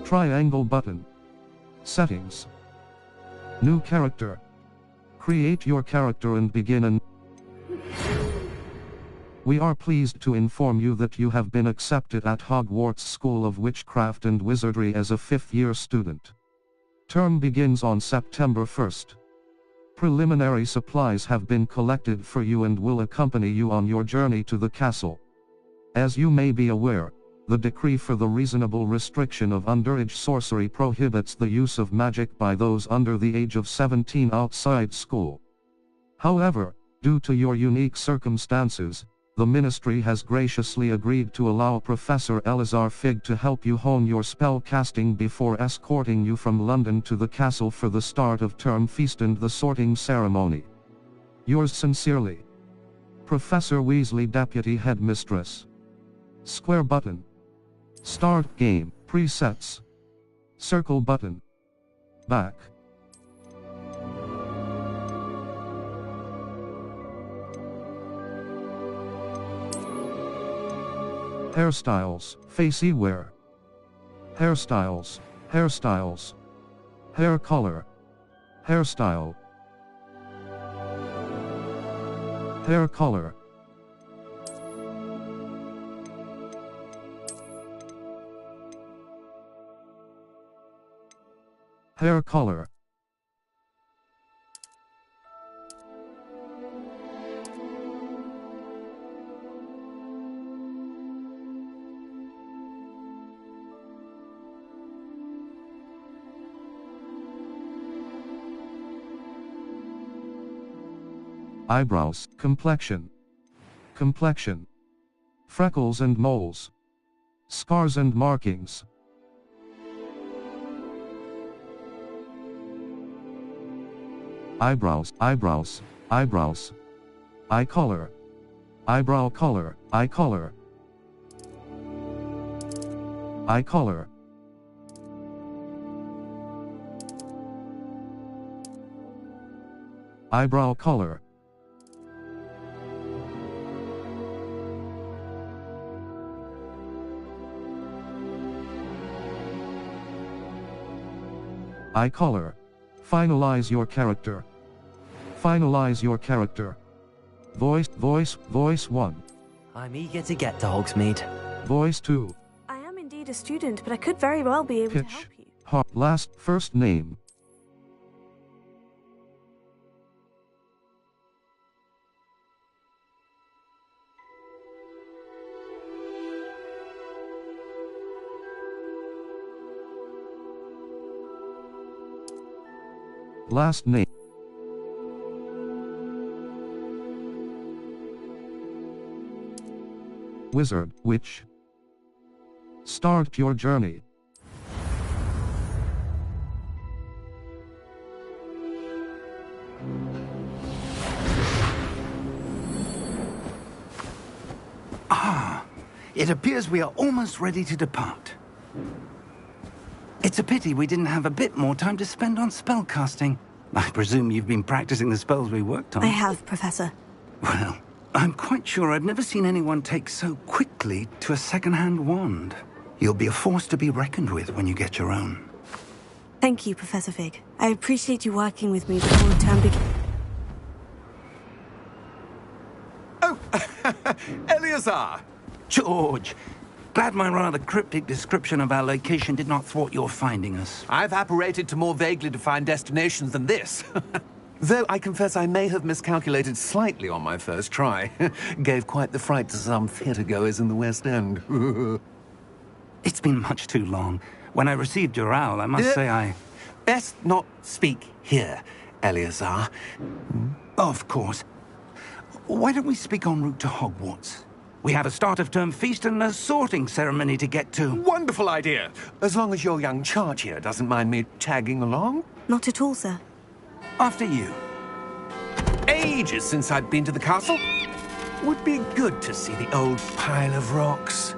Triangle button. Settings. New character. Create your character and begin. We are pleased to inform you that you have been accepted at Hogwarts School of Witchcraft and Wizardry as a 5th-year student. Term begins on September 1st. Preliminary supplies have been collected for you and will accompany you on your journey to the castle. As you may be aware, the decree for the reasonable restriction of underage sorcery prohibits the use of magic by those under the age of 17 outside school. However, due to your unique circumstances, the Ministry has graciously agreed to allow Professor Eleazar Fig to help you hone your spell casting before escorting you from London to the castle for the start of term feast and the sorting ceremony. Yours sincerely, Professor Weasley, Deputy Headmistress. Square button. Start game. Presets. Circle button. Back. Hairstyles. Facey wear. Hairstyles. Hairstyles. Hair color. Hairstyle. Hair color. Hair color. Eyebrows. Complexion. Complexion. Freckles and moles. Scars and markings. Eyebrows. Eyebrows. Eyebrows. Eye color. Eyebrow color. Eye color. Eye color. Eyebrow color. Eye color. Finalize your character. Finalize your character. Voice 1. I'm eager to get to Hogsmeade. Voice 2. I am indeed a student, but I could very well be able to help you. Last first name. Last name. Wizard, witch. Start your journey. It appears we are almost ready to depart. It's a pity we didn't have a bit more time to spend on spellcasting. I presume you've been practicing the spells we worked on. I have, Professor. Well, I'm quite sure I've never seen anyone take so quickly to a second-hand wand. You'll be a force to be reckoned with when you get your own. Thank you, Professor Fig. I appreciate you working with me before the term begins. Oh, Eleazar! George! Glad my rather cryptic description of our location did not thwart your finding us. I've apparated to more vaguely defined destinations than this. Though I confess I may have miscalculated slightly on my first try. Gave quite the fright to some theatre-goers in the West End. It's been much too long. When I received your owl, I must say I... Best not speak here, Eleazar. Of course. Why don't we speak en route to Hogwarts? We have a start-of-term feast and a sorting ceremony to get to. Wonderful idea! As long as your young charge here doesn't mind me tagging along. Not at all, sir. After you. Ages since I'd been to the castle. Would be good to see the old pile of rocks.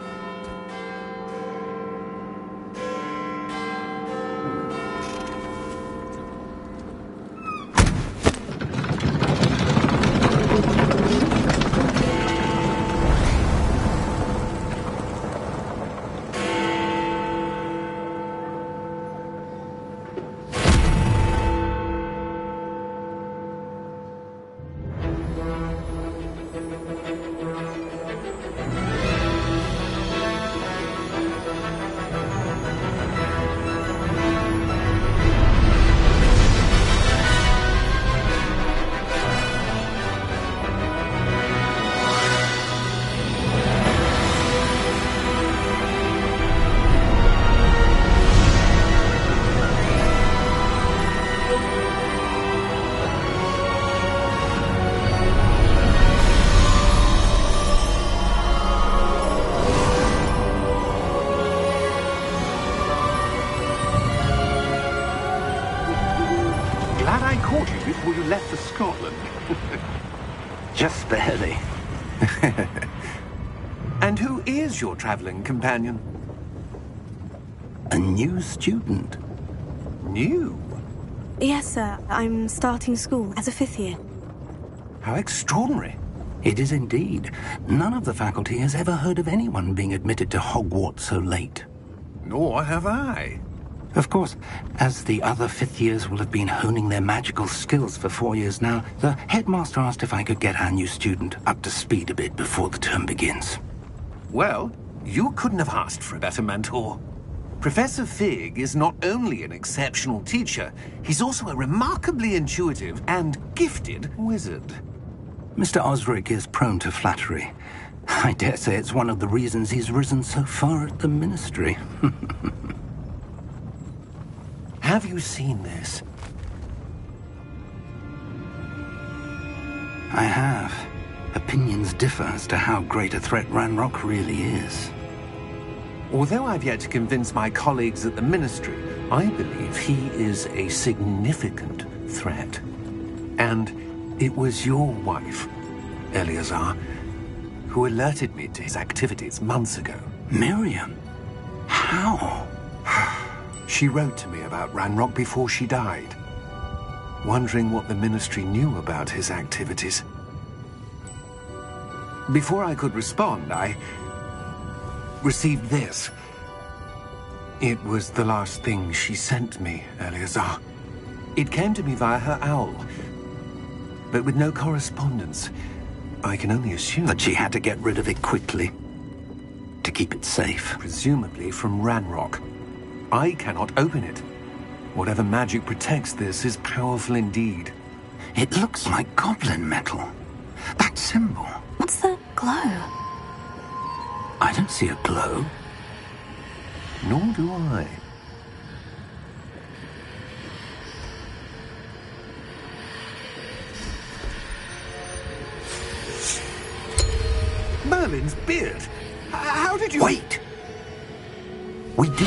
left for Scotland. Just barely. And who is your traveling companion? A new student. New? Yes, sir. I'm starting school as a 5th year. How extraordinary. It is indeed. None of the faculty has ever heard of anyone being admitted to Hogwarts so late. Nor have I. Of course, as the other 5th years will have been honing their magical skills for 4 years now, the headmaster asked if I could get our new student up to speed a bit before the term begins. Well, you couldn't have asked for a better mentor. Professor Fig is not only an exceptional teacher, he's also a remarkably intuitive and gifted wizard. Mr. Osric is prone to flattery. I dare say it's one of the reasons he's risen so far at the Ministry. Have you seen this? I have. Opinions differ as to how great a threat Ranrock really is. Although I've yet to convince my colleagues at the Ministry, I believe he is a significant threat. And it was your wife, Eleazar, who alerted me to his activities months ago. Miriam? How? She wrote to me about Ranrock before she died, wondering what the Ministry knew about his activities. Before I could respond, I received this. It was the last thing she sent me, Eleazar. It came to me via her owl, but with no correspondence. I can only assume That she had to get rid of it quickly, to keep it safe. presumably from Ranrock. I cannot open it. Whatever magic protects this is powerful indeed. It looks like goblin metal. That symbol. What's that glow? I don't see a glow. Nor do I. Merlin's beard. How did you... Wait! We do...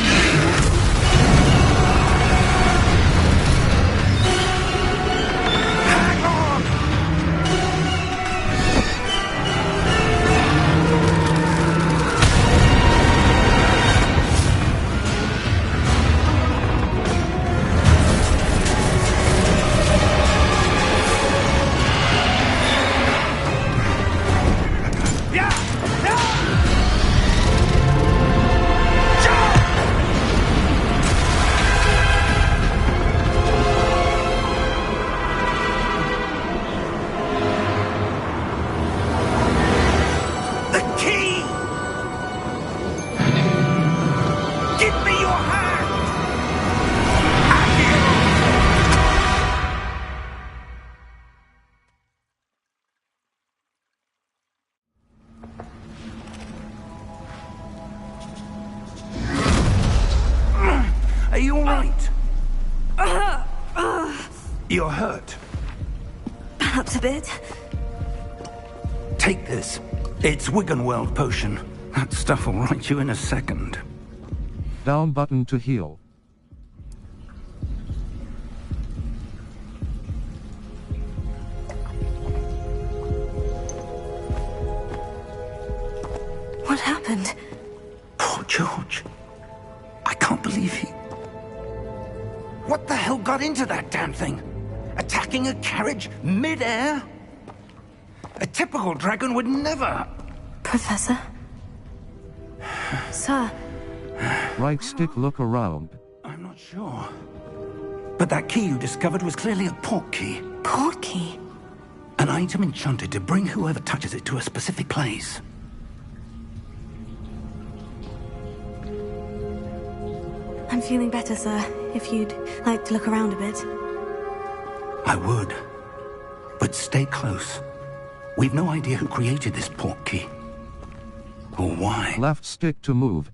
Hang on! Are you all right? You're hurt. Perhaps a bit. Take this. It's Wiggenweld potion. That stuff will right you in a second. Down button to heal. What happened? Poor George. I can't believe he... What the hell got into that damn thing? Attacking a carriage mid-air? A typical dragon would never... Professor? Sir? Right stick look around. I'm not sure. But that key you discovered was clearly a port key. Port key? An item enchanted to bring whoever touches it to a specific place. I'm feeling better, sir. If you'd like to look around a bit. I would. But stay close. We've no idea who created this port key. Or why. Left stick to move.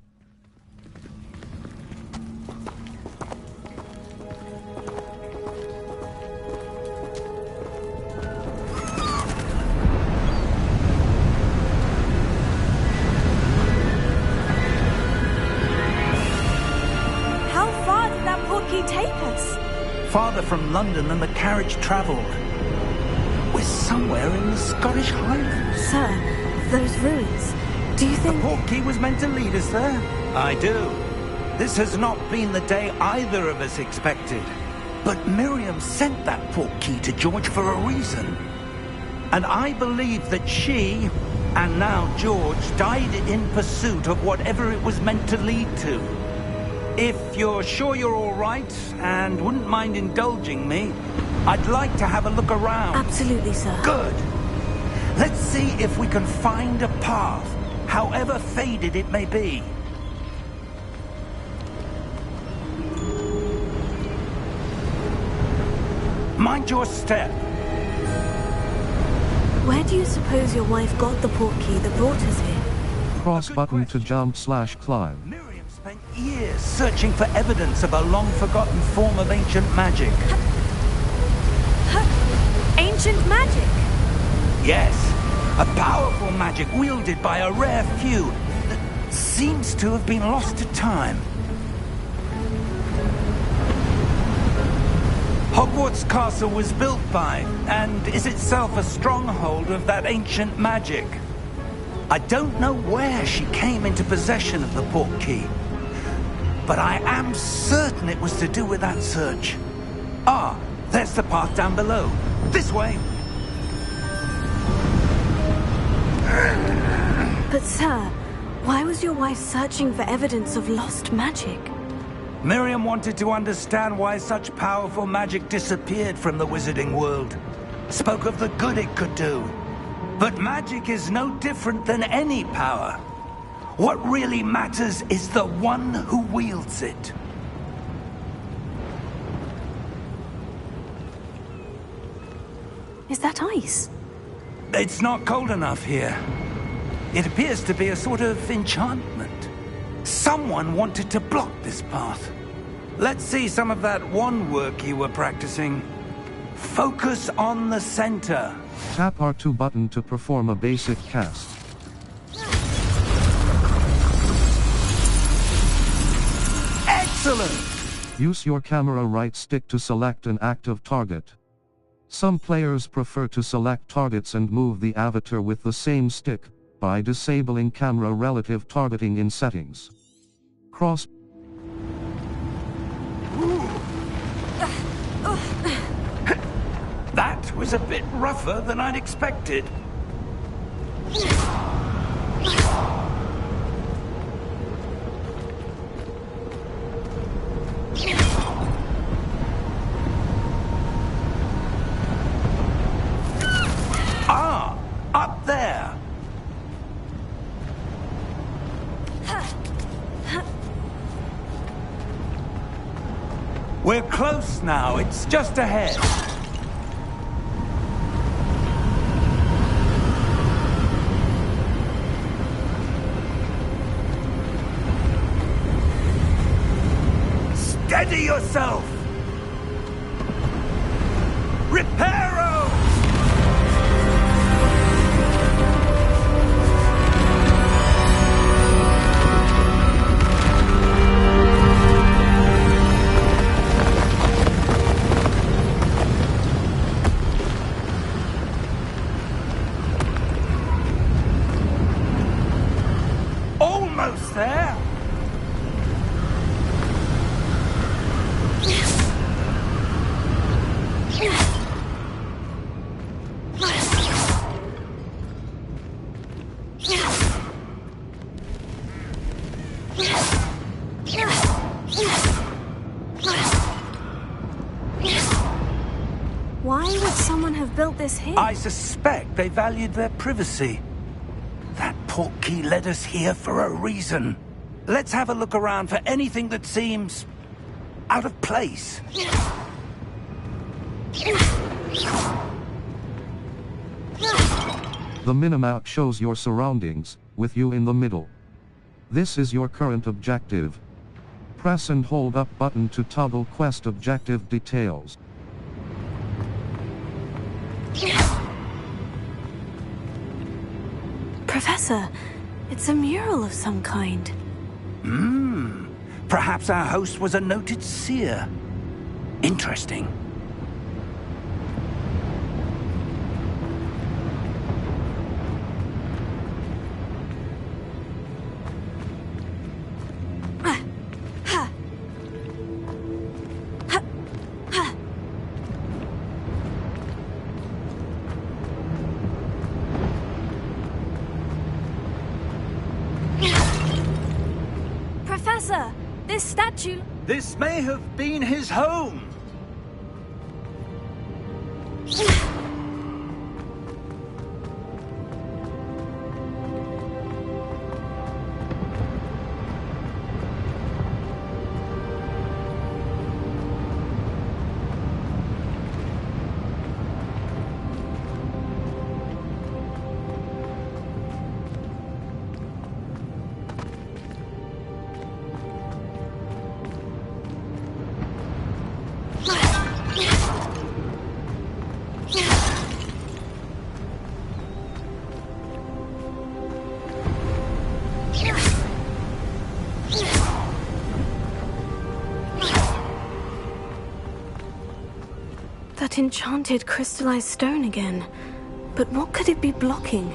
How far did that port key take us? Farther from London than the carriage traveled. We're somewhere in the Scottish Highlands. Sir, those ruins. Do you think... The portkey was meant to lead us there? I do. This has not been the day either of us expected. But Miriam sent that portkey to George for a reason. And I believe that she, and now George, died in pursuit of whatever it was meant to lead to. If you're sure you're all right, and wouldn't mind indulging me, I'd like to have a look around. Absolutely, sir. Good. Let's see if we can find a path, however faded it may be. Mind your step. Where do you suppose your wife got the portkey that brought us here? Cross button to jump/climb. Miriam spent years searching for evidence of a long-forgotten form of ancient magic. Ancient magic? Yes, a powerful magic wielded by a rare few that seems to have been lost to time. Hogwarts Castle was built by, and is itself a stronghold of that ancient magic. I don't know where she came into possession of the portkey, but I am certain it was to do with that search. Ah, there's the path down below. This way. But sir, why was your wife searching for evidence of lost magic? Miriam wanted to understand why such powerful magic disappeared from the wizarding world. Spoke of the good it could do. But magic is no different than any power. What really matters is the one who wields it. Is that ice? It's not cold enough here. It appears to be a sort of enchantment. Someone wanted to block this path. Let's see some of that wand work you were practicing. Focus on the center. Tap R2 button to perform a basic cast. Excellent! Use your camera right stick to select an active target. Some players prefer to select targets and move the avatar with the same stick, by disabling camera relative targeting in settings. Cross. That was a bit rougher than I'd expected. Ah, up there. We're close now. It's just ahead. Steady yourself! Reparo! Almost there! Why would someone have built this here? I suspect they valued their privacy. That portkey led us here for a reason. Let's have a look around for anything that seems out of place. The minimap shows your surroundings, with you in the middle. This is your current objective. Press and hold up button to toggle quest objective details. Professor, it's a mural of some kind. Perhaps our host was a noted seer. Interesting. Professor! This statue... This may have been his home. That enchanted crystallized stone again. But what could it be blocking?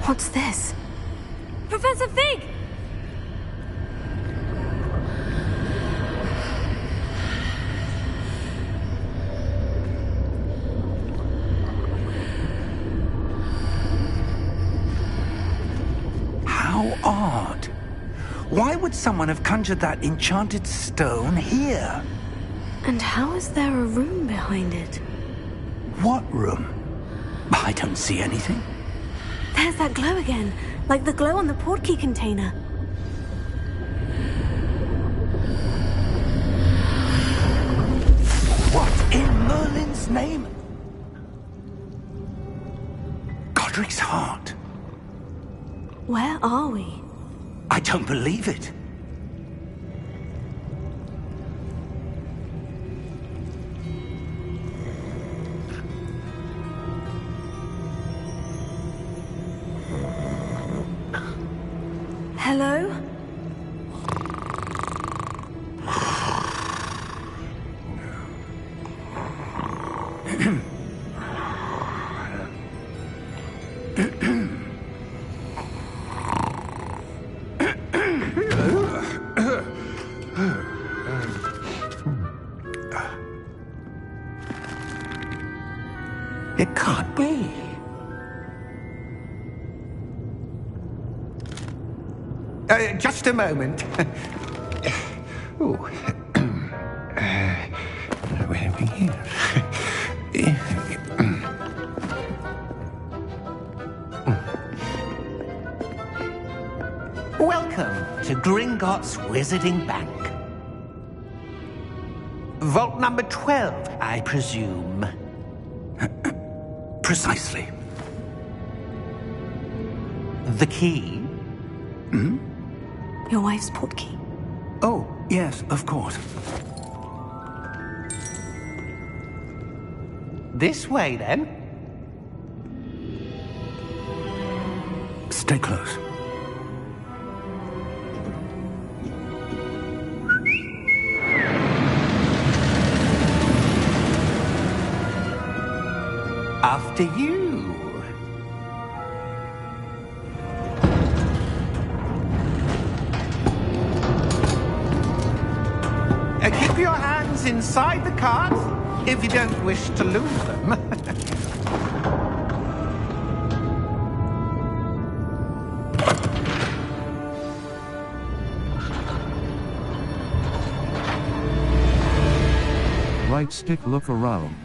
What's this? Professor Fig! How odd. Why would someone have conjured that enchanted stone here? And how is there a room behind it? What room? I don't see anything. There's that glow again, like the glow on the portkey container. What in Merlin's name? Godric's heart. Where are we? I don't believe it. Hello? It can't be. Just a moment. Oh. Where are we here? Welcome to Gringotts Wizarding Bank. Vault number 12, I presume. Precisely. The key? Your wife's portkey. Oh, yes, of course. This way, then. Stay close. After you. Keep your hands inside the cart if you don't wish to lose them. Right stick, look around.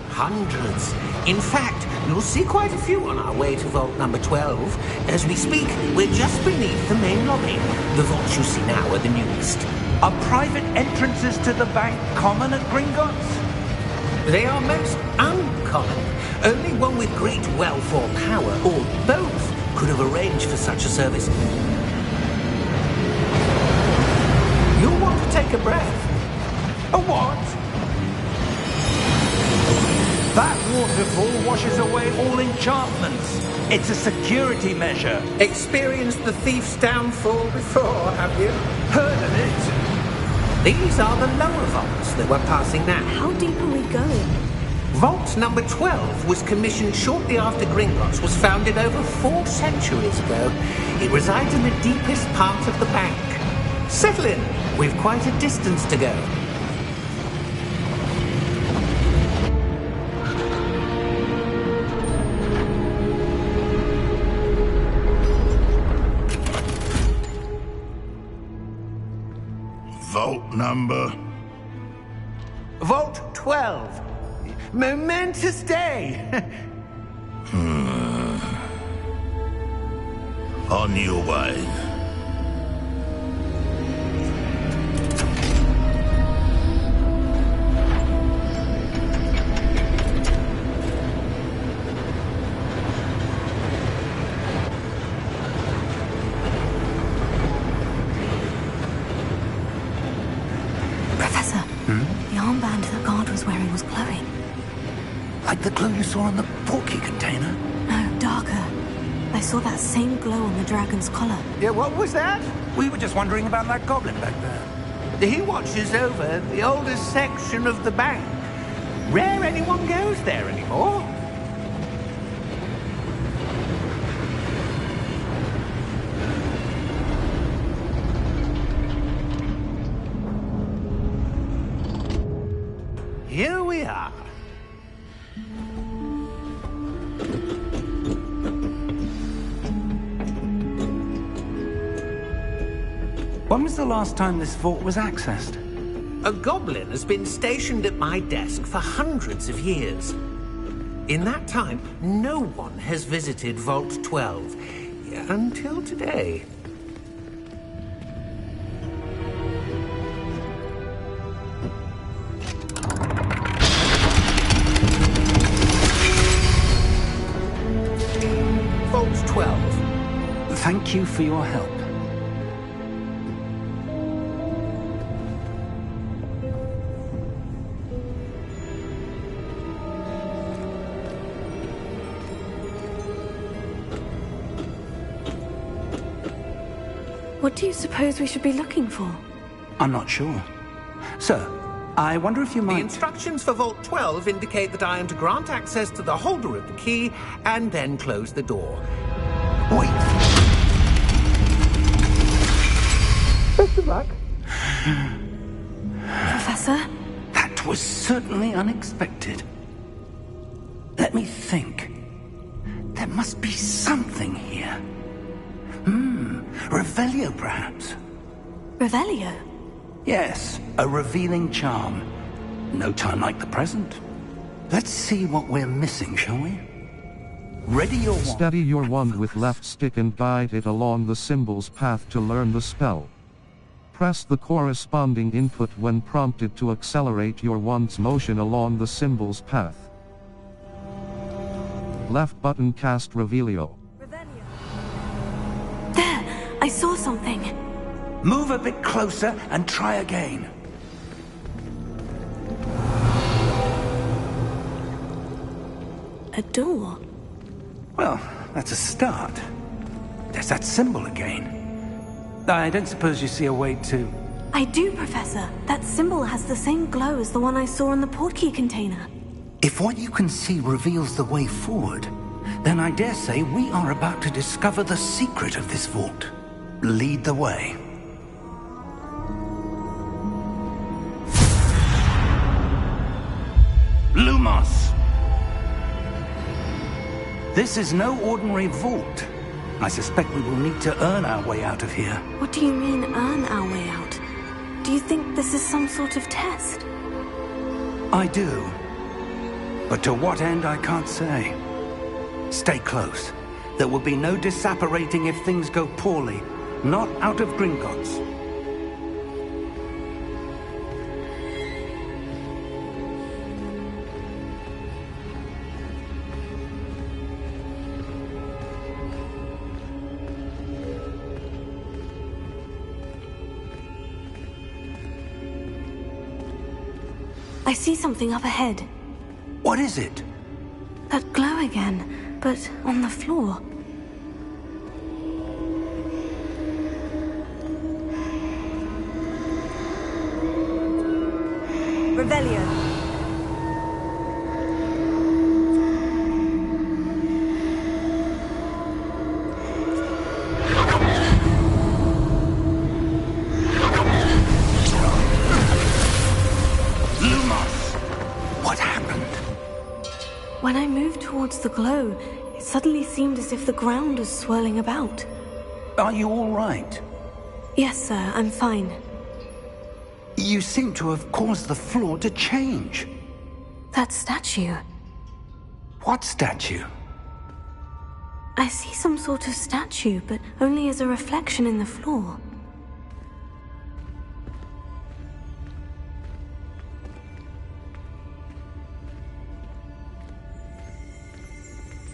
Hundreds. In fact, you'll see quite a few on our way to vault number 12. As we speak, we're just beneath the main lobby. The vaults you see now are the newest. Are private entrances to the bank common at Gringotts? They are most uncommon. Only one with great wealth or power, or both, could have arranged for such a service. You'll want to take a breath. A what? That waterfall washes away all enchantments. It's a security measure. Experienced the thief's downfall before, have you? Heard of it? These are the lower vaults that we're passing now. How deep are we going? Vault number 12 was commissioned shortly after Gringotts was founded over 4 centuries ago. It resides in the deepest part of the bank. Settle in. We've quite a distance to go. number? Vault 12. Momentous day. On your way. Professor, the armband the guard was wearing was glowing. Like the glow you saw on the porky container? No, darker. I saw that same glow on the dragon's collar. Yeah, what was that? We were just wondering about that goblin back there. He watches over the oldest section of the bank. Rare anyone goes there anymore. Here we are. When was the last time this vault was accessed? A goblin has been stationed at my desk for hundreds of years. In that time, no one has visited Vault 12 until today. Vault 12. Thank you for your help. What do you suppose we should be looking for? I'm not sure. Sir, I wonder if you The might... instructions for Vault 12 indicate that I am to grant access to the holder of the key and then close the door. Wait! Best of luck. Professor? That was certainly unexpected. Let me think. There must be something here. Revelio, perhaps? Revelio? Yes, a revealing charm. No time like the present. Let's see what we're missing, shall we? Ready your wand. Steady your wand with left stick and guide it along the symbol's path to learn the spell. Press the corresponding input when prompted to accelerate your wand's motion along the symbol's path. Left button cast Revelio. There! I saw something. Move a bit closer and try again. A door. Well, that's a start. There's that symbol again. I don't suppose you see a way to... I do, Professor. That symbol has the same glow as the one I saw in the portkey container. If what you can see reveals the way forward, then I dare say we are about to discover the secret of this vault. Lead the way. Lumos! This is no ordinary vault. I suspect we will need to earn our way out of here. What do you mean, earn our way out? Do you think this is some sort of test? I do. But to what end, I can't say. Stay close. There will be no disapparating if things go poorly. Not out of Gringotts. I see something up ahead. What is it? That glow again, but on the floor. Revelio. When I moved towards the glow, it suddenly seemed as if the ground was swirling about. Are you all right? Yes, sir, I'm fine. You seem to have caused the floor to change. That statue. What statue? I see some sort of statue, but only as a reflection in the floor.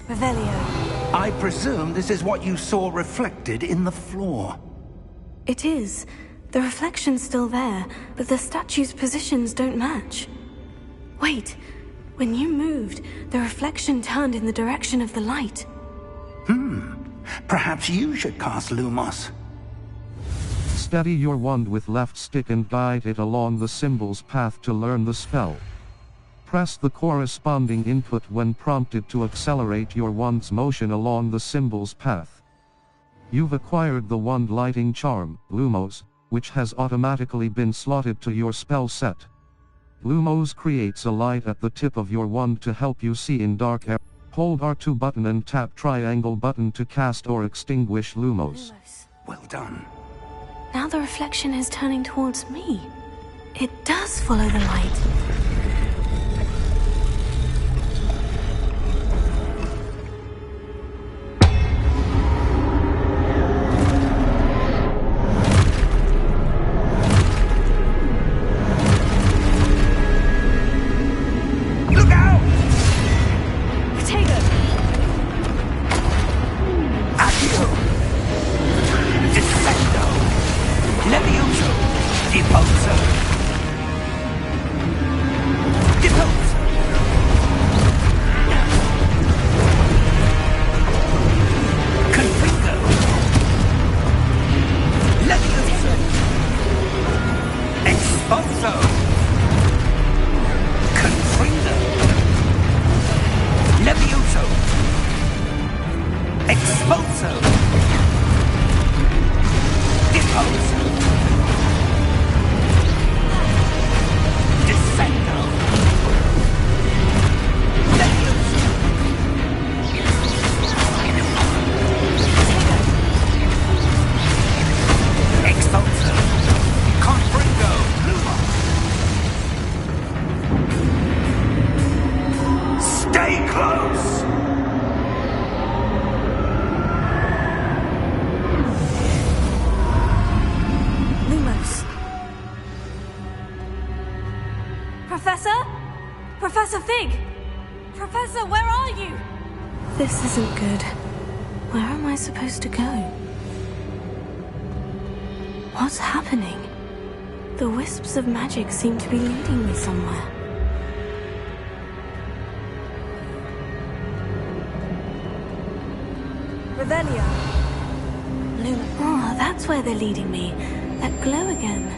Revelio. I presume this is what you saw reflected in the floor. It is. The reflection's still there, but the statue's positions don't match. Wait. When you moved, the reflection turned in the direction of the light. Perhaps you should cast Lumos. Steady your wand with left stick and guide it along the symbol's path to learn the spell. Press the corresponding input when prompted to accelerate your wand's motion along the symbol's path. You've acquired the wand lighting charm, Lumos, which has automatically been slotted to your spell set. Lumos creates a light at the tip of your wand to help you see in dark areas. Hold R2 button and tap triangle button to cast or extinguish Lumos. Well done. Now the reflection is turning towards me. It does follow the light. Professor Fig! Professor, where are you? This isn't good. Where am I supposed to go? What's happening? The wisps of magic seem to be leading me somewhere. Revelio. Luna. Oh, that's where they're leading me. That glow again.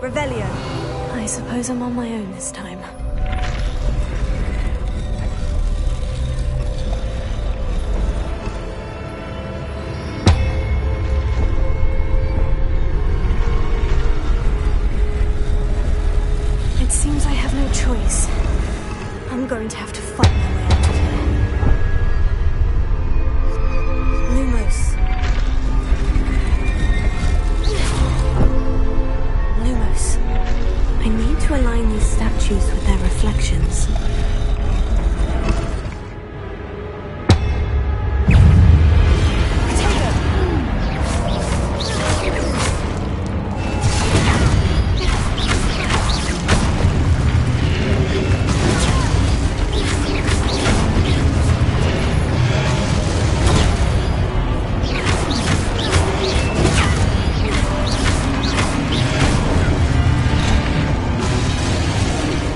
Revelio. I suppose I'm on my own this time. It seems I have no choice. I'm going to have to fight my way out of here. Lumos. Lumos. I need to align these statues with their reflections.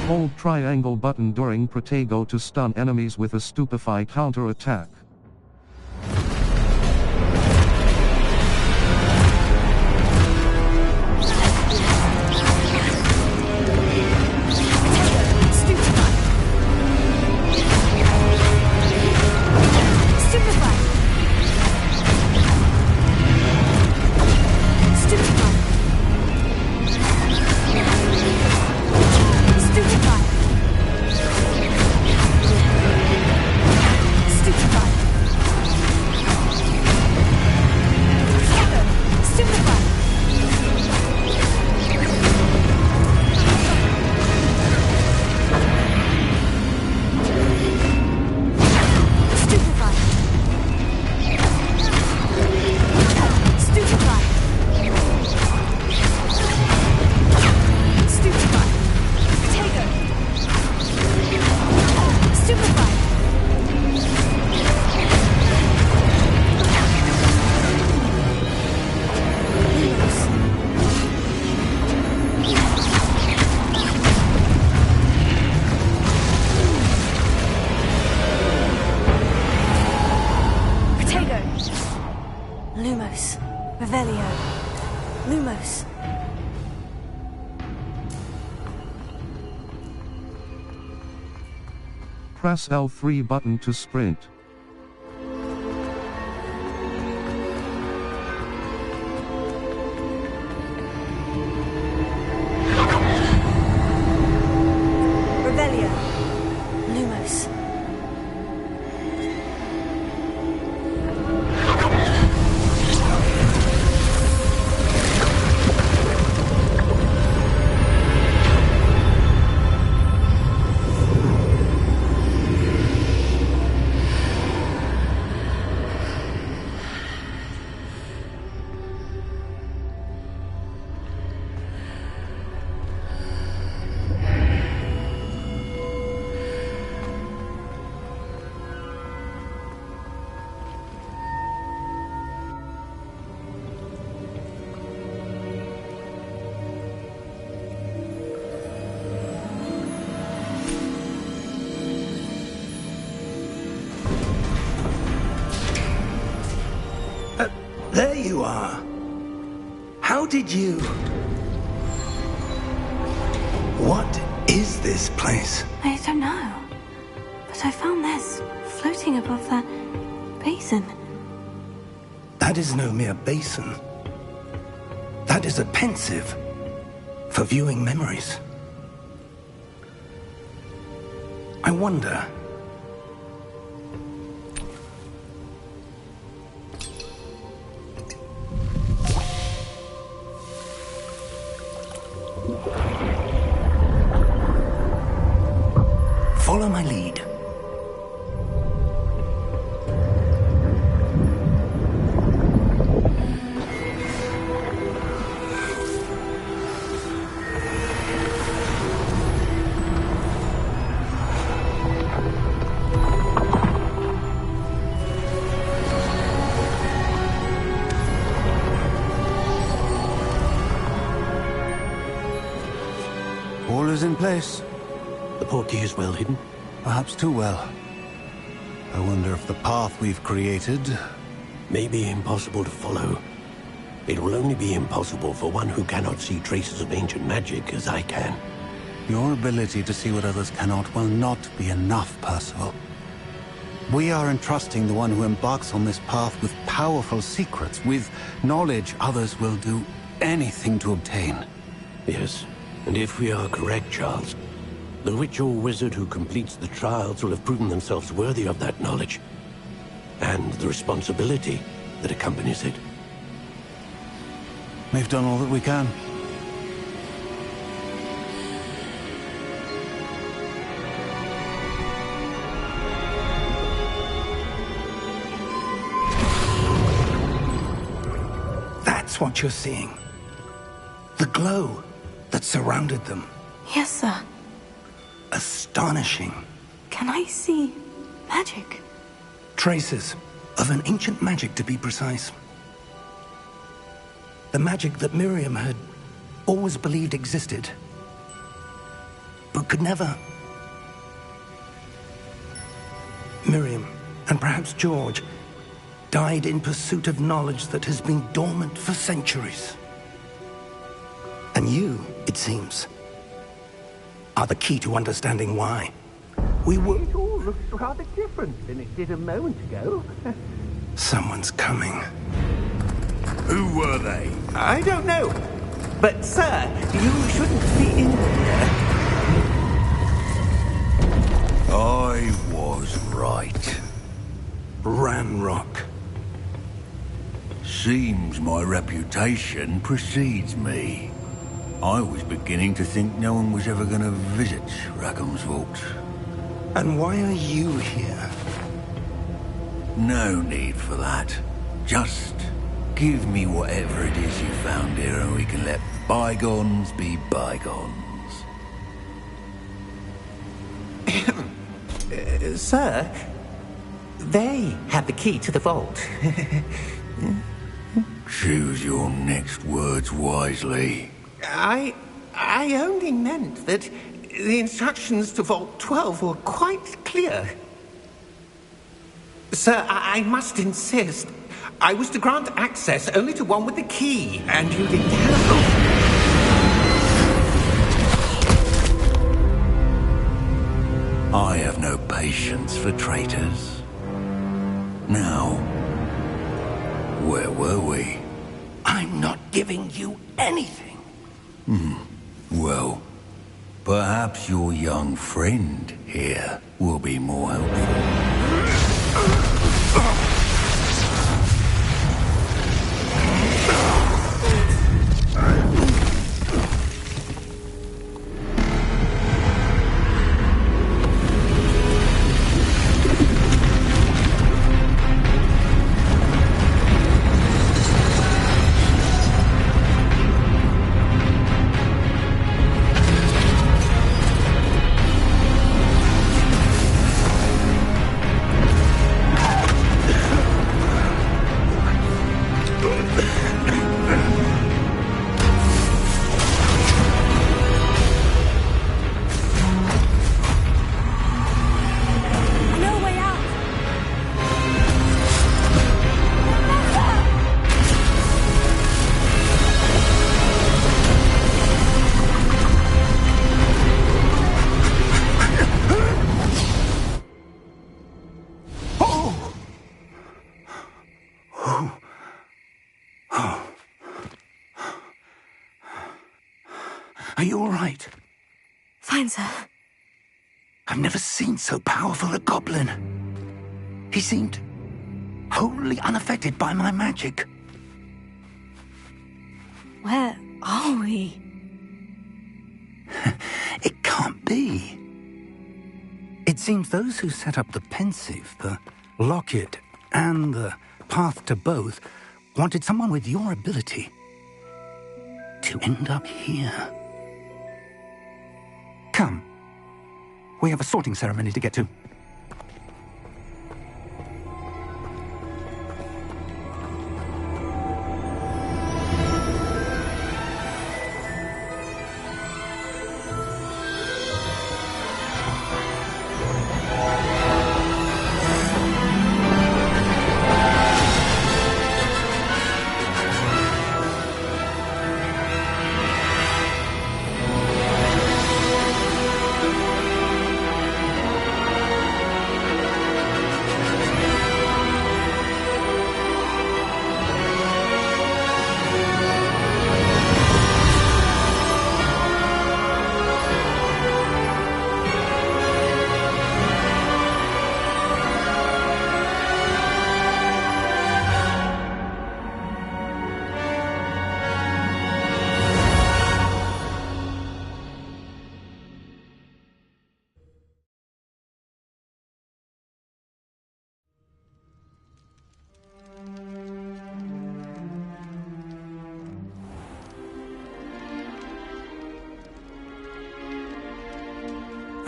Hold triangle button during Protego to stun enemies with a Stupefy counter-attack. Press L3 button to sprint. Revelia. Lumos. There you are. How did you... What is this place? I don't know. But I found this floating above that basin. That is no mere basin. That is a pensive for viewing memories. I wonder... Follow my lead. All is in place. The portkey is well hidden. Perhaps too well. I wonder if the path we've created... May be impossible to follow. It will only be impossible for one who cannot see traces of ancient magic as I can. Your ability to see what others cannot will not be enough, Percival. We are entrusting the one who embarks on this path with powerful secrets, with knowledge others will do anything to obtain. Yes, and if we are correct, Charles, the witch or wizard who completes the trials will have proven themselves worthy of that knowledge, and the responsibility that accompanies it. We've done all that we can. That's what you're seeing. The glow that surrounded them. Yes, sir. Astonishing. Can I see magic? Traces of an ancient magic, to be precise. The magic that Miriam had always believed existed, but could never. Miriam, and perhaps George, died in pursuit of knowledge that has been dormant for centuries. And you, it seems, are the key to understanding why. We were... It all looks rather different than it did a moment ago. Someone's coming. Who were they? I don't know. But, sir, you shouldn't be in here. I was right. Ranrock. Seems my reputation precedes me. I was beginning to think no one was ever going to visit Rackham's vault. And why are you here? No need for that. Just give me whatever it is you found here and we can let bygones be bygones. Sir, they have the key to the vault. Choose your next words wisely. I only meant that the instructions to Vault 12 were quite clear. Sir, I must insist. I was to grant access only to one with the key, and you didn't have. I have no patience for traitors. Now, where were we? I'm not giving you anything. Well, perhaps your young friend here will be more helpful. Are you all right? Fine, sir. I've never seen so powerful a goblin. He seemed wholly unaffected by my magic. Where are we? It can't be. It seems those who set up the pensive, the locket, and the path to both wanted someone with your ability to end up here. Come. We have a sorting ceremony to get to.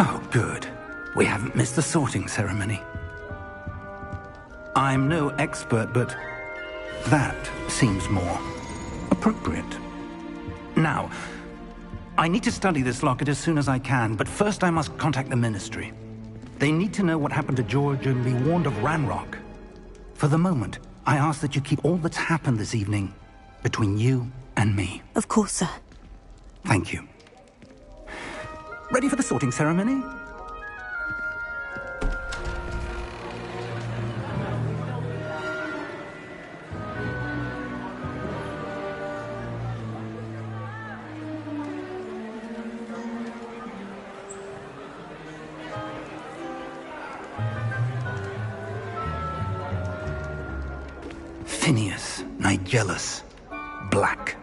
Oh, good. We haven't missed the sorting ceremony. I'm no expert, but that seems more appropriate. Now, I need to study this locket as soon as I can, but first I must contact the Ministry. They need to know what happened to George and be warned of Ranrock. For the moment, I ask that you keep all that's happened this evening between you and me. Of course, sir. Thank you. Ready for the sorting ceremony? Phineas, Nigellus, Black.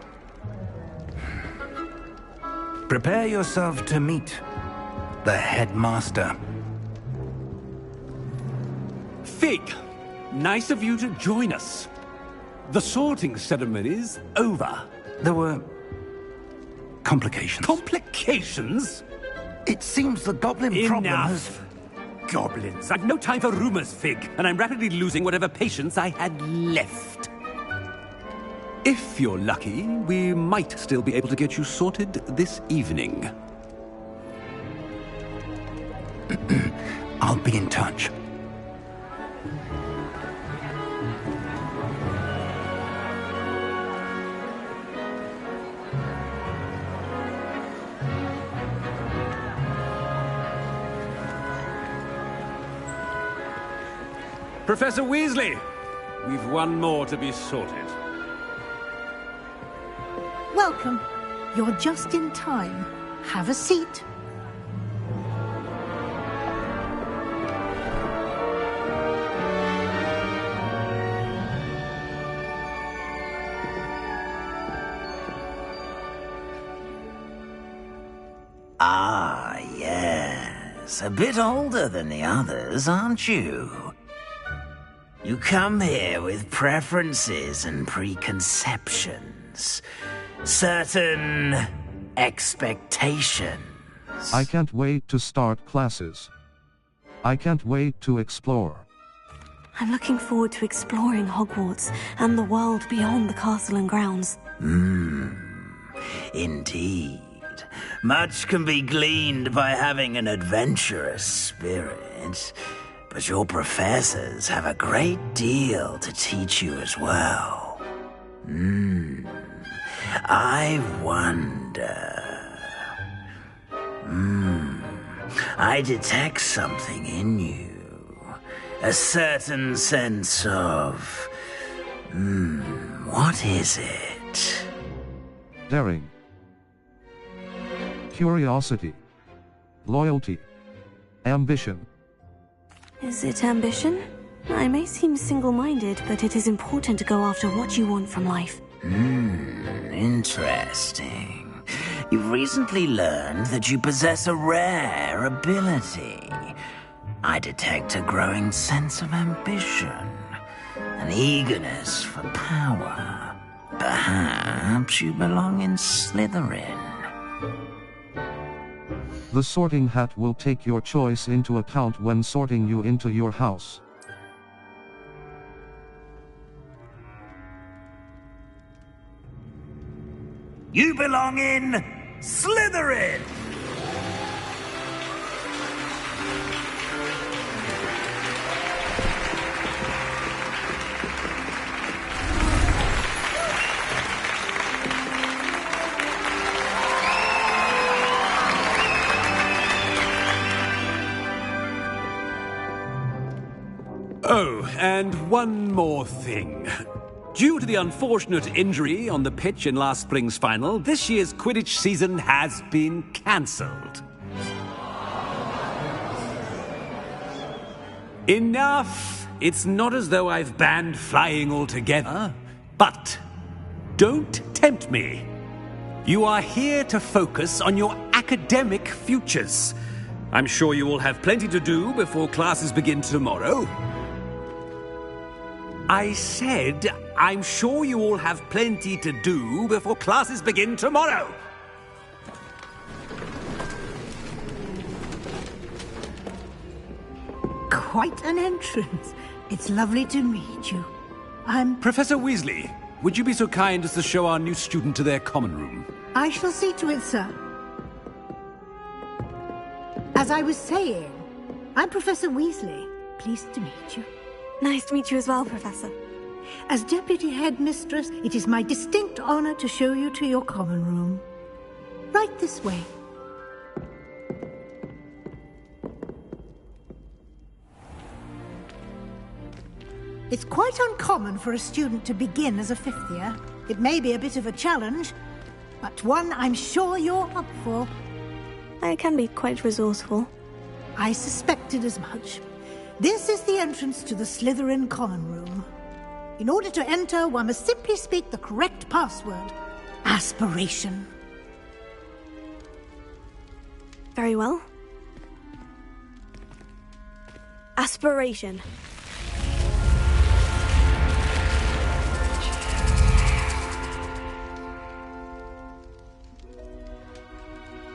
Prepare yourself to meet the headmaster. Fig, nice of you to join us. The sorting ceremony's over. There were complications. Complications? It seems the goblin problem has... Enough. Goblins. I've no time for rumors, Fig, and I'm rapidly losing whatever patience I had left. If you're lucky, we might still be able to get you sorted this evening. I'll be in touch. Professor Weasley, we've one more to be sorted. Welcome. You're just in time. Have a seat. Ah, yes. A bit older than the others, aren't you? You come here with preferences and preconceptions. Certain expectations. I can't wait to start classes. I can't wait to explore. I'm looking forward to exploring Hogwarts and the world beyond the castle and grounds. Indeed. Much can be gleaned by having an adventurous spirit, but your professors have a great deal to teach you as well. I wonder... I detect something in you. A certain sense of... what is it? Daring. Curiosity. Loyalty. Ambition. Is it ambition? I may seem single-minded, but it is important to go after what you want from life. Interesting. You've recently learned that you possess a rare ability. I detect a growing sense of ambition, an eagerness for power. Perhaps you belong in Slytherin. The sorting hat will take your choice into account when sorting you into your house. You belong in Slytherin! Oh, and one more thing. Due to the unfortunate injury on the pitch in last spring's final, this year's Quidditch season has been cancelled. Enough! It's not as though I've banned flying altogether, but don't tempt me. You are here to focus on your academic futures. I'm sure you will have plenty to do before classes begin tomorrow. I said, I'm sure you all have plenty to do before classes begin tomorrow. Quite an entrance. It's lovely to meet you. I'm... Professor Weasley, would you be so kind as to show our new student to their common room? I shall see to it, sir. As I was saying, I'm Professor Weasley. Pleased to meet you. Nice to meet you as well, Professor. As Deputy Headmistress, it is my distinct honor to show you to your common room. Right this way. It's quite uncommon for a student to begin as a fifth year. It may be a bit of a challenge, but one I'm sure you're up for. I can be quite resourceful. I suspected as much. This is the entrance to the Slytherin common room. In order to enter, one must simply speak the correct password. Aspiration. Very well. Aspiration.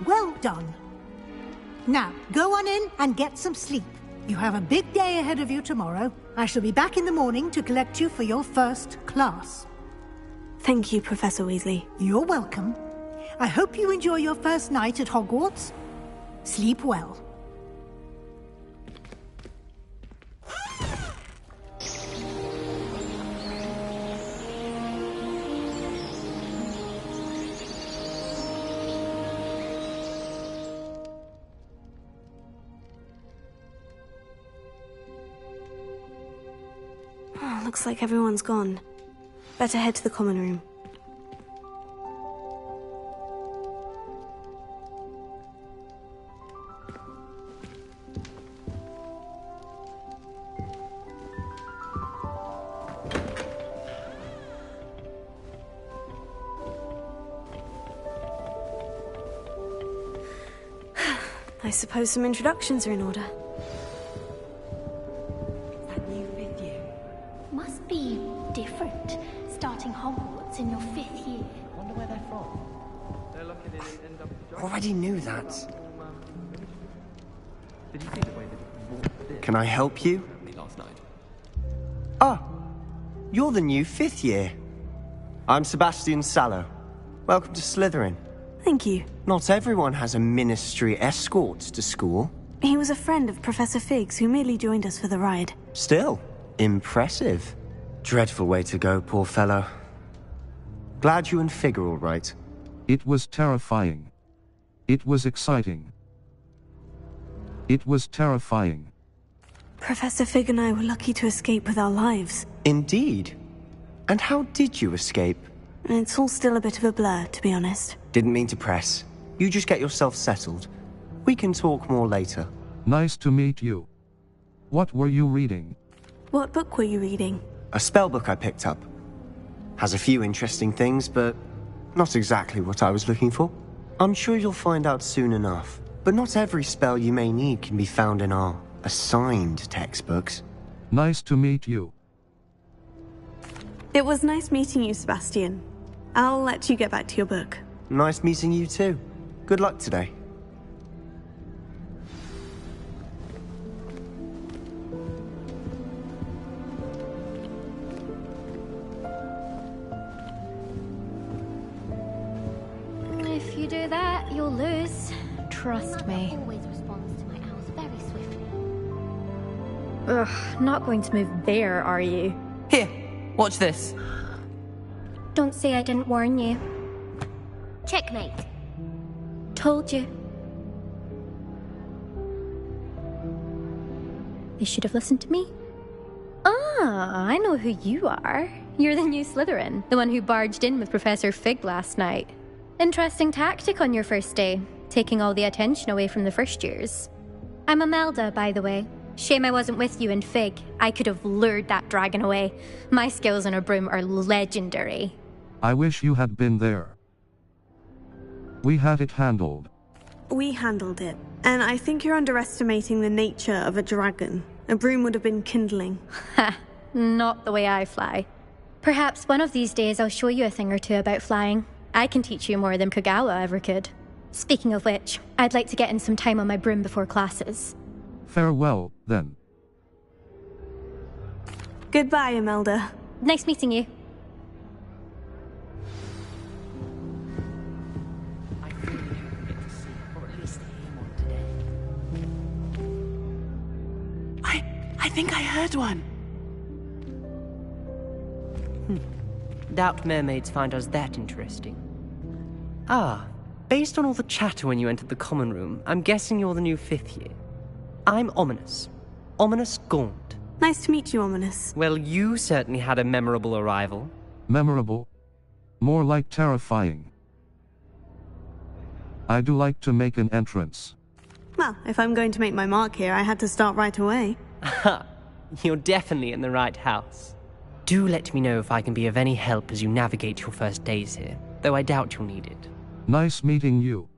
Well done. Now, go on in and get some sleep. You have a big day ahead of you tomorrow. I shall be back in the morning to collect you for your first class. Thank you, Professor Weasley. You're welcome. I hope you enjoy your first night at Hogwarts. Sleep well. Looks like everyone's gone. Better head to the common room. I suppose some introductions are in order. That new 5th year must be different, starting Hogwarts in your 5th year. Wonder where they're from. They're lucky they didn't end up. Already knew that. Did you see the way that it walked in? Can I help you? Last night. Ah, you're the new 5th year. I'm Sebastian Sallow. Welcome to Slytherin. Thank you. Not everyone has a ministry escort to school. He was a friend of Professor Fig's who merely joined us for the ride. Still, impressive. Dreadful way to go, poor fellow. Glad you and Fig are all right. It was terrifying. It was exciting. It was terrifying. Professor Fig and I were lucky to escape with our lives. Indeed. And how did you escape? It's all still a bit of a blur, to be honest. Didn't mean to press. You just get yourself settled. We can talk more later. Nice to meet you. What were you reading? What book were you reading? A spell book I picked up. Has a few interesting things, but not exactly what I was looking for. I'm sure you'll find out soon enough. But not every spell you may need can be found in our assigned textbooks. Nice to meet you. It was nice meeting you, Sebastian. I'll let you get back to your book. Nice meeting you too. Good luck today. If you do that, you'll lose. Trust me. Always responds to my owls very swiftly. Ugh, not going to move there, are you? Here, watch this. Don't say I didn't warn you. Checkmate. Told you. They should have listened to me. Ah, I know who you are. You're the new Slytherin, the one who barged in with Professor Fig last night. Interesting tactic on your first day, taking all the attention away from the first years. I'm Imelda, by the way. Shame I wasn't with you in Fig. I could have lured that dragon away. My skills on a broom are legendary. I wish you had been there. We had it handled. We handled it. And I think you're underestimating the nature of a dragon. A broom would have been kindling. Ha, not the way I fly. Perhaps one of these days I'll show you a thing or two about flying. I can teach you more than Kogawa ever could. Speaking of which, I'd like to get in some time on my broom before classes. Farewell, then. Goodbye, Imelda. Nice meeting you. I really hope we get to see, or at least hear one today. I think I heard one. Doubt mermaids find us that interesting. Ah, based on all the chatter when you entered the common room, I'm guessing you're the new 5th year. I'm Ominous. Ominous Gaunt. Nice to meet you, Ominous. Well, you certainly had a memorable arrival. Memorable? More like terrifying. I do like to make an entrance. Well, if I'm going to make my mark here, I had to start right away. Ha! You're definitely in the right house. Do let me know if I can be of any help as you navigate your first days here, though I doubt you'll need it. Nice meeting you.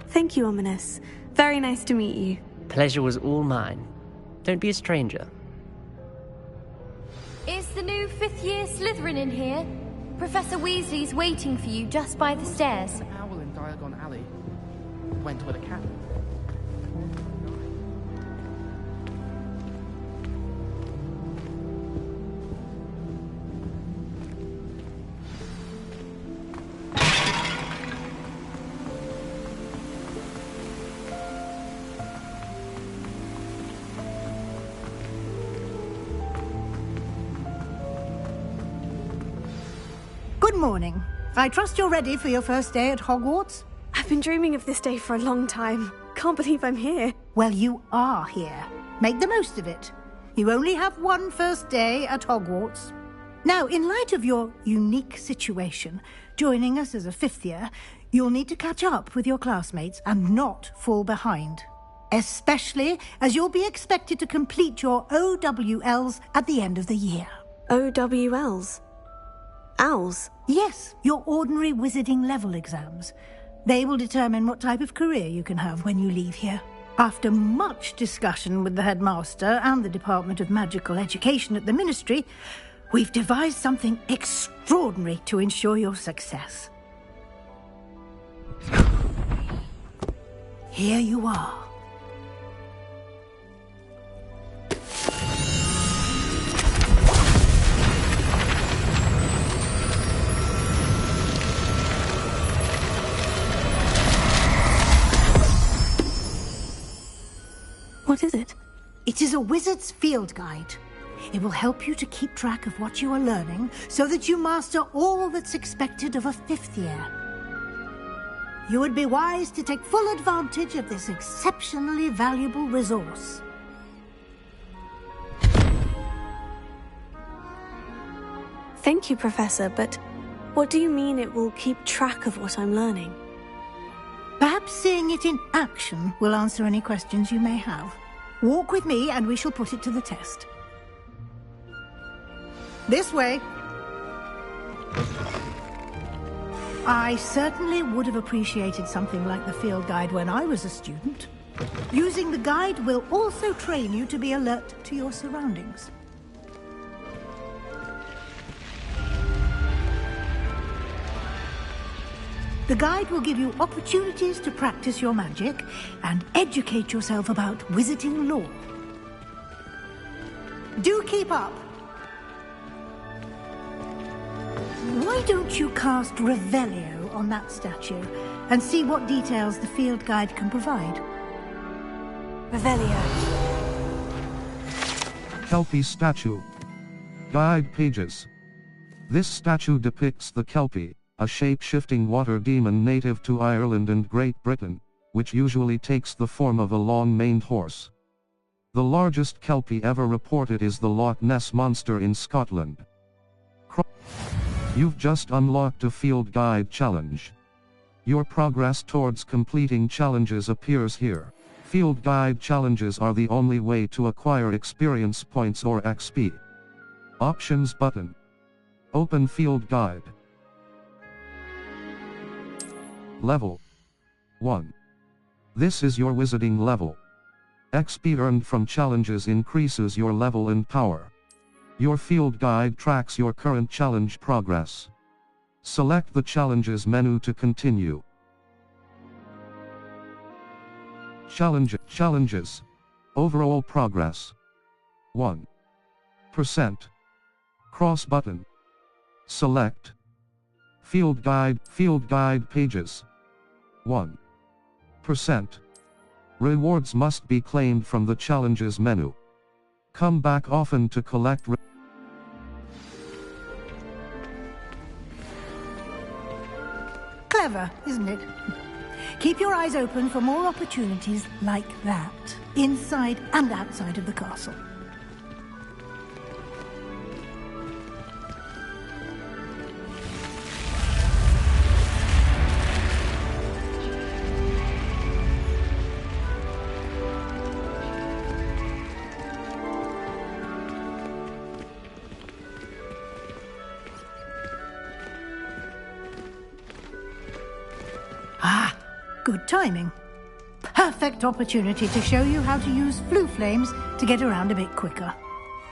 Thank you, Ominous. Very nice to meet you. Pleasure was all mine. Don't be a stranger. Is the new 5th year Slytherin in here? Professor Weasley's waiting for you just by the stairs. An owl in Diagon Alley went with a cat. Good morning. I trust you're ready for your first day at Hogwarts? I've been dreaming of this day for a long time. Can't believe I'm here. Well, you are here. Make the most of it. You only have one first day at Hogwarts. Now, in light of your unique situation, joining us as a fifth year, you'll need to catch up with your classmates and not fall behind. Especially as you'll be expected to complete your OWLs at the end of the year. OWLs? Owls? Yes, your ordinary wizarding level exams. They will determine what type of career you can have when you leave here. After much discussion with the headmaster and the Department of Magical Education at the Ministry, we've devised something extraordinary to ensure your success. Here you are. What is it? It is a wizard's field guide. It will help you to keep track of what you are learning so that you master all that's expected of a fifth year. You would be wise to take full advantage of this exceptionally valuable resource. Thank you, Professor, but what do you mean it will keep track of what I'm learning? Perhaps seeing it in action will answer any questions you may have. Walk with me and we shall put it to the test. This way. I certainly would have appreciated something like the field guide when I was a student. Using the guide will also train you to be alert to your surroundings. The guide will give you opportunities to practice your magic and educate yourself about wizarding lore. Do keep up! Why don't you cast Revelio on that statue and see what details the field guide can provide? Revelio. Kelpie statue. Guide pages. This statue depicts the Kelpie, a shape-shifting water demon native to Ireland and Great Britain, which usually takes the form of a long-maned horse. The largest Kelpie ever reported is the Loch Ness Monster in Scotland. You've just unlocked a field guide challenge. Your progress towards completing challenges appears here. Field guide challenges are the only way to acquire experience points or XP. Options button. Open field guide. Level 1. This is your wizarding level. XP earned from challenges increases your level and power. Your field guide tracks your current challenge progress. Select the challenges menu to continue. Challenges. Overall progress. 1%. Cross button. Select. Field guide pages. 1%. Rewards must be claimed from the challenges menu. Come back often to collect Clever, isn't it? Keep your eyes open for more opportunities like that, inside and outside of the castle. Ah, good timing. Perfect opportunity to show you how to use flue flames to get around a bit quicker.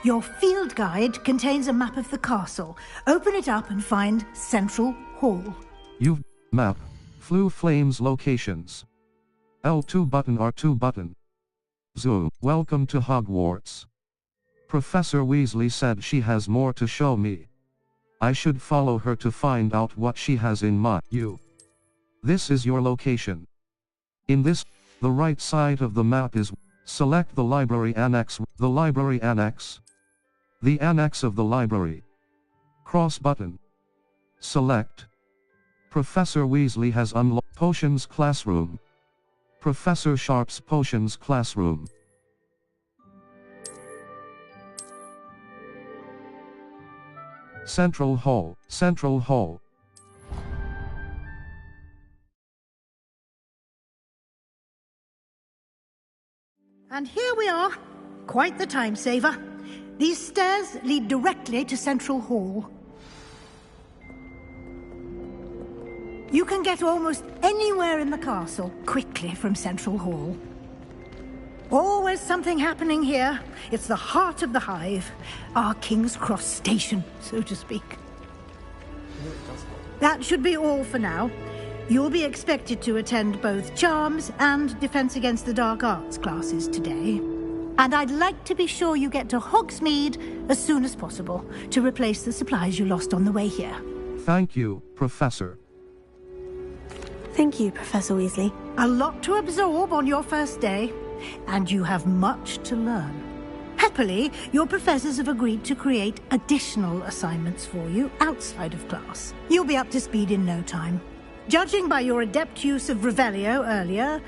Your field guide contains a map of the castle. Open it up and find Central Hall. Map. Flue flames locations. L2 button R2 button. Zoo. Welcome to Hogwarts. Professor Weasley said she has more to show me. I should follow her to find out what she has in mind. This is your location. In this, the right side of the map is, select the library annex, the library annex. The annex of the library. Cross button. Select. Professor Weasley has unlocked Potions Classroom. Professor Sharp's Potions Classroom. Central Hall, Central Hall. And here we are. Quite the time saver. These stairs lead directly to Central Hall. You can get almost anywhere in the castle quickly from Central Hall. Always something happening here. It's the heart of the hive. Our King's Cross station, so to speak. That should be all for now. You'll be expected to attend both Charms and Defense Against the Dark Arts classes today. And I'd like to be sure you get to Hogsmeade as soon as possible to replace the supplies you lost on the way here. Thank you, Professor. Thank you, Professor Weasley. A lot to absorb on your first day, and you have much to learn. Happily, your professors have agreed to create additional assignments for you outside of class. You'll be up to speed in no time. Judging by your adept use of Revelio earlier,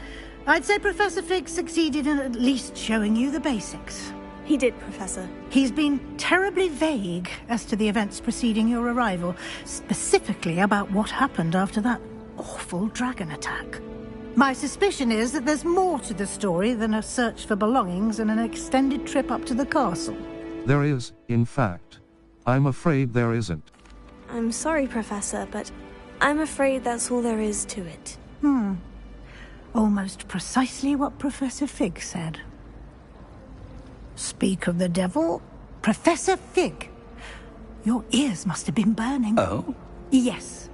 I'd say Professor Fig succeeded in at least showing you the basics. He did, Professor. He's been terribly vague as to the events preceding your arrival, specifically about what happened after that awful dragon attack. My suspicion is that there's more to the story than a search for belongings and an extended trip up to the castle. There is, in fact. I'm afraid there isn't. I'm sorry, Professor, but I'm afraid that's all there is to it. Almost precisely what Professor Fig said. Speak of the devil, Professor Fig. Your ears must have been burning. Oh? Yes.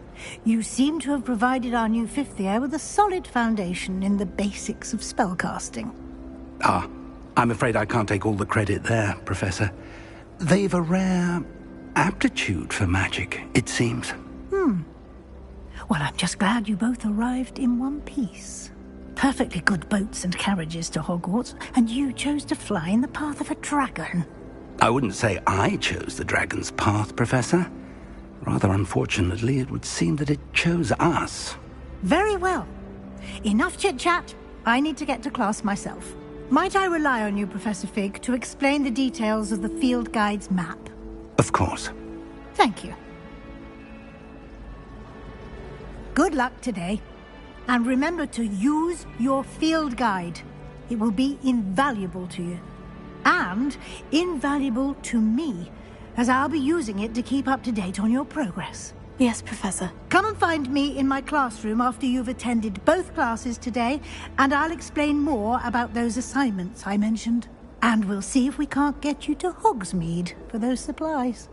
You seem to have provided our new fifth year with a solid foundation in the basics of spellcasting. Ah, I'm afraid I can't take all the credit there, Professor. They've a rare aptitude for magic, it seems. Well, I'm just glad you both arrived in one piece. Perfectly good boats and carriages to Hogwarts, and you chose to fly in the path of a dragon. I wouldn't say I chose the dragon's path, Professor. Rather unfortunately, it would seem that it chose us. Very well. Enough chit-chat. I need to get to class myself. Might I rely on you, Professor Fig, to explain the details of the field guide's map? Of course. Thank you. Good luck today. And remember to use your field guide. It will be invaluable to you. And invaluable to me, as I'll be using it to keep up to date on your progress. Yes, Professor. Come and find me in my classroom after you've attended both classes today, and I'll explain more about those assignments I mentioned. And we'll see if we can't get you to Hogsmeade for those supplies.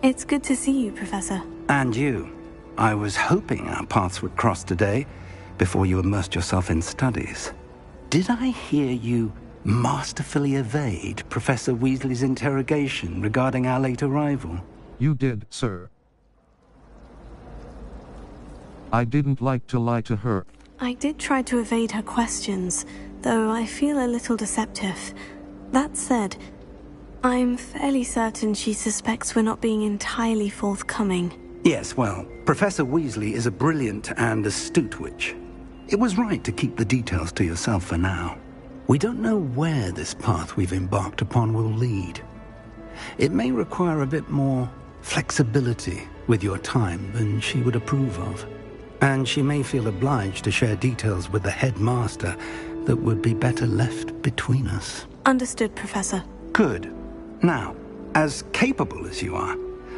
It's good to see you, Professor. And you. I was hoping our paths would cross today, before you immersed yourself in studies. Did I hear you masterfully evade Professor Weasley's interrogation regarding our late arrival? You did, sir. I didn't like to lie to her. I did try to evade her questions, though I feel a little deceptive. That said, I'm fairly certain she suspects we're not being entirely forthcoming. Yes, well, Professor Weasley is a brilliant and astute witch. It was right to keep the details to yourself for now. We don't know where this path we've embarked upon will lead. It may require a bit more flexibility with your time than she would approve of. And she may feel obliged to share details with the headmaster that would be better left between us. Understood, Professor. Good. Now, as capable as you are,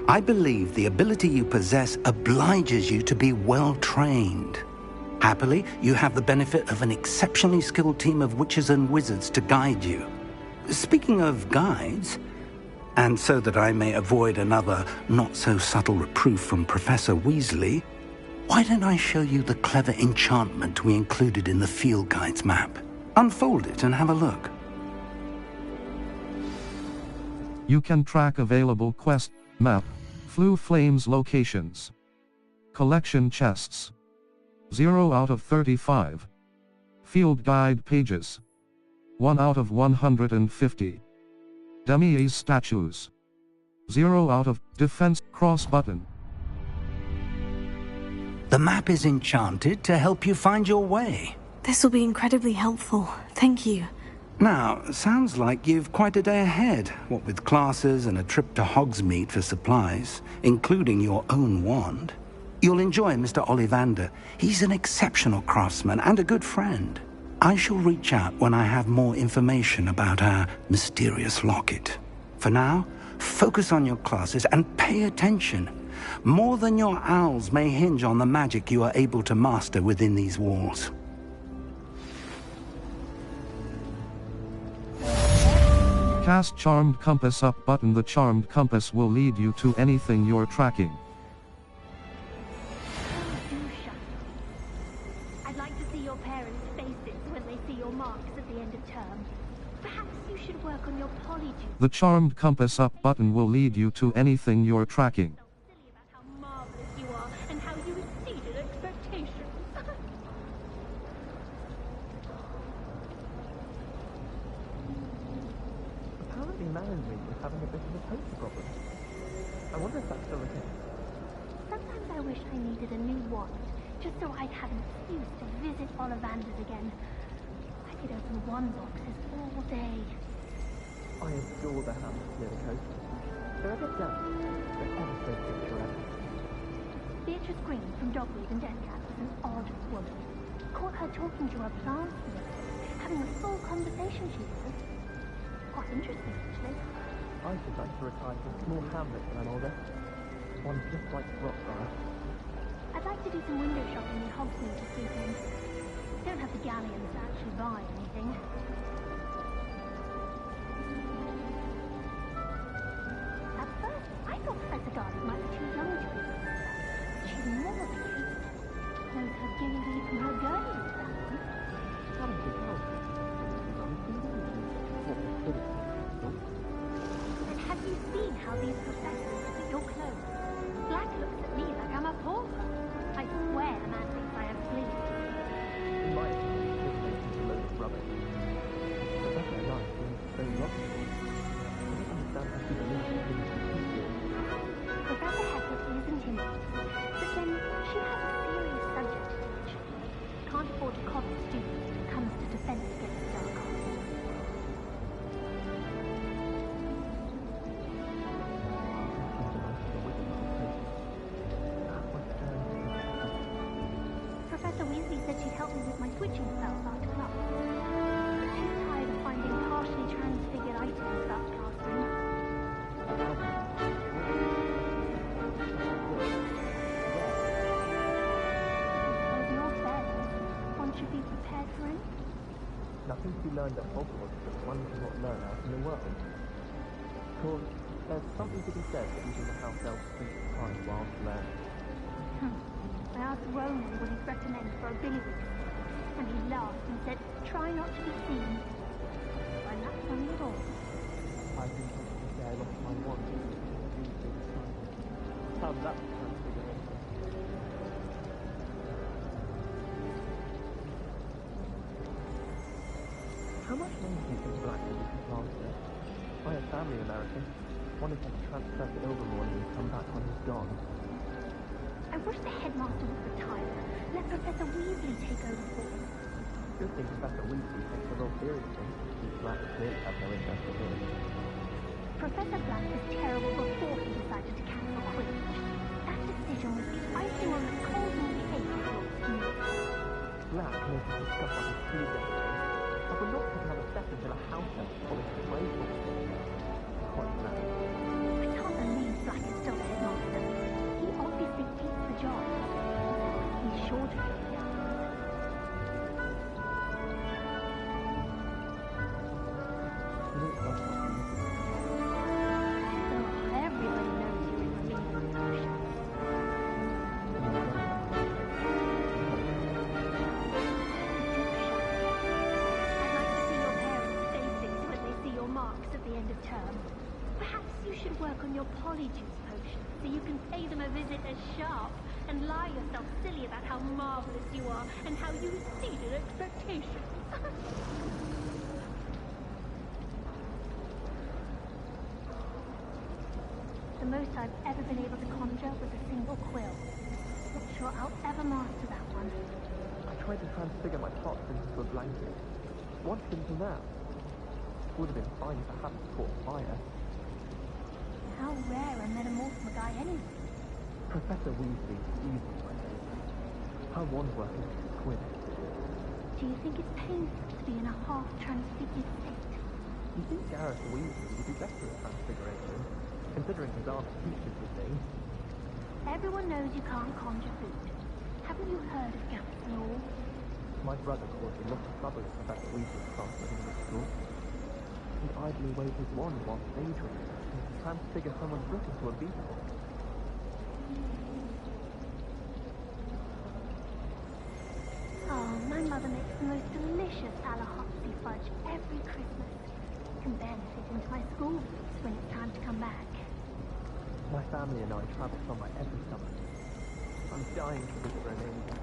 I believe the ability you possess obliges you to be well-trained. Happily, you have the benefit of an exceptionally skilled team of witches and wizards to guide you. Speaking of guides, and so that I may avoid another not-so-subtle reproof from Professor Weasley, why don't I show you the clever enchantment we included in the field guide's map? Unfold it and have a look. You can track available quest, map, Floo Flames locations. Collection chests. 0 out of 35. Field guide pages. 1 out of 150. Dummies statues. 0 out of defense cross button. The map is enchanted to help you find your way. This will be incredibly helpful. Thank you. Now, sounds like you've quite a day ahead, what with classes and a trip to Hogsmeade for supplies, including your own wand. You'll enjoy Mr. Ollivander. He's an exceptional craftsman and a good friend. I shall reach out when I have more information about our mysterious locket. For now, focus on your classes and pay attention. More than your owls may hinge on the magic you are able to master within these walls. Cast Charmed Compass Up button. The Charmed Compass will lead you to anything you're tracking. I'd like to see your parents' faces when they see your marks at the end of term. Perhaps you should work on your polyjuice. The Charmed Compass Up button will lead you to anything you're tracking. How marvelous you are and how you exceeded expectations. Apparently Mallory is having a bit of a poster problem. I wonder if that's still the case. Sometimes I wish I needed a new wand, just so I'd have an excuse to visit Ollivanders again. I could open wand boxes all day. I adore the houses near the coast. They're a bit damp, but ever so picturesque. Beatrice Green from Dogweed and Deathcat was an odd woman. Caught her talking to her plants, having a full conversation, she says. Quite interesting, actually. I should like to retire to a small hamlet when I'm older. One just like Roxborough. I'd like to do some window shopping in Hogsmeade this weekend. Don't have the galleons to actually buy anything. At first, I thought Professor Garland might be too young to be with her. She's more than eight. Knows her gilly from her gurney. And have you seen how these professors look at your clothes? Black looks at me like I'm a pauper. I swear the man thinks I am sleep. In my opinion, this place is a load of rubbish. Professor Life seems very logical. I don't understand how she believes in things to keep you. Professor Hecate isn't intimidating, but then she has a serious subject to teach. Can't afford to coddle students when it comes to defense against the dark arts. Professor Weasley said she'd help me with my switching spells after class. She's tired of finding partially transfigured items about the classroom. There's no fair. One should be prepared for it. Nothing to be learned at Hogwarts that one cannot learn out in the world. Of course, there's something to be said for using the house elf's speech time whilst learning. I asked Ronan what he'd recommend for a billywick, and he laughed and said, try not to be seen. I'm not funny at all. I think I should say I lost my wand. How that transfiguration. How much money do you think Black will be planted? I have family in America. Wanted to transfer to Ilvermorny and come back when he's gone. I wish the headmaster would retire. Let Professor Weasley take over for him. Good thing Professor Weasley takes the role seriously. He's Black clearly have no interest in him. Professor Black was terrible before he decided to cancel Quidditch. That decision was the icing on the cold movie cake of your team. Black made us discuss on his food yesterday. I would not take another step until a house elf polished his way for me. Quite mad. I can't believe Black is still the headmaster. He obviously hates the job. He's sure to be. Everybody knows you're in the lead on potions. I'd like to see your parents' faces when they see your marks at the end of term. Perhaps you should work on your polyjuice potion so you can pay them a visit as sharp and lie yourself silly about how marvelous you are and how you exceeded expectations. The most I've ever been able to conjure was a single quill. Not sure I'll ever master that one. I tried to transfigure my pots into a blanket. What until now? would have been fine if I hadn't caught fire. How rare a metamorpho guy anyway? Professor Weasley's evil, my favourite. Her wand working is exquisite. Do you think it's painful to be in a half-transfigured state? You think Gareth Weasley would be better at transfiguration, considering his aunt teaches the thing? Everyone knows you can't conjure food. Haven't you heard of Gambit's law? My brother caused a lot of trouble at Professor Weasley's class when he was at school. He idly waved his wand while daydreaming and transfigure someone's look into a beetle. Oh, my mother makes the most delicious Tallahassee fudge every Christmas. You can barely fit into my school boots when it's time to come back. My family and I travel somewhere every summer. I'm dying to visit Romania.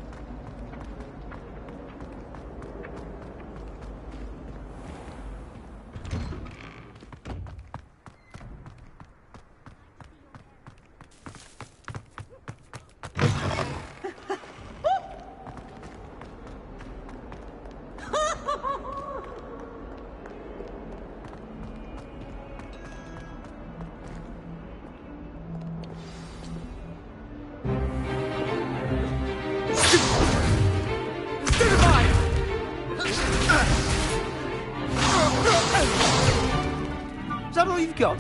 Is that all you've got?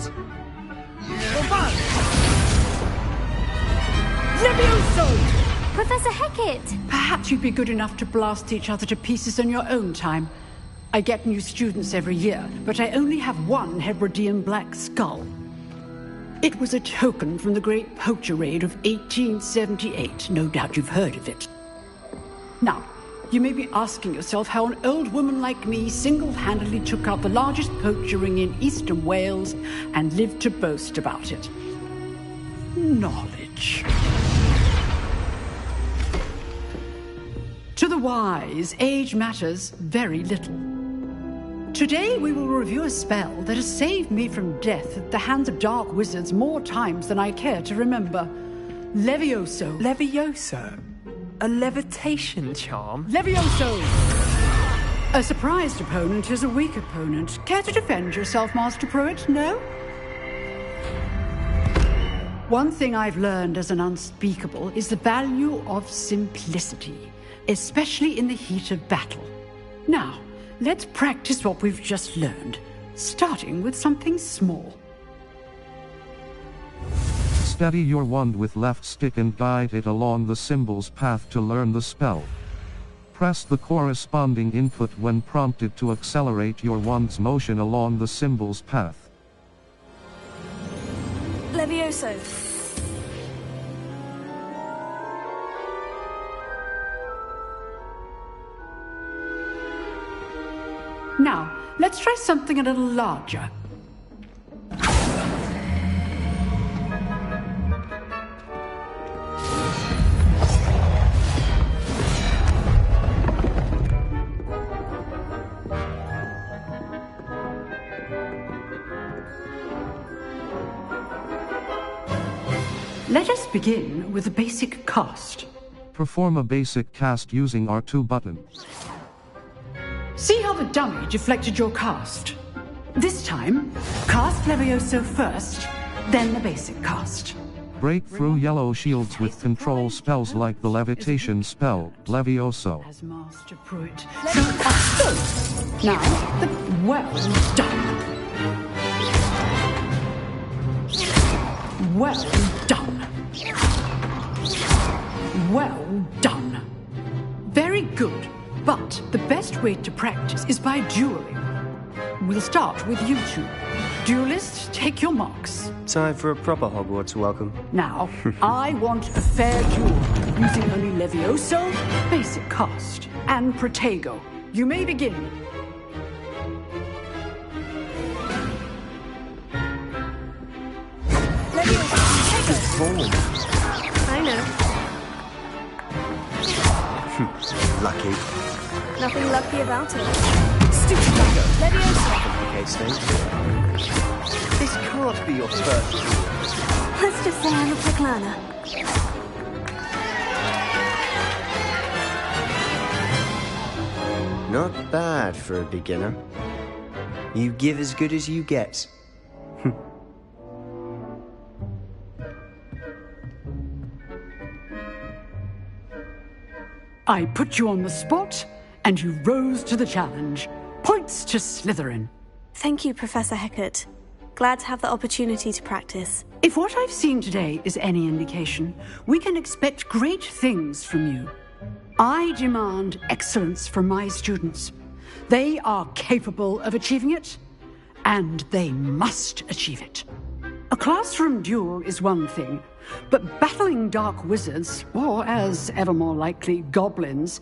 Levioso! Professor Hecat! Perhaps you'd be good enough to blast each other to pieces in your own time. I get new students every year, but I only have one Hebridean black skull. It was a token from the Great Poacher Raid of 1878. No doubt you've heard of it. Now, you may be asking yourself how an old woman like me single-handedly took out the largest poacher ring in eastern Wales and lived to boast about it. Knowledge. To the wise, age matters very little. Today we will review a spell that has saved me from death at the hands of dark wizards more times than I care to remember. Levioso. Levioso? A levitation charm? Levioso! A surprised opponent is a weak opponent. Care to defend yourself, Master Pruitt? No? One thing I've learned as an unspeakable is the value of simplicity, especially in the heat of battle. Now, let's practice what we've just learned, starting with something small. Steady your wand with left stick and guide it along the symbol's path to learn the spell. Press the corresponding input when prompted to accelerate your wand's motion along the symbol's path. Levioso. Now, let's try something a little larger. Let us begin with a basic cast. Perform a basic cast using R2 button. See how the dummy deflected your cast? This time, cast Levioso first, then the basic cast. Break through yellow shields with control spells like the levitation spell, Levioso. As Master Pruitt. Now, well done. Well done. Well done. Very good. But the best way to practice is by dueling. We'll start with you two. Duelists, take your marks. Time for a proper Hogwarts welcome. Now, I want a fair duel, using only Levioso, basic cast, and Protego. You may begin. Form. I know. Lucky. Nothing lucky about it. Stupid Lego! Levioso. Complicates things. This can't be your first duel. Let's just say I'm a quick learner. Not bad for a beginner. You give as good as you get. I put you on the spot, and you rose to the challenge. Points to Slytherin. Thank you, Professor Hecat. Glad to have the opportunity to practice. If what I've seen today is any indication, we can expect great things from you. I demand excellence from my students. They are capable of achieving it, and they must achieve it. A classroom duel is one thing, but battling dark wizards, or as ever more likely, goblins,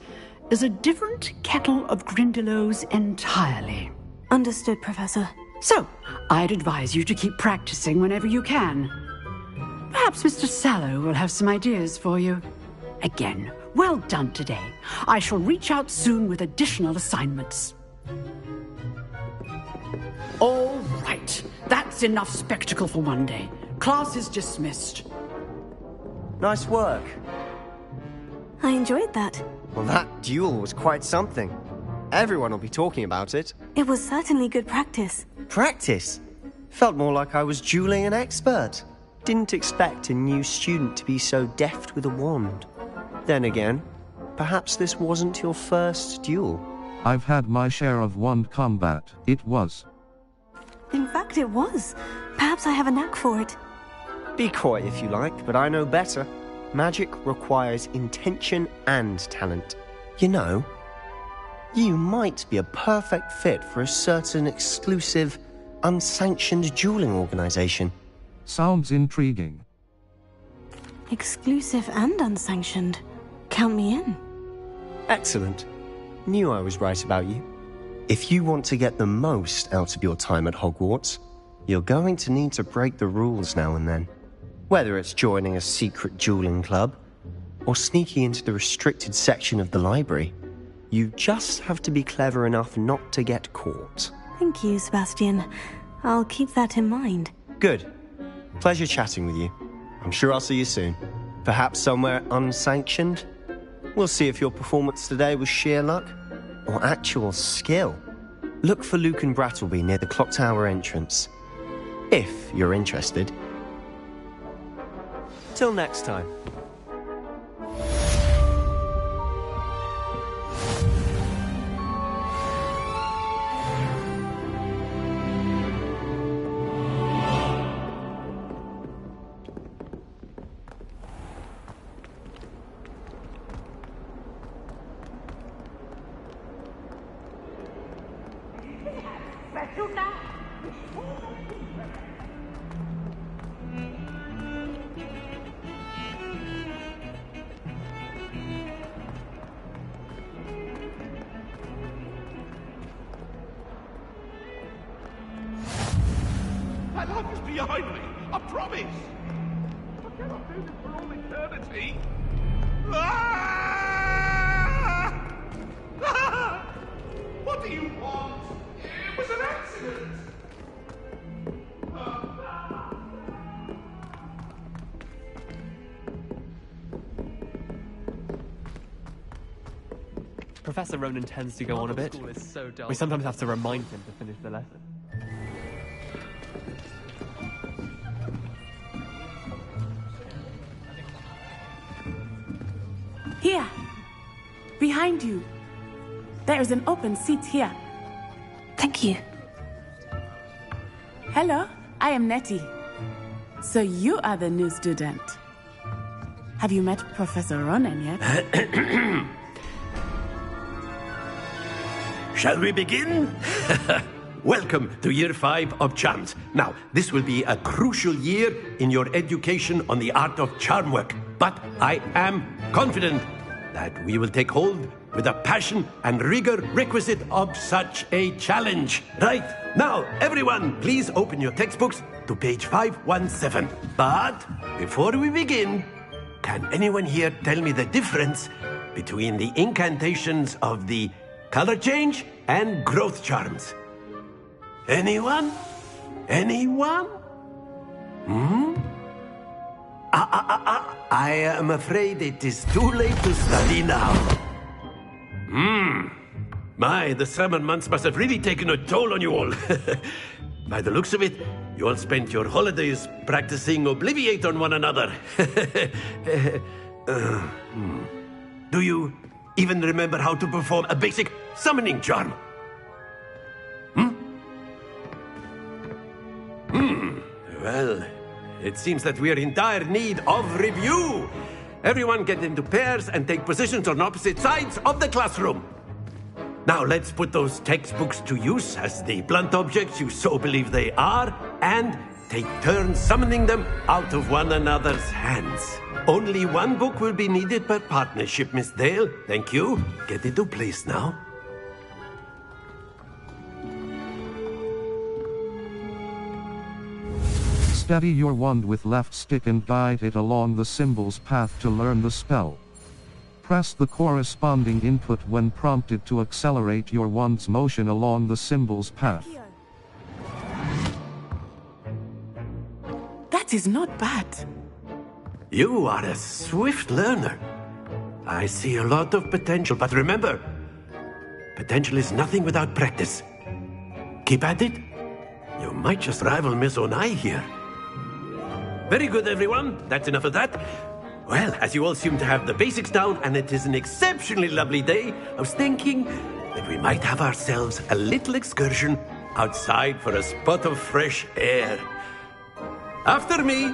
is a different kettle of Grindylows entirely. Understood, Professor. So, I'd advise you to keep practicing whenever you can. Perhaps Mr. Sallow will have some ideas for you. Again, well done today. I shall reach out soon with additional assignments. All right. That's enough spectacle for one day. Class is dismissed. Nice work. I enjoyed that. Well, that duel was quite something. Everyone will be talking about it. It was certainly good practice. Practice? Felt more like I was dueling an expert. Didn't expect a new student to be so deft with a wand. Then again, perhaps this wasn't your first duel. I've had my share of wand combat. It was. In fact, it was. Perhaps I have a knack for it. Be coy if you like, but I know better. Magic requires intention and talent. You know, you might be a perfect fit for a certain exclusive, unsanctioned dueling organization. Sounds intriguing. Exclusive and unsanctioned. Count me in. Excellent. Knew I was right about you. If you want to get the most out of your time at Hogwarts, you're going to need to break the rules now and then. Whether it's joining a secret dueling club, or sneaking into the restricted section of the library, you just have to be clever enough not to get caught. Thank you, Sebastian. I'll keep that in mind. Good. Pleasure chatting with you. I'm sure I'll see you soon. Perhaps somewhere unsanctioned? We'll see if your performance today was sheer luck or actual skill. Look for Luke and Brattleby near the clock tower entrance. If you're interested. Till next time. My love is behind me, I promise! I cannot do this for all eternity! Ah! Ah! What do you want? It was an accident! Professor Ronan tends to go on a bit. We sometimes have to remind him to finish the lesson. Here! Behind you! There is an open seat here. Thank you. Hello, I am Nettie. So you are the new student. Have you met Professor Ronan yet? Shall we begin? Welcome to Year 5 of Charms. Now, this will be a crucial year in your education on the art of charm work. But I am confident that we will take hold with the passion and rigor requisite of such a challenge. Right, now, everyone, please open your textbooks to page 517. But before we begin, can anyone here tell me the difference between the incantations of the color change and growth charms? Anyone? Anyone? I am afraid it is too late to study now. My, the summer months must have really taken a toll on you all. By the looks of it, you all spent your holidays practicing Obliviate on one another. Do you even remember how to perform a basic summoning charm? Well, it seems that we are in dire need of review. Everyone get into pairs and take positions on opposite sides of the classroom. Now let's put those textbooks to use as the blunt objects you so believe they are, and take turns summoning them out of one another's hands. Only one book will be needed per partnership, Miss Dale. Thank you. Get into place now. Steady your wand with left stick and guide it along the symbol's path to learn the spell. Press the corresponding input when prompted to accelerate your wand's motion along the symbol's path. That is not bad. You are a swift learner. I see a lot of potential, but remember, potential is nothing without practice. Keep at it. You might just rival Miss Onai here. Very good, everyone. That's enough of that. Well, as you all seem to have the basics down, and it is an exceptionally lovely day, I was thinking that we might have ourselves a little excursion outside for a spot of fresh air. After me.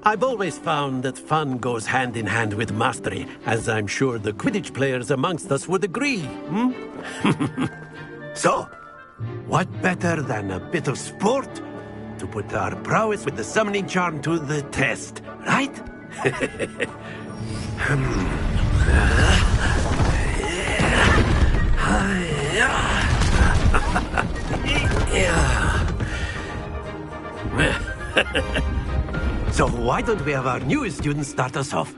I've always found that fun goes hand in hand with mastery, as I'm sure the Quidditch players amongst us would agree. So, what better than a bit of sport to put our prowess with the summoning charm to the test, right? So why don't we have our newest student start us off?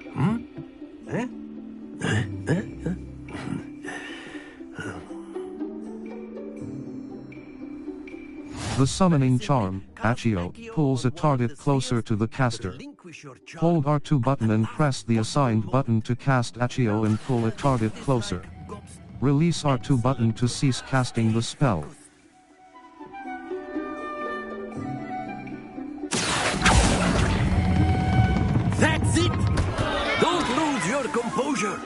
The summoning charm, Accio, pulls a target closer to the caster. Hold R2 button and press the assigned button to cast Accio and pull a target closer. Release R2 button to cease casting the spell. That's it! Don't lose your composure!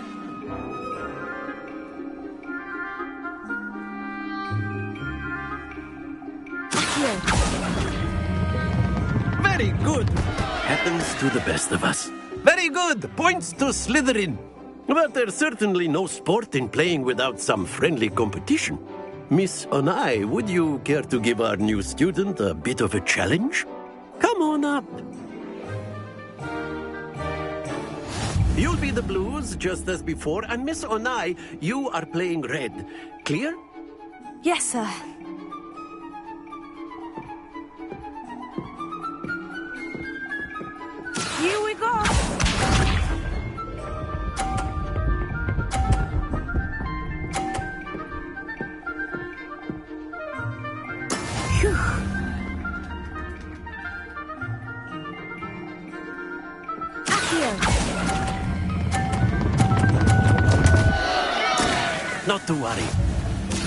Very good! Happens to the best of us. Very good! Points to Slytherin. But there's certainly no sport in playing without some friendly competition. Miss Onai, would you care to give our new student a bit of a challenge? Come on up. You'll be the blues, just as before, and Miss Onai, you are playing red. Clear? Yes, sir. Here we go! Phew. Not to worry.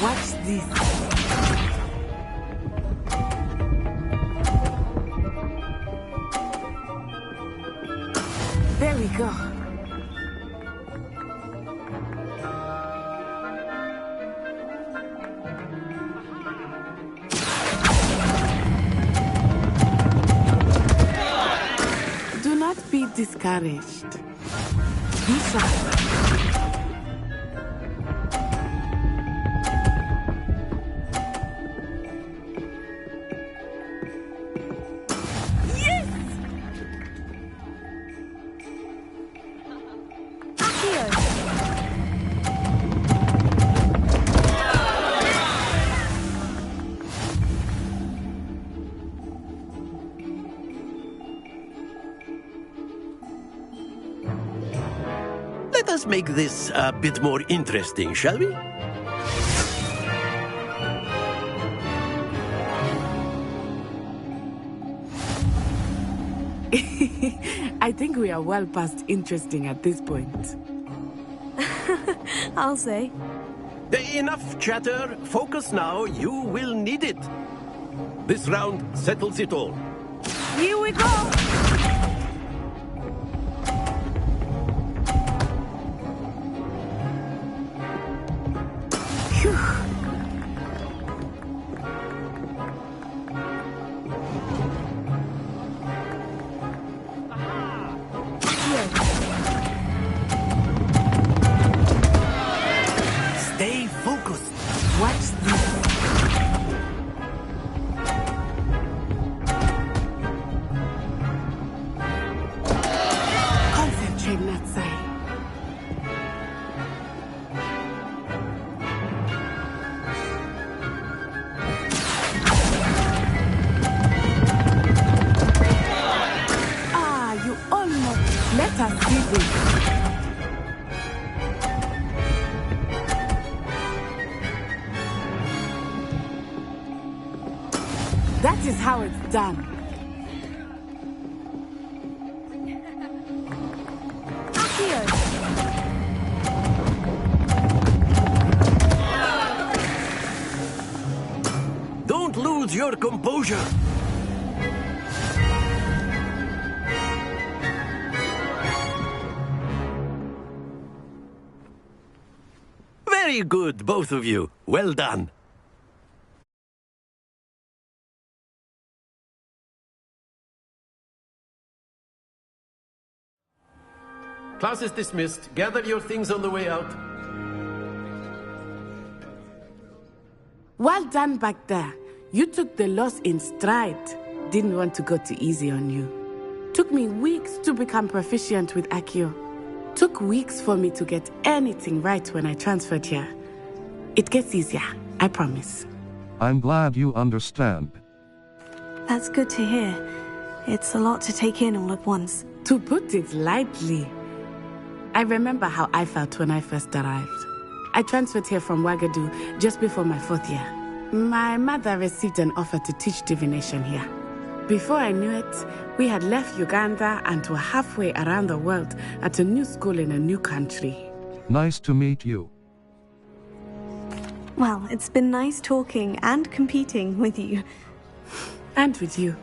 Watch this. There we go. Do not be discouraged. Be sharp. Let us make this a bit more interesting, shall we? I think we are well past interesting at this point. I'll say. Enough chatter. Focus now. You will need it. This round settles it all. Here we go! Stay focused. Watch this. Concentrate, Natsai. You almost let us see this. That is how it's done. Don't lose your composure. Very good, both of you. Well done. Class is dismissed. Gather your things on the way out. Well done back there. You took the loss in stride. Didn't want to go too easy on you. Took me weeks to become proficient with Accio. Took weeks for me to get anything right when I transferred here. It gets easier, I promise. I'm glad you understand. That's good to hear. It's a lot to take in all at once. To put it lightly. I remember how I felt when I first arrived. I transferred here from Ouagadougou just before my 4th year. My mother received an offer to teach divination here. Before I knew it, we had left Uganda and were halfway around the world at a new school in a new country. Nice to meet you. Well, it's been nice talking and competing with you. And with you.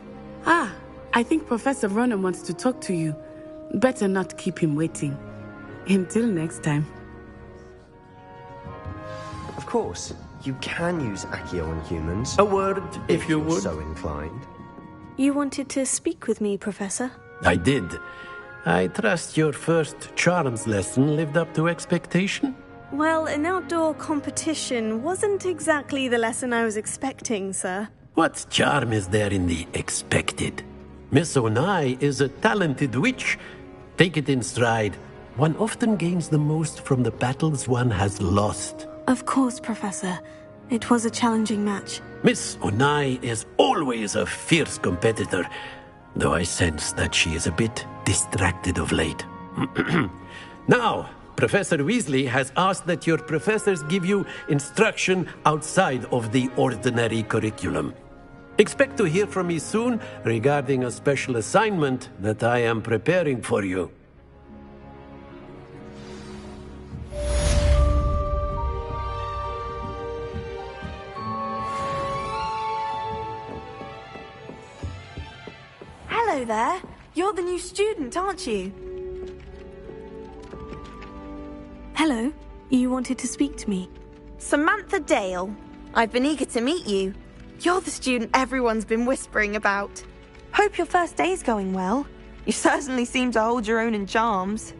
I think Professor Ronan wants to talk to you. Better not keep him waiting. Until next time. Of course, you can use Accio on humans. A word, if you would. So inclined. You wanted to speak with me, Professor? I did. I trust your first charms lesson lived up to expectation? Well, an outdoor competition wasn't exactly the lesson I was expecting, sir. What charm is there in the expected? Miss Onai is a talented witch. Take it in stride. One often gains the most from the battles one has lost. Of course, Professor. It was a challenging match. Miss Onai is always a fierce competitor, though I sense that she is a bit distracted of late. Now, Professor Weasley has asked that your professors give you instruction outside of the ordinary curriculum. Expect to hear from me soon regarding a special assignment that I am preparing for you. Hello there. You're the new student, aren't you? Hello. You wanted to speak to me. Samantha Dale. I've been eager to meet you. You're the student everyone's been whispering about. Hope your first day's going well. You certainly seem to hold your own in charms.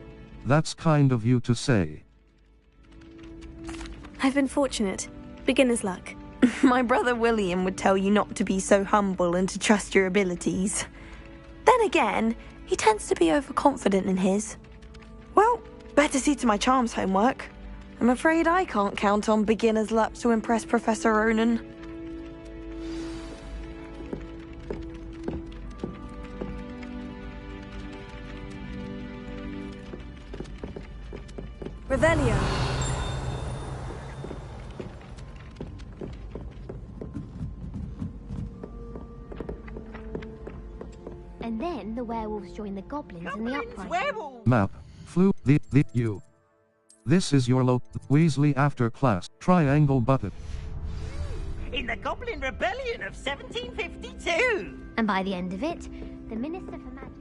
That's kind of you to say. I've been fortunate. Beginner's luck. My brother William would tell you not to be so humble and to trust your abilities. Then again, he tends to be overconfident in his. Well, better see to my charms homework. I'm afraid I can't count on beginner's luck to impress Professor Ronan. Revelio. And then the werewolves join the goblins in the uprising. Map. Flu. You. This is your Weasley after class. Triangle button. In the Goblin Rebellion of 1752! And by the end of it, the Minister for Magic...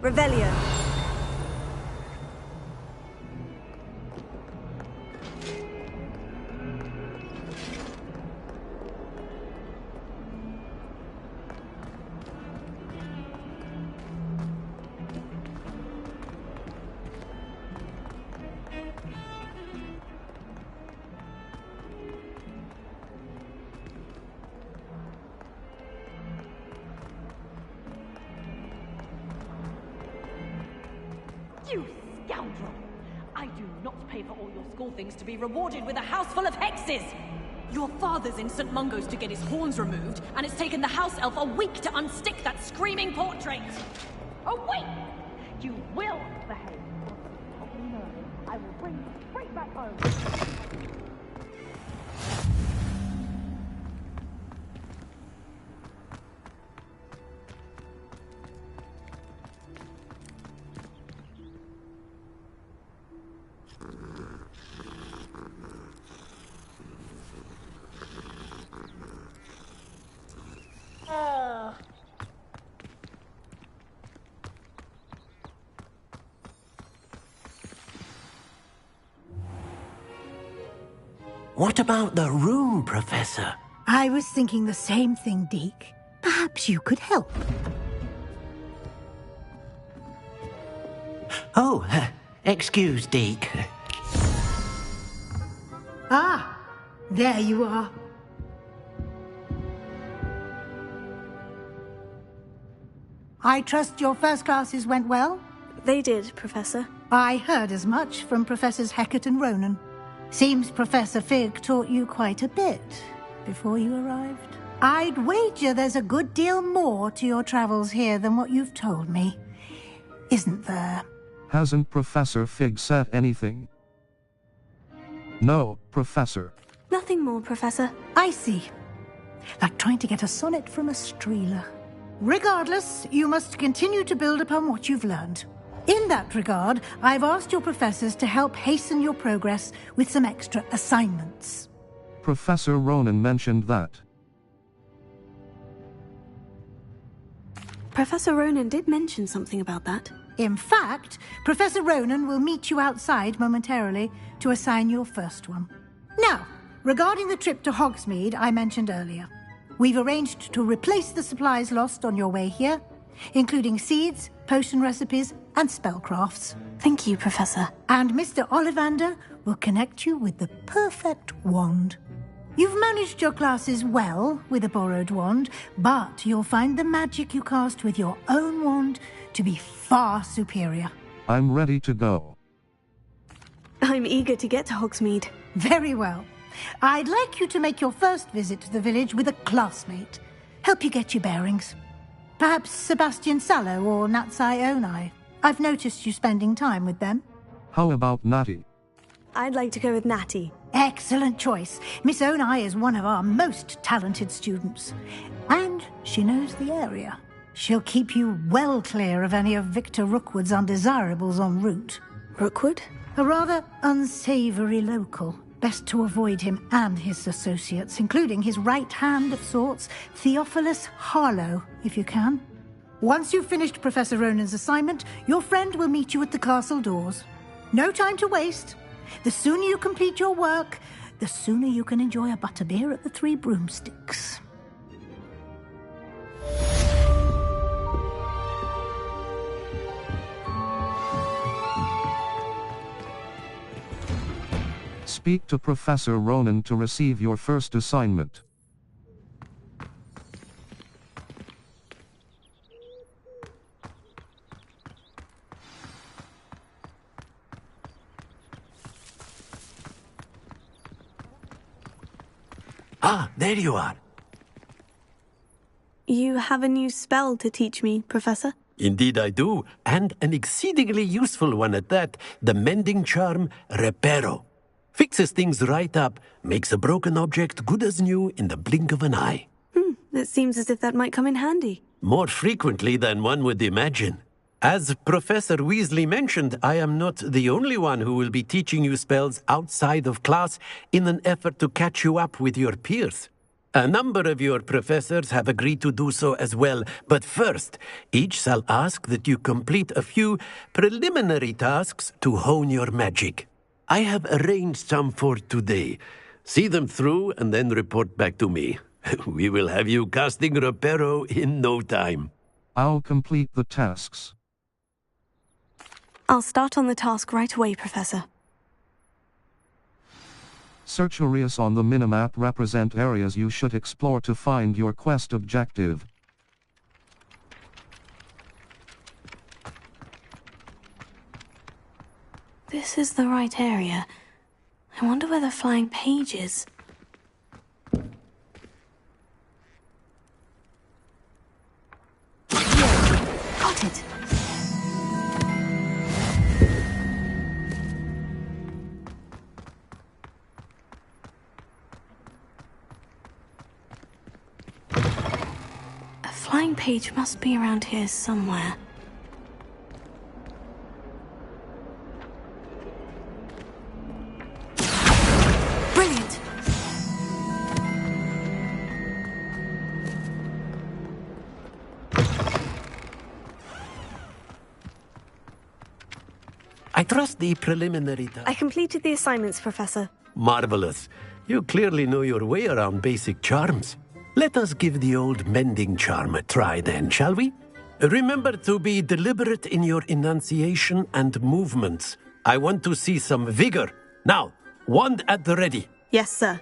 Revelio. You scoundrel! I do not pay for all your school things to be rewarded with a house full of hexes! Your father's in St. Mungo's to get his horns removed, and it's taken the house elf a week to unstick that screaming portrait! Oh, wait! You will behave! I will bring you straight back home! What about the room, Professor? I was thinking the same thing, Deke. Perhaps you could help. Oh, excuse, Deke. Ah, there you are. I trust your first classes went well? They did, Professor. I heard as much from Professors Hecat and Ronan. Seems Professor Fig taught you quite a bit before you arrived. I'd wager there's a good deal more to your travels here than what you've told me. Isn't there? Hasn't Professor Fig said anything? No, Professor. Nothing more, Professor. I see. Like trying to get a sonnet from a streeler. Regardless, you must continue to build upon what you've learned. In that regard, I've asked your professors to help hasten your progress with some extra assignments. Professor Ronan mentioned that. Professor Ronan did mention something about that. In fact, Professor Ronan will meet you outside momentarily to assign your first one. Now, regarding the trip to Hogsmeade I mentioned earlier, we've arranged to replace the supplies lost on your way here, including seeds, potion recipes, and spellcrafts. Thank you, Professor. And Mr. Ollivander will connect you with the perfect wand. You've managed your classes well with a borrowed wand, but you'll find the magic you cast with your own wand to be far superior. I'm ready to go. I'm eager to get to Hogsmeade. Very well. I'd like you to make your first visit to the village with a classmate. Help you get your bearings. Perhaps Sebastian Sallow or Natsai Onai. I've noticed you spending time with them. How about Natty? I'd like to go with Natty. Excellent choice. Miss Onai is one of our most talented students. And she knows the area. She'll keep you well clear of any of Victor Rookwood's undesirables en route. Rookwood? A rather unsavoury local. Best to avoid him and his associates, including his right hand of sorts, Theophilus Harlow, if you can. Once you've finished Professor Ronan's assignment, your friend will meet you at the castle doors. No time to waste. The sooner you complete your work, the sooner you can enjoy a butterbeer at the Three Broomsticks. Speak to Professor Ronan to receive your first assignment. Ah, there you are. You have a new spell to teach me, Professor? Indeed I do, and an exceedingly useful one at that. The mending charm, Reparo. Fixes things right up, makes a broken object good as new in the blink of an eye. It seems as if that might come in handy. More frequently than one would imagine. As Professor Weasley mentioned, I am not the only one who will be teaching you spells outside of class in an effort to catch you up with your peers. A number of your professors have agreed to do so as well, but first, each shall ask that you complete a few preliminary tasks to hone your magic. I have arranged some for today. See them through and then report back to me. We will have you casting Reparo in no time. I'll complete the tasks. I'll start on the task right away, Professor. Search areas on the minimap represent areas you should explore to find your quest objective. This is the right area. I wonder where the flying page is. Got it. A flying page must be around here somewhere. Brilliant! I trust the preliminary I completed the assignments, Professor. Marvelous. You clearly know your way around basic charms. Let us give the old mending charm a try then, shall we? Remember to be deliberate in your enunciation and movements. I want to see some vigor. Now, wand at the ready. Yes, sir.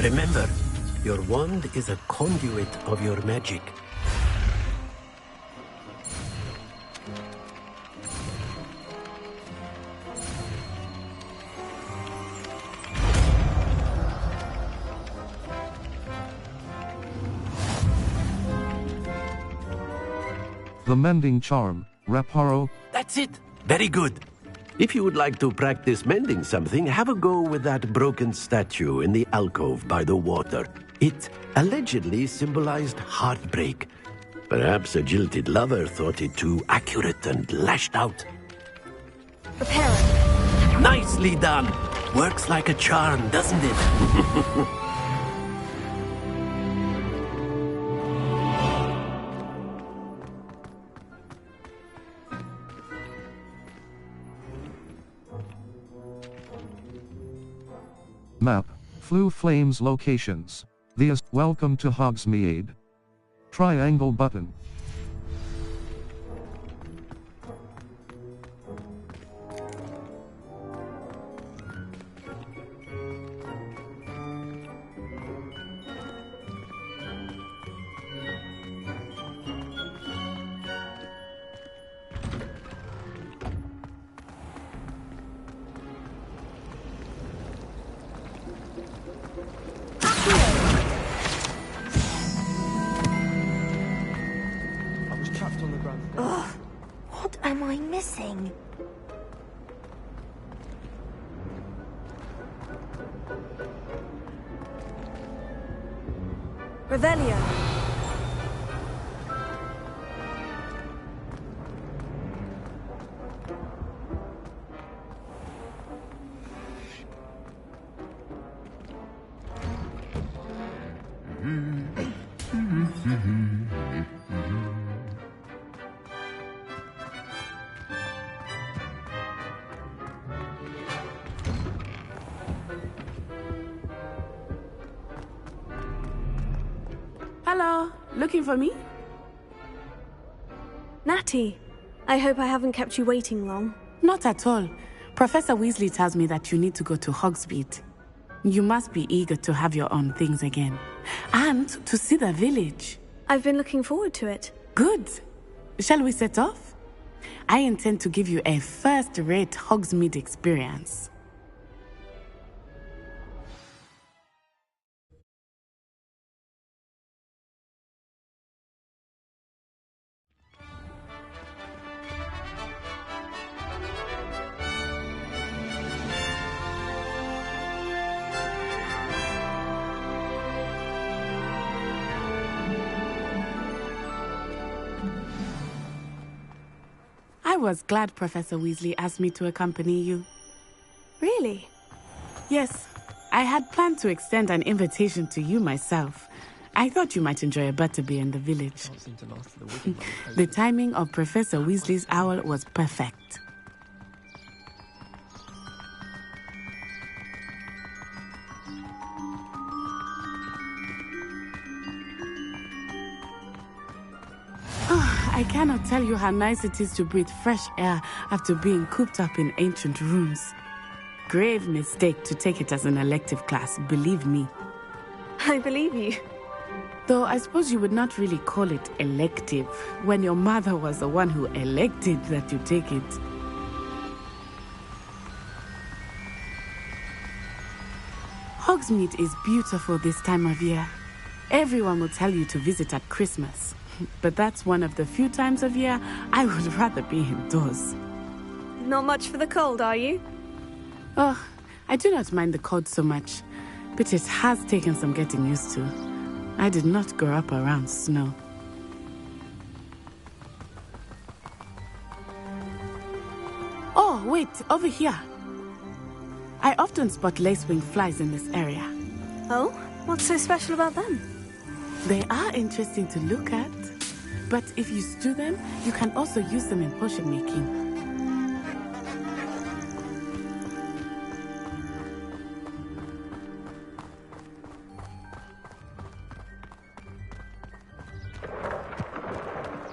Remember, your wand is a conduit of your magic. The mending charm, Reparo. That's it. Very good. If you would like to practice mending something, have a go with that broken statue in the alcove by the water. It allegedly symbolized heartbreak. Perhaps a jilted lover thought it too accurate and lashed out. Repair it. Nicely done. Works like a charm, doesn't it? Map, Flue Flames locations. Welcome to Hogsmeade. Triangle button. Ugh, what am I missing? Revelio. Hello, looking for me? Natty, I hope I haven't kept you waiting long. Not at all. Professor Weasley tells me that you need to go to Hogsmeade. You must be eager to have your own things again. And to see the village. I've been looking forward to it. Good. Shall we set off? I intend to give you a first-rate Hogsmeade experience. I was glad Professor Weasley asked me to accompany you. Really? Yes, I had planned to extend an invitation to you myself. I thought you might enjoy a butterbeer in the village. The timing of Professor Weasley's owl was perfect. I cannot tell you how nice it is to breathe fresh air after being cooped up in ancient rooms. Grave mistake to take it as an elective class, believe me. I believe you. Though I suppose you would not really call it elective when your mother was the one who elected that you take it. Hogsmeade is beautiful this time of year. Everyone will tell you to visit at Christmas. But that's one of the few times of year I would rather be indoors. Not much for the cold, are you? Oh, I do not mind the cold so much, but it has taken some getting used to. I did not grow up around snow. Oh, wait, over here. I often spot lacewing flies in this area. Oh? What's so special about them? They are interesting to look at, but if you stew them, you can also use them in potion making.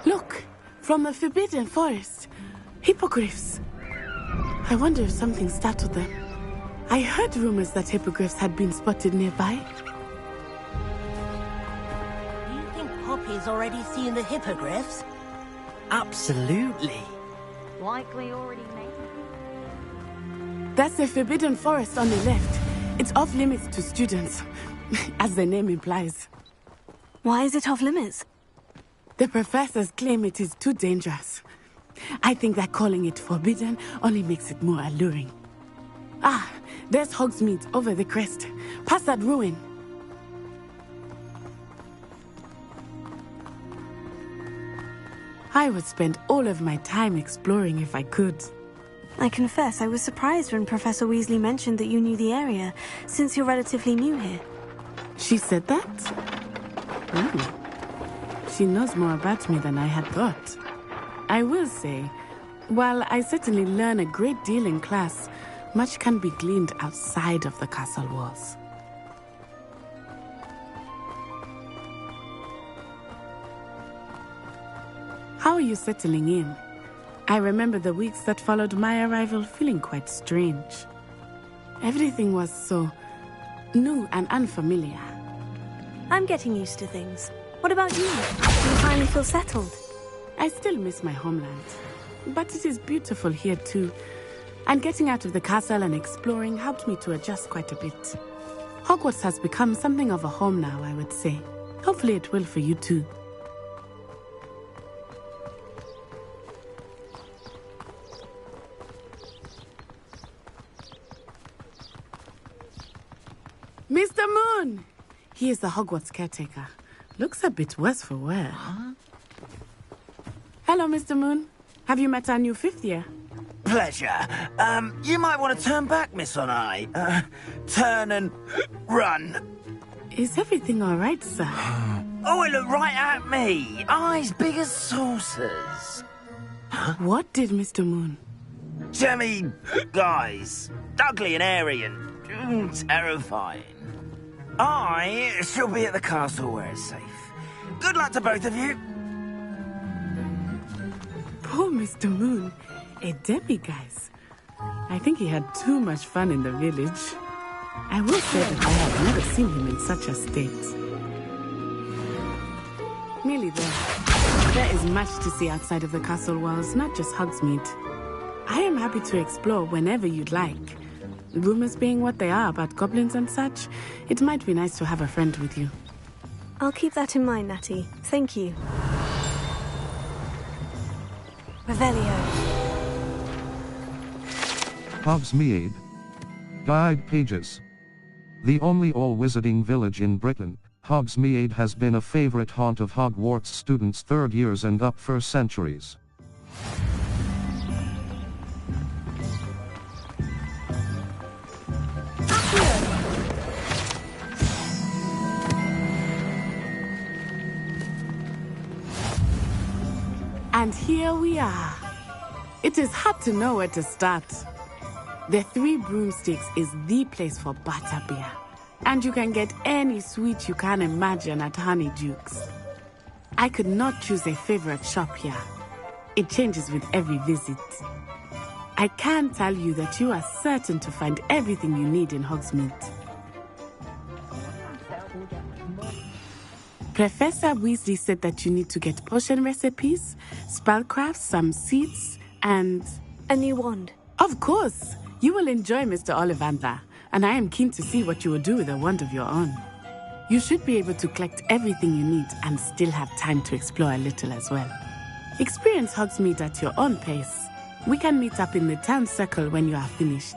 Look, from the Forbidden Forest, hippogriffs. I wonder if something startled them. I heard rumors that hippogriffs had been spotted nearby. Poppy's already seen the hippogriffs? Absolutely. Likely already made. That's the Forbidden Forest on the left. It's off limits to students, as the name implies. Why is it off limits? The professors claim it is too dangerous. I think that calling it forbidden only makes it more alluring. Ah, there's Hogsmeade over the crest. Past that ruin. I would spend all of my time exploring if I could. I confess I was surprised when Professor Weasley mentioned that you knew the area, since you're relatively new here. She said that? She knows more about me than I had thought. I will say, while I certainly learn a great deal in class, much can be gleaned outside of the castle walls. How are you settling in? I remember the weeks that followed my arrival feeling quite strange. Everything was so new and unfamiliar. I'm getting used to things. What about you? Do you finally feel settled? I still miss my homeland, but it is beautiful here too. And getting out of the castle and exploring helped me to adjust quite a bit. Hogwarts has become something of a home now, I would say. Hopefully it will for you too. Mr. Moon! He is the Hogwarts caretaker. Looks a bit worse for wear. Huh? Hello, Mr. Moon. Have you met our new fifth year? Pleasure. You might want to turn back, Miss Onai. Turn and run. Is everything all right, sir? Oh, it looked right at me. Eyes big as saucers. Huh? What did Mr. Moon? Jemmy, guys. Ugly and airy and terrifying. I shall be at the castle where it's safe. Good luck to both of you. Poor Mr. Moon. A demiguise. I think he had too much fun in the village. I will say that I have never seen him in such a state. Nearly there. There is much to see outside of the castle walls, not just Hogsmeade. I am happy to explore whenever you'd like. Rumors being what they are about goblins and such, it might be nice to have a friend with you. I'll keep that in mind, Natty. Thank you. Revelio. Hogsmeade. Guide pages. The only all-wizarding village in Britain, Hogsmeade has been a favorite haunt of Hogwarts students third years and up for centuries. And here we are. It is hard to know where to start. The Three Broomsticks is the place for butterbeer. And you can get any sweet you can imagine at Honeyduke's. I could not choose a favorite shop here. It changes with every visit. I can tell you that you are certain to find everything you need in Hogsmeade. Professor Weasley said that you need to get potion recipes, spellcrafts, some seeds, and... a new wand. Of course! You will enjoy Mr. Ollivander, and I am keen to see what you will do with a wand of your own. You should be able to collect everything you need and still have time to explore a little as well. Experience Hogsmeade at your own pace. We can meet up in the town circle when you are finished.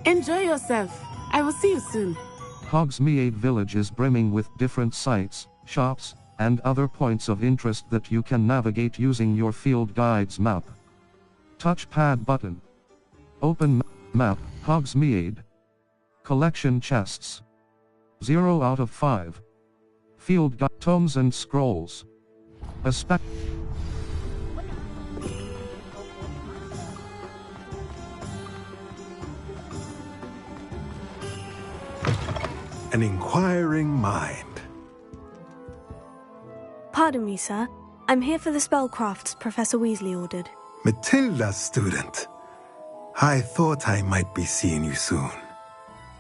Enjoy yourself. I will see you soon. Hogsmeade Village is brimming with different sites, shops, and other points of interest that you can navigate using your field guide's map. Touchpad button. Open map, Hogsmeade. Collection chests. 0 out of 5. Field guide, tomes and scrolls. An inquiring mind. Pardon me, sir. I'm here for the spellcrafts Professor Weasley ordered. Matilda's student. I thought I might be seeing you soon.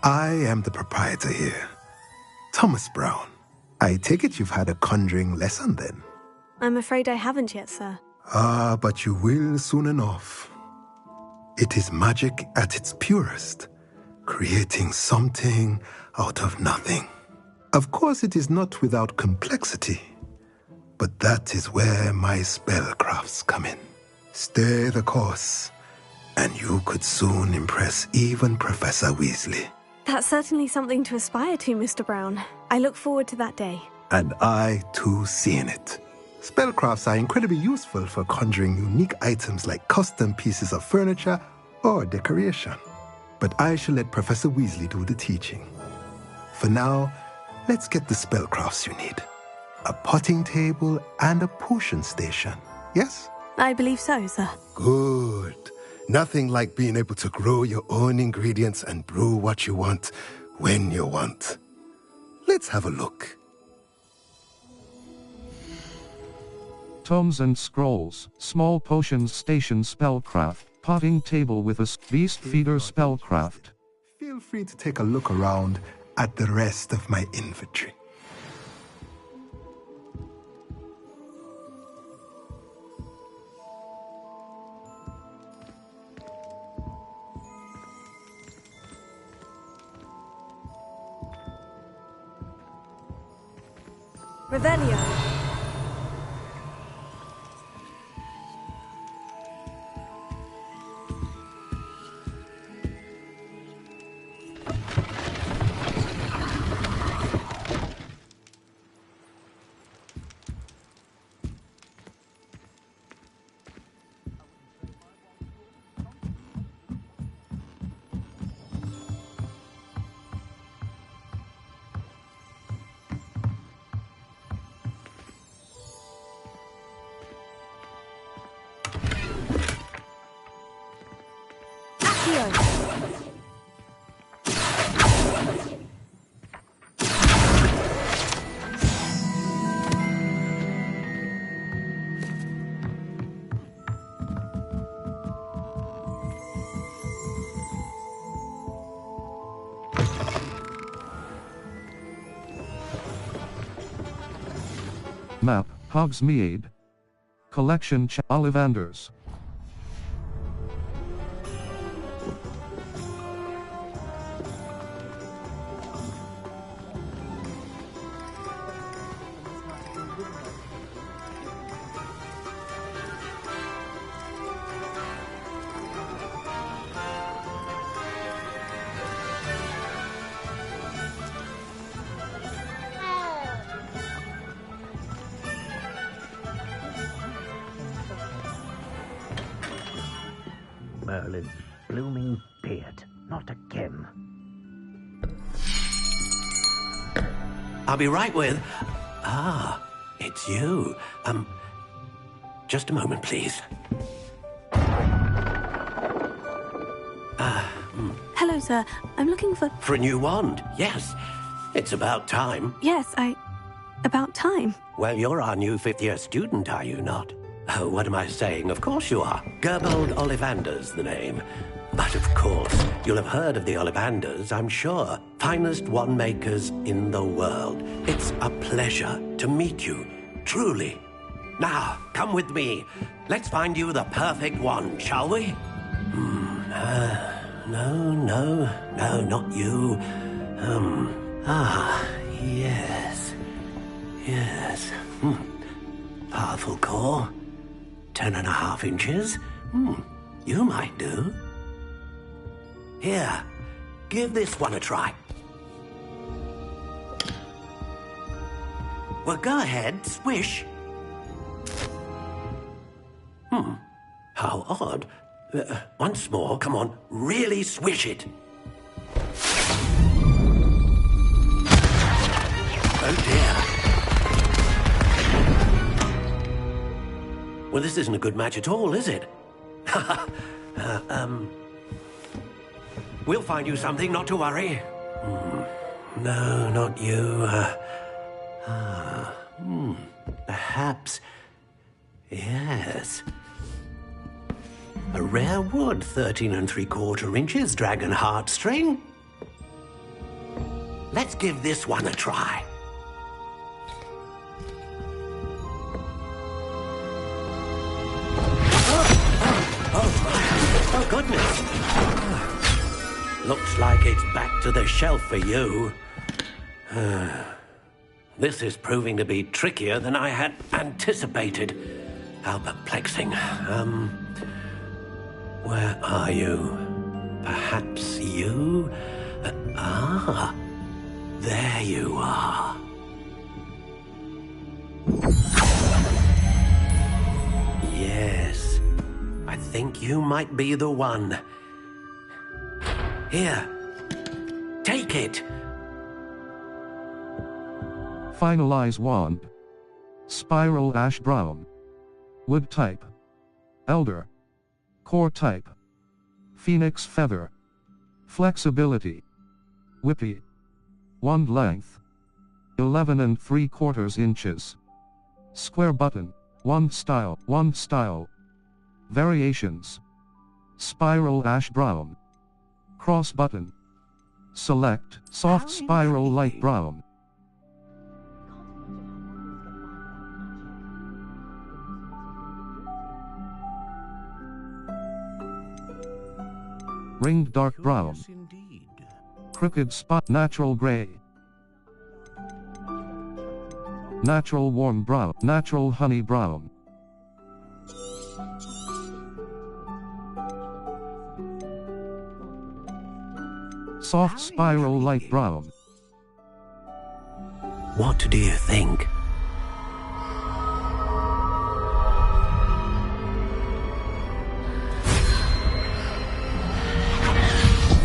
I am the proprietor here, Thomas Brown. I take it you've had a conjuring lesson then? I'm afraid I haven't yet, sir. Ah, but you will soon enough. It is magic at its purest, creating something out of nothing. Of course, it is not without complexity, but that is where my spellcrafts come in. Stay the course, and you could soon impress even Professor Weasley. That's certainly something to aspire to, Mr. Brown. I look forward to that day. And I, too, seeing it. Spellcrafts are incredibly useful for conjuring unique items like custom pieces of furniture or decoration. But I shall let Professor Weasley do the teaching. For now, let's get the spellcrafts you need. A potting table and a potion station, yes? I believe so, sir. Good. Nothing like being able to grow your own ingredients and brew what you want, when you want. Let's have a look. Tomes and scrolls, small potions station spellcraft, potting table with a beast feeder spellcraft. Feel free to take a look around at the rest of my inventory. Revelio. Map, Hogsmeade. Collection Ollivanders. Merlin's blooming beard. Not again. I'll be right with... Ah, it's you. just a moment, please. Hello, sir. I'm looking for... For a new wand, yes. It's about time. Yes, About time. Well, you're our new fifth-year student, are you not? Oh, what am I saying? Of course you are. Gerbold Ollivander's the name. But of course, you'll have heard of the Ollivanders, I'm sure. Finest wand makers in the world. It's a pleasure to meet you, truly. Now, come with me. Let's find you the perfect wand, shall we? No, not you. Yes. Powerful core. 10.5 inches. You might do. Here, give this one a try. Well, go ahead, swish. How odd. Once more, come on, really swish it. Oh dear. Well, this isn't a good match at all, is it? We'll find you something, not to worry. No, not you. Perhaps... Yes. A rare wood, 13 3/4 inches, dragon heartstring. Let's give this one a try. Oh, goodness. Looks like it's back to the shelf for you. This is proving to be trickier than I had anticipated. How perplexing. Where are you? Perhaps you? There you are. Yes, I think you might be the one. Here, take it. Finalize wand. Spiral ash brown. Wood type. Elder. Core type. Phoenix feather. Flexibility. Whippy. Wand length. 11 3/4 inches. Square button. Wand style. Variations. Spiral ash brown. Cross button. Select soft spiral light brown. Ringed dark brown. Crooked spot natural gray. Natural warm brown. Natural honey brown. Soft spiral light brown. What do you think?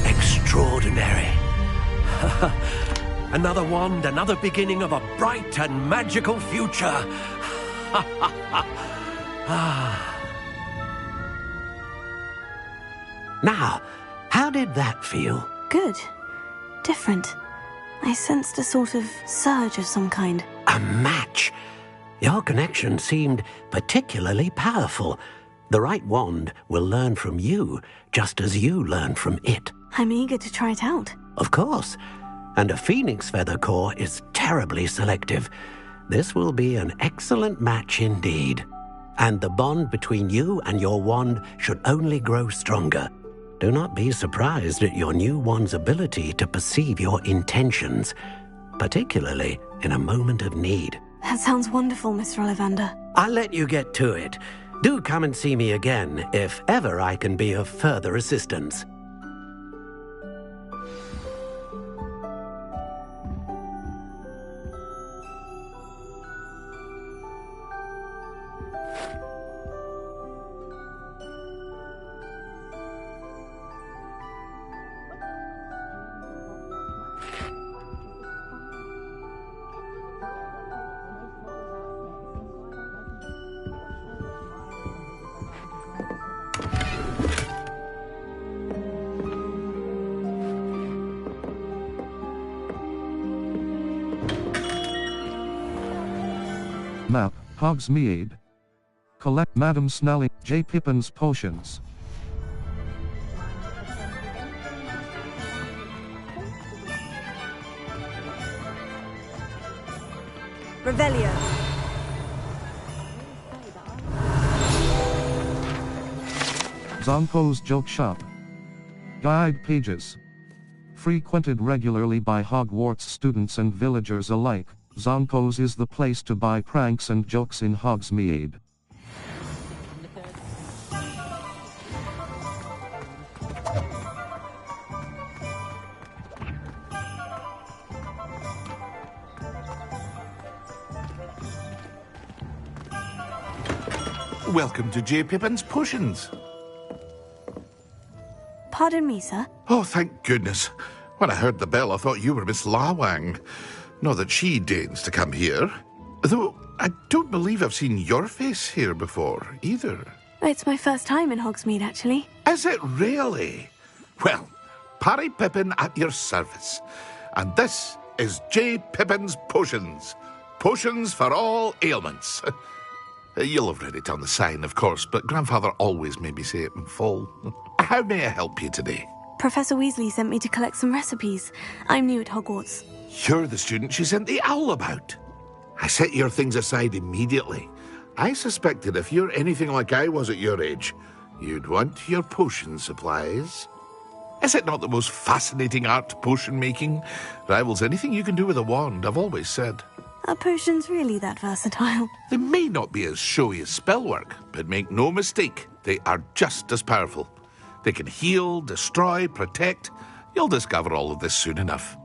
Extraordinary. Another wand, another beginning of a bright and magical future. Now, how did that feel? Good. Different. I sensed a sort of surge of some kind. A match. Your connection seemed particularly powerful. The right wand will learn from you, just as you learn from it. I'm eager to try it out. Of course. And a phoenix feather core is terribly selective. This will be an excellent match indeed. And the bond between you and your wand should only grow stronger. Do not be surprised at your new wand's ability to perceive your intentions, particularly in a moment of need. That sounds wonderful, Mr. Ollivander. I'll let you get to it. Do come and see me again if ever I can be of further assistance. Hogsmeade. Collect Madam Snelling, J. Pippin's potions. Revelio. Zonko's Joke Shop. Guide pages. Frequented regularly by Hogwarts students and villagers alike, Zonko's is the place to buy pranks and jokes in Hogsmeade. Welcome to J. Pippin's Potions. Pardon me, sir. Oh, thank goodness. When I heard the bell, I thought you were Miss Lawang. Not that she deigns to come here. Though, I don't believe I've seen your face here before, either. It's my first time in Hogsmeade, actually. Is it really? Well, Parry Pippin at your service. And this is J. Pippin's Potions. Potions for all ailments. You'll have read it on the sign, of course, but Grandfather always made me say it in full. How may I help you today? Professor Weasley sent me to collect some recipes. I'm new at Hogwarts. You're the student she sent the owl about. I set your things aside immediately. I suspected if you're anything like I was at your age, you'd want your potion supplies. Is it not the most fascinating art, potion making? Rivals anything you can do with a wand, I've always said. Are potions really that versatile? They may not be as showy as spellwork, but make no mistake, they are just as powerful. They can heal, destroy, protect. You'll discover all of this soon enough.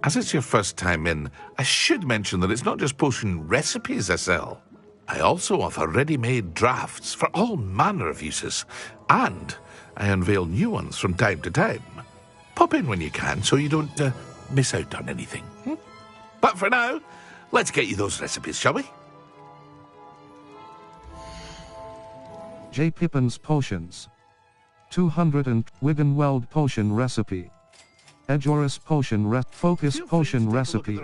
As it's your first time in, I should mention that it's not just potion recipes I sell. I also offer ready-made drafts for all manner of uses, and I unveil new ones from time to time. Pop in when you can so you don't miss out on anything. But for now, let's get you those recipes, shall we? J. Pippin's Potions. 200 and Wiggenweld Potion Recipe. Edgeoris Potion Focus Potion Recipe.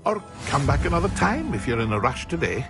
Or come back another time if you're in a rush today.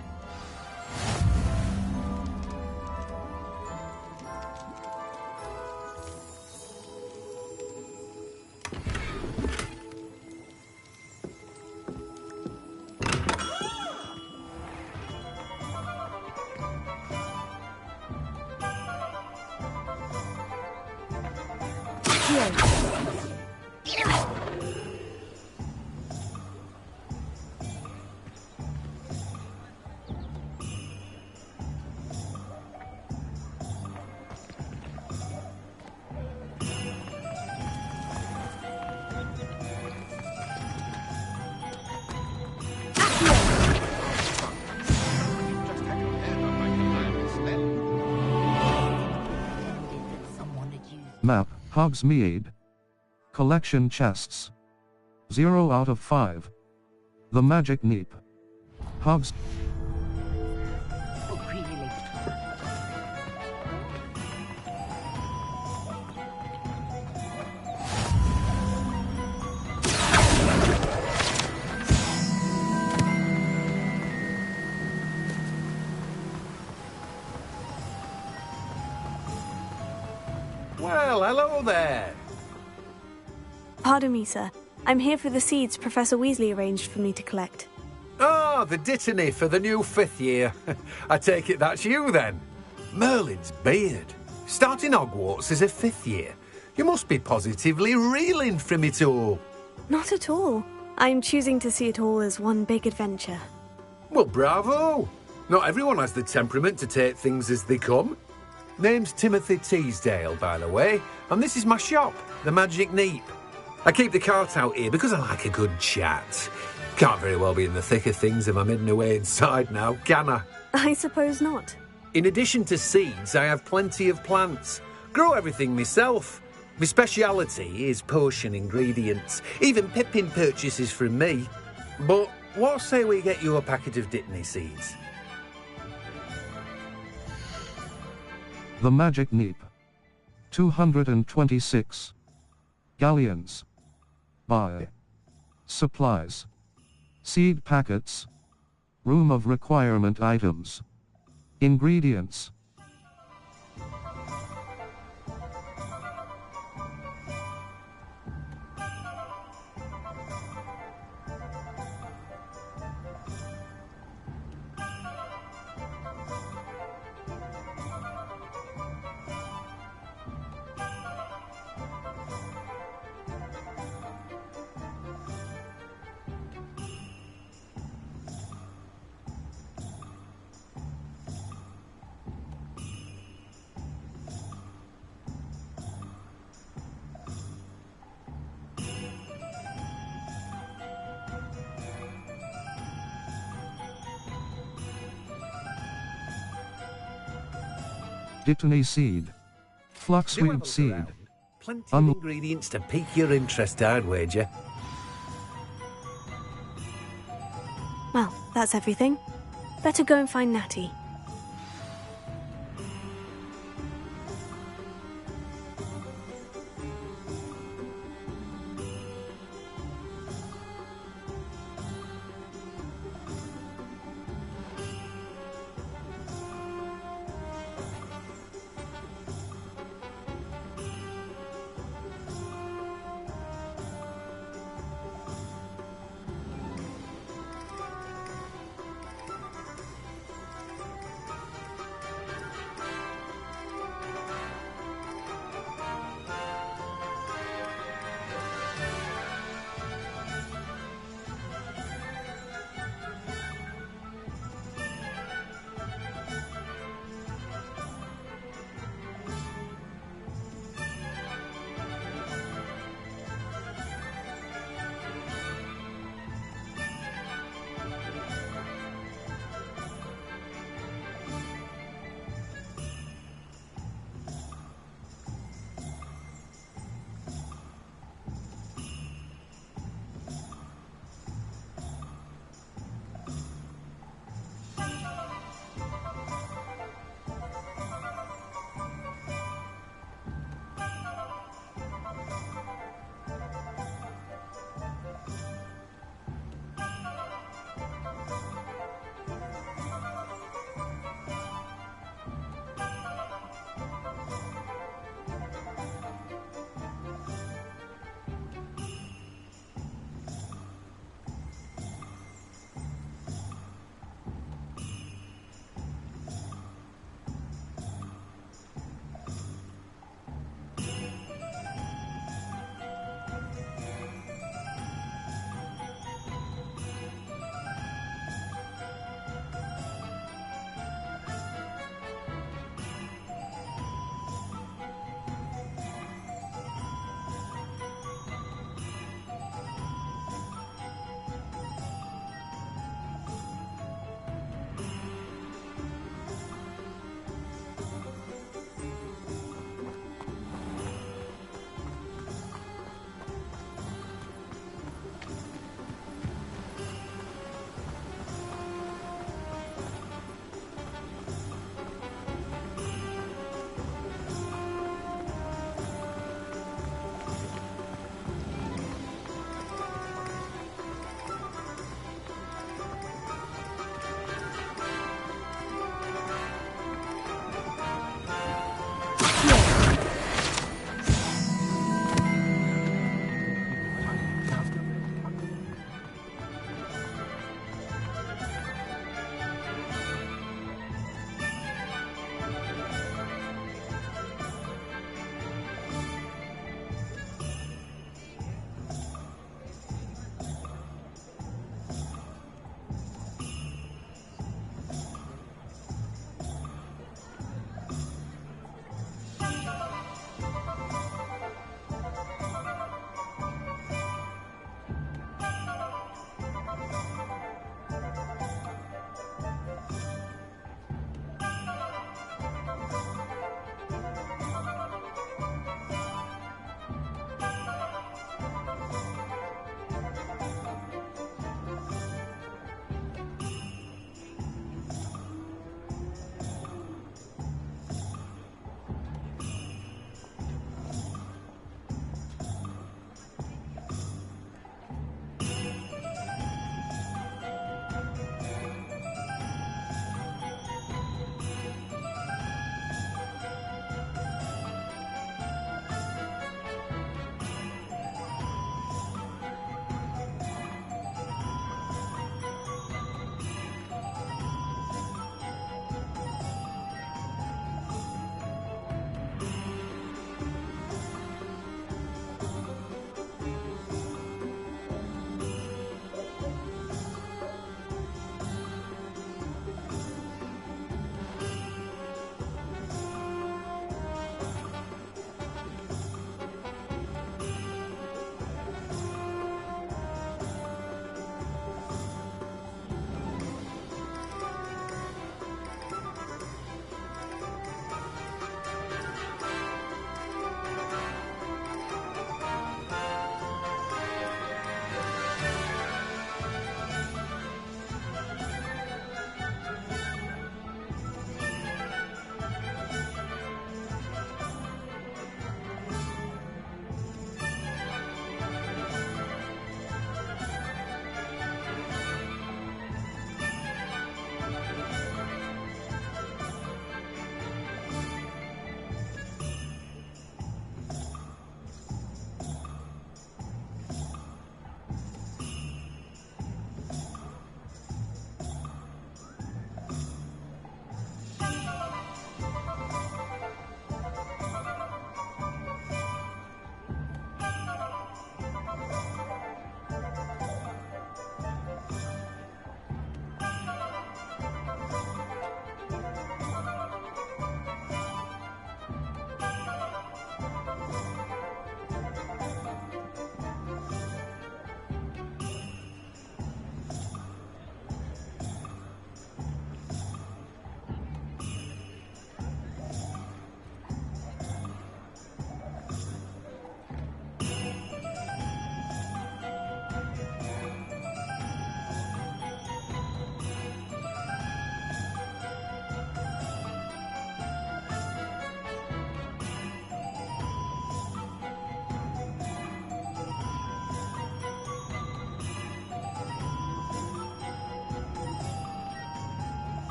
Map, Hogsmeade. Collection chests. 0 out of 5. The Magic Neep. Hogs. Well, hello there. Pardon me, sir. I'm here for the seeds Professor Weasley arranged for me to collect. Oh, the dittany for the new 5th year. I take it that's you, then. Merlin's beard. Starting Hogwarts as a 5th year. You must be positively reeling from it all. Not at all. I'm choosing to see it all as one big adventure. Well, bravo. Not everyone has the temperament to take things as they come. Name's Timothy Teasdale, by the way, and this is my shop, the Magic Neep. I keep the cart out here because I like a good chat. Can't very well be in the thick of things if I'm hidden away inside now, can I? I suppose not. In addition to seeds, I have plenty of plants. Grow everything myself. My speciality is potion ingredients. Even Pippin purchases from me. But what say we get you a packet of Dittany seeds? The Magic Neep. 226. Galleons. Buy. Supplies. Seed packets. Room of requirement items. Ingredients. Dittany seed. Fluxweed seed. Plenty of ingredients to pique your interest, I'd wager. Well, that's everything. Better go and find Natty.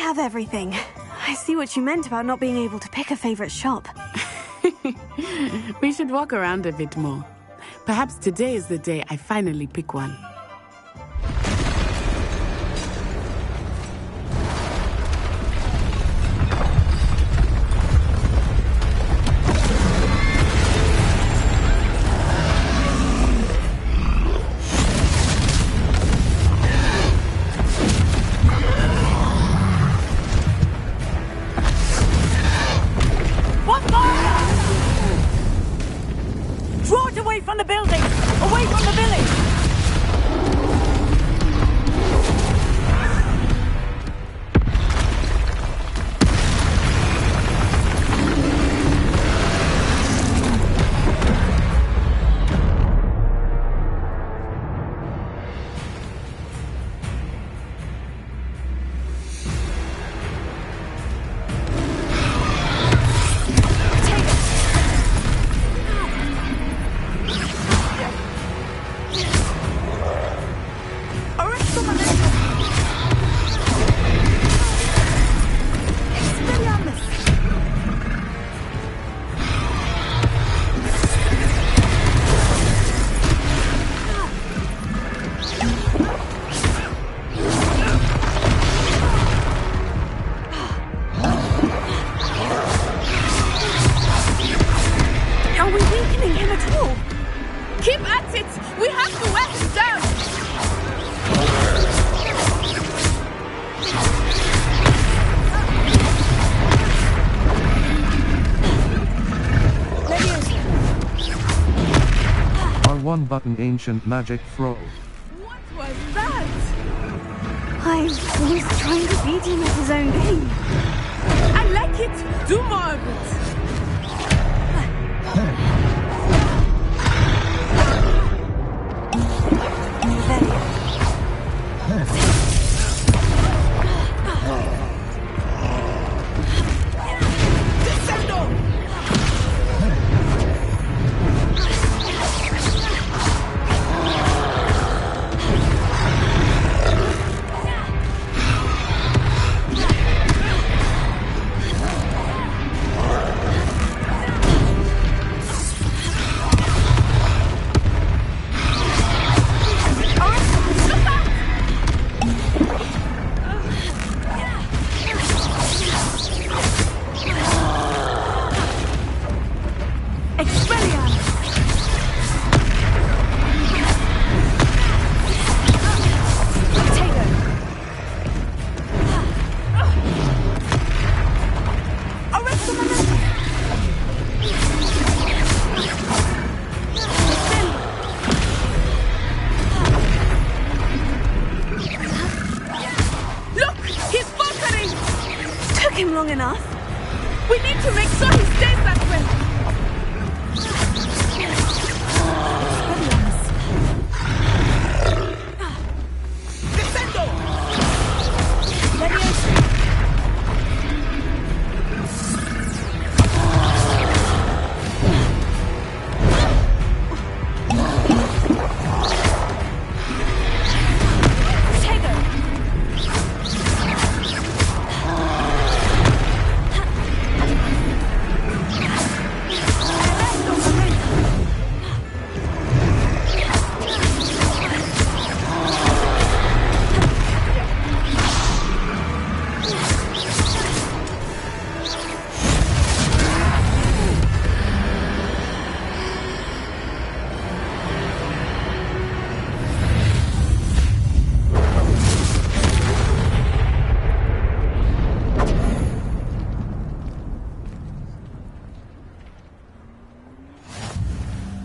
have everything. I see what you meant about not being able to pick a favorite shop. We should walk around a bit more. Perhaps today is the day I finally pick one. One-button ancient magic throw. What was that? I was trying to beat him at his own game. I like it. Do more of it.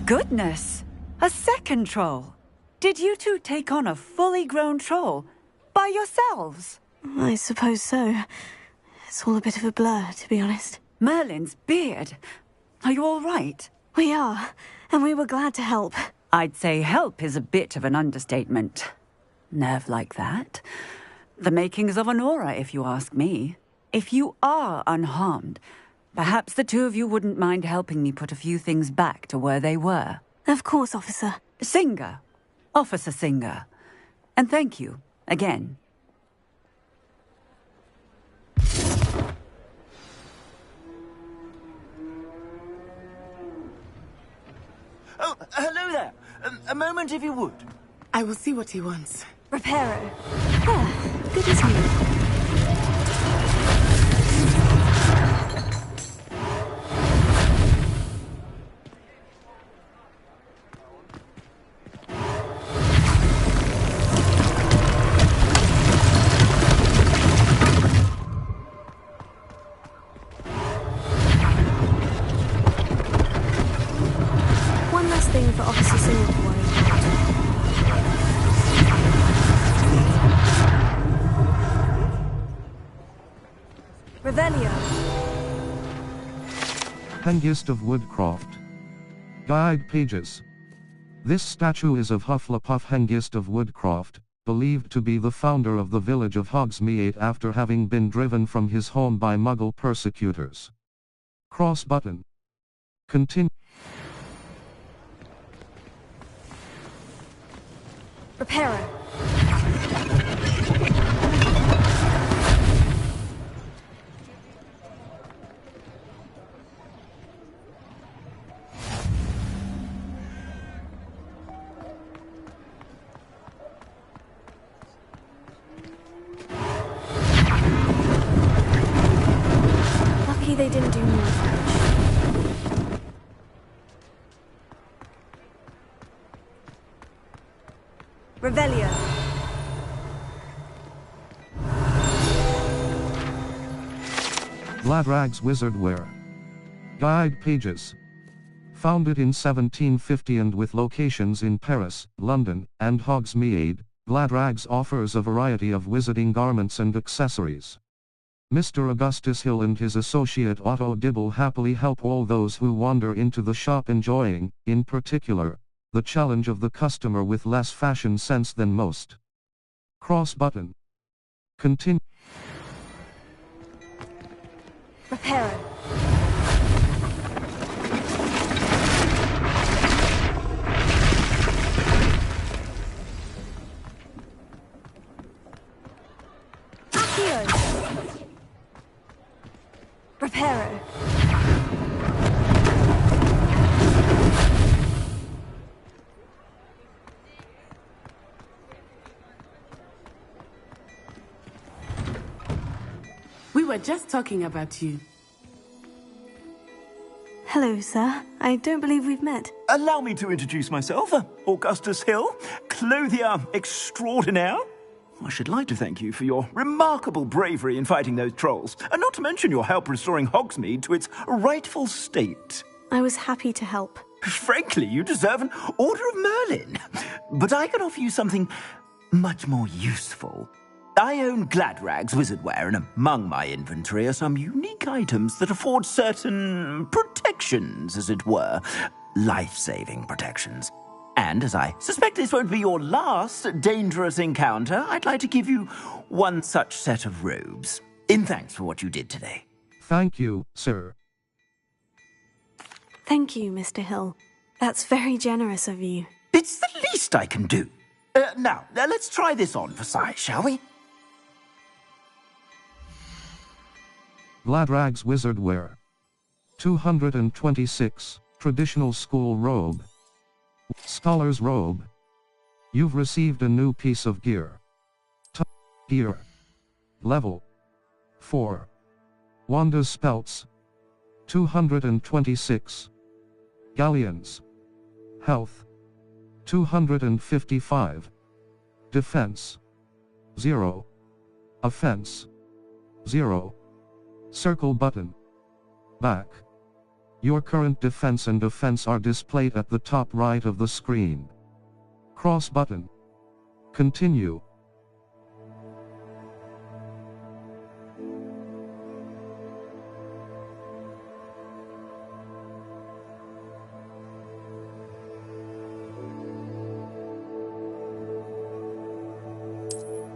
Goodness! A second troll! Did you two take on a fully grown troll? By yourselves? I suppose so. It's all a bit of a blur, to be honest. Merlin's beard. Are you all right? We are, and we were glad to help. I'd say help is a bit of an understatement. Nerve like that. The makings of an aura, if you ask me. If you are unharmed, perhaps the two of you wouldn't mind helping me put a few things back to where they were. Of course, officer. Singer. Officer Singer. And thank you, again. Oh, hello there. A moment if you would. I will see what he wants. Reparo. Ah, good as new. One last thing for Officer Singer to worry about. Revelio. Hengist of Woodcroft. Guide pages. This statue is of Hufflepuff Hengist of Woodcroft, believed to be the founder of the village of Hogsmeade after having been driven from his home by Muggle persecutors. Cross button. Continue. Reparo. Lucky they didn't do more damage. Revelio. Gladrag's Wizardwear. Guide pages. Founded in 1750 and with locations in Paris, London, and Hogsmeade, Gladrags offers a variety of wizarding garments and accessories. Mr. Augustus Hill and his associate Otto Dibble happily help all those who wander into the shop enjoying, in particular, the challenge of the customer with less fashion sense than most. Cross button. Continue. Reparo. Accio. Reparo. We were just talking about you. Hello, sir. I don't believe we've met. Allow me to introduce myself, Augustus Hill, clothier extraordinaire. I should like to thank you for your remarkable bravery in fighting those trolls, and not to mention your help restoring Hogsmeade to its rightful state. I was happy to help. Frankly, you deserve an Order of Merlin. But I can offer you something much more useful. I own Gladrag's Wizardwear, and among my inventory are some unique items that afford certain protections, as it were. Life-saving protections. And as I suspect this won't be your last dangerous encounter, I'd like to give you one such set of robes, in thanks for what you did today. Thank you, sir. Thank you, Mr. Hill. That's very generous of you. It's the least I can do. Now, let's try this on for size, shall we? Gladrag's Wizardwear. 226. Traditional School Robe. Scholar's Robe. You've received a new piece of gear. Gear. Level 4. Wanda's Spelts. 226. Galleons. Health. 255. Defense. 0. Offense. 0. Circle button. Back. Your current defense and offense are displayed at the top right of the screen. Cross button. Continue.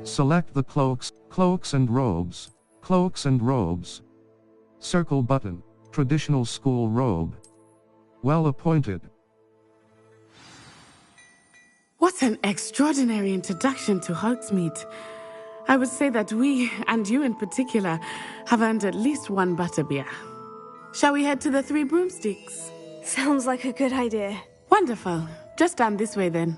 Select the cloaks and robes. Cloaks and robes. Circle button. Traditional school robe. Well appointed. What an extraordinary introduction to Hogsmeade. I would say that we, and you in particular, have earned at least one butterbeer. Shall we head to the Three Broomsticks? Sounds like a good idea. Wonderful. Just down this way then.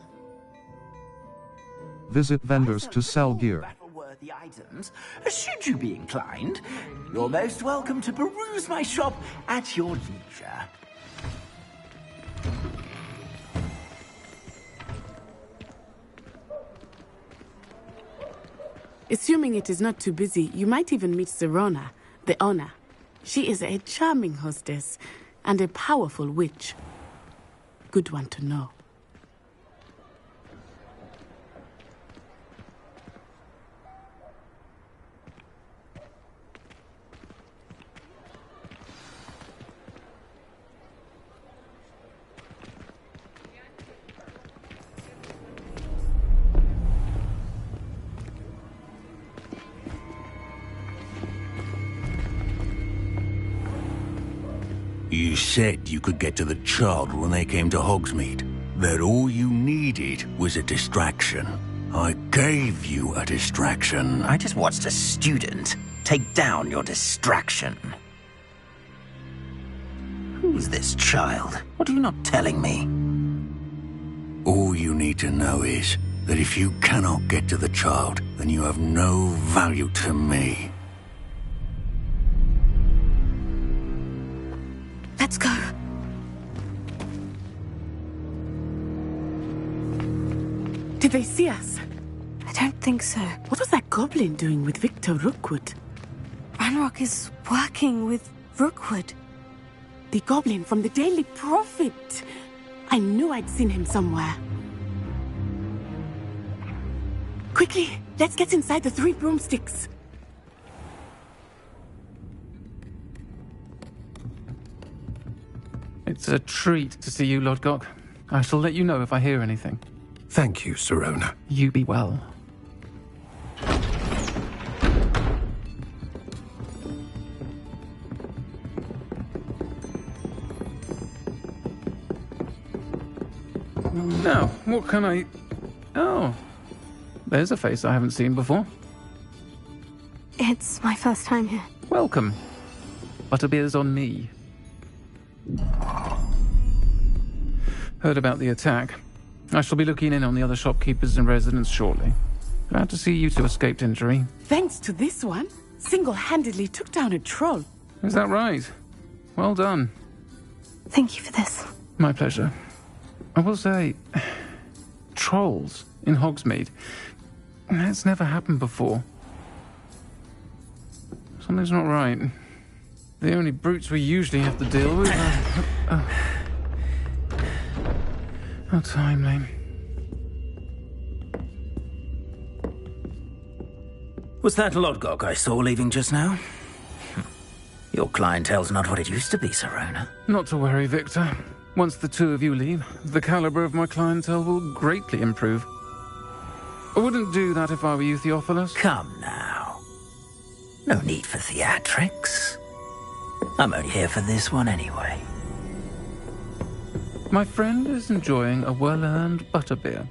Visit vendors to sell gear. Battle-worthy items. Should you be inclined, you're most welcome to peruse my shop at your leisure. Assuming it is not too busy, you might even meet Sirona, the owner. She is a charming hostess and a powerful witch. Good one to know. You said you could get to the child when they came to Hogsmeade. That all you needed was a distraction. I gave you a distraction. I just watched a student take down your distraction. Who's this child? What are you not telling me? All you need to know is that if you cannot get to the child, then you have no value to me. Let's go. Did they see us? I don't think so. What was that goblin doing with Victor Rookwood? Ranrock is working with Rookwood. The goblin from the Daily Prophet. I knew I'd seen him somewhere. Quickly, let's get inside the 3 broomsticks. It's a treat to see you, Lodgok. I shall let you know if I hear anything. Thank you, Sirona. You be well. Now, what can I... Oh, there's a face I haven't seen before. It's my first time here. Welcome. Butterbeer's on me. Heard about the attack. I shall be looking in on the other shopkeepers and residents shortly. Glad to see you two escaped injury. Thanks to this one, single-handedly took down a troll. Is that right? Well done. Thank you for this. My pleasure. I will say, trolls in Hogsmeade. That's never happened before. Something's not right. The only brutes we usually have to deal with are... How timely. Was that Lodgok I saw leaving just now? Your clientele's not what it used to be, Sirona. Not to worry, Victor. Once the two of you leave, the caliber of my clientele will greatly improve. I wouldn't do that if I were you, Theophilus. Come now. No need for theatrics. I'm only here for this one anyway. My friend is enjoying a well-earned butterbeer.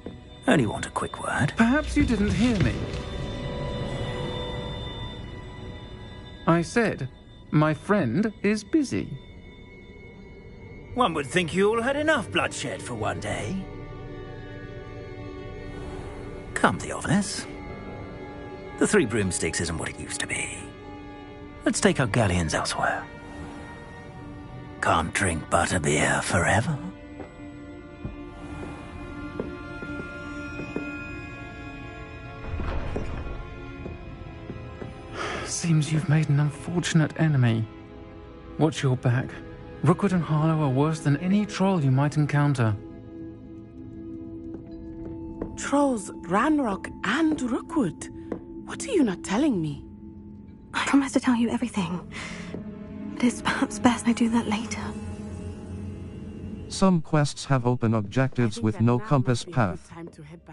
Only want a quick word. Perhaps you didn't hear me. I said, my friend is busy. One would think you all had enough bloodshed for one day. Come, Theophilus. The 3 broomsticks isn't what it used to be. Let's take our galleons elsewhere. Can't drink butterbeer forever. Seems you've made an unfortunate enemy. Watch your back. Rookwood and Harlow are worse than any troll you might encounter. Trolls, Ranrock, and Rookwood. What are you not telling me? I promise to tell you everything. But it's perhaps best I do that later. Some quests have open objectives with no compass path.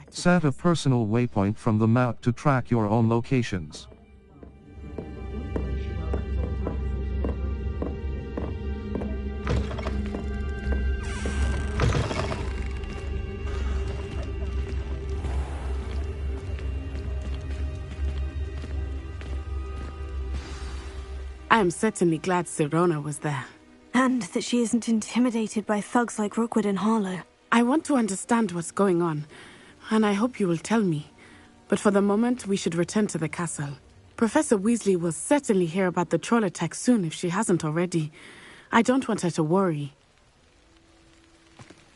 Set a personal waypoint from the map to track your own locations. I am certainly glad Sirona was there. And that she isn't intimidated by thugs like Rookwood and Harlow. I want to understand what's going on, and I hope you will tell me. But for the moment, we should return to the castle. Professor Weasley will certainly hear about the troll attack soon if she hasn't already. I don't want her to worry.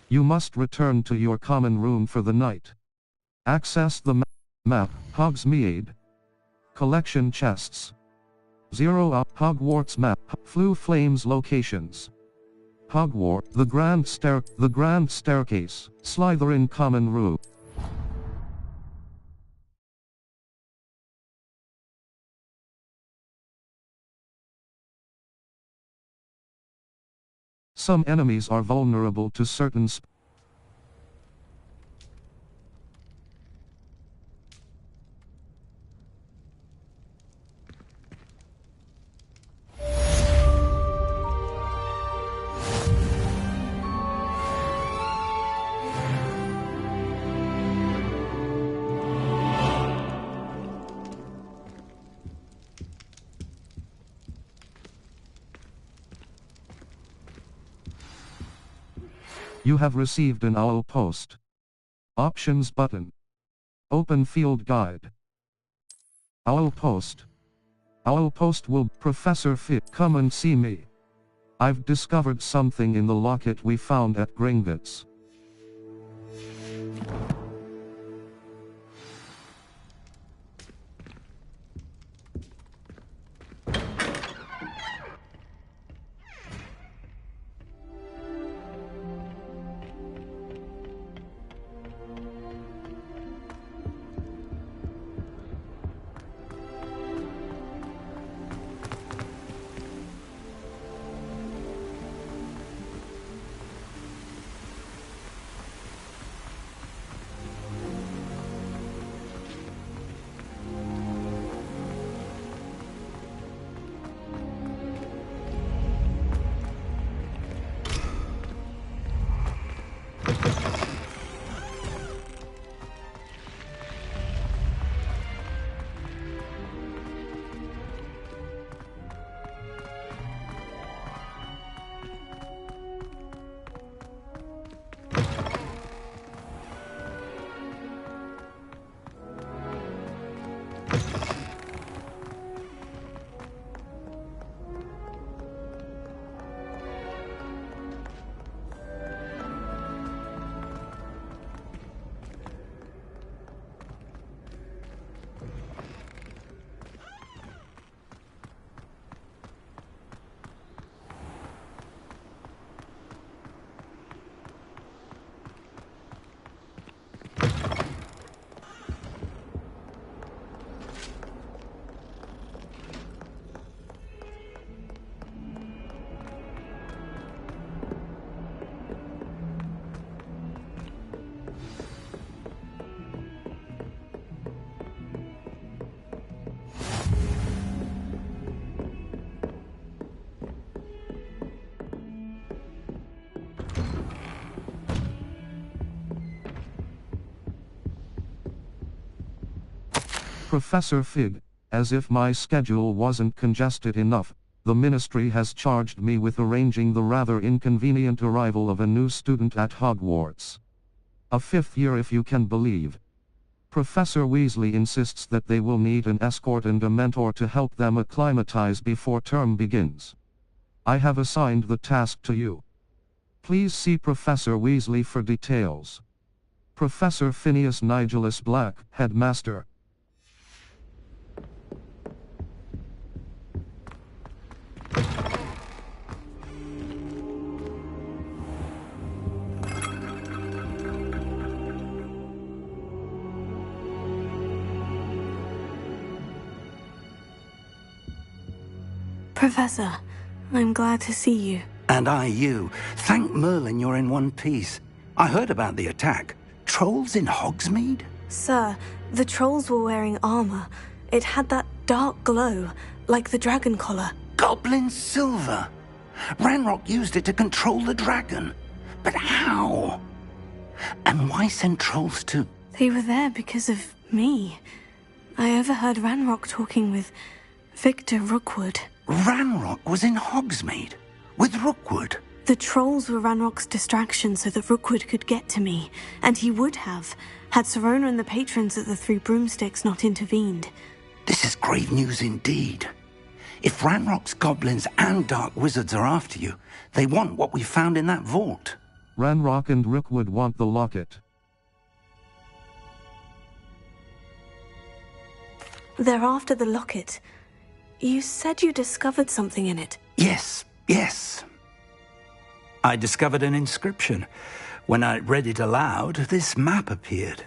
You must return to your common room for the night. Access the map, Hogsmeade. Collection chests. 0 up, Hogwarts map, Floo Flames locations. Hogwarts, the Grand Staircase, Slytherin common room. Some enemies are vulnerable to certain You have received an OWL post. Options button. Open field guide. OWL post. OWL post will, Professor Fig, come and see me. I've discovered something in the locket we found at Gringotts. Professor Fig, as if my schedule wasn't congested enough, the Ministry has charged me with arranging the rather inconvenient arrival of a new student at Hogwarts. A 5th year if you can believe. Professor Weasley insists that they will need an escort and a mentor to help them acclimatize before term begins. I have assigned the task to you. Please see Professor Weasley for details. Professor Phineas Nigellus Black, Headmaster. Professor, I'm glad to see you. And I you. Thank Merlin you're in one piece. I heard about the attack. Trolls in Hogsmeade? Sir, the trolls were wearing armor. It had that dark glow, like the dragon collar. Goblin silver! Ranrock used it to control the dragon. But how? And why send trolls to... They were there because of me. I overheard Ranrock talking with Victor Rookwood. Ranrock was in Hogsmeade? With Rookwood? The trolls were Ranrock's distraction so that Rookwood could get to me, and he would have, had Sirona and the patrons at the Three Broomsticks not intervened. This is grave news indeed. If Ranrock's goblins and dark wizards are after you, they want what we found in that vault. Ranrock and Rookwood want the locket. They're after the locket. You said you discovered something in it. Yes. I discovered an inscription. When I read it aloud, this map appeared.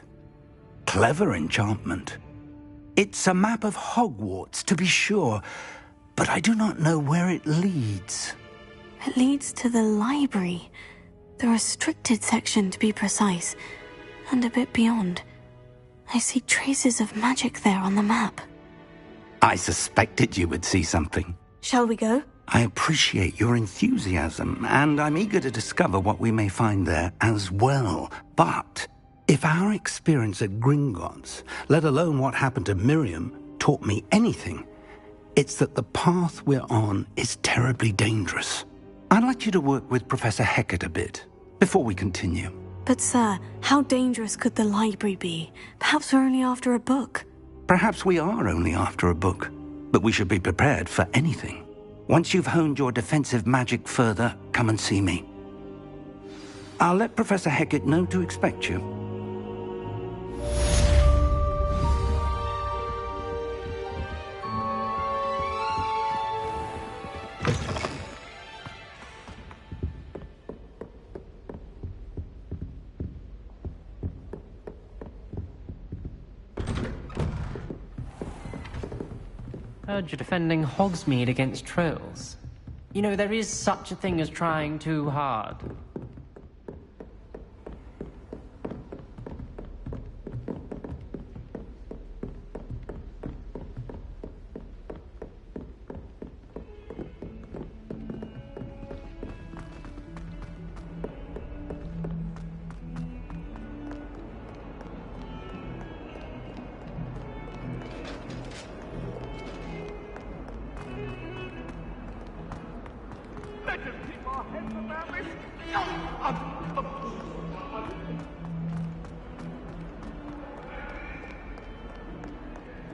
Clever enchantment. It's a map of Hogwarts, to be sure, but I do not know where it leads. It leads to the library. The restricted section, to be precise, and a bit beyond. I see traces of magic there on the map. I suspected you would see something. Shall we go? I appreciate your enthusiasm, and I'm eager to discover what we may find there as well. But if our experience at Gringotts, let alone what happened to Miriam, taught me anything, it's that the path we're on is terribly dangerous. I'd like you to work with Professor Hecat a bit, before we continue. But sir, how dangerous could the library be? Perhaps we're only after a book. Perhaps we are only after a book, but we should be prepared for anything. Once you've honed your defensive magic further, come and see me. I'll let Professor Hecat know to expect you. Heard you're defending Hogsmeade against trolls. You know, there is such a thing as trying too hard.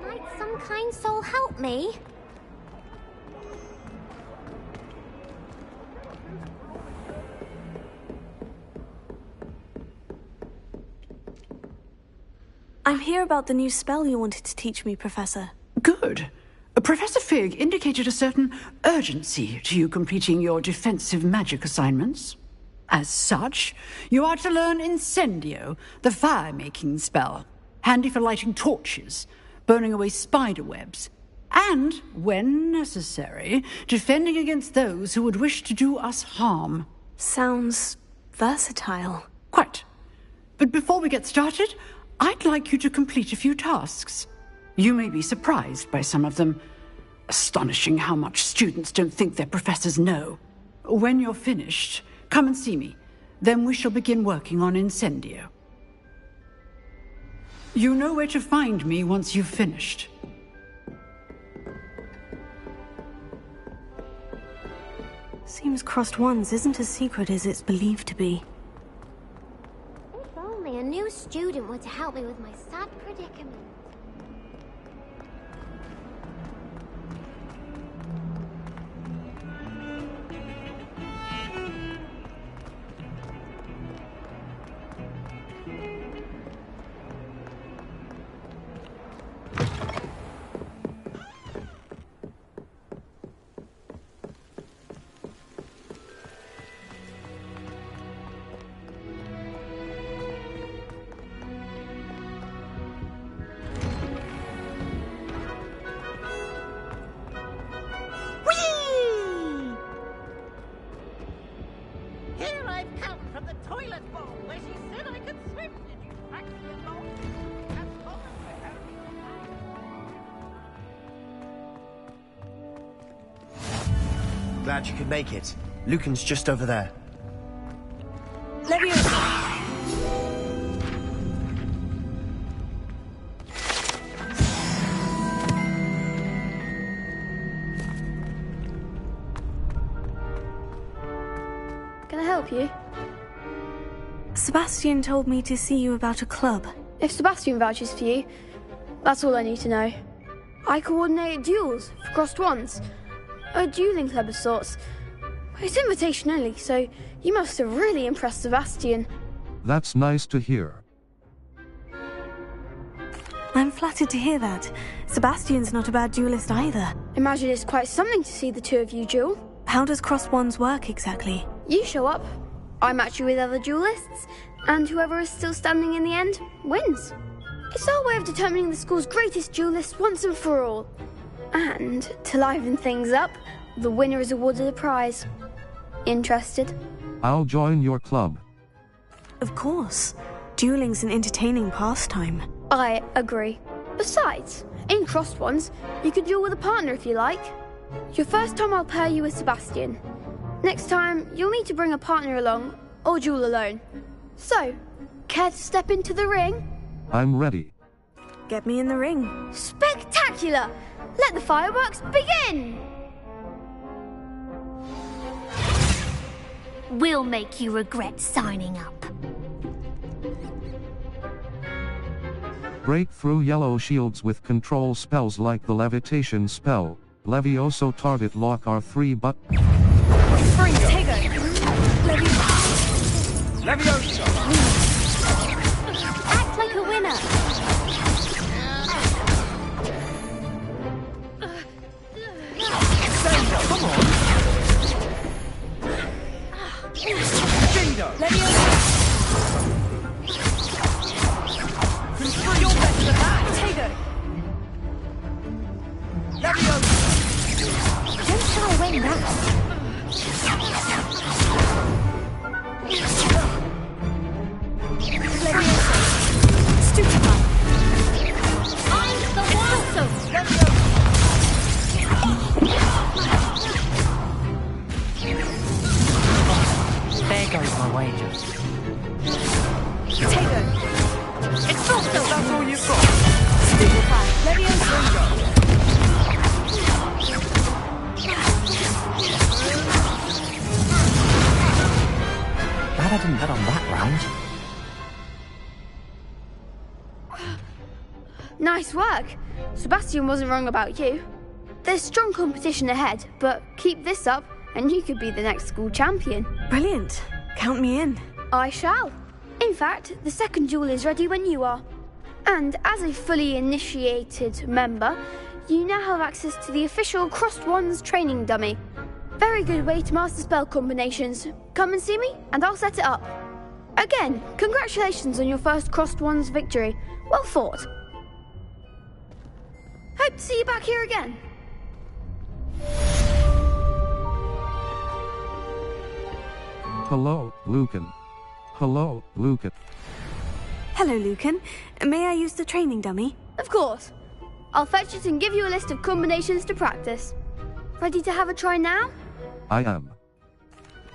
Might some kind soul help me? I'm here about the new spell you wanted to teach me, Professor. Good. Professor Fig indicated a certain urgency to you completing your defensive magic assignments. As such, you are to learn Incendio, the fire-making spell, handy for lighting torches, burning away spider webs, and, when necessary, defending against those who would wish to do us harm. Sounds versatile. Quite. But before we get started, I'd like you to complete a few tasks. You may be surprised by some of them. Astonishing how much students don't think their professors know. When you're finished, come and see me. Then we shall begin working on Incendio. You know where to find me once you've finished. Seems crossed ones isn't as secret as it's believed to be. If only a new student were to help me with my sad predicament. Here I've come from the toilet bowl where she said I could swim. Did you practice along? That's common for Harry. Glad you could make it. Lucan's just over there. help you? Sebastian told me to see you about a club. If Sebastian vouches for you, that's all I need to know. I coordinate duels for crossed wands. A dueling club of sorts. It's invitation only, so you must have really impressed Sebastian. That's nice to hear. I'm flattered to hear that. Sebastian's not a bad duelist either. Imagine it's quite something to see the two of you duel. How does crossed wands work exactly? You show up, I match you with other duelists, and whoever is still standing in the end wins. It's our way of determining the school's greatest duelist once and for all. And, to liven things up, the winner is awarded a prize. Interested? I'll join your club. Of course. Dueling's an entertaining pastime. I agree. Besides, in crossed wands, you can duel with a partner if you like. Your first time I'll pair you with Sebastian. Next time, you'll need to bring a partner along, or duel alone. So, care to step into the ring? I'm ready. Get me in the ring. Spectacular! Let the fireworks begin! We'll make you regret signing up. Break through yellow shields with control spells like the levitation spell. Levioso target lock R3 but... Spring, Tego! Levioso! Act like a winner! Sandra, come on! Dindo! Levioso! You're better than that! Tego! Levioso! Don't try to win that. Stupefy! I'm the one! There goes my wages. Tego! It's also that's all you've got! Stupefy! Levioso! Glad I didn't bet on that round. Nice work. Sebastian wasn't wrong about you. There's strong competition ahead, but keep this up and you could be the next school champion. Brilliant. Count me in. I shall. In fact, the second duel is ready when you are. And as a fully initiated member, you now have access to the official Crossed Wands training dummy. Very good way to master spell combinations. Come and see me, and I'll set it up. Again, congratulations on your first Crossed Wands victory. Well fought. Hope to see you back here again. Hello, Lucan. Hello, Lucan. Hello, Lucan. May I use the training dummy? Of course. I'll fetch it and give you a list of combinations to practice. Ready to have a try now? I am.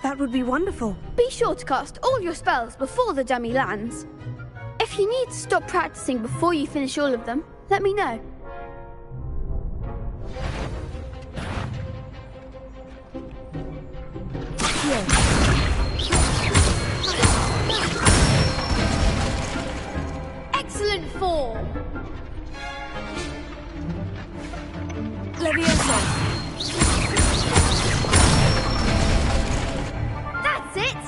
That would be wonderful. Be sure to cast all your spells before the dummy lands. If you need to stop practicing before you finish all of them, let me know. Excellent form. Levioso. That's it.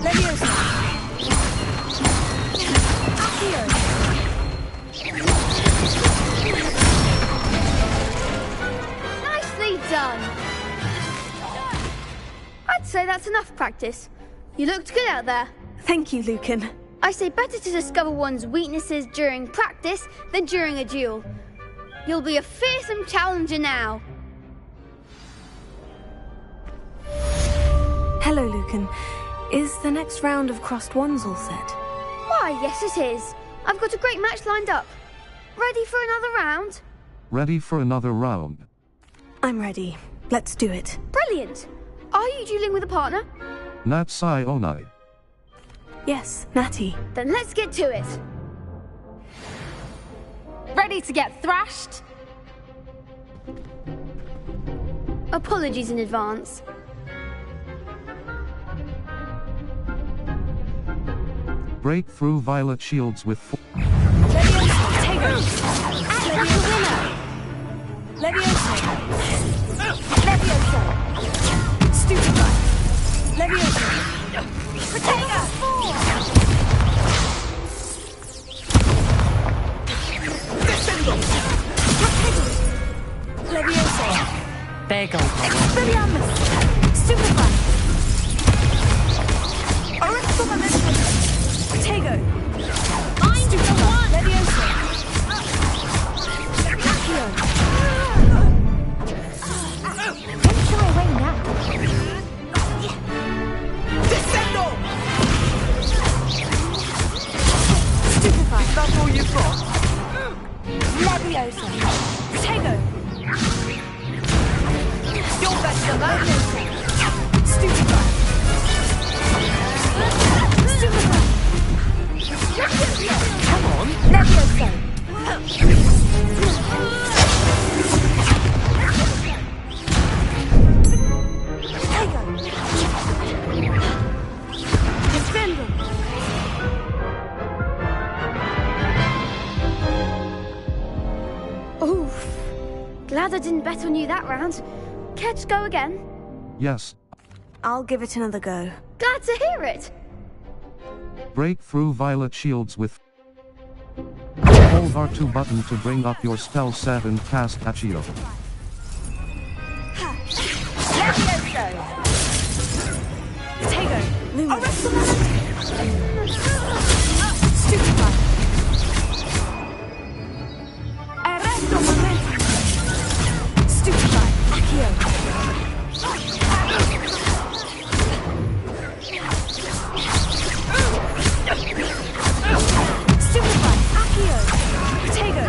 Leviosa! Accio! Nicely done. I'd say that's enough practice. You looked good out there. Thank you, Lucan. I say better to discover one's weaknesses during practice than during a duel. You'll be a fearsome challenger now. Hello, Lucan. Is the next round of Crossed Wands all set? Why, yes it is. I've got a great match lined up. Ready for another round? Ready for another round. I'm ready. Let's do it. Brilliant. Are you dueling with a partner? Natsai Onai. Yes, Natty. Then let's get to it. Ready to get thrashed? Apologies in advance. Break through violet shields with There goes my That's all you've got? Leviosa. Protego. You're better than that. Stupefy. Stupefy. Come on. Leviosa. Defender. Oof. Glad I didn't bet on you that round. Care to go again? Yes. I'll give it another go. Glad to hear it. Break through violet shields with hold R2 button to bring up your spell set and cast Accio. Levioso. Protego. Stupefy. Arresto momentum. Stupefy. Accio. Stupefy. Accio. Protego.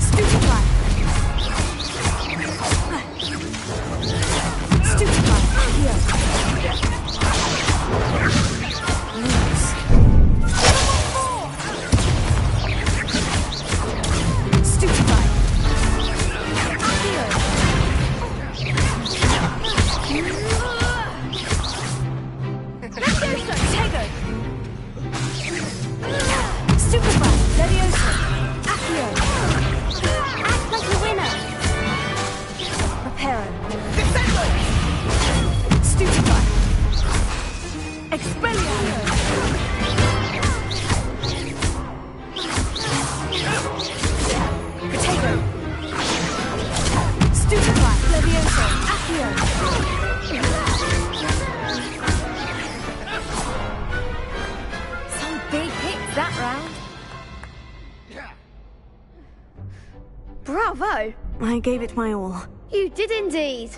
Stupefy. Stupefy. Accio. Lose. Stupefy. Accio. Levioso. Protego. Stupefy. Levioso. Accio. Act like a winner. Reparo. Defendo. Stupefy. Expelliarmus. Protego. Stupefy. Levioso. Accio. Some big hits that round. Bravo. I gave it my all. You did indeed.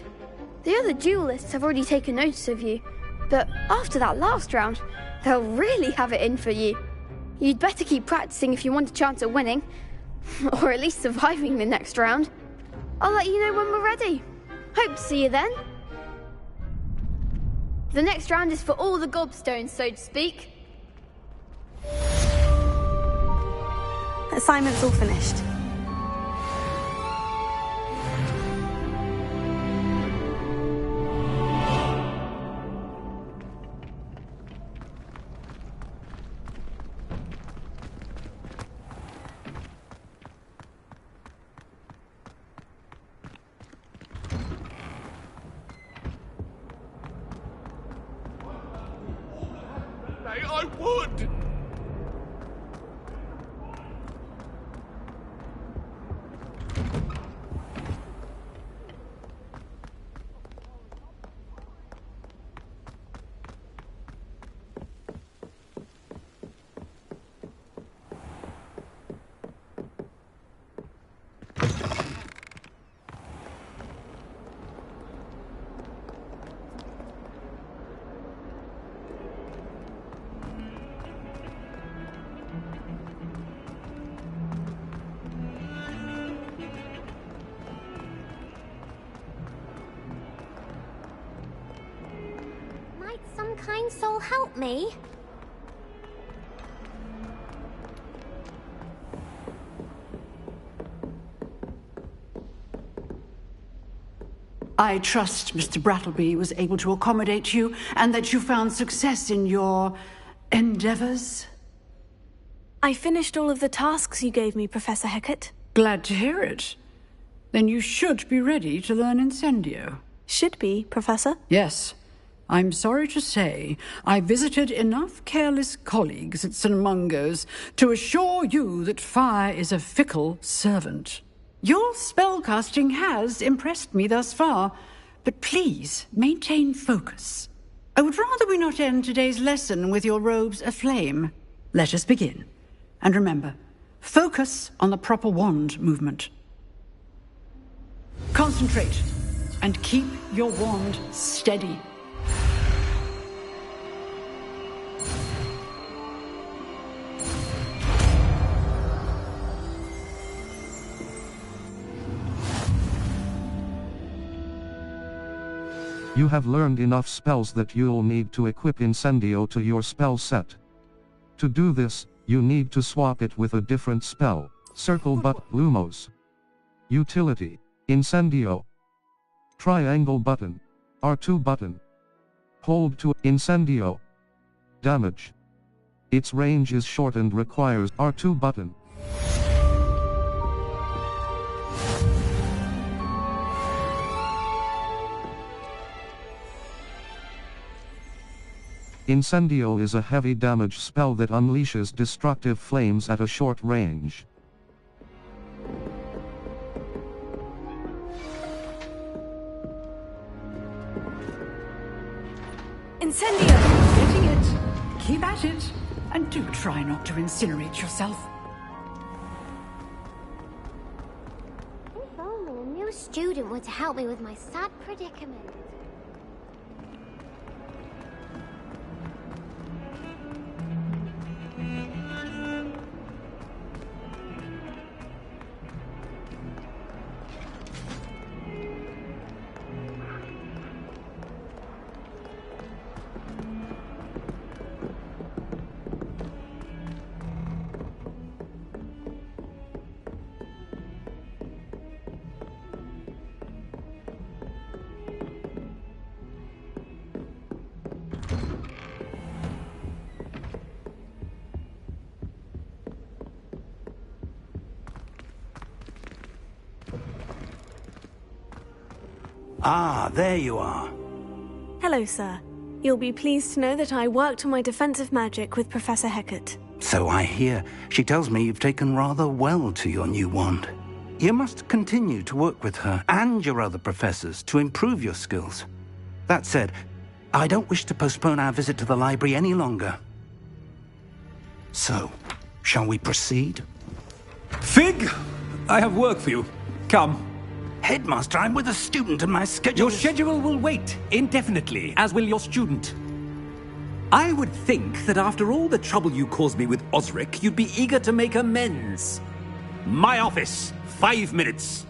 The other duelists have already taken notice of you, but after that last round, they'll really have it in for you. You'd better keep practicing if you want a chance at winning, or at least surviving the next round. I'll let you know when we're ready. Hope to see you then. The next round is for all the gobstones, so to speak. Assignment's all finished. I would! Might some kind soul help me? I trust Mr. Brattleby was able to accommodate you and that you found success in your endeavors. I finished all of the tasks you gave me, Professor Hecat. Glad to hear it. Then you should be ready to learn Incendio. Should be, Professor? Yes. I'm sorry to say, I visited enough careless colleagues at St. Mungo's to assure you that fire is a fickle servant. Your spellcasting has impressed me thus far, but please maintain focus. I would rather we not end today's lesson with your robes aflame. Let us begin. And remember, focus on the proper wand movement. Concentrate and keep your wand steady. You have learned enough spells that you'll need to equip Incendio to your spell set. To do this, you need to swap it with a different spell. Circle but Lumos. Utility. Incendio. Triangle button. R2 button. Hold to Incendio. Damage. Its range is short and requires R2 button. Incendio is a heavy damage spell that unleashes destructive flames at a short range. Incendio! Getting it. Keep at it. And do try not to incinerate yourself. If only a new student were to help me with my sad predicament. Ah, there you are. Hello, sir. You'll be pleased to know that I worked on my defensive magic with Professor Hecat. So I hear. She tells me you've taken rather well to your new wand. You must continue to work with her and your other professors to improve your skills. That said, I don't wish to postpone our visit to the library any longer. So, shall we proceed? Fig! I have work for you. Come. Headmaster, I'm with a student and my schedule... Your schedule will wait indefinitely, as will your student. I would think that after all the trouble you caused me with Osric, you'd be eager to make amends. My office, 5 minutes.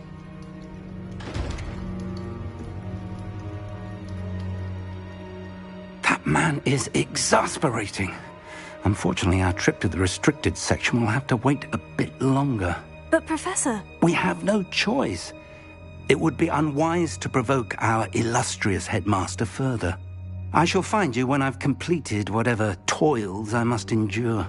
That man is exasperating. Unfortunately, our trip to the restricted section will have to wait a bit longer. But, Professor... We have no choice. It would be unwise to provoke our illustrious headmaster further. I shall find you when I've completed whatever toils I must endure.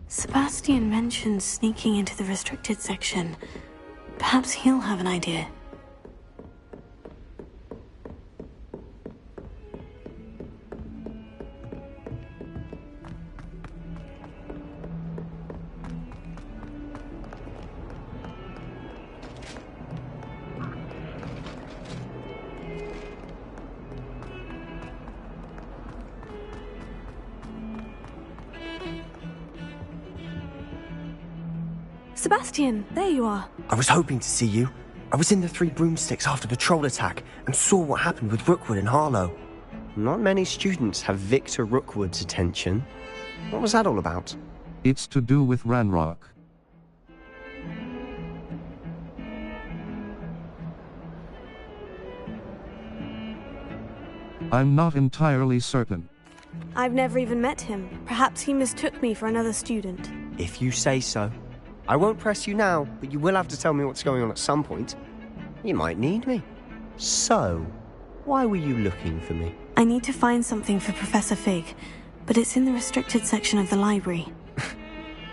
Sebastian mentioned sneaking into the restricted section. Perhaps he'll have an idea. Sebastian, there you are. I was hoping to see you. I was in the Three Broomsticks after the troll attack and saw what happened with Rookwood and Harlow. Not many students have Victor Rookwood's attention. What was that all about? It's to do with Ranrock. I'm not entirely certain. I've never even met him. Perhaps he mistook me for another student. If you say so. I won't press you now, but you will have to tell me what's going on at some point. You might need me. So, why were you looking for me? I need to find something for Professor Fig, but it's in the restricted section of the library.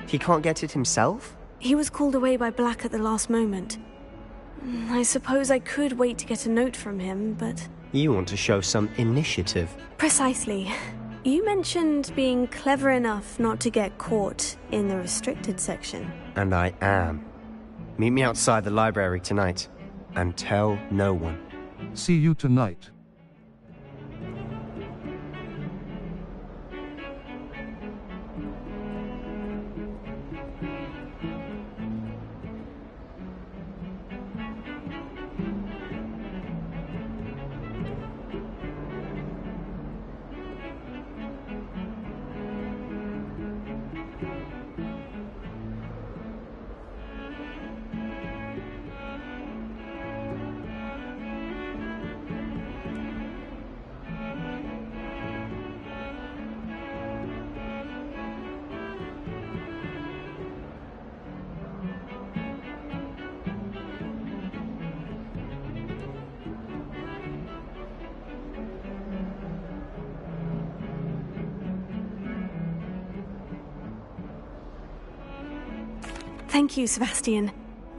He can't get it himself? He was called away by Black at the last moment. I suppose I could wait to get a note from him, but... You want to show some initiative. Precisely. You mentioned being clever enough not to get caught in the restricted section. And I am. Meet me outside the library tonight, and tell no one. See you tonight. Thank you, Sebastian.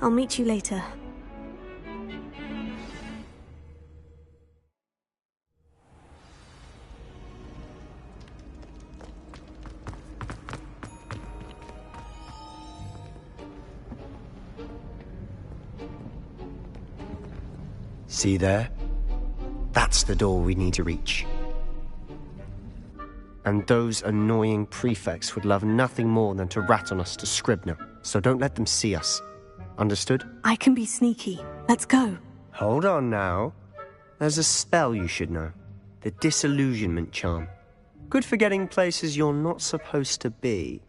I'll meet you later. See there? That's the door we need to reach. And those annoying prefects would love nothing more than to rat on us to Scribner, so don't let them see us. Understood? I can be sneaky. Let's go. Hold on now. There's a spell you should know. The Disillusionment Charm. Good for getting places you're not supposed to be.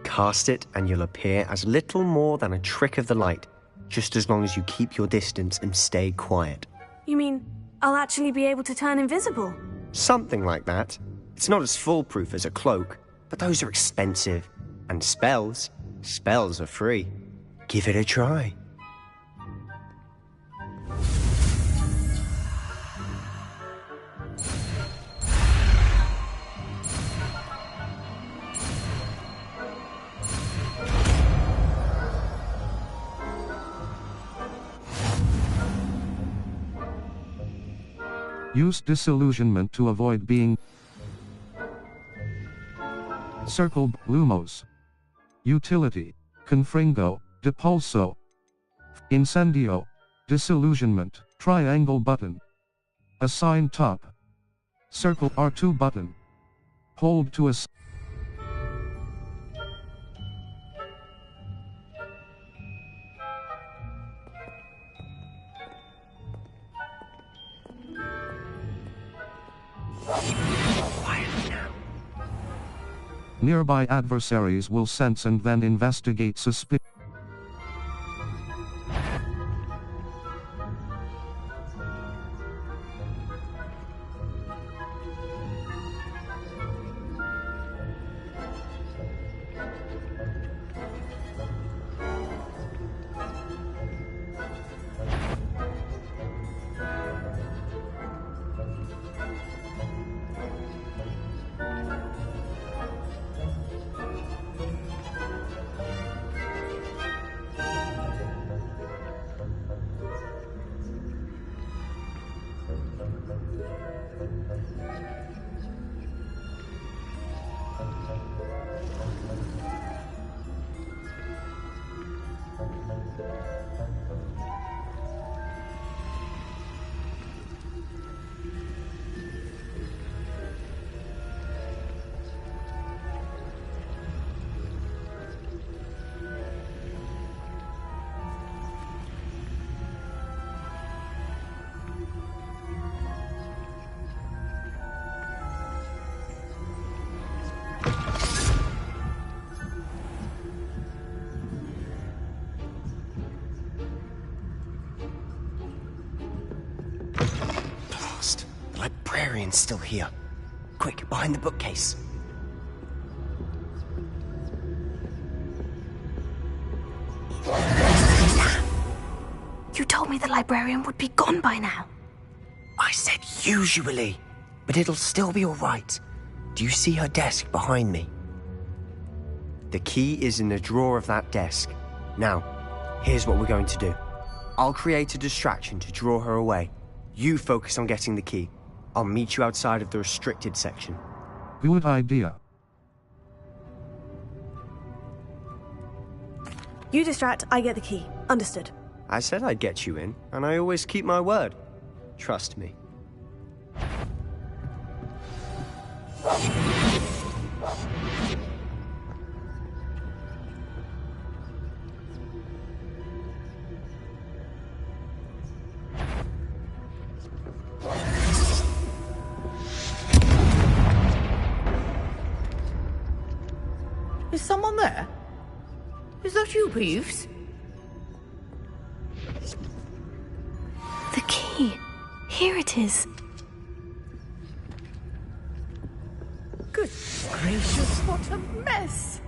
Cast it and you'll appear as little more than a trick of the light, just as long as you keep your distance and stay quiet. You mean I'll actually be able to turn invisible? Something like that. It's not as foolproof as a cloak, but those are expensive. And spells are free. Give it a try. Use disillusionment to avoid being Circle Lumos. Utility. Confringo, Depulso. Incendio. Disillusionment, triangle button. Assign top. Circle R2 button. Hold to assign. Nearby adversaries will sense and then investigate suspicion. librarian's still here. Quick, behind the bookcase. You told me the librarian would be gone by now. I said usually, but it'll still be all right. Do you see her desk behind me? The key is in the drawer of that desk. Now, here's what we're going to do. I'll create a distraction to draw her away. You focus on getting the key. I'll meet you outside of the restricted section. Good idea. You distract, I get the key. Understood. I said I'd get you in, and I always keep my word. Trust me. Is someone there? Is that you, Peeves? The key. Here it is. Good gracious, what a mess!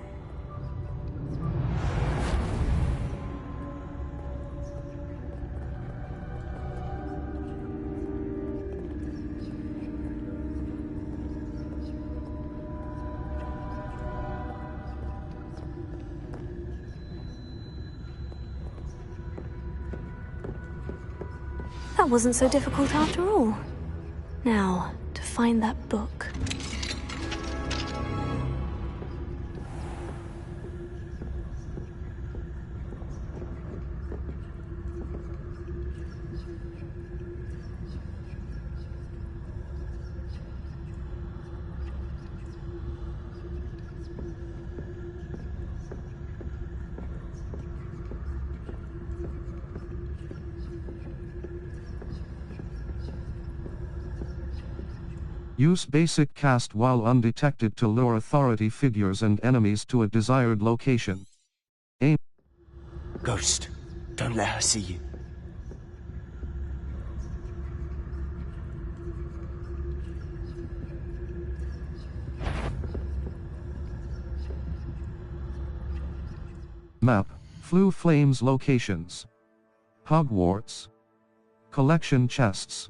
That wasn't so difficult after all. Now, to find that book. Use basic cast while undetected to lure authority figures and enemies to a desired location. Aim. Ghost, don't let her see you. Map. Flue Flames locations. Hogwarts. Collection chests.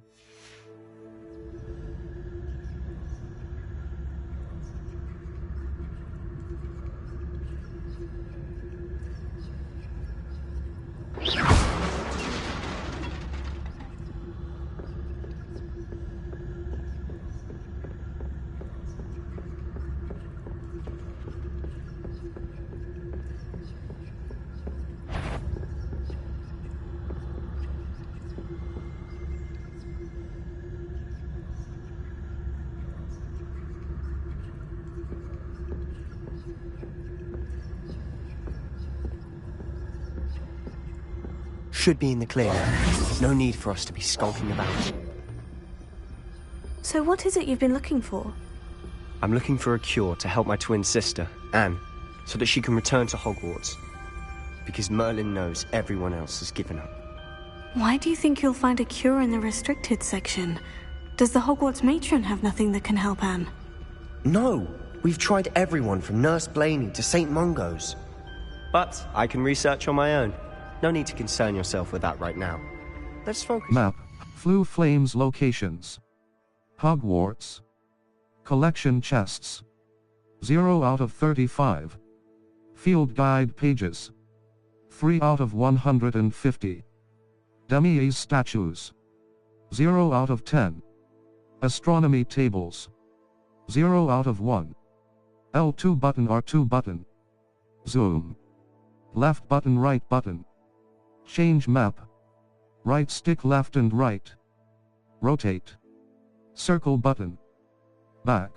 Should be in the clear now. No need for us to be skulking about. So what is it you've been looking for? I'm looking for a cure to help my twin sister, Anne, so that she can return to Hogwarts. Because Merlin knows everyone else has given up. Why do you think you'll find a cure in the restricted section? Does the Hogwarts matron have nothing that can help Anne? No! We've tried everyone from Nurse Blaney to St. Mungo's. But I can research on my own. No need to concern yourself with that right now. Let's focus. Map. Flue Flames locations. Hogwarts. Collection chests. 0 out of 35. Field guide pages. 3 out of 150. Demi-Ease statues. 0 out of 10. Astronomy tables. 0 out of 1. L2 button R2 button. Zoom. Left button right button. Change map. Right stick left and right. Rotate. Circle button. Back.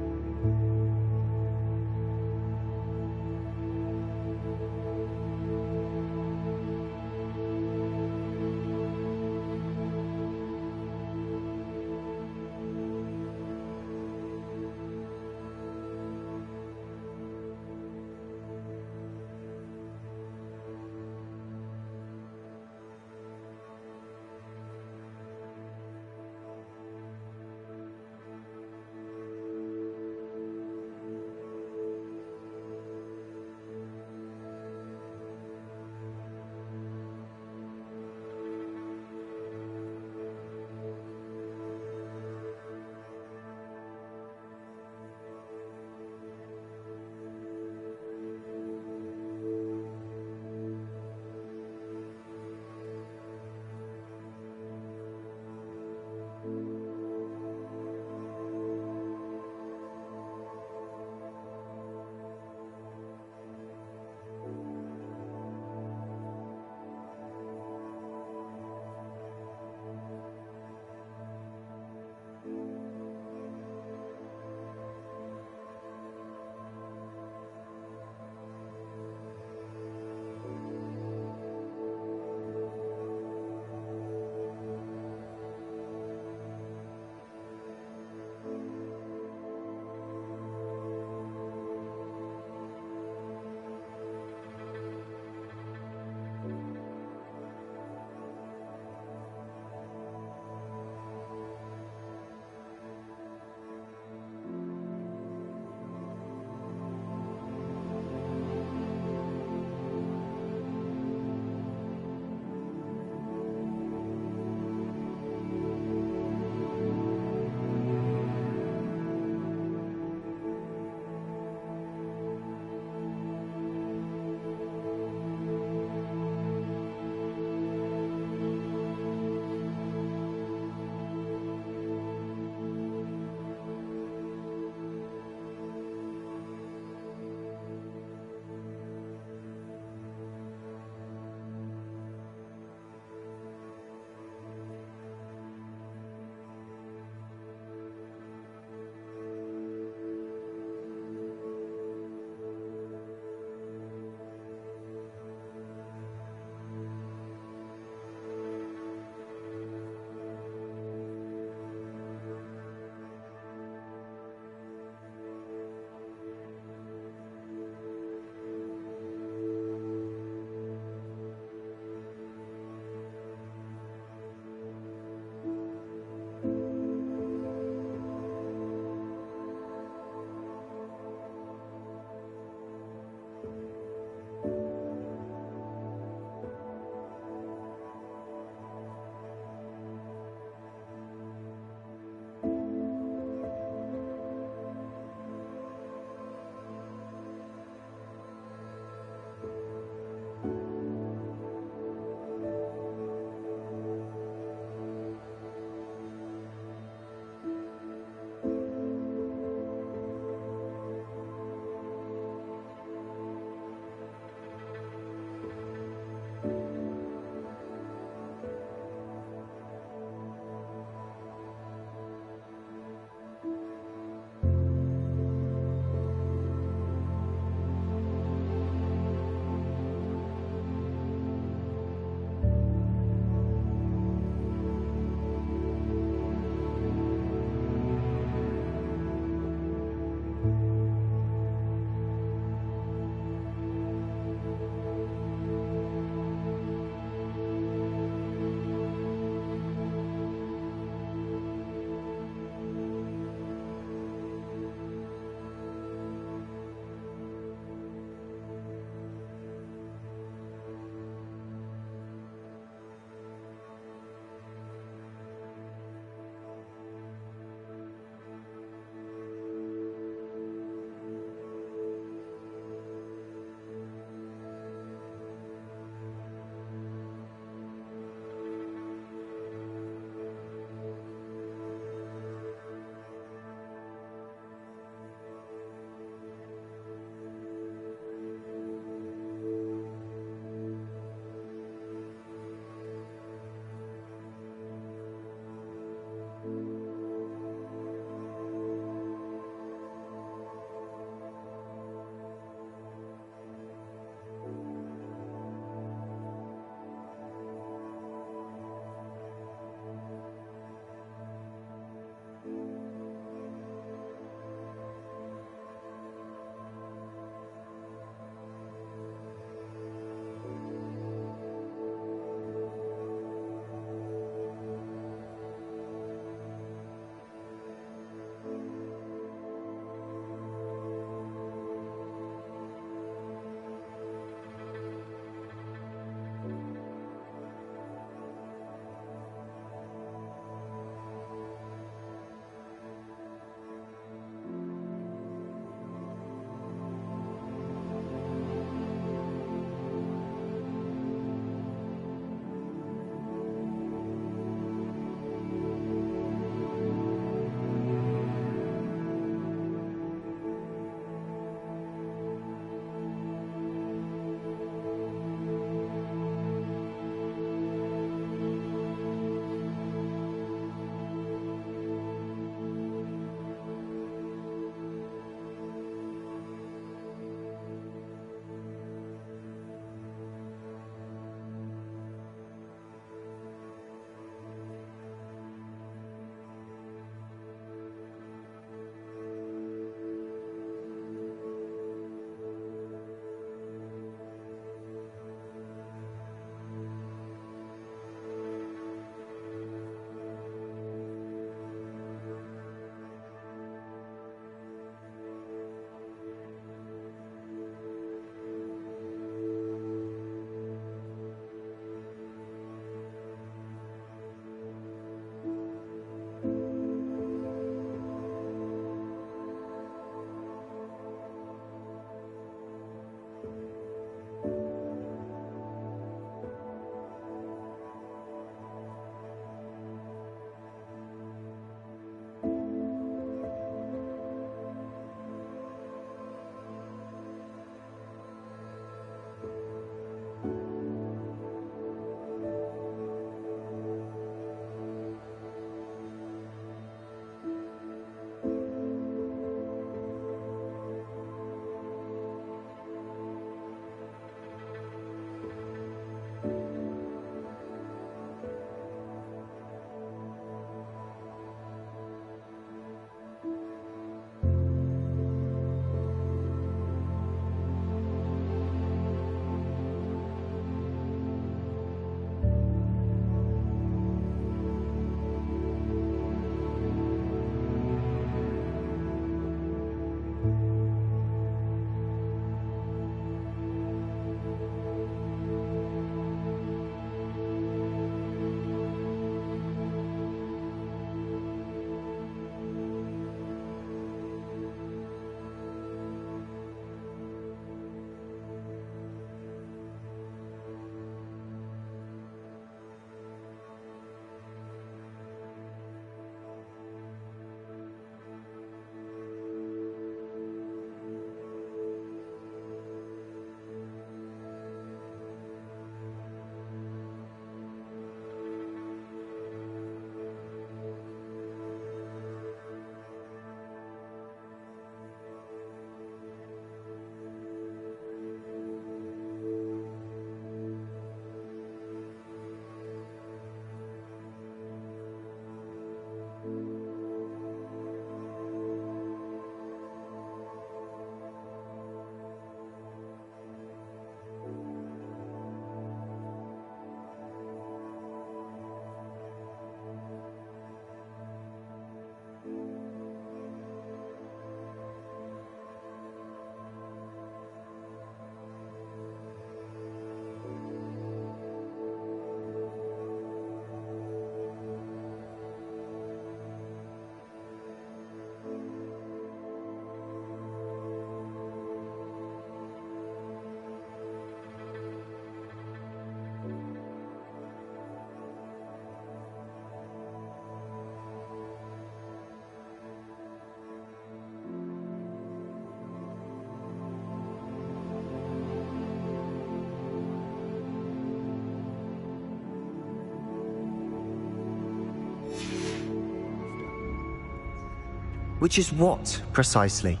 Which is what, precisely?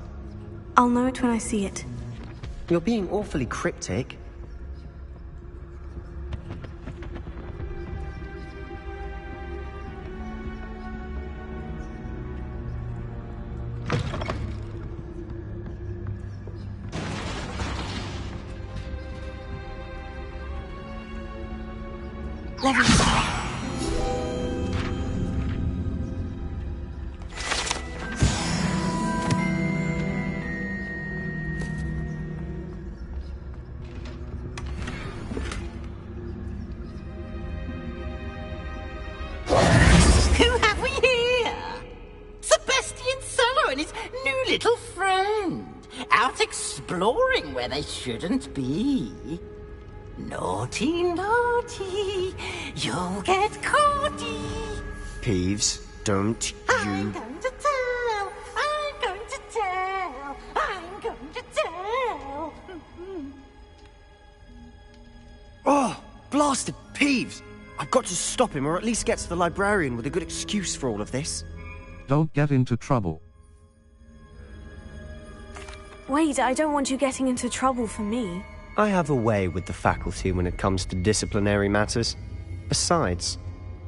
I'll know it when I see it. You're being awfully cryptic. Who have we here? Sebastian Solo and his new little friend. Out exploring where they shouldn't be. Naughty, naughty. You'll get caughty. Peeves, don't I'm you... going to tell. I'm going to tell. I'm going to tell. Oh, blasted Peeves! I've got to stop him, or at least get to the librarian with a good excuse for all of this. Don't get into trouble. Wait, I don't want you getting into trouble for me. I have a way with the faculty when it comes to disciplinary matters. Besides,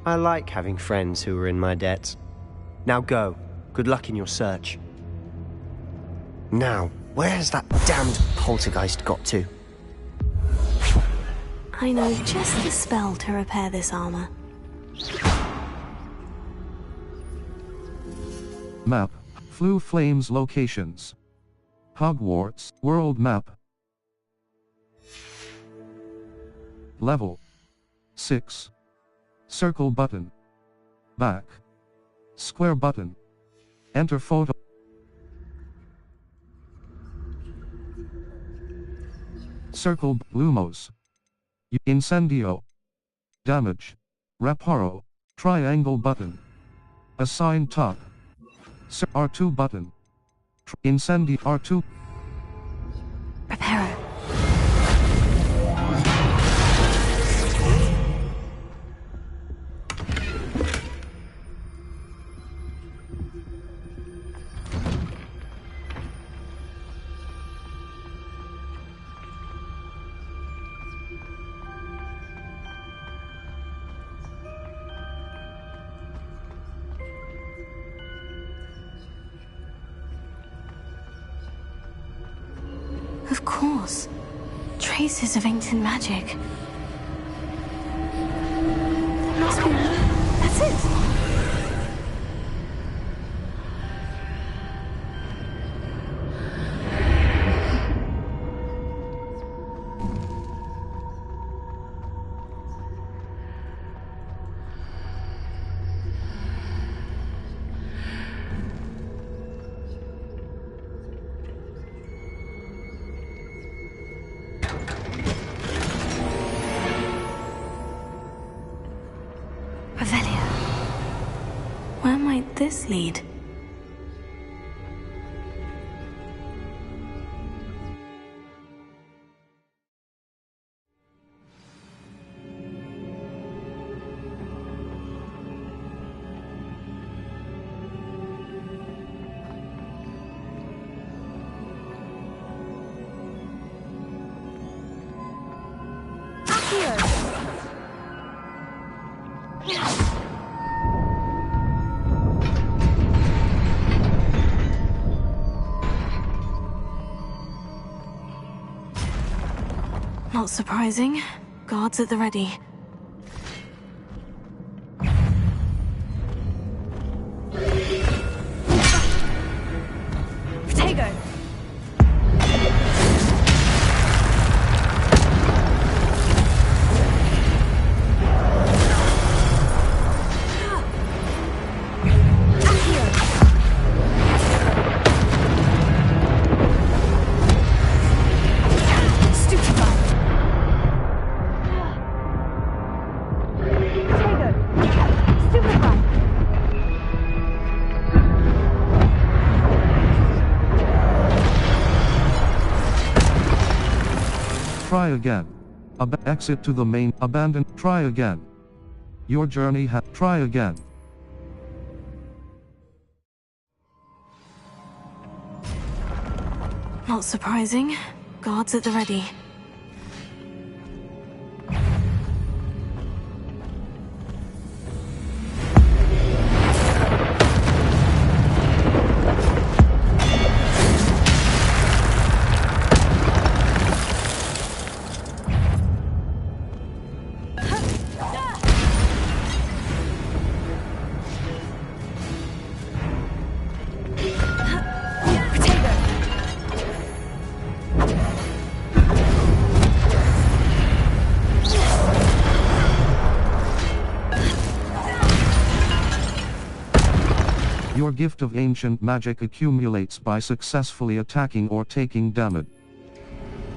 I like having friends who are in my debt. Now go. Good luck in your search. Now, where has that damned poltergeist got to? I know just the spell to repair this armor. Map. Flu Flames locations. Hogwarts World Map. Level 6. Circle button. Back. Square button. Enter photo. Circle Lumos. Incendio. Damage. Reparo. Triangle button. Assign top. R2 button. Incendi R2. Reparo. Of course. Traces of ancient magic. That must be... That's it! Where might this lead? Not surprising. Guards at the ready. Protego! Try again. Exit to the main. Abandon. Try again. Your journey Try again. Not surprising. Guards at the ready. Your gift of ancient magic accumulates by successfully attacking or taking damage.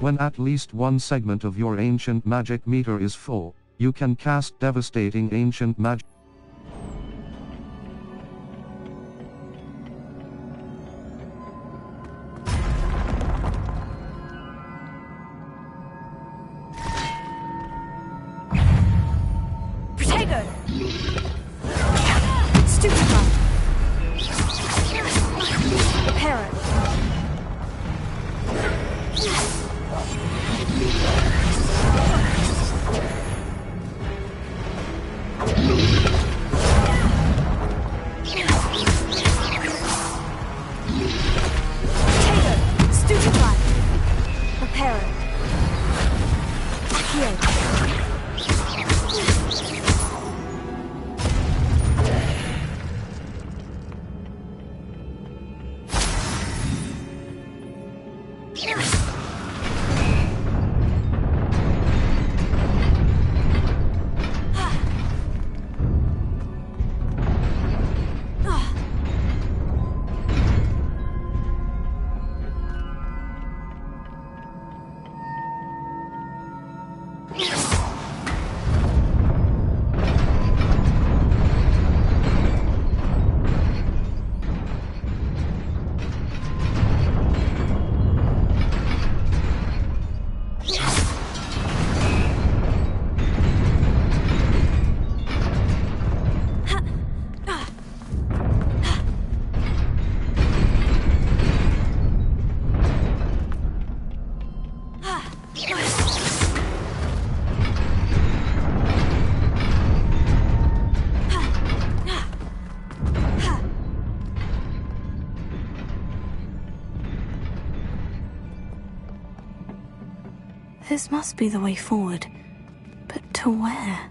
When at least one segment of your ancient magic meter is full, you can cast devastating ancient magic. Protego! Stupefy! Repair it. Potato! Stupefy! Repair it. Accio! This must be the way forward. But to where?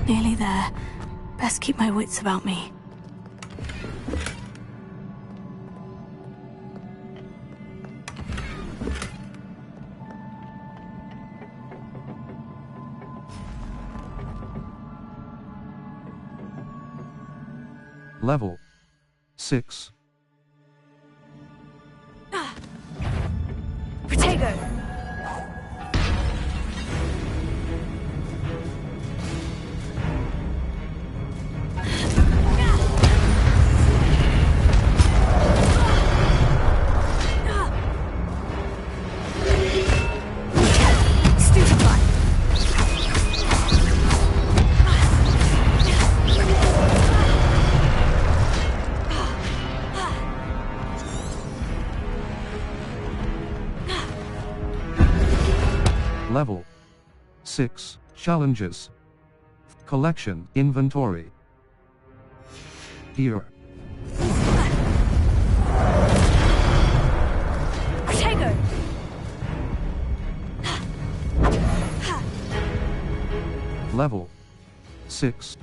Nearly there. Best keep my wits about me. Level 6. Protego! Level 6. Challenges. Collection, inventory. Here. Protego! Level 6.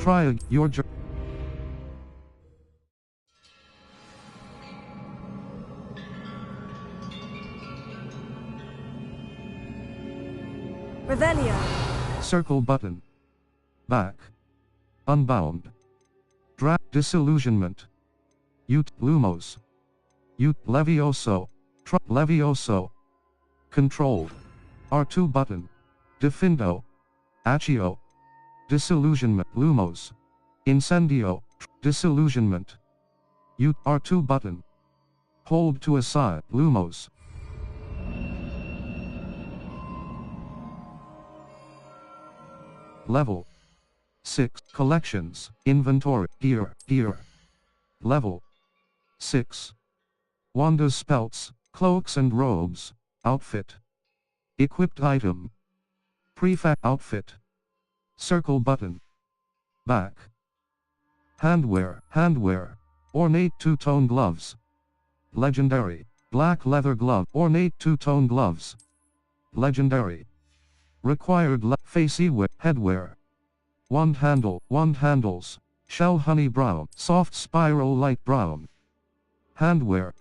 Try your Revelio. circle button. Back. Unbound. Drag disillusionment. Ut lumos. Ut levioso. Levioso. Controlled. R2 button. Defindo. Accio. Disillusionment. Lumos. Incendio. Disillusionment. Ut R2 button. Hold to aside. Lumos. Level 6. Collections. Inventory. Gear. Level 6. Wanda's spelts, cloaks and robes. Outfit. Equipped item. Prefect outfit. Circle button. Back. Handwear. Ornate two-tone gloves. Legendary. Black leather glove. Ornate two-tone gloves. Legendary. Required facey headwear. Wand handles. Shell honey brown. Soft spiral light brown. Handwear.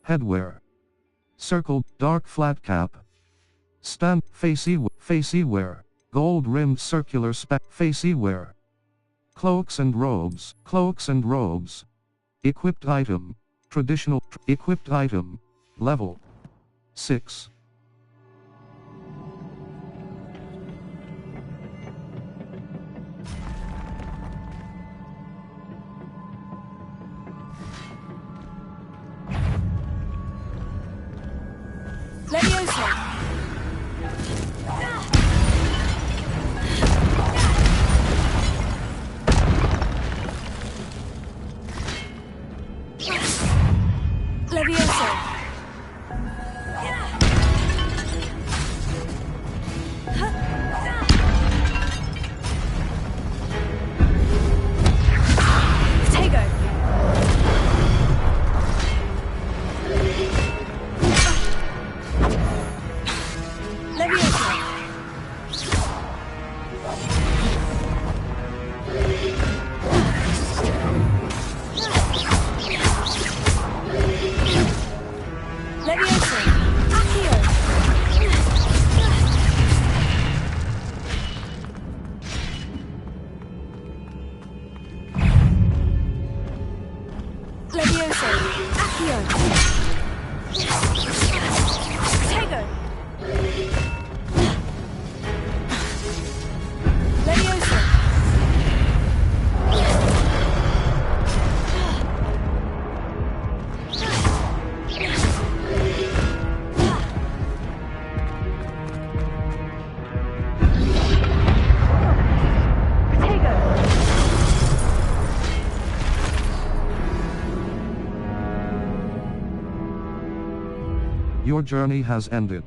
Headwear. Circle. Dark flat cap. Stand. Facey wear. Gold rimmed circular facey wear. Cloaks and robes. Equipped item. Traditional. Equipped item. Level 6. Levioso. Levioso. Potato. Levioso. Levioso. Accio. Levioso. Accio. Potato. Levioso. Your journey has ended.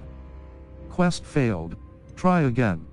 Quest failed. Try again.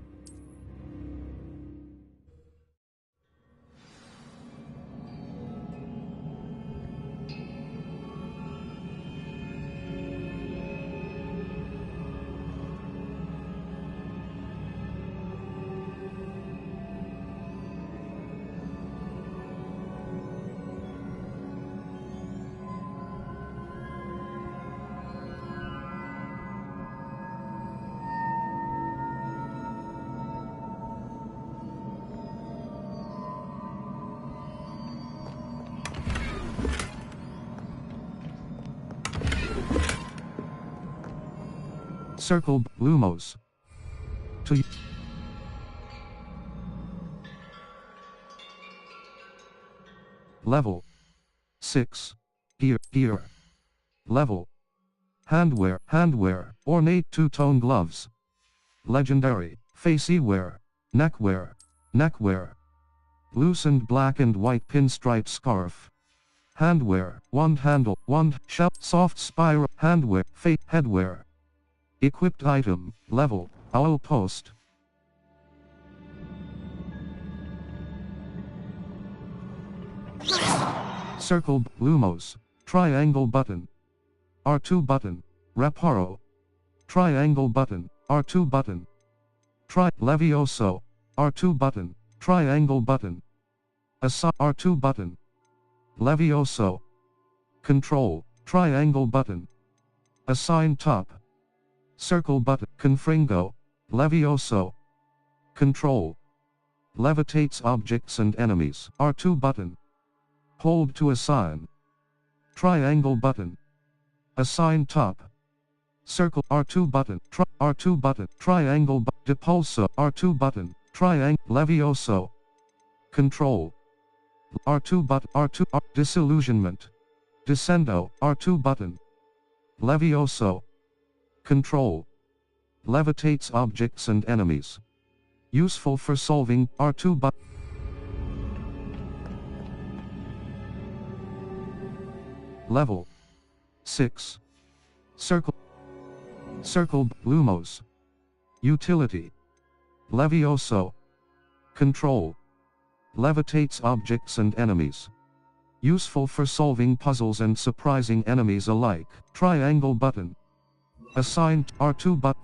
Circle Lumos. To Level 6. Gear. Level. Handwear. Ornate two-tone gloves. Legendary. Facey wear. Neckwear. Loosened black and white pinstripe scarf. Handwear. Wand shell. Soft spiral. Handwear. Headwear. Equipped item. Level. Owl post. Circle. Lumos. Triangle button. R2 button. Reparo. Triangle button. R2 button. Levioso. R2 button. Triangle button. Assign R2 button. Levioso. Control. Triangle button. Assign top. Circle button. Confringo. Levioso. Control. Levitates objects and enemies. R2 button. Hold to assign. Triangle button. Assign top. Circle. R2 button. R2 button. Triangle button. Depulso. R2 button. Triangle. Levioso. Control. R2 button. R2. Disillusionment. Descendo. R2 button. Levioso. Control. Levitates objects and enemies. Useful for solving. R2 button. Level 6. Circle. Circle. Lumos. Utility. Levioso. Control. Levitates objects and enemies. Useful for solving puzzles and surprising enemies alike. Triangle button. Assigned. R2 button.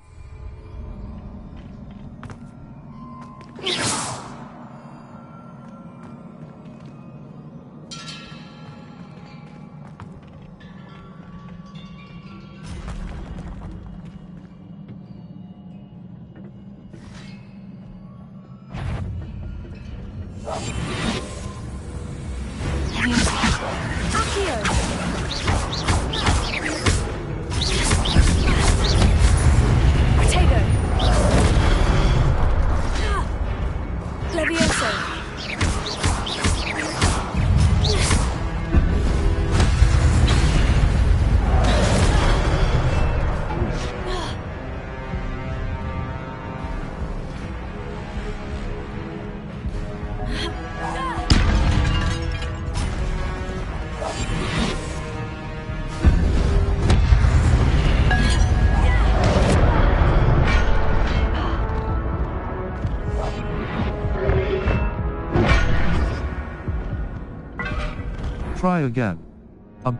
Try again.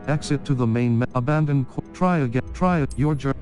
Exit to the main abandon. Try again. Try it. Your journey.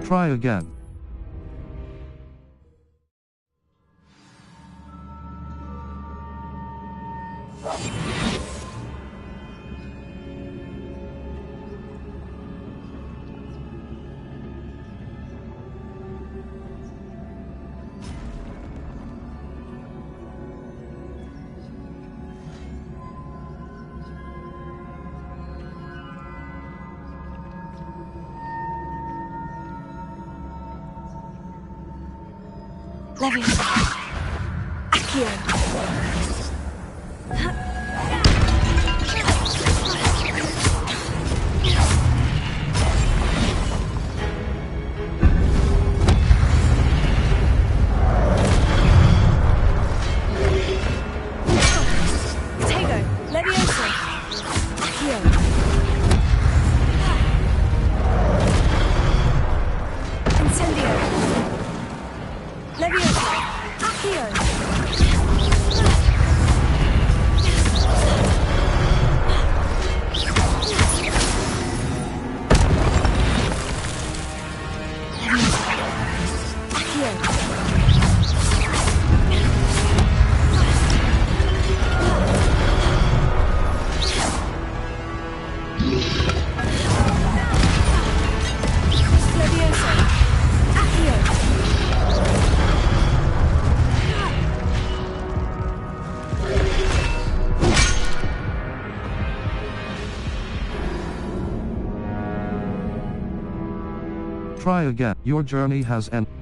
Try again. Leviosa. Accio. Tego. Leviosa. Try again. Your journey has ended.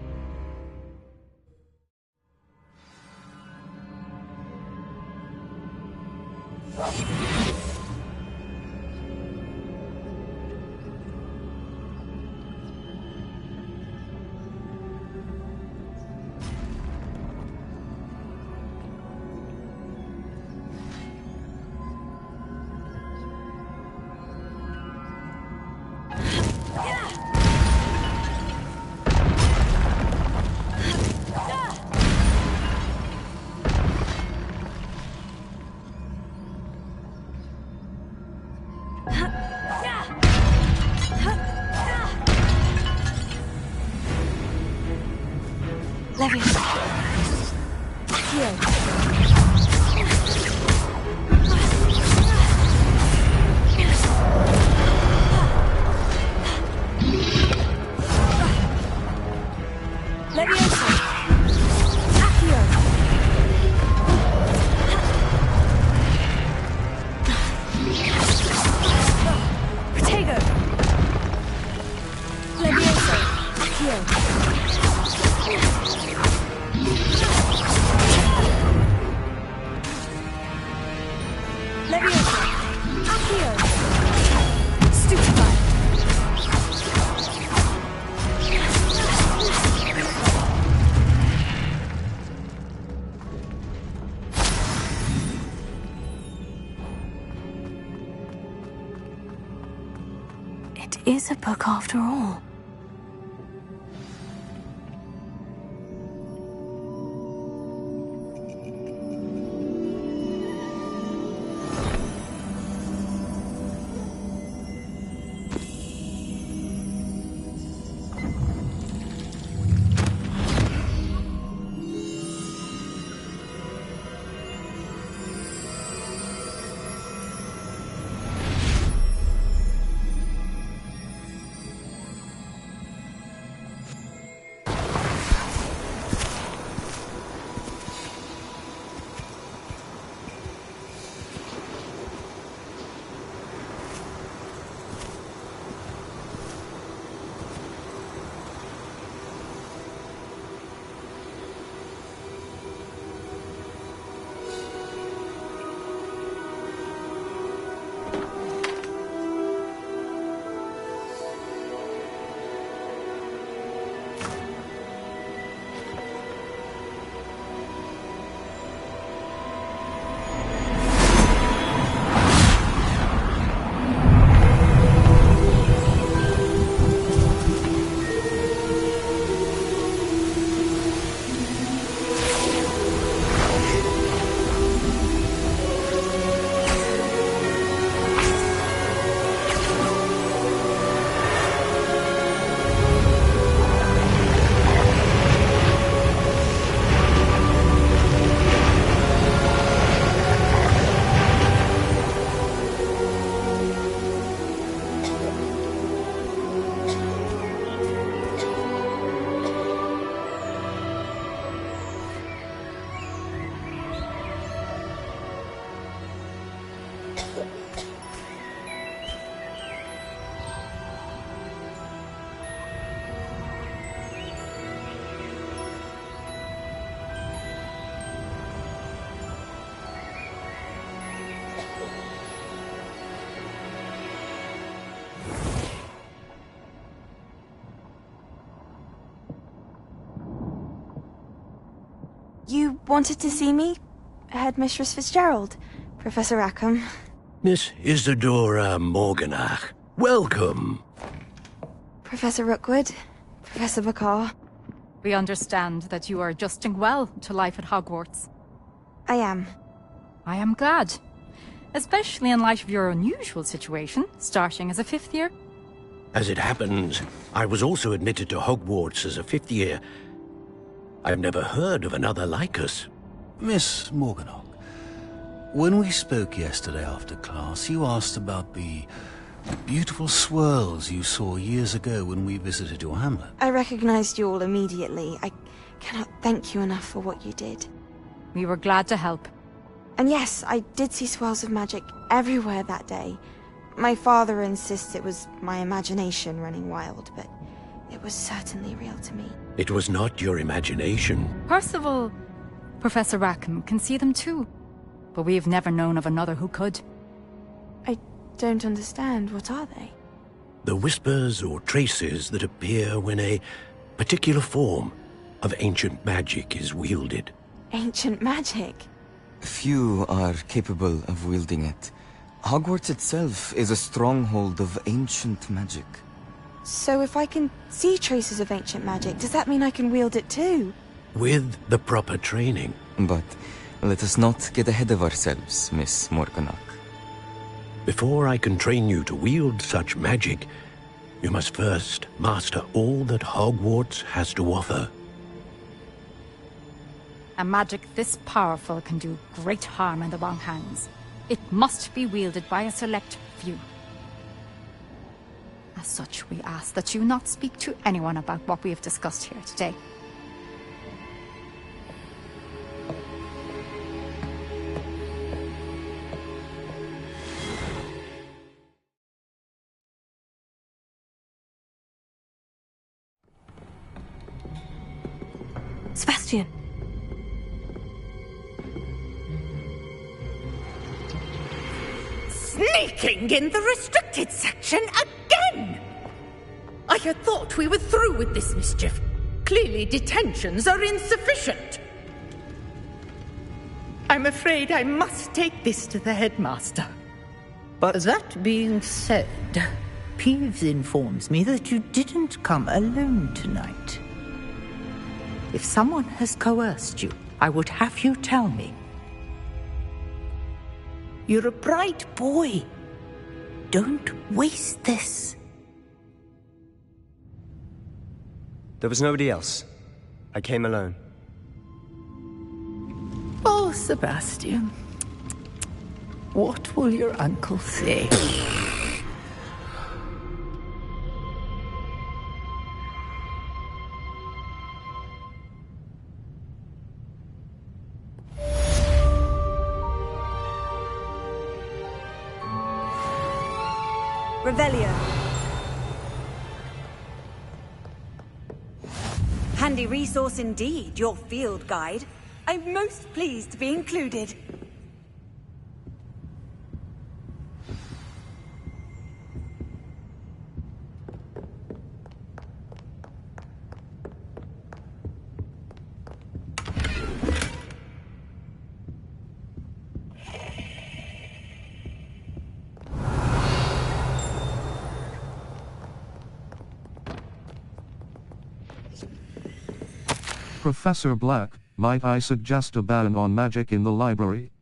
It is a book after all. You wanted to see me? Headmistress Fitzgerald, Professor Rackham. Miss Isadora Morganach, welcome. Professor Rookwood, Professor Bakar. We understand that you are adjusting well to life at Hogwarts. I am. I am glad. Especially in light of your unusual situation, starting as a fifth year. As it happens, I was also admitted to Hogwarts as a fifth year. I've never heard of another like us. Miss Morganach, when we spoke yesterday after class, you asked about the beautiful swirls you saw years ago when we visited your hamlet. I recognized you all immediately. I cannot thank you enough for what you did. We were glad to help. And yes, I did see swirls of magic everywhere that day. My father insists it was my imagination running wild, but it it was certainly real to me. It was not your imagination. Percival, Professor Rackham can see them too. But we've never known of another who could. I don't understand. What are they? The whispers or traces that appear when a particular form of ancient magic is wielded. Ancient magic? Few are capable of wielding it. Hogwarts itself is a stronghold of ancient magic. So if I can see traces of ancient magic, does that mean I can wield it too? With the proper training. But let us not get ahead of ourselves, Miss Morganach. Before I can train you to wield such magic, you must first master all that Hogwarts has to offer. A magic this powerful can do great harm in the wrong hands. It must be wielded by a select few. As such, we ask that you not speak to anyone about what we have discussed here today. Sebastian! Sneaking in the restricted section again! I had thought we were through with this mischief. Clearly detentions are insufficient. I'm afraid I must take this to the headmaster. But that being said, Peeves informs me that you didn't come alone tonight. If someone has coerced you, I would have you tell me. You're a bright boy. Don't waste this. There was nobody else. I came alone. Oh, Sebastian. What will your uncle say? Revelio. Handy resource indeed, your field guide. I'm most pleased to be included. Professor Black, might I suggest a ban on magic in the library?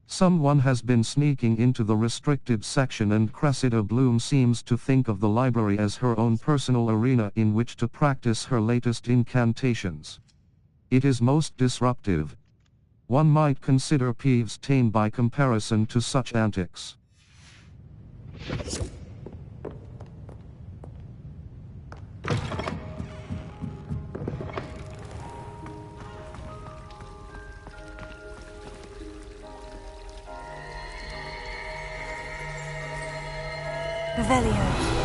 Someone has been sneaking into the restricted section and Cressida Bloom seems to think of the library as her own personal arena in which to practice her latest incantations. It is most disruptive. One might consider Peeves tame by comparison to such antics. Revelio.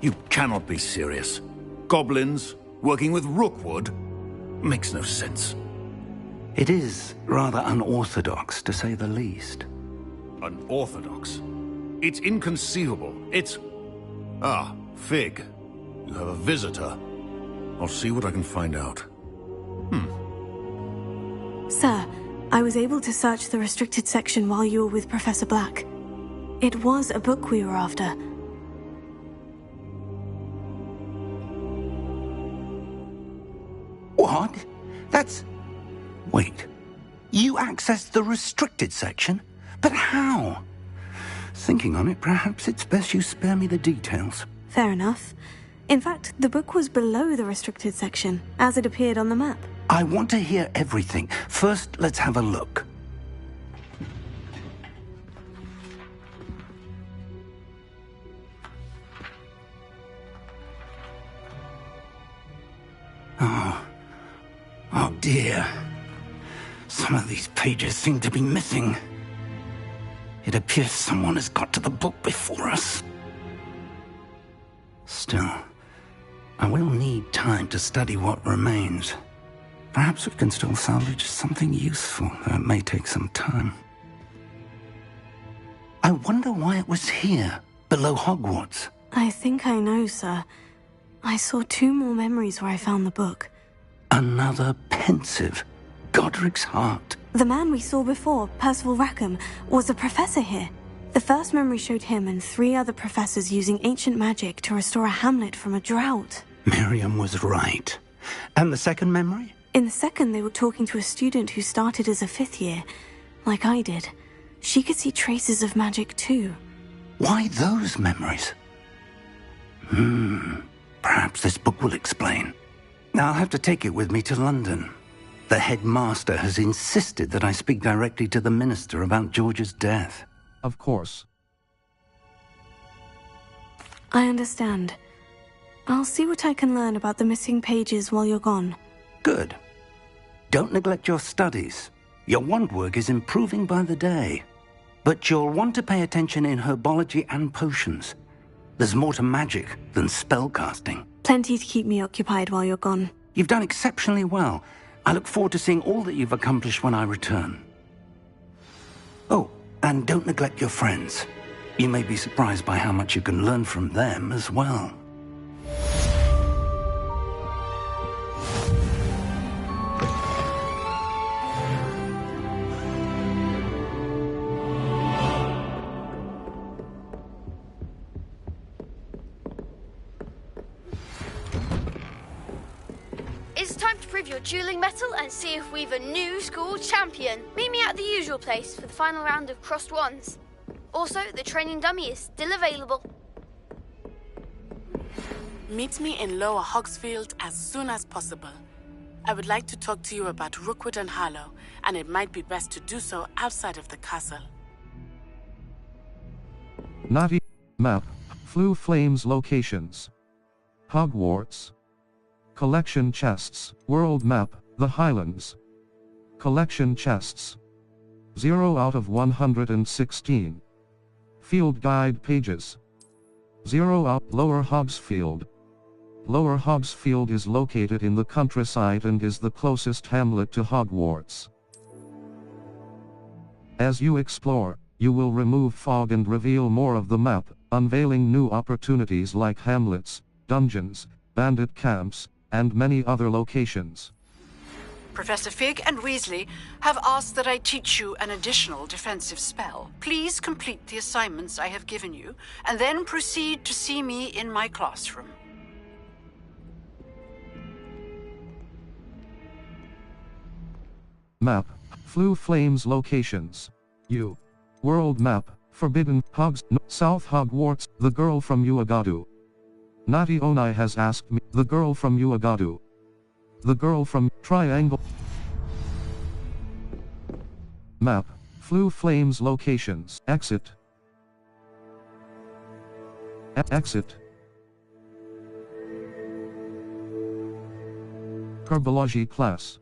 You cannot be serious. Goblins working with Rookwood? Makes no sense. It is rather unorthodox, to say the least. Unorthodox? It's inconceivable. It's... Ah, Fig. You have a visitor. I'll see what I can find out. Sir, I was able to search the restricted section while you were with Professor Black. It was a book we were after. What? That's... Wait. You accessed the restricted section? But how? Thinking on it, perhaps it's best you spare me the details. Fair enough. In fact, the book was below the restricted section, as it appeared on the map. I want to hear everything. First, let's have a look. Oh dear. Some of these pages seem to be missing. It appears someone has got to the book before us. Still, I will need time to study what remains. Perhaps we can still salvage something useful, though it may take some time. I wonder why it was here, below Hogwarts. I think I know, sir. I saw 2 more memories where I found the book. Another pensive. Godric's heart. The man we saw before, Percival Rackham, was a professor here. The first memory showed him and 3 other professors using ancient magic to restore a hamlet from a drought. Miriam was right. And the second memory? In the second, they were talking to a student who started as a 5th year, like I did. She could see traces of magic too. Why those memories? Perhaps this book will explain. I'll have to take it with me to London. The headmaster has insisted that I speak directly to the minister about George's death. Of course. I understand. I'll see what I can learn about the missing pages while you're gone. Good. Don't neglect your studies. Your wand work is improving by the day. But you'll want to pay attention in herbology and potions. There's more to magic than spellcasting. Plenty to keep me occupied while you're gone. You've done exceptionally well. I look forward to seeing all that you've accomplished when I return. Oh, and don't neglect your friends. You may be surprised by how much you can learn from them as well. It's time to prove your dueling mettle and see if we've a new school champion. Meet me at the usual place for the final round of crossed wands. Also, the training dummy is still available. Meet me in Lower Hogsfield as soon as possible. I would like to talk to you about Rookwood and Harlow, and it might be best to do so outside of the castle. Naughty map. Flue Flames locations. Hogwarts. Collection chests. World map. The Highlands. Collection chests. 0 out of 116. Field guide pages. 0 out. Lower Hogsfield. Lower Hogsfield is located in the countryside and is the closest hamlet to Hogwarts. As you explore, you will remove fog and reveal more of the map, unveiling new opportunities like hamlets, dungeons, bandit camps, and many other locations. Professor Fig and Weasley have asked that I teach you an additional defensive spell. Please complete the assignments I have given you, and then proceed to see me in my classroom. Map. Flue Flames locations. U. World map. Forbidden Hogs. South Hogwarts. The girl from Uagadu. Naughty Onai has asked me. The girl from Uagadu. The girl from Triangle. Map. Flue Flames locations. Exit. Exit. Herbology class.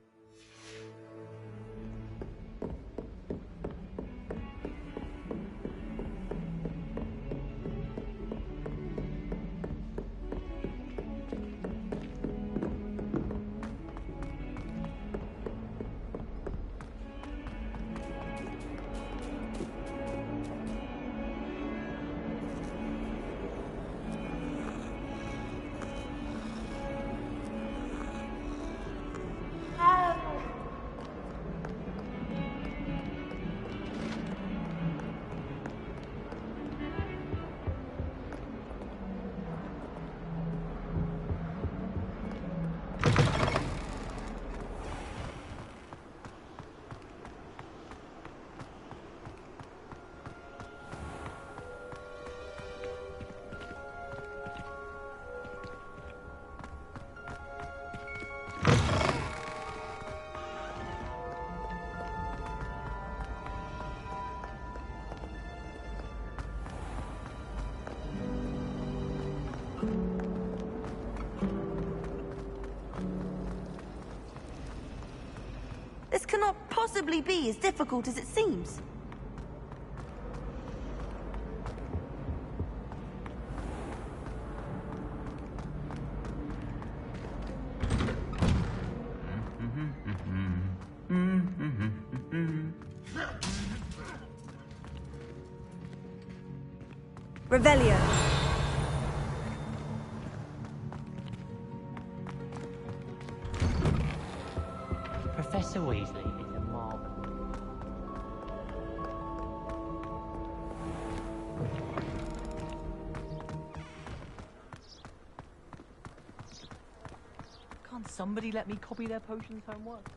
This cannot possibly be as difficult as it seems. Revelio. Professor Weasley is a marvel. Can't somebody let me copy their potions homework?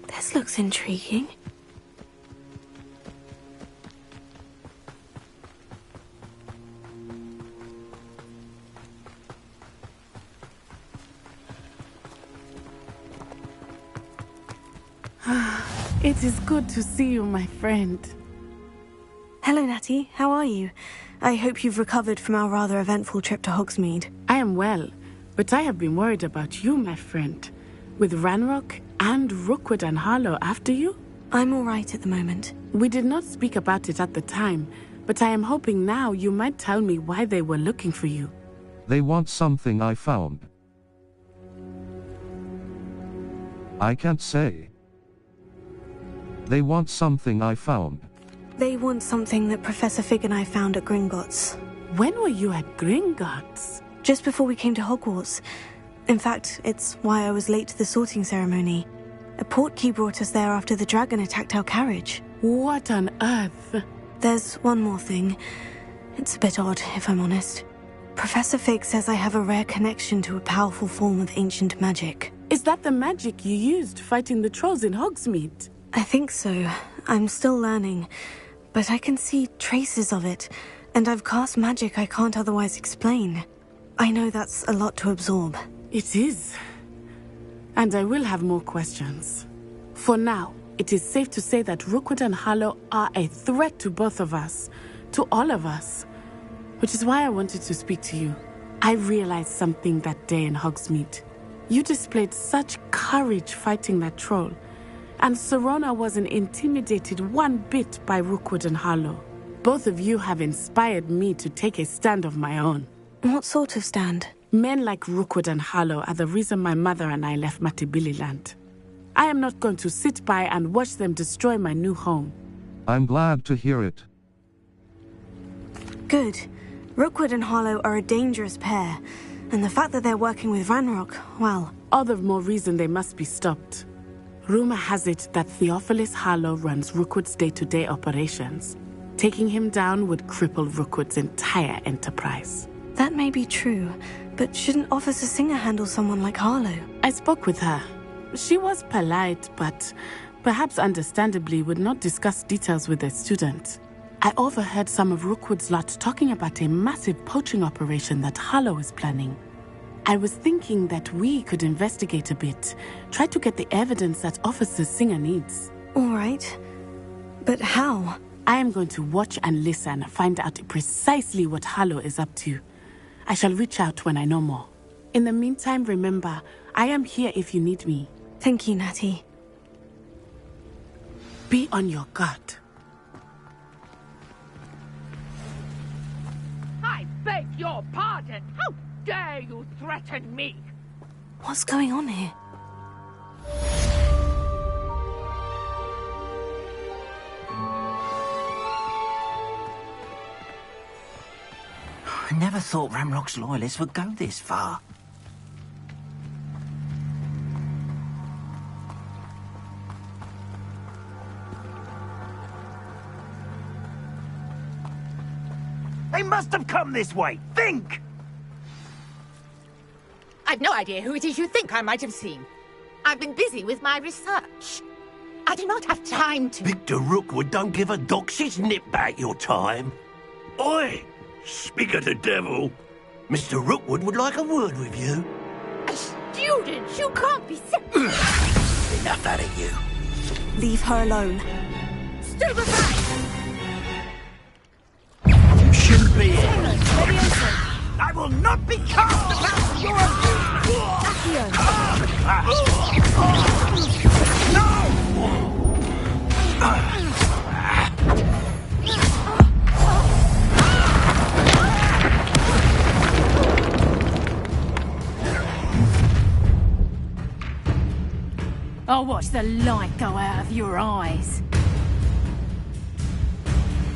This looks intriguing. It is good to see you, my friend. Hello, Natty. How are you? I hope you've recovered from our rather eventful trip to Hogsmeade. I am well, but I have been worried about you, my friend. With Ranrock and Rookwood and Harlow after you? I'm all right at the moment. We did not speak about it at the time, but I am hoping now you might tell me why they were looking for you. They want something I found. I can't say. They want something I found. They want something that Professor Fig and I found at Gringotts. When were you at Gringotts? Just before we came to Hogwarts. In fact, it's why I was late to the sorting ceremony. A portkey brought us there after the dragon attacked our carriage. What on earth? There's one more thing. It's a bit odd, if I'm honest. Professor Fig says I have a rare connection to a powerful form of ancient magic. Is that the magic you used fighting the trolls in Hogsmeade? I think so. I'm still learning. But I can see traces of it, and I've cast magic I can't otherwise explain. I know that's a lot to absorb. It is. And I will have more questions. For now, it is safe to say that Rookwood and Harlow are a threat to both of us. To all of us. Which is why I wanted to speak to you. I realized something that day in Hogsmeade. You displayed such courage fighting that troll. And Serona wasn't intimidated one bit by Rookwood and Harlow. Both of you have inspired me to take a stand of my own. What sort of stand? Men like Rookwood and Harlow are the reason my mother and I left Matibili land. I am not going to sit by and watch them destroy my new home. I'm glad to hear it. Good. Rookwood and Harlow are a dangerous pair, and the fact that they're working with Ranrock, well... All the more reason they must be stopped. Rumor has it that Theophilus Harlow runs Rookwood's day-to-day operations. Taking him down would cripple Rookwood's entire enterprise. That may be true, but shouldn't Officer Singer handle someone like Harlow? I spoke with her. She was polite, but perhaps understandably would not discuss details with a student. I overheard some of Rookwood's lot talking about a massive poaching operation that Harlow is planning. I was thinking that we could investigate a bit, try to get the evidence that Officer Singer needs. All right. But how? I am going to watch and listen, find out precisely what Harlow is up to. I shall reach out when I know more. In the meantime, remember, I am here if you need me. Thank you, Natty. Be on your guard. I beg your pardon. How dare you threaten me? What's going on here? I never thought Ranrock's loyalists would go this far. They must have come this way. Think! I've no idea who it is you think I might have seen. I've been busy with my research. I do not have time to... Victor Rookwood don't give a doxy's nip back your time. Oi! Speak of the devil. Mr. Rookwood would like a word with you. A student? You can't be so... Enough out of you. Leave her alone. Stupefy! You shouldn't be here. I will not be cast about your abuse! I'll watch the light go out of your eyes.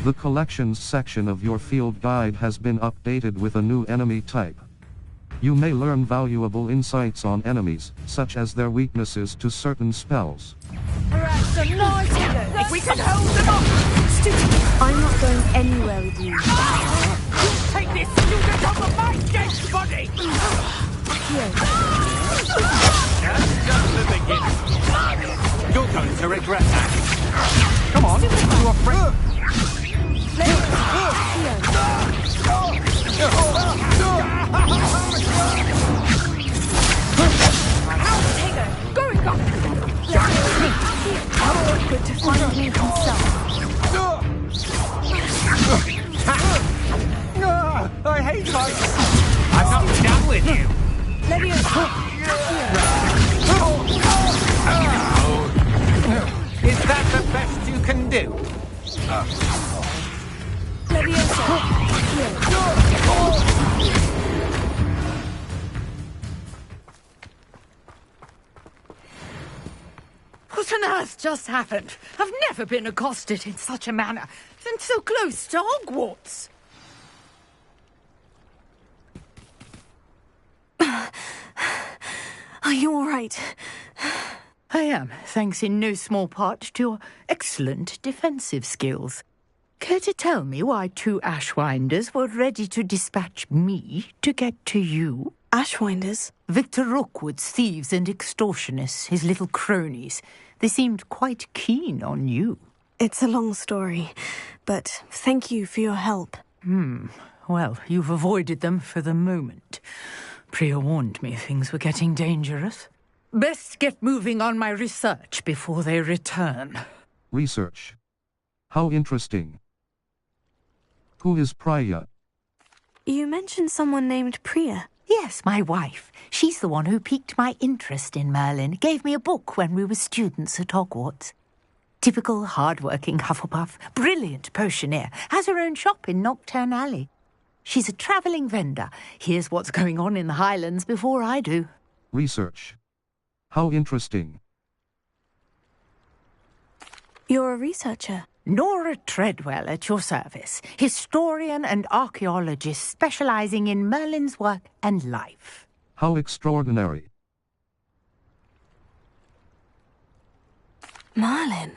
The collections section of your field guide has been updated with a new enemy type. You may learn valuable insights on enemies, such as their weaknesses to certain spells. If we can hold them off! Stupid! I'm not going anywhere with you. Take this student off of my dead body! That's just the beginning. You're going to regret that. Come on, you are free. Going on! How awkward to find me himself. I hate heights. I'm not done with you. Is that the best you can do? What on earth just happened? I've never been accosted in such a manner, and so close to Hogwarts. Are you all right? I am, thanks in no small part to your excellent defensive skills. Care to tell me why two Ashwinders were ready to dispatch me to get to you? Ashwinders? Victor Rookwood's thieves and extortionists, his little cronies. They seemed quite keen on you. It's a long story, but thank you for your help. Well, you've avoided them for the moment. Priya warned me things were getting dangerous. Best get moving on my research before they return. Research. How interesting. Who is Priya? You mentioned someone named Priya. Yes, my wife. She's the one who piqued my interest in Merlin. Gave me a book when we were students at Hogwarts. Typical hard-working Hufflepuff, brilliant potioneer, has her own shop in Nocturne Alley. She's a travelling vendor. Here's what's going on in the Highlands before I do. Research. How interesting. You're a researcher. Nora Treadwell at your service, historian and archaeologist specialising in Merlin's work and life. How extraordinary. Merlin?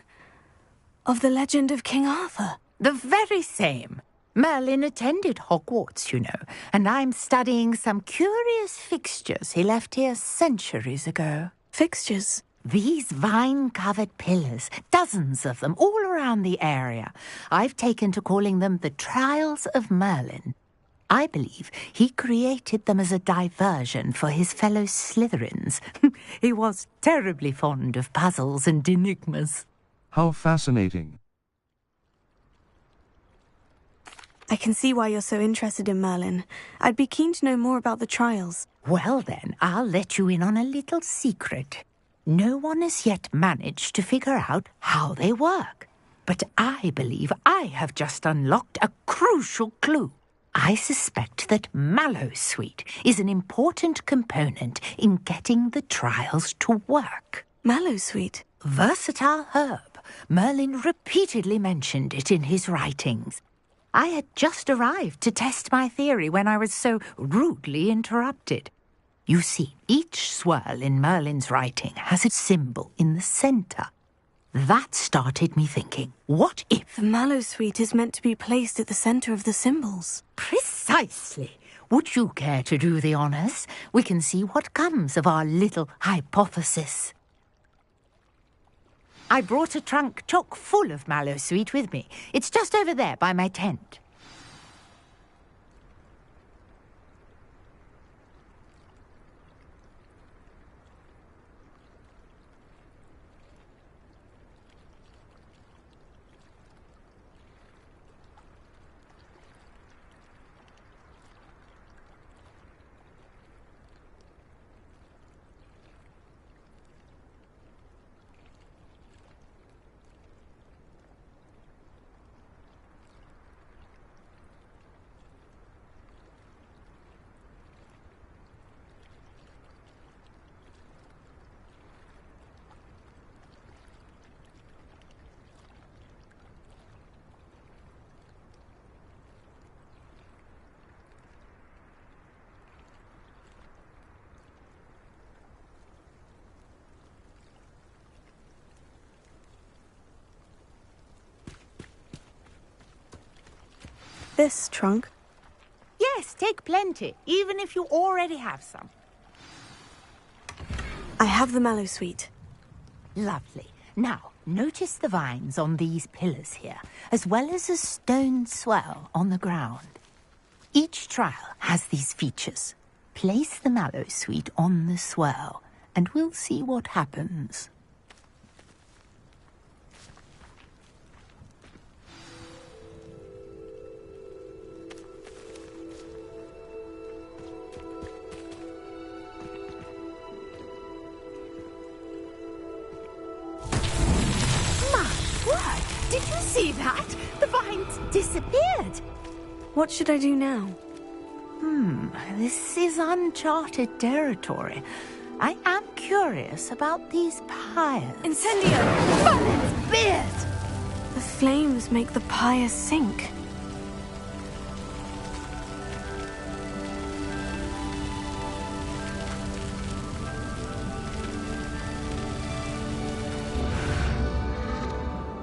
Of the legend of King Arthur? The very same. Merlin attended Hogwarts, you know, and I'm studying some curious fixtures he left here centuries ago. Fixtures? These vine-covered pillars, dozens of them, all around the area. I've taken to calling them the Trials of Merlin. I believe he created them as a diversion for his fellow Slytherins. He was terribly fond of puzzles and enigmas. How fascinating. I can see why you're so interested in Merlin. I'd be keen to know more about the trials. Well then, I'll let you in on a little secret. No one has yet managed to figure out how they work. But I believe I have just unlocked a crucial clue. I suspect that Mallowsweet is an important component in getting the trials to work. Mallowsweet? Versatile herb. Merlin repeatedly mentioned it in his writings. I had just arrived to test my theory when I was so rudely interrupted. You see, each swirl in Merlin's writing has a symbol in the centre. That started me thinking, what if... The Mallowsweet is meant to be placed at the centre of the symbols. Precisely. Would you care to do the honours? We can see what comes of our little hypothesis. I brought a trunk chock full of Mallowsweet with me. It's just over there by my tent. This trunk? Yes, take plenty, even if you already have some. I have the Mallowsweet. Lovely. Now, notice the vines on these pillars here, as well as a stone swell on the ground. Each trial has these features. Place the Mallowsweet on the swell, and we'll see what happens. Did you see that? The vines disappeared. What should I do now? This is uncharted territory. I am curious about these pyres. Incendio! Merlin's beard! The flames make the pyre sink.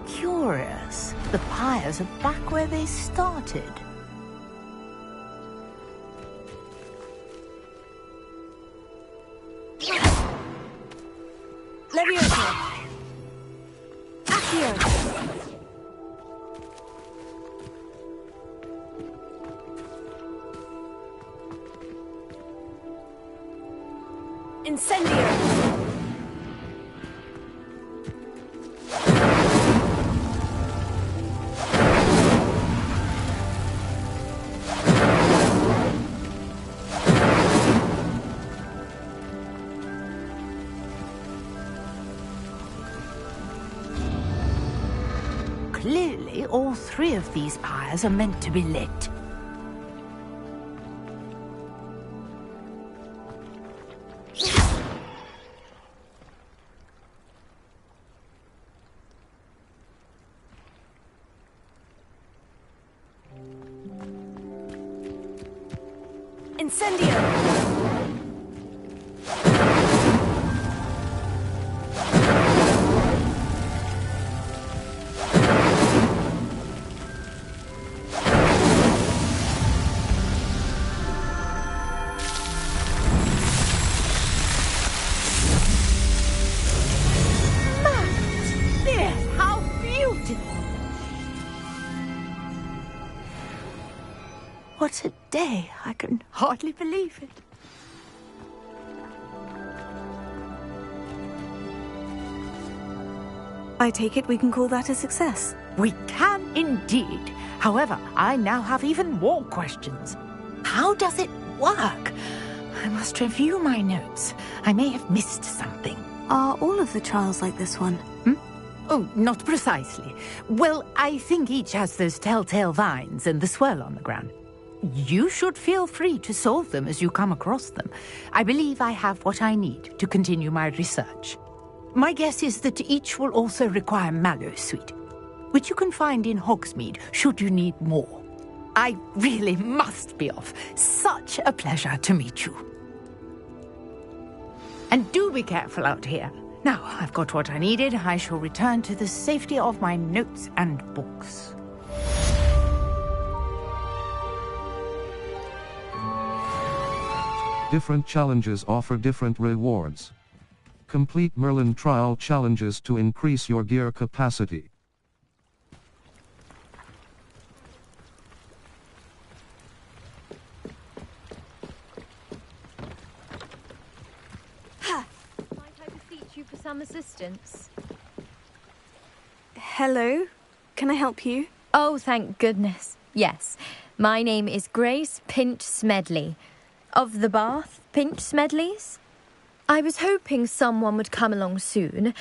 Curious. The pyres are back where they started. Leviosa! Accio! Incendio! Clearly, all three of these pyres are meant to be lit. Incendio! What a day! I can hardly believe it. I take it we can call that a success. We can indeed. However, I now have even more questions. How does it work? I must review my notes. I may have missed something. Are all of the trials like this one? Oh, not precisely. Well, I think each has those telltale vines and the swirl on the ground. You should feel free to solve them as you come across them. I believe I have what I need to continue my research. My guess is that each will also require mallow sweet, which you can find in Hogsmeade should you need more. I really must be off. Such a pleasure to meet you. And do be careful out here. Now, I've got what I needed. I shall return to the safety of my notes and books. Different challenges offer different rewards. Complete Merlin trial challenges to increase your gear capacity. Might I beseech you for some assistance? Hello? Can I help you? Oh, thank goodness. Yes. My name is Grace Pinch Smedley. Of the Bath Pinch Smedleys? I was hoping someone would come along soon.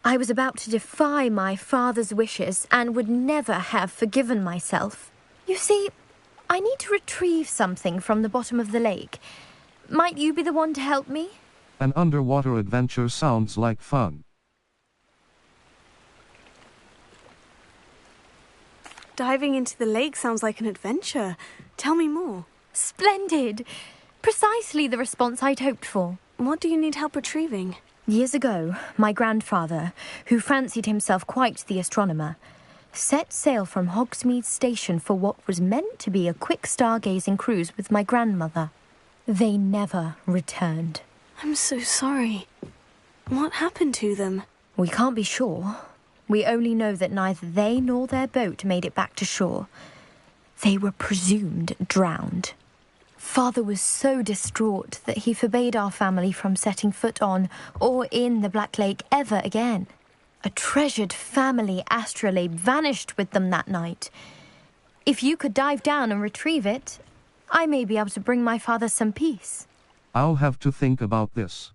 I was about to defy my father's wishes and would never have forgiven myself. You see, I need to retrieve something from the bottom of the lake. Might you be the one to help me? An underwater adventure sounds like fun. Diving into the lake sounds like an adventure. Tell me more. Splendid! Precisely the response I'd hoped for. What do you need help retrieving? Years ago, my grandfather, who fancied himself quite the astronomer, set sail from Hogsmeade Station for what was meant to be a quick stargazing cruise with my grandmother. They never returned. I'm so sorry. What happened to them? We can't be sure. We only know that neither they nor their boat made it back to shore. They were presumed drowned. Father was so distraught that he forbade our family from setting foot on or in the Black Lake ever again. A treasured family astrolabe vanished with them that night. If you could dive down and retrieve it, I may be able to bring my father some peace. I'll have to think about this.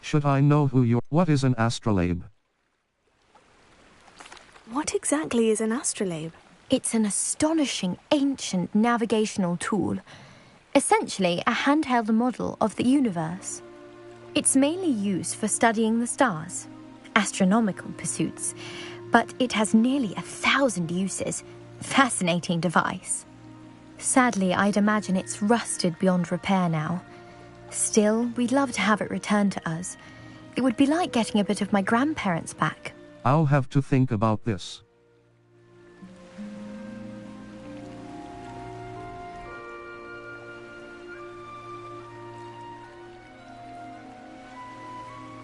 Should I know who you're... What is an astrolabe? What exactly is an astrolabe? It's an astonishing ancient navigational tool. Essentially a handheld model of the universe. It's mainly used for studying the stars, astronomical pursuits, but it has nearly 1,000 uses. Fascinating device. Sadly, I'd imagine it's rusted beyond repair now. Still, we'd love to have it returned to us. It would be like getting a bit of my grandparents back. I'll have to think about this.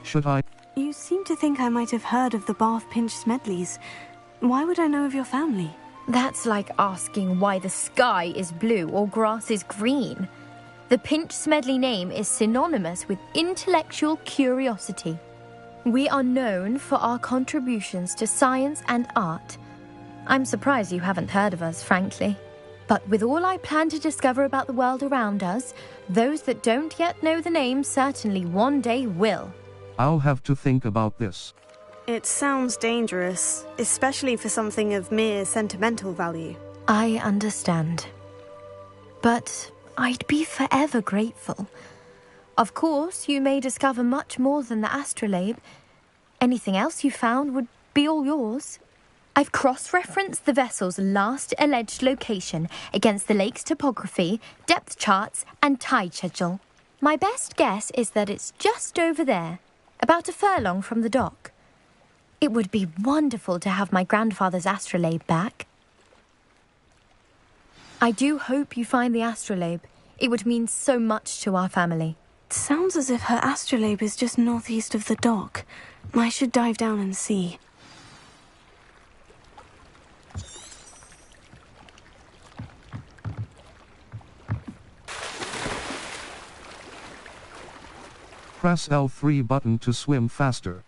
Should I? You seem to think I might have heard of the Bath Pinch Smedleys. Why would I know of your family? That's like asking why the sky is blue or grass is green. The Pinch Smedley name is synonymous with intellectual curiosity. We are known for our contributions to science and art. I'm surprised you haven't heard of us, frankly. But with all I plan to discover about the world around us, those that don't yet know the name certainly one day will. I'll have to think about this. It sounds dangerous, especially for something of mere sentimental value. I understand. But I'd be forever grateful. Of course, you may discover much more than the astrolabe. Anything else you found would be all yours. I've cross-referenced the vessel's last alleged location against the lake's topography, depth charts, and tide schedule. My best guess is that it's just over there, about a furlong from the dock. It would be wonderful to have my grandfather's astrolabe back. I do hope you find the astrolabe. It would mean so much to our family. It sounds as if her astrolabe is just northeast of the dock. I should dive down and see. Press L3 button to swim faster.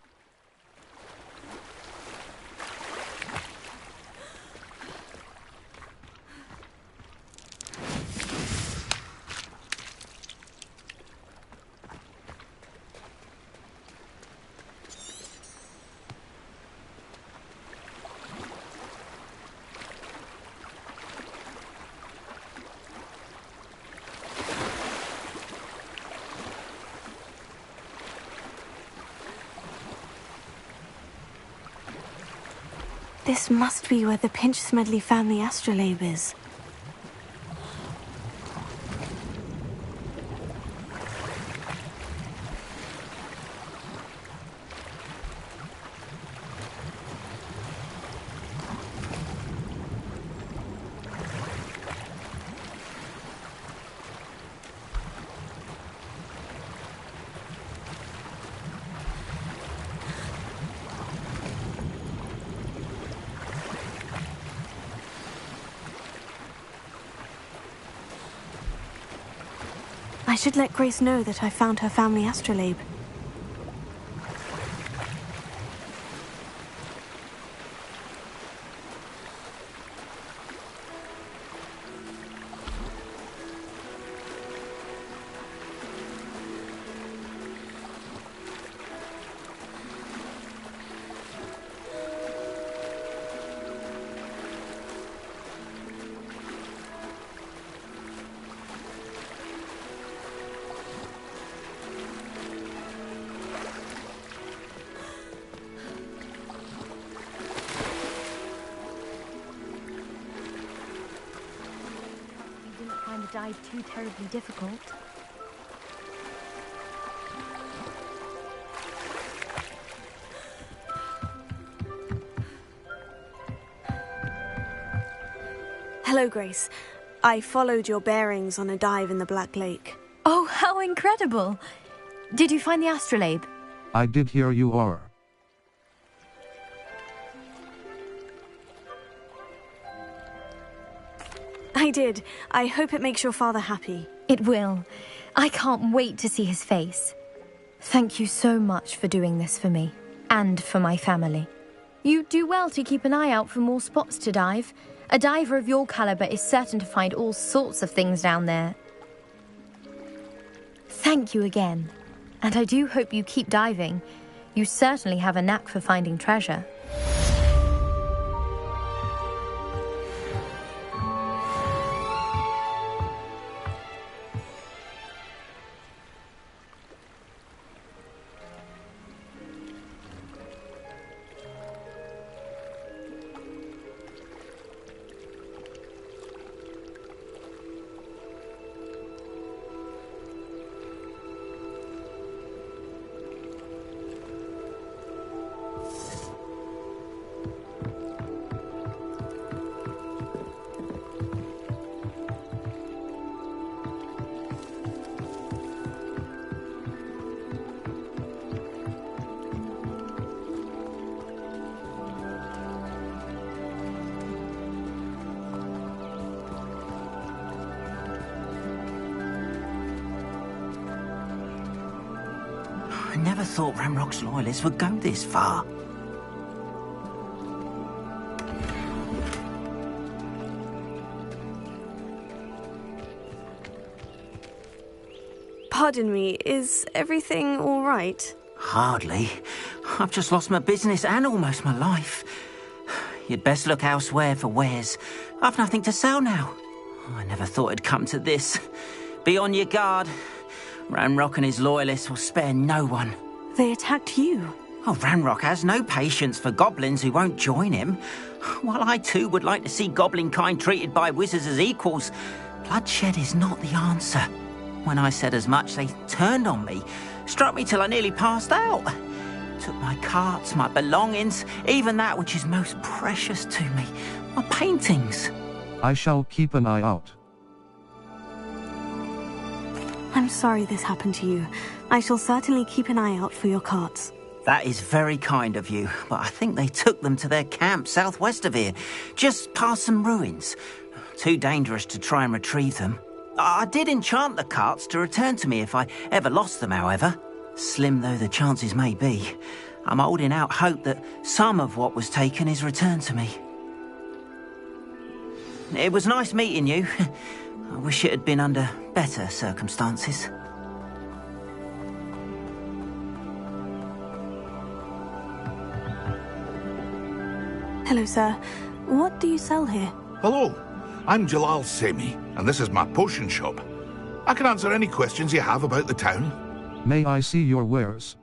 This must be where the Pinch-Smedley family astrolabe is. I should let Grace know that I found her family astrolabe. The dive too terribly difficult. Hello, Grace. I followed your bearings on a dive in the Black Lake. Oh, how incredible! Did you find the astrolabe? I did. Here you are. I did. I hope it makes your father happy. It will. I can't wait to see his face. Thank you so much for doing this for me, and for my family. You do well to keep an eye out for more spots to dive. A diver of your caliber is certain to find all sorts of things down there. Thank you again. And I do hope you keep diving. You certainly have a knack for finding treasure. I never thought Ramrock's loyalists would go this far. Pardon me, is everything all right? Hardly. I've just lost my business and almost my life. You'd best look elsewhere for wares. I've nothing to sell now. I never thought it'd come to this. Be on your guard. Ranrock and his loyalists will spare no one. They attacked you. Oh, Ranrock has no patience for goblins who won't join him. While I too would like to see goblin kind treated by wizards as equals, bloodshed is not the answer. When I said as much, they turned on me, struck me till I nearly passed out. Took my carts, my belongings, even that which is most precious to me, my paintings. I shall keep an eye out. I'm sorry this happened to you. I shall certainly keep an eye out for your carts. That is very kind of you, but I think they took them to their camp southwest of here, just past some ruins. Too dangerous to try and retrieve them. I did enchant the carts to return to me if I ever lost them, however. Slim though the chances may be, I'm holding out hope that some of what was taken is returned to me. It was nice meeting you. I wish it had been under better circumstances. Hello, sir. What do you sell here? Hello, I'm Jalal Semi, and this is my potion shop. I can answer any questions you have about the town. May I see your wares?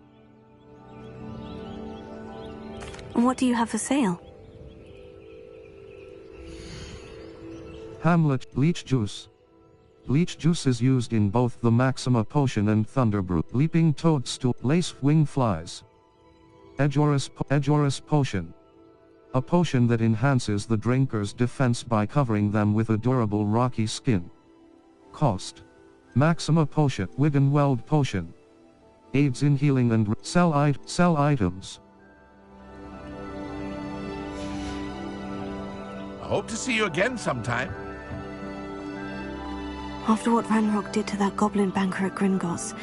What do you have for sale? Hamlet Leech Juice. Leech juice is used in both the Maxima Potion and Thunderbrew. Leaping Toadstool. Lace Wing Flies. Edgeoris Potion. A potion that enhances the drinker's defense by covering them with a durable rocky skin. Cost. Maxima Potion. Wiggenweld Potion. Aids in healing and sell items. I hope to see you again sometime. After what Ranrock did to that goblin banker at Gringotts,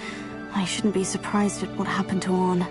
I shouldn't be surprised at what happened to Orn.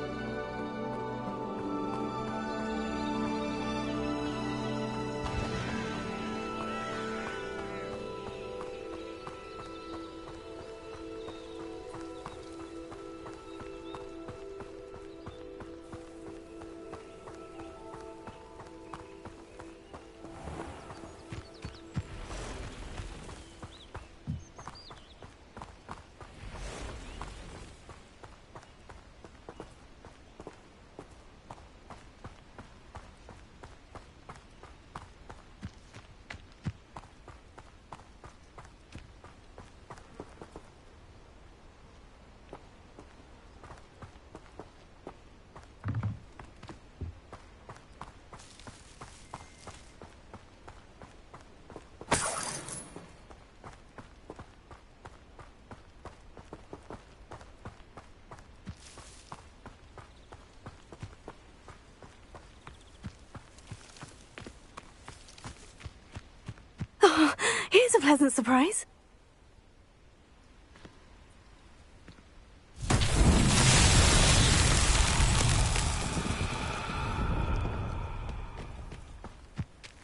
Here's a pleasant surprise.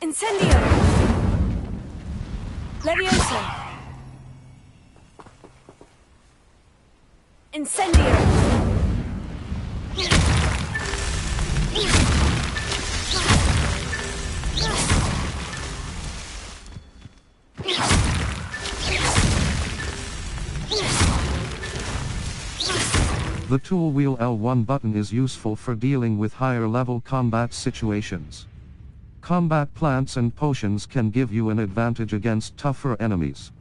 Incendio! Levioso! Incendio! The tool wheel L1 button is useful for dealing with higher level combat situations. Combat plants and potions can give you an advantage against tougher enemies.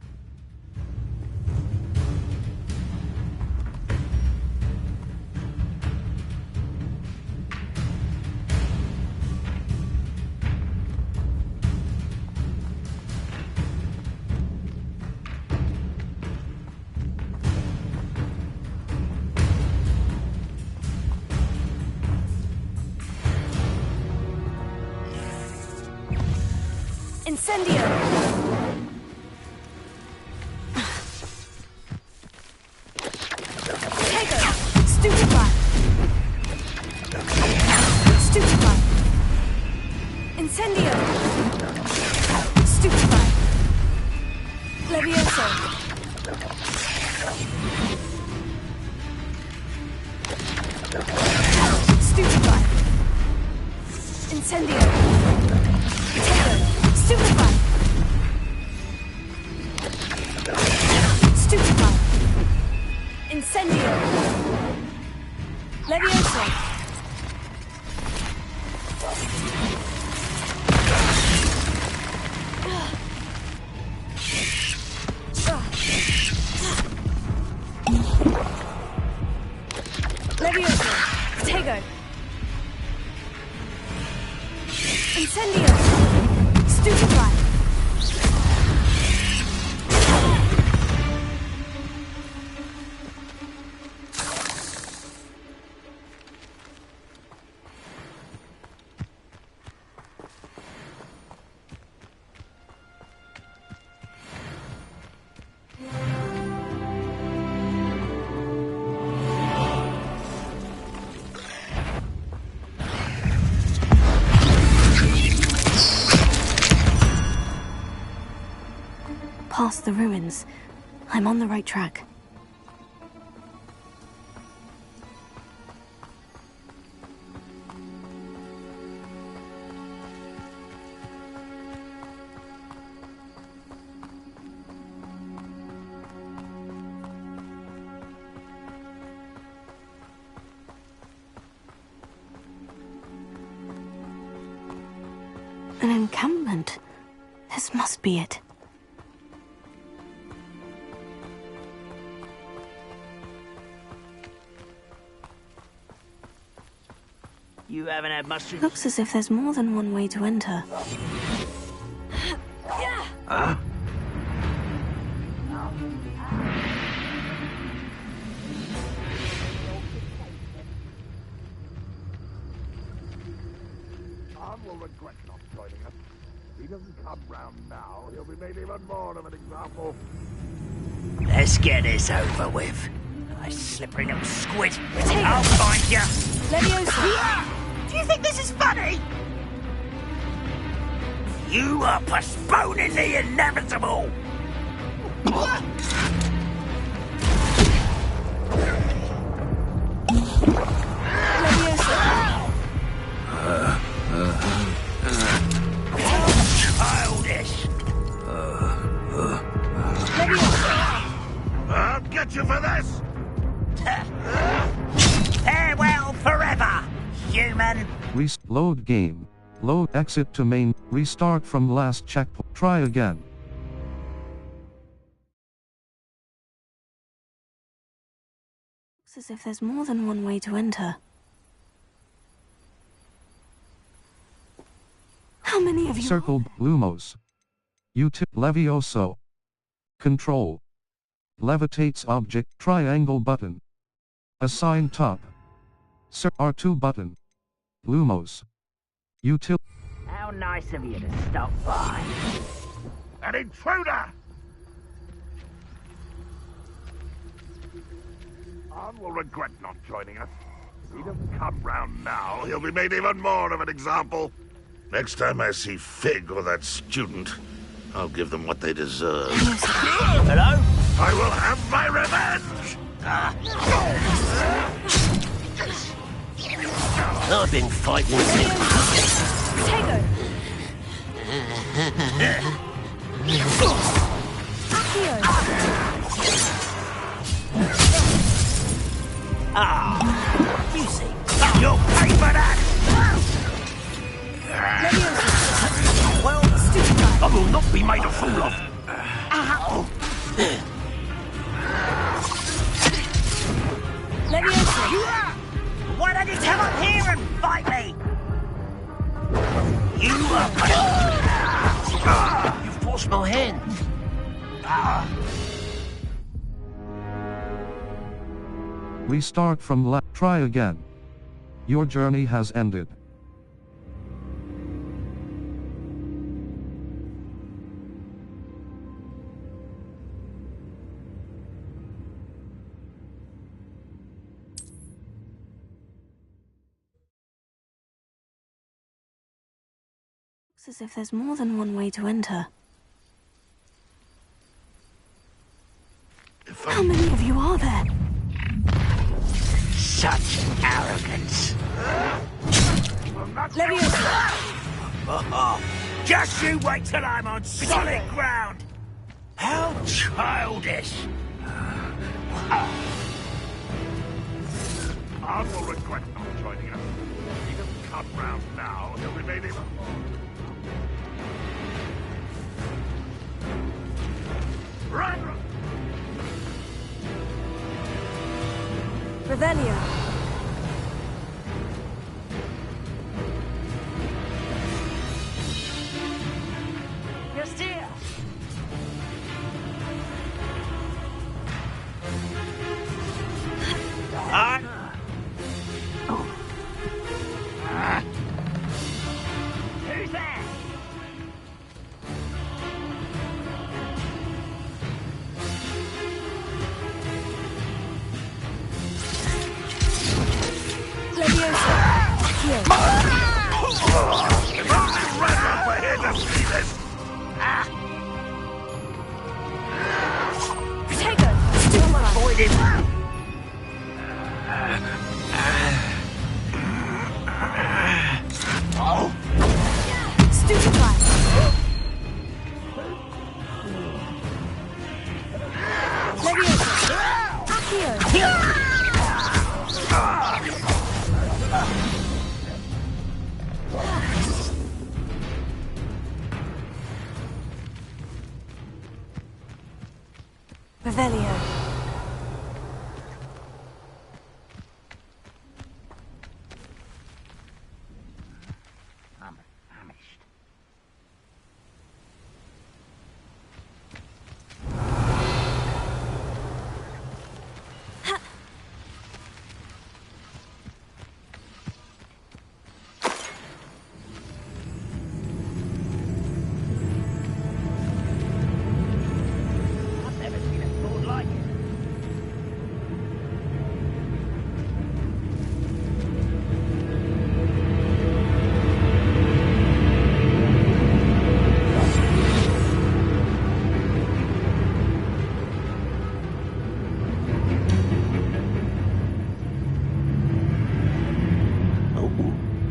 Incendio! Tego! Stupefy! Stupefy! Incendio! Stupefy! Levioso! Incendio. Potato. Stupefy. Stupefy. Incendio. Levioso. Levioso. Potato. Incendio. Stupefy. Past the ruins. I'm on the right track. An encampment. This must be it. You haven't had much to... Looks as if there's more than one way to enter. Huh? Tom will regret not joining us. If he doesn't come round now, he'll be made even more of an example. Let's get this over with. I slippery little squid. I'll find you. Leviosa. Do you think this is funny? You are postponing the inevitable. Childish. I'll get you for this! Farewell forever, human. Load game. Load exit to main. Restart from last checkpoint. Try again. Looks as if there's more than one way to enter. How many of you... Circled Lumos. Levioso. Control. Levitates object. Triangle button. Assign top. R2 button. Lumos. How nice of you to stop by. An intruder! Arn will regret not joining us. If he doesn't come round now, he'll be made even more of an example. Next time I see Fig or that student, I'll give them what they deserve. Hello? I will have my revenge! I've been fighting since... Potato. Accio. Ah, you see, you'll pay for that! Well, I will not be made a fool of. Ow! Leviosa. Why don't you come up here and fight me? You are... You forced my hand. Restart from left. Try again. Your journey has ended. Looks as if there's more than one way to enter. How many of you are there? Such arrogance. Just you wait till I'm on solid ground! How childish! Arn will regret not joining us. If he doesn't come round now, he'll be made even more. Run! Revelio. Just here! Who's there? If only Redruff were here to see this! Avoid him! Revelio. I'm famished. I've never seen a sword like it. Oh,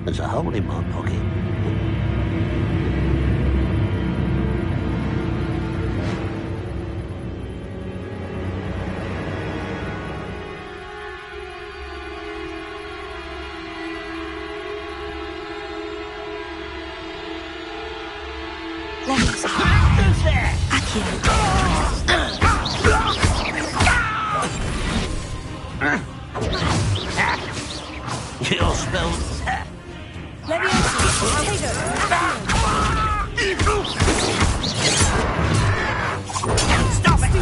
there's a hole in my pocket. Who's there? Your spell. Stop it!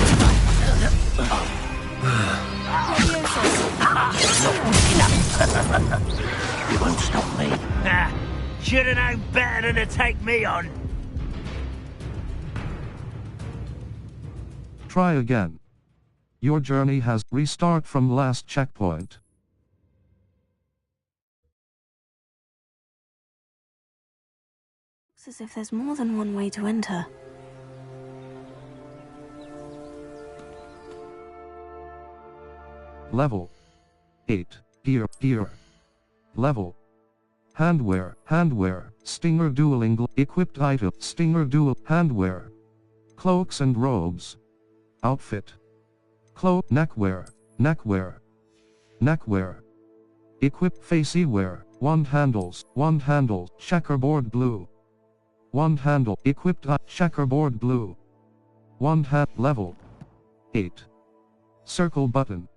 You won't stop me. Should have known better than to take me on. Try again. Your journey has restart from last checkpoint. Looks as if there's more than one way to enter. Level 8. Gear. Level. Handwear. Stinger dueling. Equipped item. Stinger duel. Handwear. Cloaks and robes. Outfit. Cloak. Neckwear. Equipped facey wear. Wand handle. Checkerboard blue. Wand handle. Equipped checkerboard blue. Wand hand. Level 8. Circle button.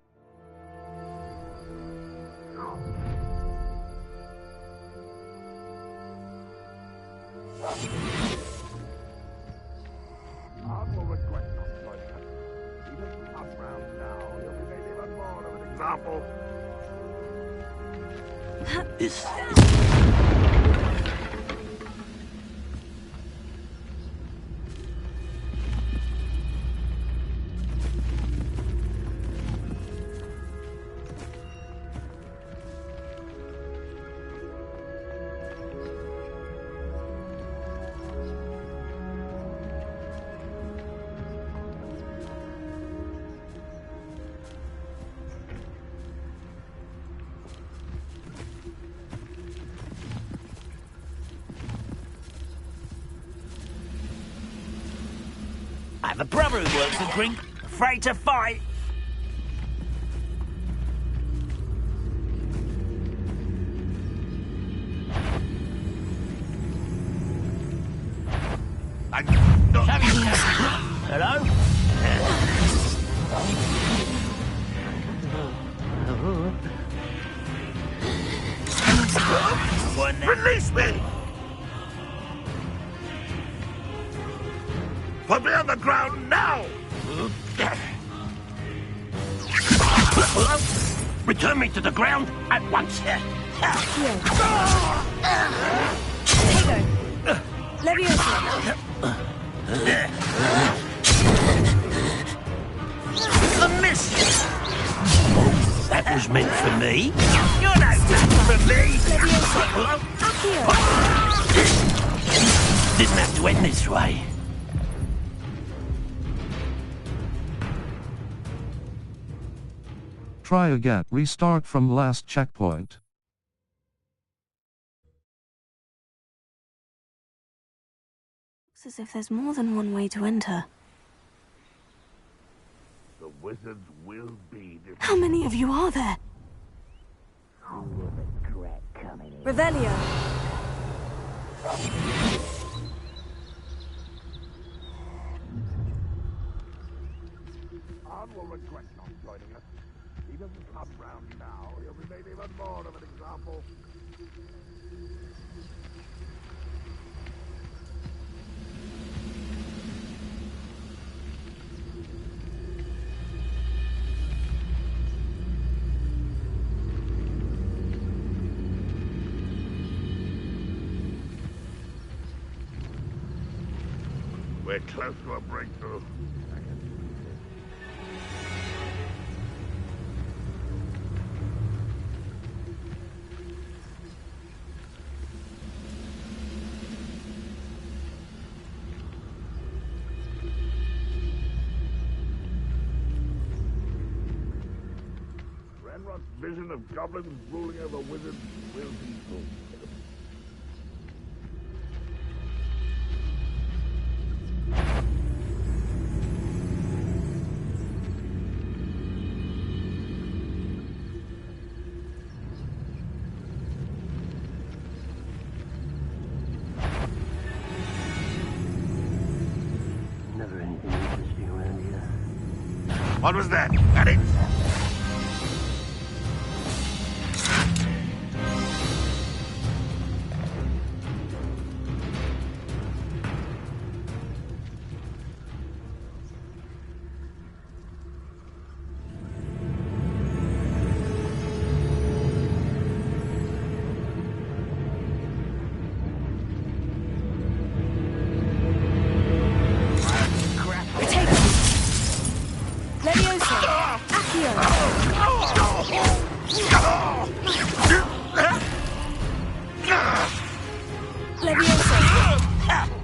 Arn will regret not joining us. If he doesn't come round now, he'll be made even more of an example. This is... The brother who works for drink, afraid to fight. Hello? Release me! Put me on the ground now! Return me to the ground at once. Leviosa. A miss! That was meant for me. You're no match for me! Didn't have to end this way. Try again. Restart from last checkpoint. Looks as if there's more than one way to enter. The wizards will be defeated. How many of you are there? Revelio. Arn will regret not joining us. He doesn't come round now, he'll be made even more of an example. We're close to a breakthrough. Renrock's vision of goblins ruling over wizards will be fulfilled. Never anything interesting around here. What was that? Got it?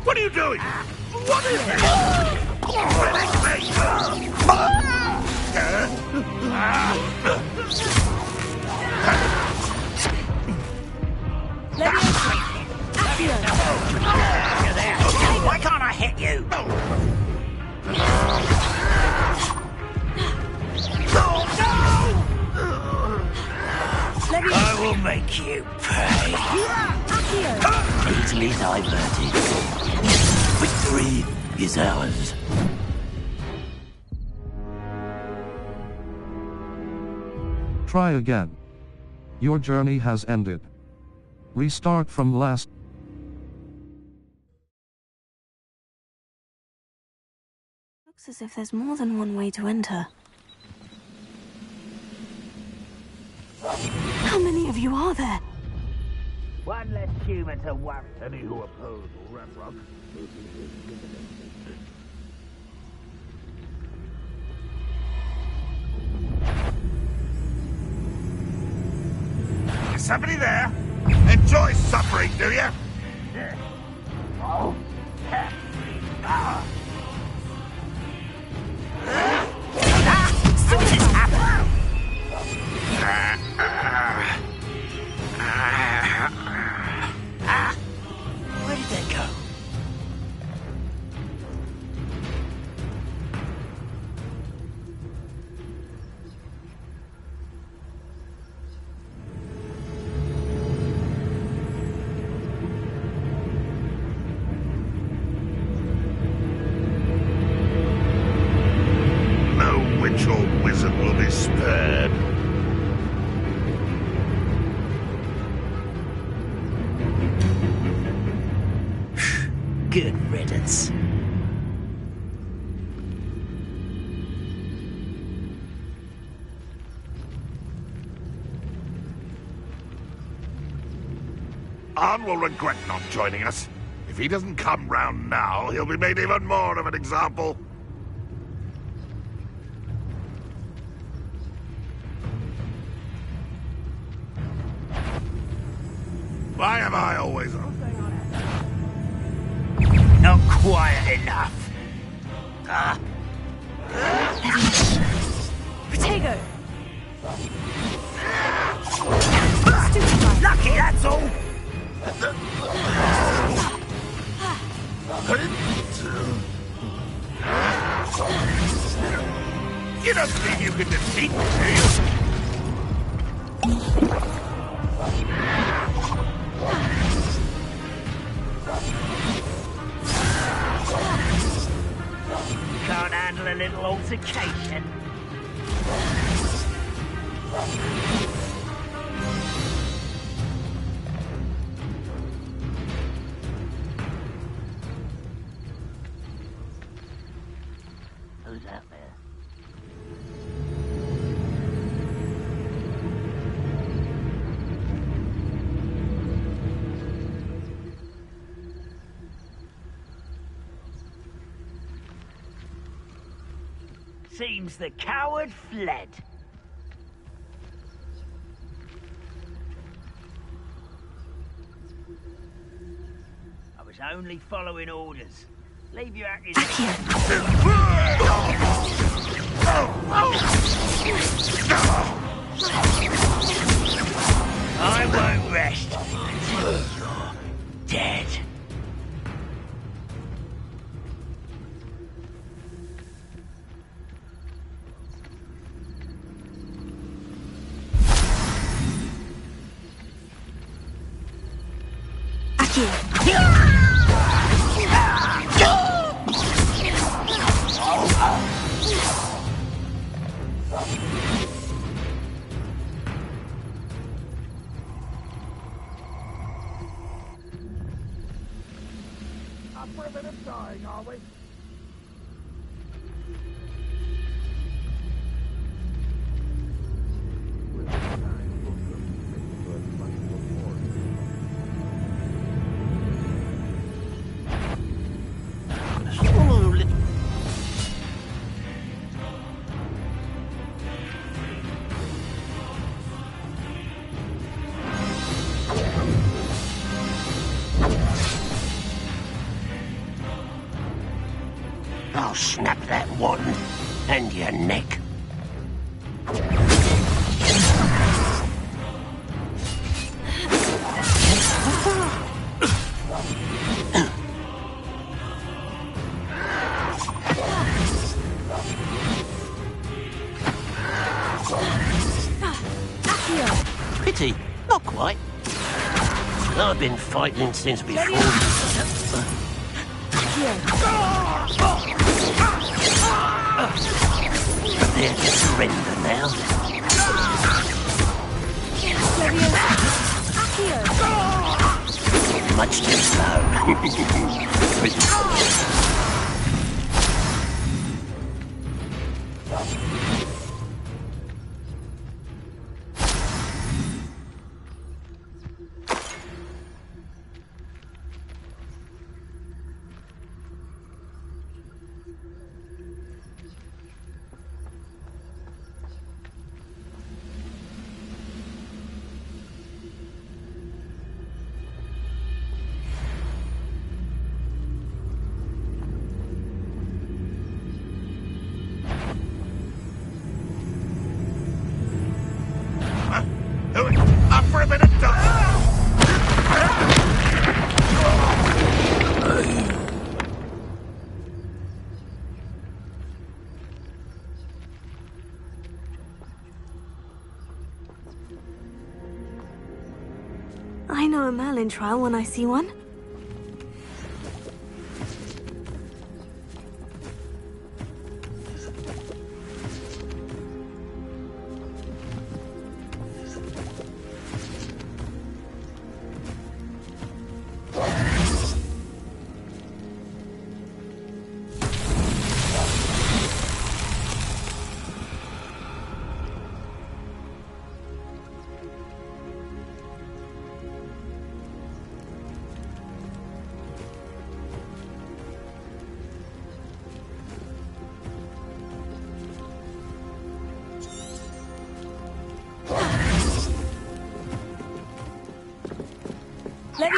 What are you doing? What is it? Release me! Why can't I hit you? I will make you pay. Easily diverted. Victory is ours. Try again. Your journey has ended. Restart from last. Looks as if there's more than one way to enter. How many of you are there? One less human to worry. Any who oppose Renrock will be eliminated. Is somebody there? Enjoy suffering, do you? Oh. Something's happened. Where did they go? Good riddance. Arn will regret not joining us. If he doesn't come round now, he'll be made even more of an example. Why am I always on? Not quiet enough. Protego! Lucky, that's all. You don't think you can defeat me, do you? Can't handle a little altercation. Who's out there? Seems the coward fled. I was only following orders. Leave your I won't rest until you're dead. Up for a bit of dying, are we? I'll snap that wand and your neck. Pity, not quite. I've been fighting since before. Prepare to surrender now. Much too slow. Up for a bit of dying! I know a Merlin trial when I see one.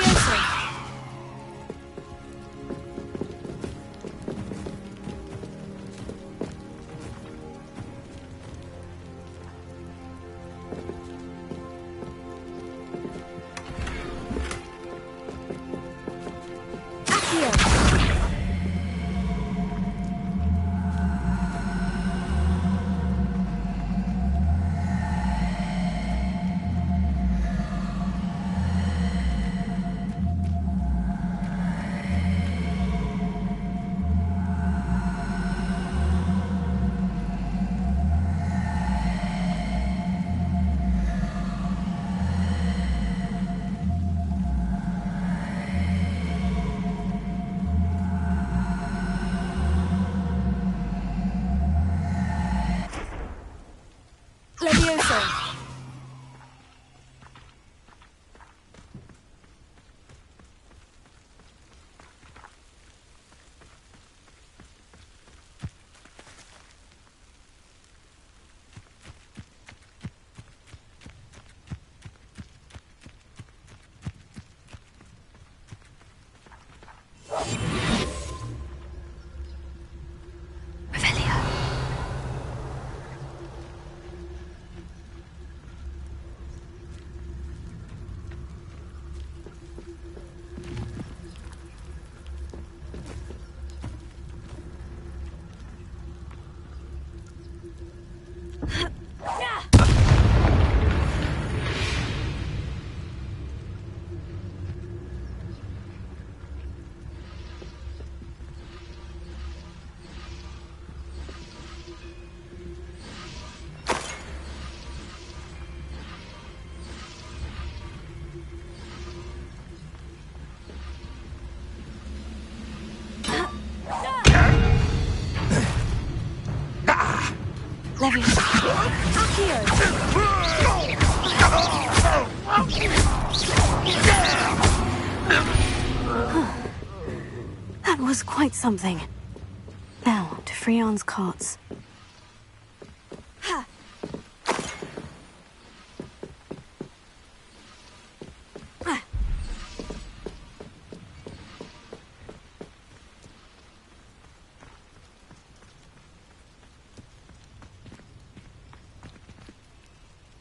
Leviosa! Leviosa! Leviosa! That was quite something. Now, to Freon's carts. Ha!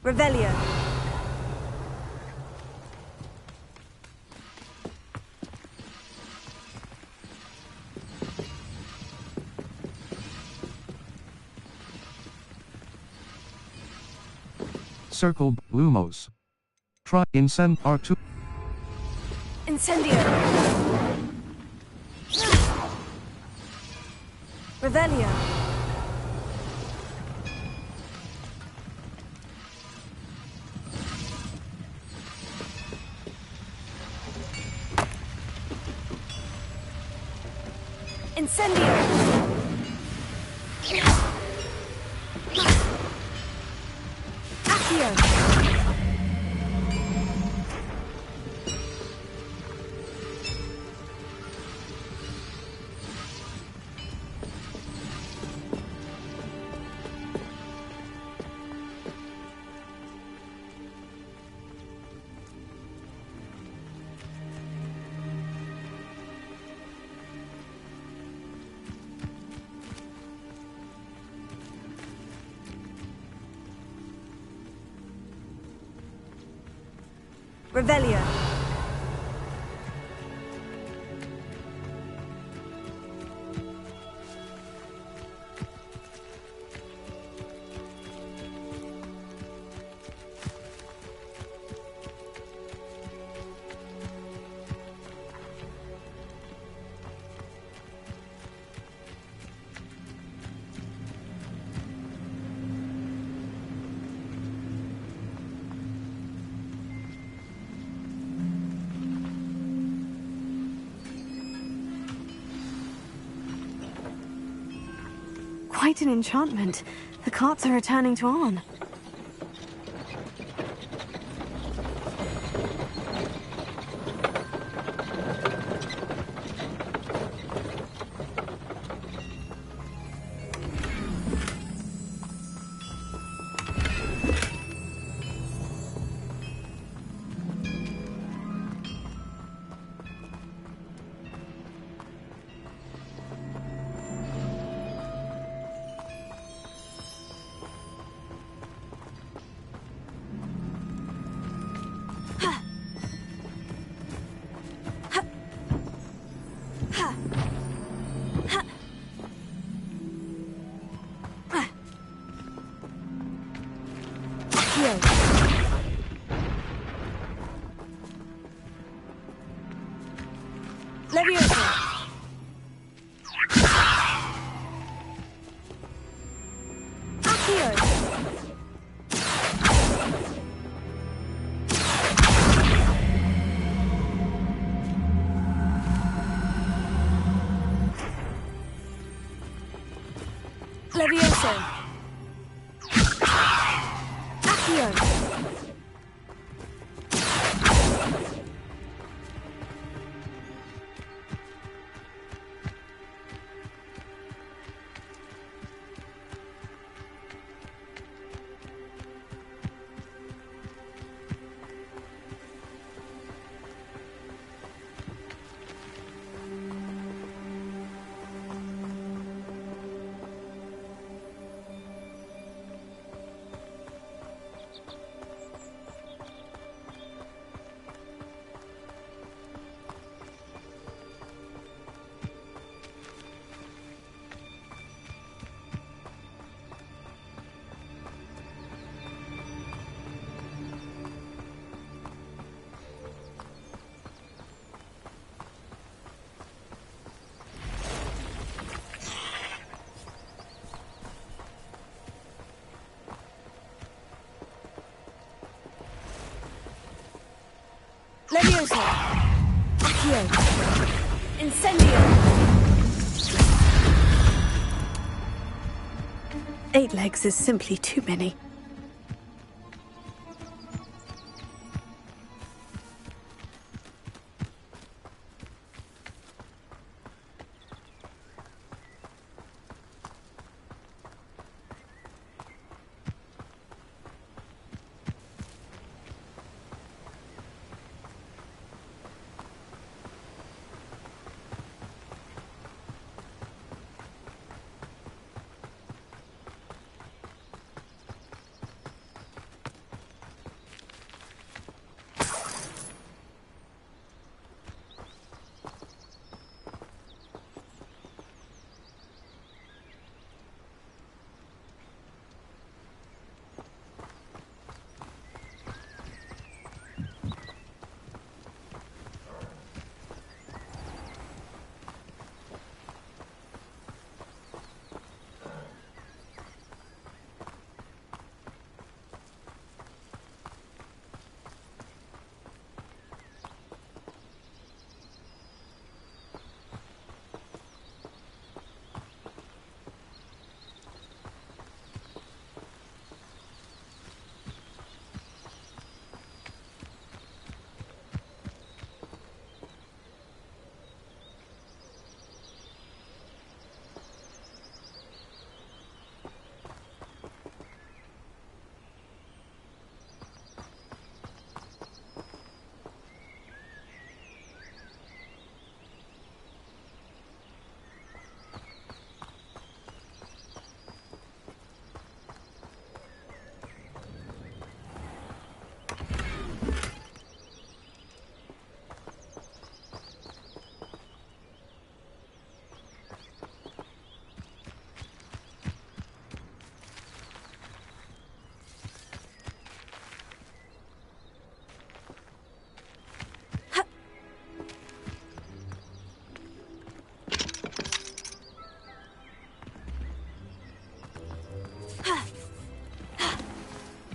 Revelio. Circle Lumos. Try Incend R2. Incendio. Revelio. Incendio! Accio! Revelio. Quite an enchantment. The carts are returning to Arn. Leviosa! Accio! Levioso! Accio! Leviosa! Accio! Incendio! 8 legs is simply too many.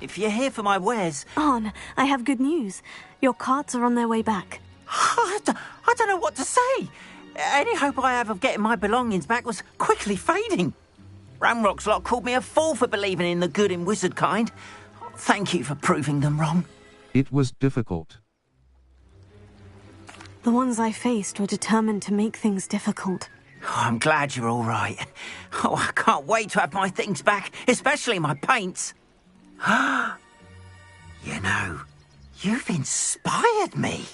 If you're here for my wares... Arn, I have good news. Your carts are on their way back. I don't know what to say. Any hope I have of getting my belongings back was quickly fading. Ramrock's lot called me a fool for believing in the good in wizard kind. Thank you for proving them wrong. It was difficult. The ones I faced were determined to make things difficult. Oh, I'm glad you're all right. Oh, I can't wait to have my things back, especially my paints. You know, you've inspired me.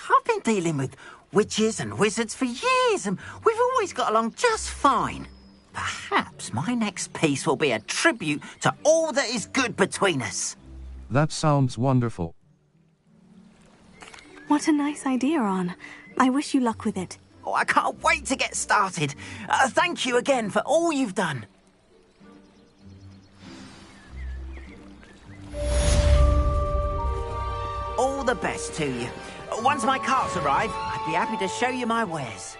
I've been dealing with witches and wizards for years, and we've always got along just fine. Perhaps my next piece will be a tribute to all that is good between us. That sounds wonderful. What a nice idea, Arn. I wish you luck with it. Oh, I can't wait to get started. Thank you again for all you've done. All the best to you. Once my carts arrive, I'd be happy to show you my wares.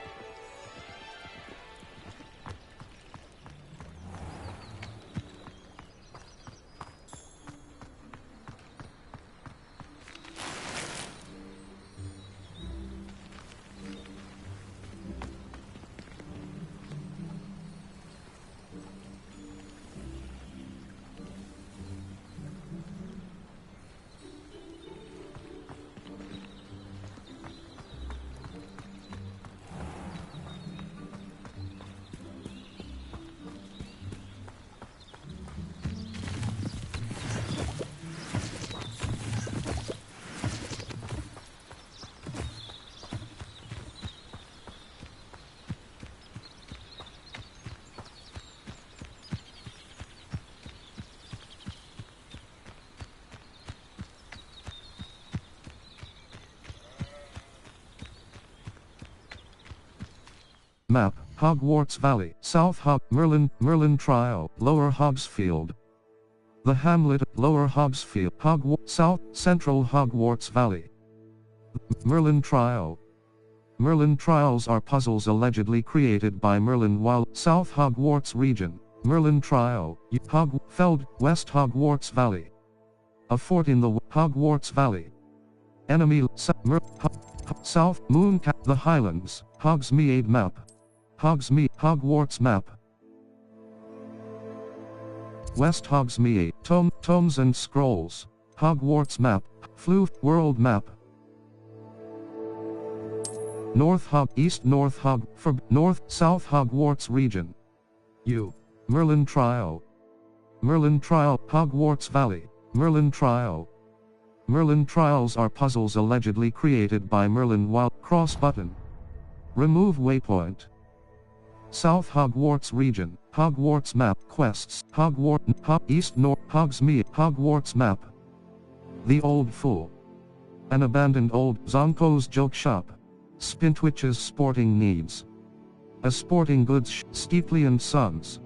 Map, Hogwarts Valley, South Merlin Trial, Lower Hogsfield. The hamlet, Lower Hogsfield, South, Central Hogwarts Valley. Merlin Trial. Merlin Trials are puzzles allegedly created by Merlin while South Hogwarts region. Merlin Trial, Feld, West Hogwarts Valley. A fort in the Hogwarts Valley. Enemy, South, the Highlands, Hogsmeade Map. Hogwarts Map. West Hogsmeade, Tomes and Scrolls. Hogwarts Map. Floof, World Map. East North South Hogwarts region. Merlin Trial. Merlin Trial, Hogwarts Valley. Merlin Trial. Merlin Trials are puzzles allegedly created by Merlin while cross button. Remove waypoint. South Hogwarts region, Hogwarts Map quests, East North Hogsmeade, Hogwarts Map. The Old Fool. An abandoned old Zonko's joke shop. Spintwitch's sporting needs. A sporting goods Steepley and Sons.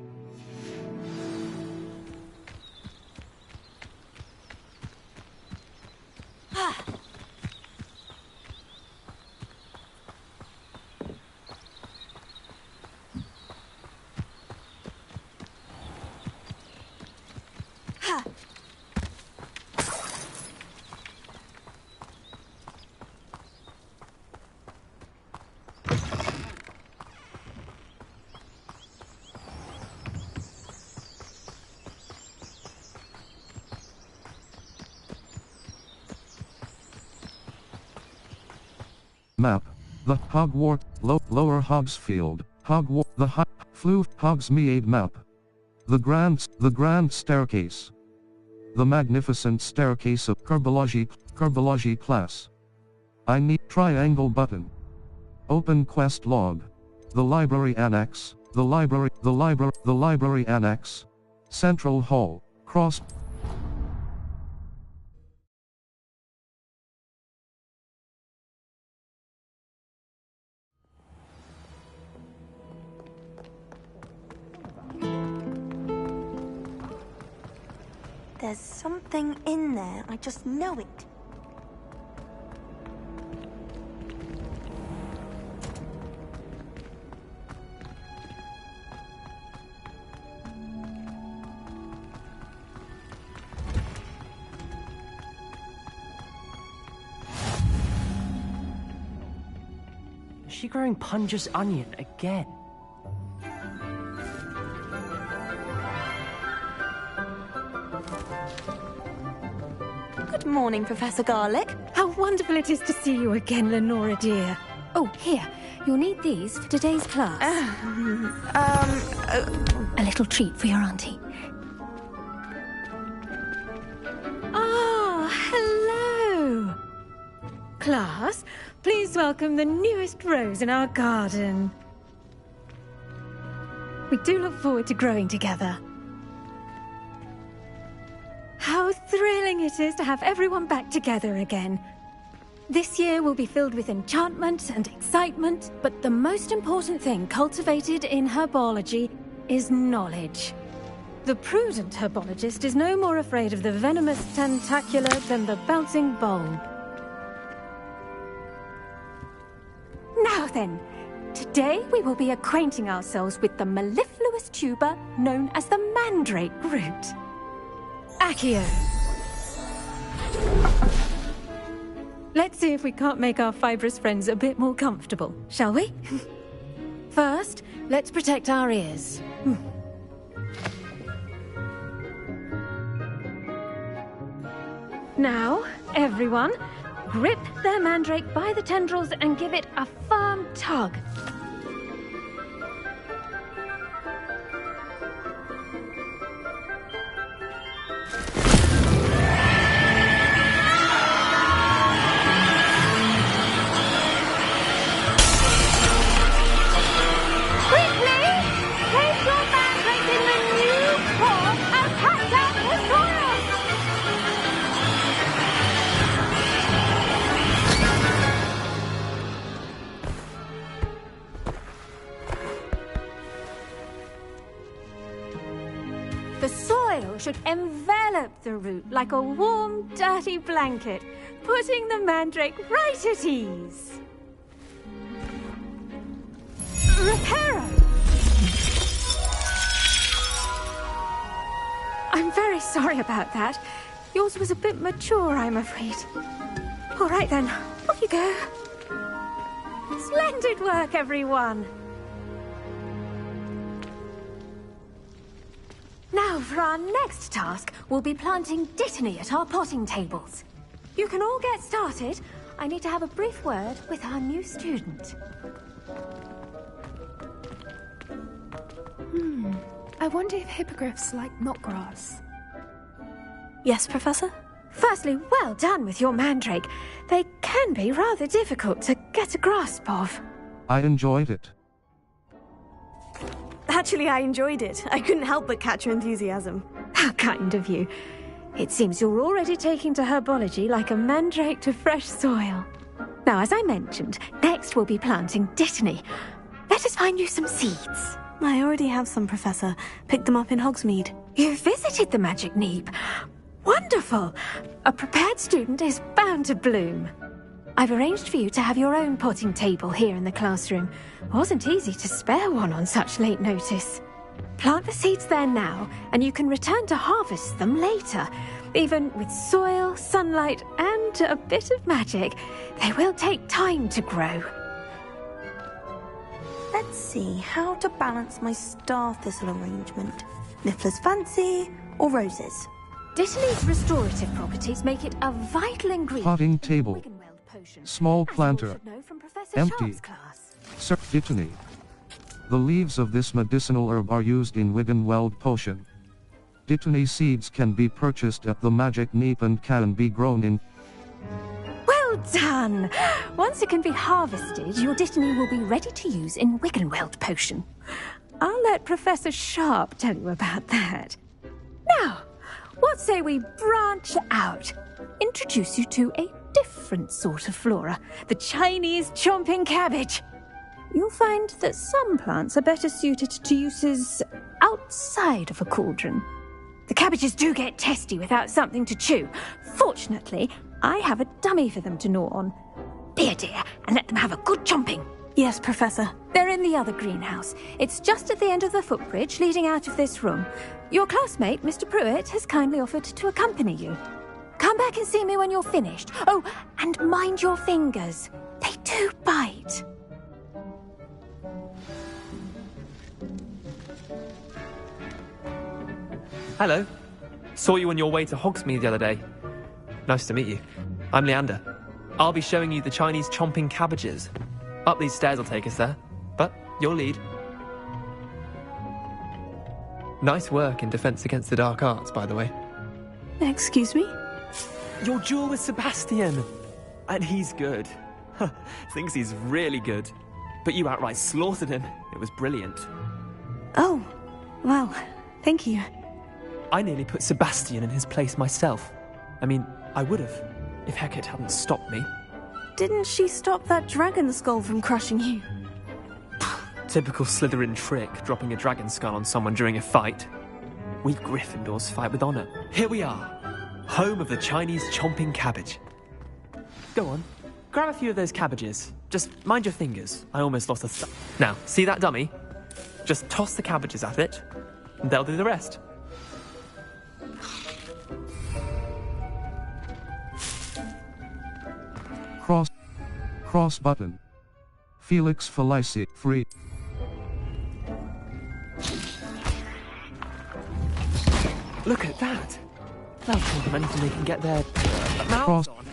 Map. The Hogwarts, Lower Hogsfield, Hogsmeade Map. The Grand Staircase. The Magnificent Staircase of Kerbology class. I need triangle button. Open quest log. The Library Annex. The Library Annex. Central Hall. Cross. There's something in there, I just know it. Is she growing Punja's onion again? Good morning, Professor Garlick. How wonderful it is to see you again, Lenora dear. Oh, here. You'll need these for today's class. A little treat for your auntie. Ah, hello. Class, please welcome the newest rose in our garden. We do look forward to growing together. How thrilling it is to have everyone back together again. This year will be filled with enchantment and excitement, but the most important thing cultivated in herbology is knowledge. The prudent herbologist is no more afraid of the venomous tentacula than the bouncing bulb. then, today we will be acquainting ourselves with the mellifluous tuber known as the mandrake root. Accio. Let's see if we can't make our fibrous friends a bit more comfortable, shall we? First, let's protect our ears. Now, everyone, grip their mandrake by the tendrils and give it a firm tug. Should envelop the root like a warm, dirty blanket, putting the mandrake right at ease. Reparo! I'm very sorry about that. Yours was a bit mature, I'm afraid. All right then, off you go. Splendid work, everyone. Now, for our next task, we'll be planting Dittany at our potting tables. You can all get started. I need to have a brief word with our new student. I wonder if hippogriffs like knotgrass. Yes, Professor? Firstly, well done with your mandrake. They can be rather difficult to get a grasp of. I enjoyed it. Actually, I enjoyed it. I couldn't help but catch your enthusiasm. How kind of you. It seems you're already taking to herbology like a mandrake to fresh soil. Now, as I mentioned, next we'll be planting Dittany. Let us find you some seeds. I already have some, Professor. Picked them up in Hogsmeade. You visited the Magic Neep. Wonderful! A prepared student is bound to bloom. I've arranged for you to have your own potting table here in the classroom. Wasn't easy to spare one on such late notice. Plant the seeds there now, and you can return to harvest them later. Even with soil, sunlight, and a bit of magic, they will take time to grow. Let's see how to balance my star thistle arrangement. Niffler's fancy or roses? Dittany's restorative properties make it a vital ingredient. Potting table. Small planter. Empty. Sir Dittany. The leaves of this medicinal herb are used in Wiggenweld potion. Dittany seeds can be purchased at the Magic Neep and can be grown in... Well done! Once it can be harvested, your Dittany will be ready to use in Wiggenweld potion. I'll let Professor Sharp tell you about that. Now, what say we branch out? Introduce you to a different sort of flora, the Chinese chomping cabbage. You'll find that some plants are better suited to uses outside of a cauldron. The cabbages do get testy without something to chew. Fortunately, I have a dummy for them to gnaw on. Be a dear and let them have a good chomping. Yes, Professor. They're in the other greenhouse. It's just at the end of the footbridge leading out of this room. Your classmate, Mr. Pruitt, has kindly offered to accompany you. Come back and see me when you're finished. Oh, and mind your fingers. They do bite. Hello. Saw you on your way to Hogsmeade the other day. Nice to meet you. I'm Leander. I'll be showing you the Chinese chomping cabbages. Up these stairs will take us there, but you'll lead. Nice work in Defense Against the Dark Arts, by the way. Excuse me? Your duel with Sebastian. And he's good. Thinks he's really good. But you outright slaughtered him. It was brilliant. Oh, well, thank you. I nearly put Sebastian in his place myself. I mean, I would have, if Hecate hadn't stopped me. Didn't she stop that dragon skull from crushing you? Typical Slytherin trick, dropping a dragon skull on someone during a fight. We Gryffindors fight with honor. Here we are, home of the Chinese chomping cabbage. Go on, grab a few of those cabbages. Just mind your fingers. I almost lost a step. Now, see that dummy? Just toss the cabbages at it, and they'll do the rest. Cross button. Felix Felici, free. Look at that. They'll call them anything they can get their mouths on.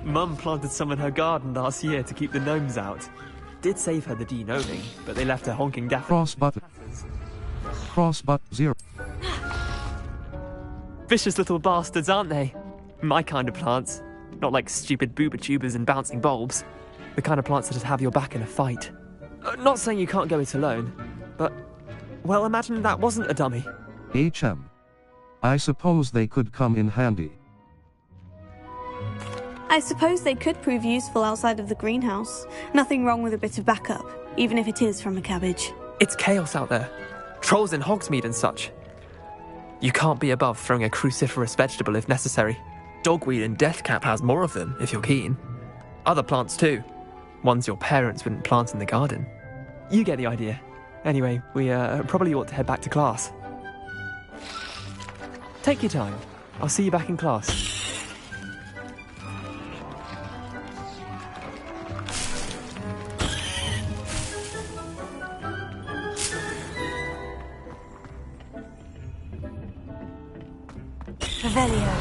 Mum planted some in her garden last year to keep the gnomes out. Did save her the de-gnoming, but they left her honking daffodils. Cross button. Cross button 0. Vicious little bastards, aren't they? My kind of plants. Not like stupid booba tubers and bouncing bulbs. The kind of plants that just have your back in a fight. Not saying you can't go it alone, but... well, imagine that wasn't a dummy. HM. I suppose they could come in handy. I suppose they could prove useful outside of the greenhouse. Nothing wrong with a bit of backup, even if it is from a cabbage. It's chaos out there. Trolls in Hogsmeade and such. You can't be above throwing a cruciferous vegetable if necessary. Dogweed and deathcap has more of them, if you're keen. Other plants too. Ones your parents wouldn't plant in the garden. You get the idea. Anyway, we probably ought to head back to class. Take your time. I'll see you back in class. Revelio.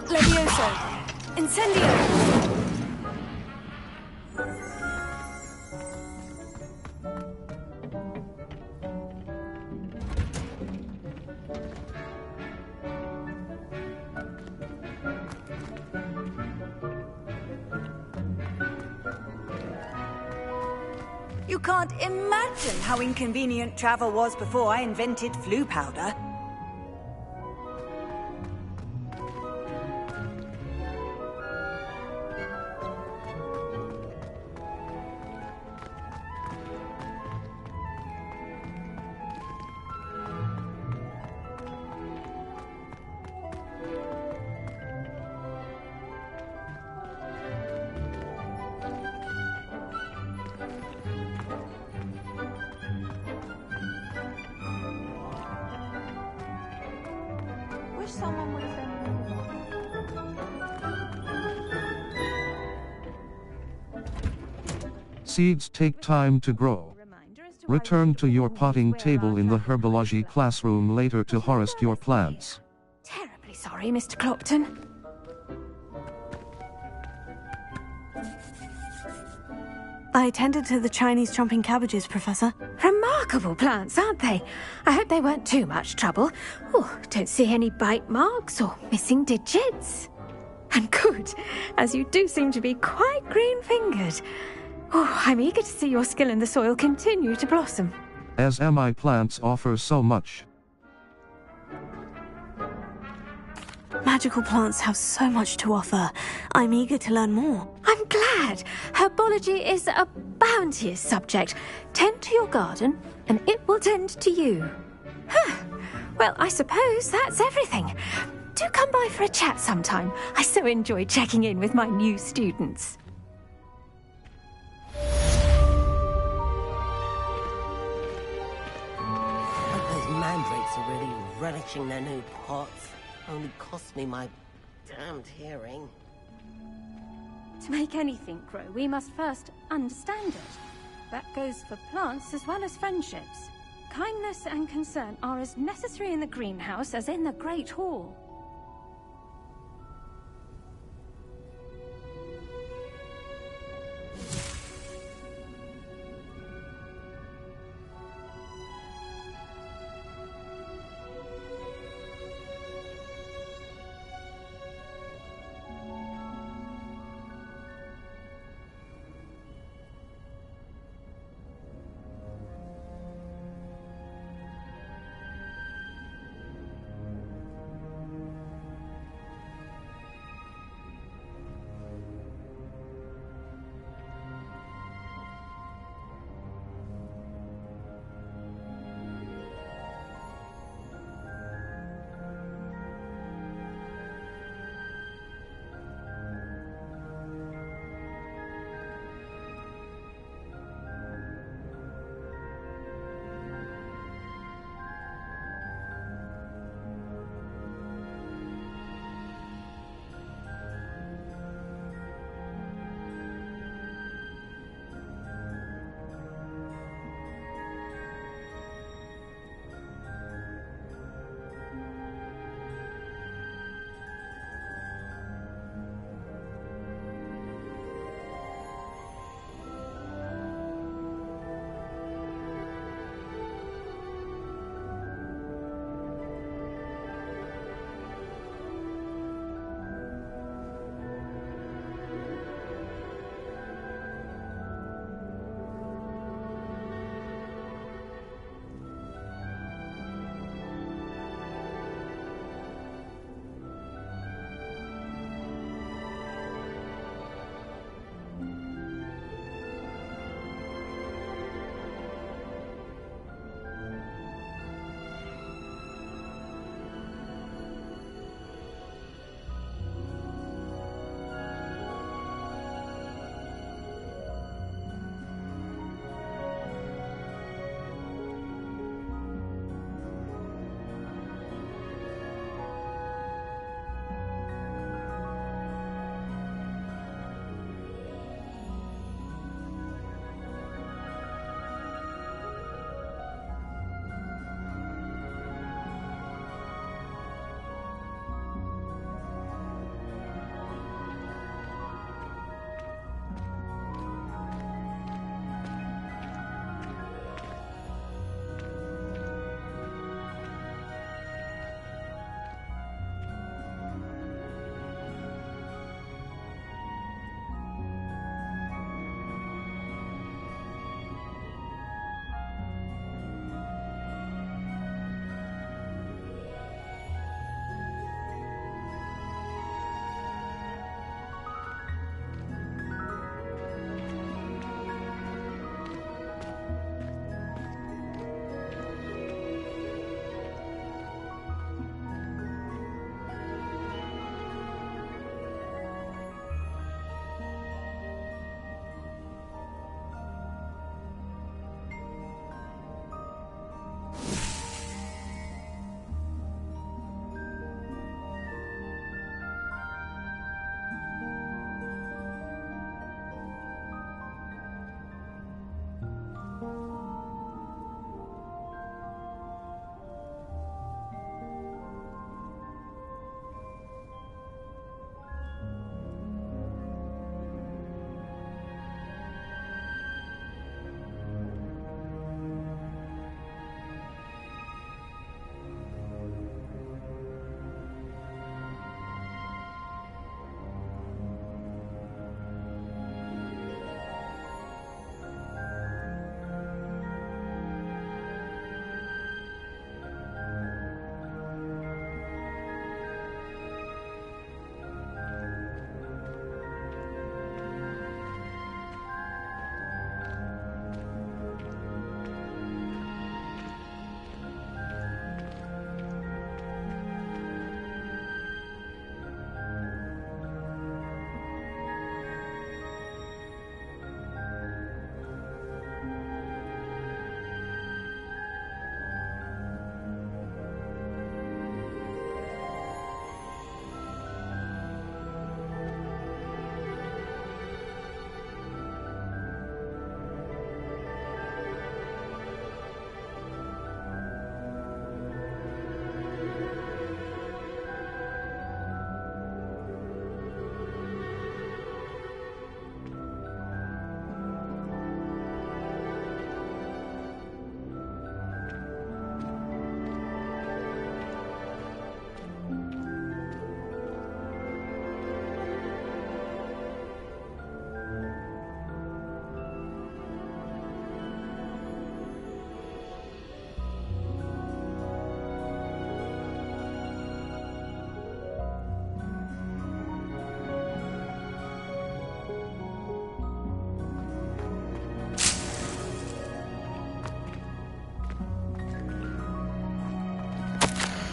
Levioso. Incendio. You can't imagine how inconvenient travel was before I invented flu powder. Someone would have been. Seeds take time to grow. Return to your potting table in the herbology classroom later to harvest your plants. Terribly sorry, Mr. Clopton. I tended to the Chinese chomping cabbages, Professor. Remarkable plants, aren't they? I hope they weren't too much trouble. Oh, don't see any bite marks or missing digits. And good, as you do seem to be quite green-fingered. Oh, I'm eager to see your skill in the soil continue to blossom. As MI plants offer so much. Magical plants have so much to offer. I'm eager to learn more. I'm glad. Herbology is a bounteous subject. Tend to your garden, and it will tend to you. Well, I suppose that's everything. Do come by for a chat sometime. I so enjoy checking in with my new students. Those mandrakes are really relishing their new pots. Only cost me my damned hearing. To make anything grow, we must first understand it. That goes for plants as well as friendships. Kindness and concern are as necessary in the greenhouse as in the Great Hall.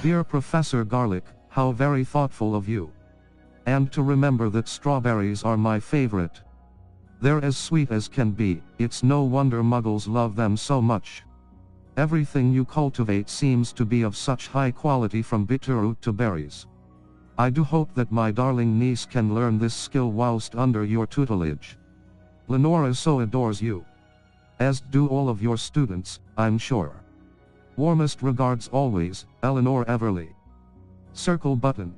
Dear Professor Garlic, how very thoughtful of you. And to remember that strawberries are my favorite. They're as sweet as can be, it's no wonder muggles love them so much. Everything you cultivate seems to be of such high quality from bitterroot to berries. I do hope that my darling niece can learn this skill whilst under your tutelage. Lenora so adores you. As do all of your students, I'm sure. Warmest regards always, Eleanor Everly. Circle button.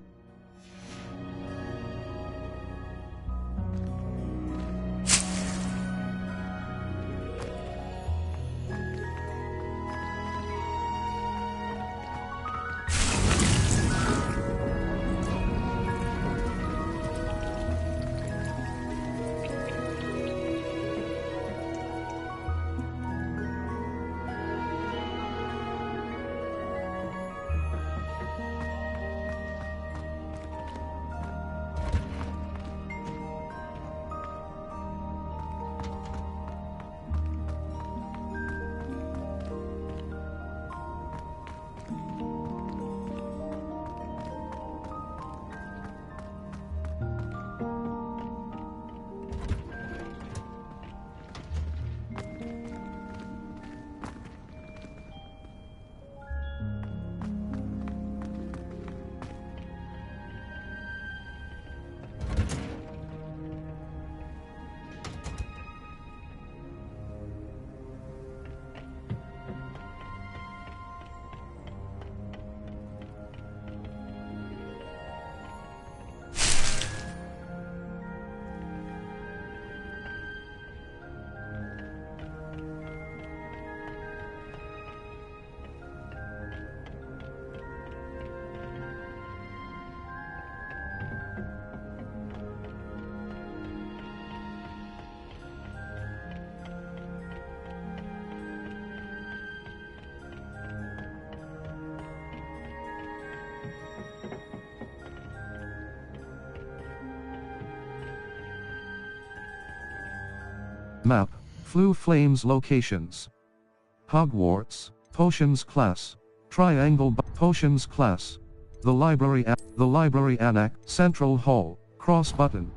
Map, Flu Flames locations. Hogwarts, Potions class. Triangle Potions class. The library annex, Central Hall, cross button.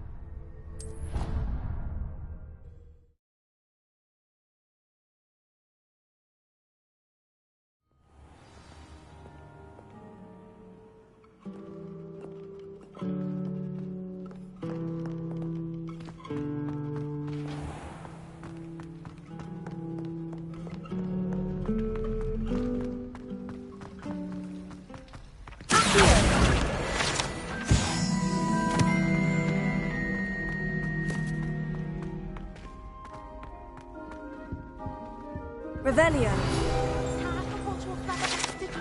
Revelio.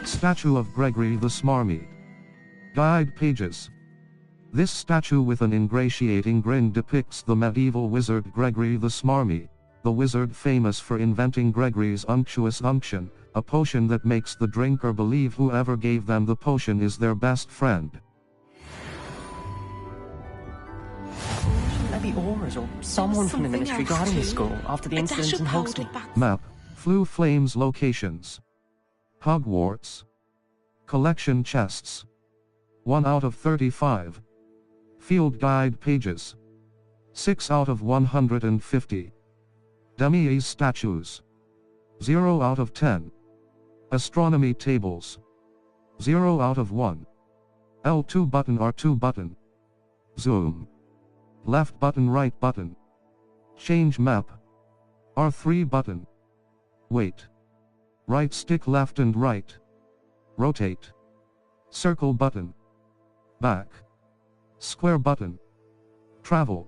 Statue of Gregory the Smarmy. Guide pages. This statue with an ingratiating grin depicts the medieval wizard Gregory the Smarmy, the wizard famous for inventing Gregory's unctuous unction, a potion that makes the drinker believe whoever gave them the potion is their best friend. Maybe Auras or someone from the Ministry guarding the school after the incident in Hogsmeade. Map, Flu Flames locations. Hogwarts. Collection chests. 1 out of 35. Field guide pages. 6 out of 150. Demi-Ease statues. 0 out of 10. Astronomy tables. 0 out of 1. L2 button R2 button. Zoom. Left button right button. Change map. R3 button. Wait. Right stick left and right. Rotate. Circle button. Back. Square button. Travel.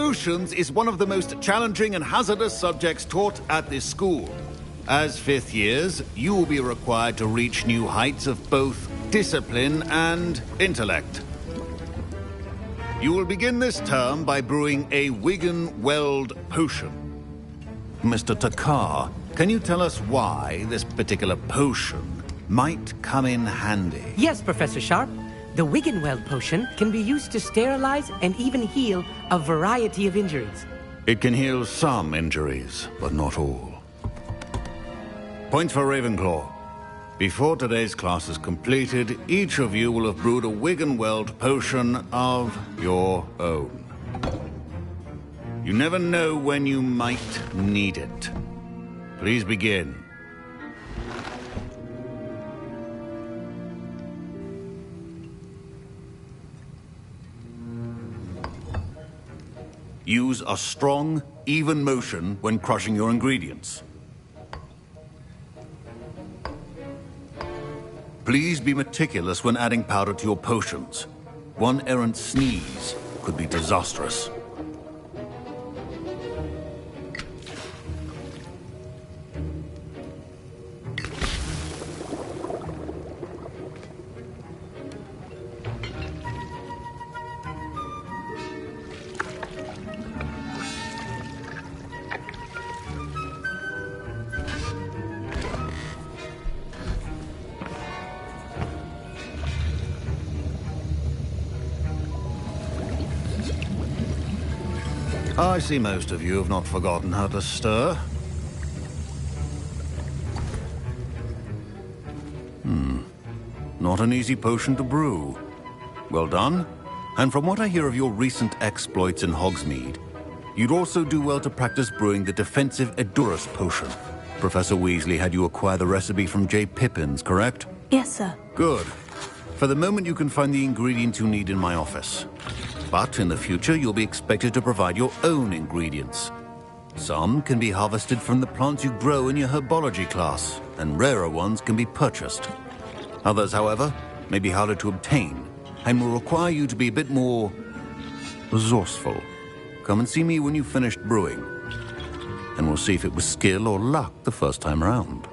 Potions is one of the most challenging and hazardous subjects taught at this school. As fifth years, you will be required to reach new heights of both discipline and intellect. You will begin this term by brewing a Wiggenweld potion. Mr. Takar, can you tell us why this particular potion might come in handy? Yes, Professor Sharp. The Wiggenweld potion can be used to sterilize and even heal a variety of injuries. It can heal some injuries, but not all. Point for Ravenclaw. Before today's class is completed, each of you will have brewed a Wiggenweld potion of your own. You never know when you might need it. Please begin. Use a strong, even motion when crushing your ingredients. Please be meticulous when adding powder to your potions. One errant sneeze could be disastrous. I see most of you have not forgotten how to stir. Not an easy potion to brew. Well done. And from what I hear of your recent exploits in Hogsmeade, you'd also do well to practice brewing the defensive Edurus potion. Professor Weasley had you acquire the recipe from J. Pippins, correct? Yes, sir. Good. For the moment, you can find the ingredients you need in my office. But in the future, you'll be expected to provide your own ingredients. Some can be harvested from the plants you grow in your herbology class, and rarer ones can be purchased. Others, however, may be harder to obtain, and will require you to be a bit more resourceful. Come and see me when you've finished brewing, and we'll see if it was skill or luck the first time around.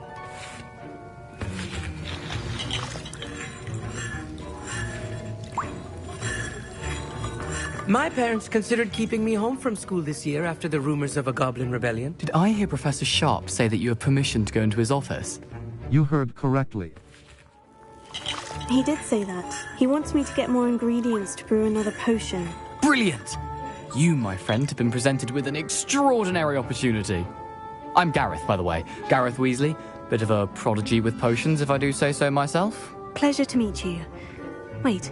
My parents considered keeping me home from school this year after the rumors of a goblin rebellion. Did I hear Professor Sharp say that you have permission to go into his office? You heard correctly. He did say that. He wants me to get more ingredients to brew another potion. Brilliant! You, my friend, have been presented with an extraordinary opportunity. I'm Gareth, by the way. Gareth Weasley. Bit of a prodigy with potions, if I do say so myself. Pleasure to meet you. Wait,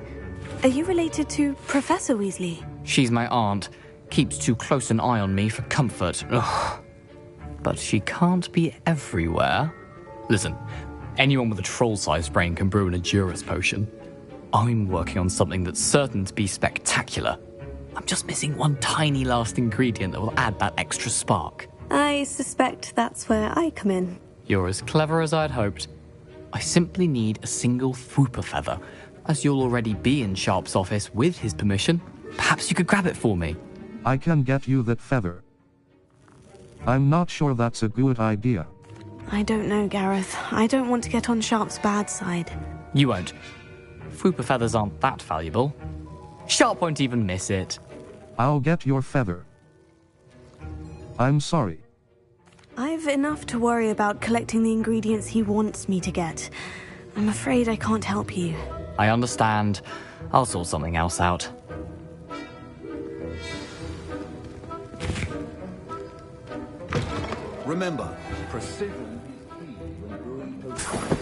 are you related to Professor Weasley? She's my aunt. Keeps too close an eye on me for comfort. Ugh. But she can't be everywhere. Listen, anyone with a troll-sized brain can brew an Edurus potion. I'm working on something that's certain to be spectacular. I'm just missing one tiny last ingredient that will add that extra spark. I suspect that's where I come in. You're as clever as I'd hoped. I simply need a single Fwooper feather. As you'll already be in Sharp's office with his permission, perhaps you could grab it for me. I can get you that feather. I'm not sure that's a good idea. I don't know, Gareth. I don't want to get on Sharp's bad side. You won't. Fwooper feathers aren't that valuable. Sharp won't even miss it. I'll get your feather. I'm sorry. I've enough to worry about collecting the ingredients he wants me to get. I'm afraid I can't help you. I understand. I'll sort something else out. Remember, precision is key when brewing potions.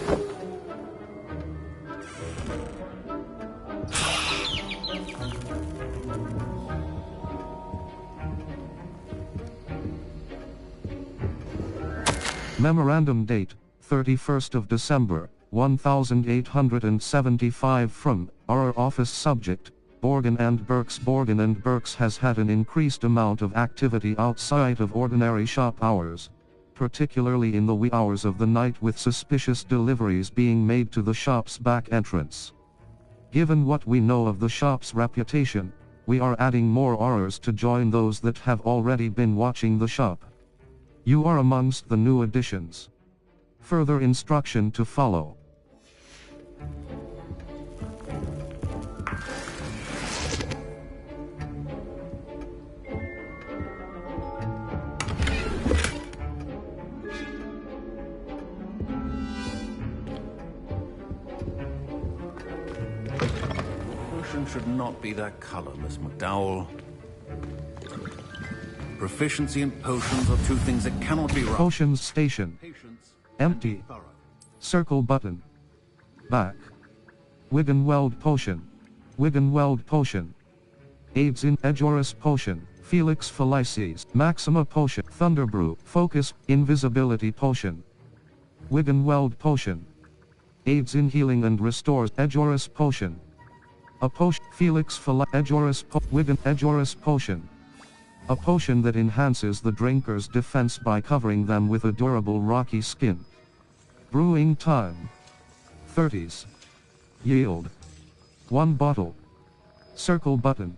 Memorandum date, 31st of December, 1875 from, our office subject, Borgin and Burkes. Borgin and Burkes has had an increased amount of activity outside of ordinary shop hours, particularly in the wee hours of the night, with suspicious deliveries being made to the shop's back entrance. Given what we know of the shop's reputation, We are adding more horrors to join those that have already been watching the shop. You are amongst the new additions. Further instruction to follow. Potion should not be that color, Miss McDowell. Proficiency and potions are two things that cannot be right. Potions station. Empty. Circle button. Back. Wiggenweld potion. Wiggenweld potion. Aids in Edgeoris potion. Felix Felices. Maxima potion. Thunderbrew. Focus. Invisibility potion. Wiggenweld potion. Aids in healing and restores. Edgeoris potion. A potion. Felix Felices. Edgeoris Wiggen. Edgeoris potion. A potion that enhances the drinker's defense by covering them with a durable rocky skin. Brewing time. 30s. Yield. 1 bottle. Circle button.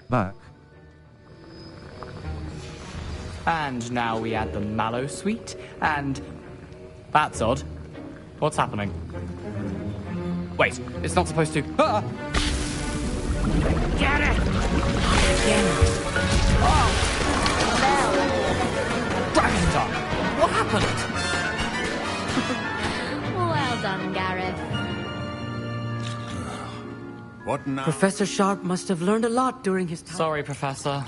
Back. And now we add the mallow sweet, and... That's odd. What's happening? Wait, it's not supposed to... Ah! Get it! Dragon tongue! What happened? Well done, Gareth. What now? Professor Sharp must have learned a lot during his time. Sorry, Professor.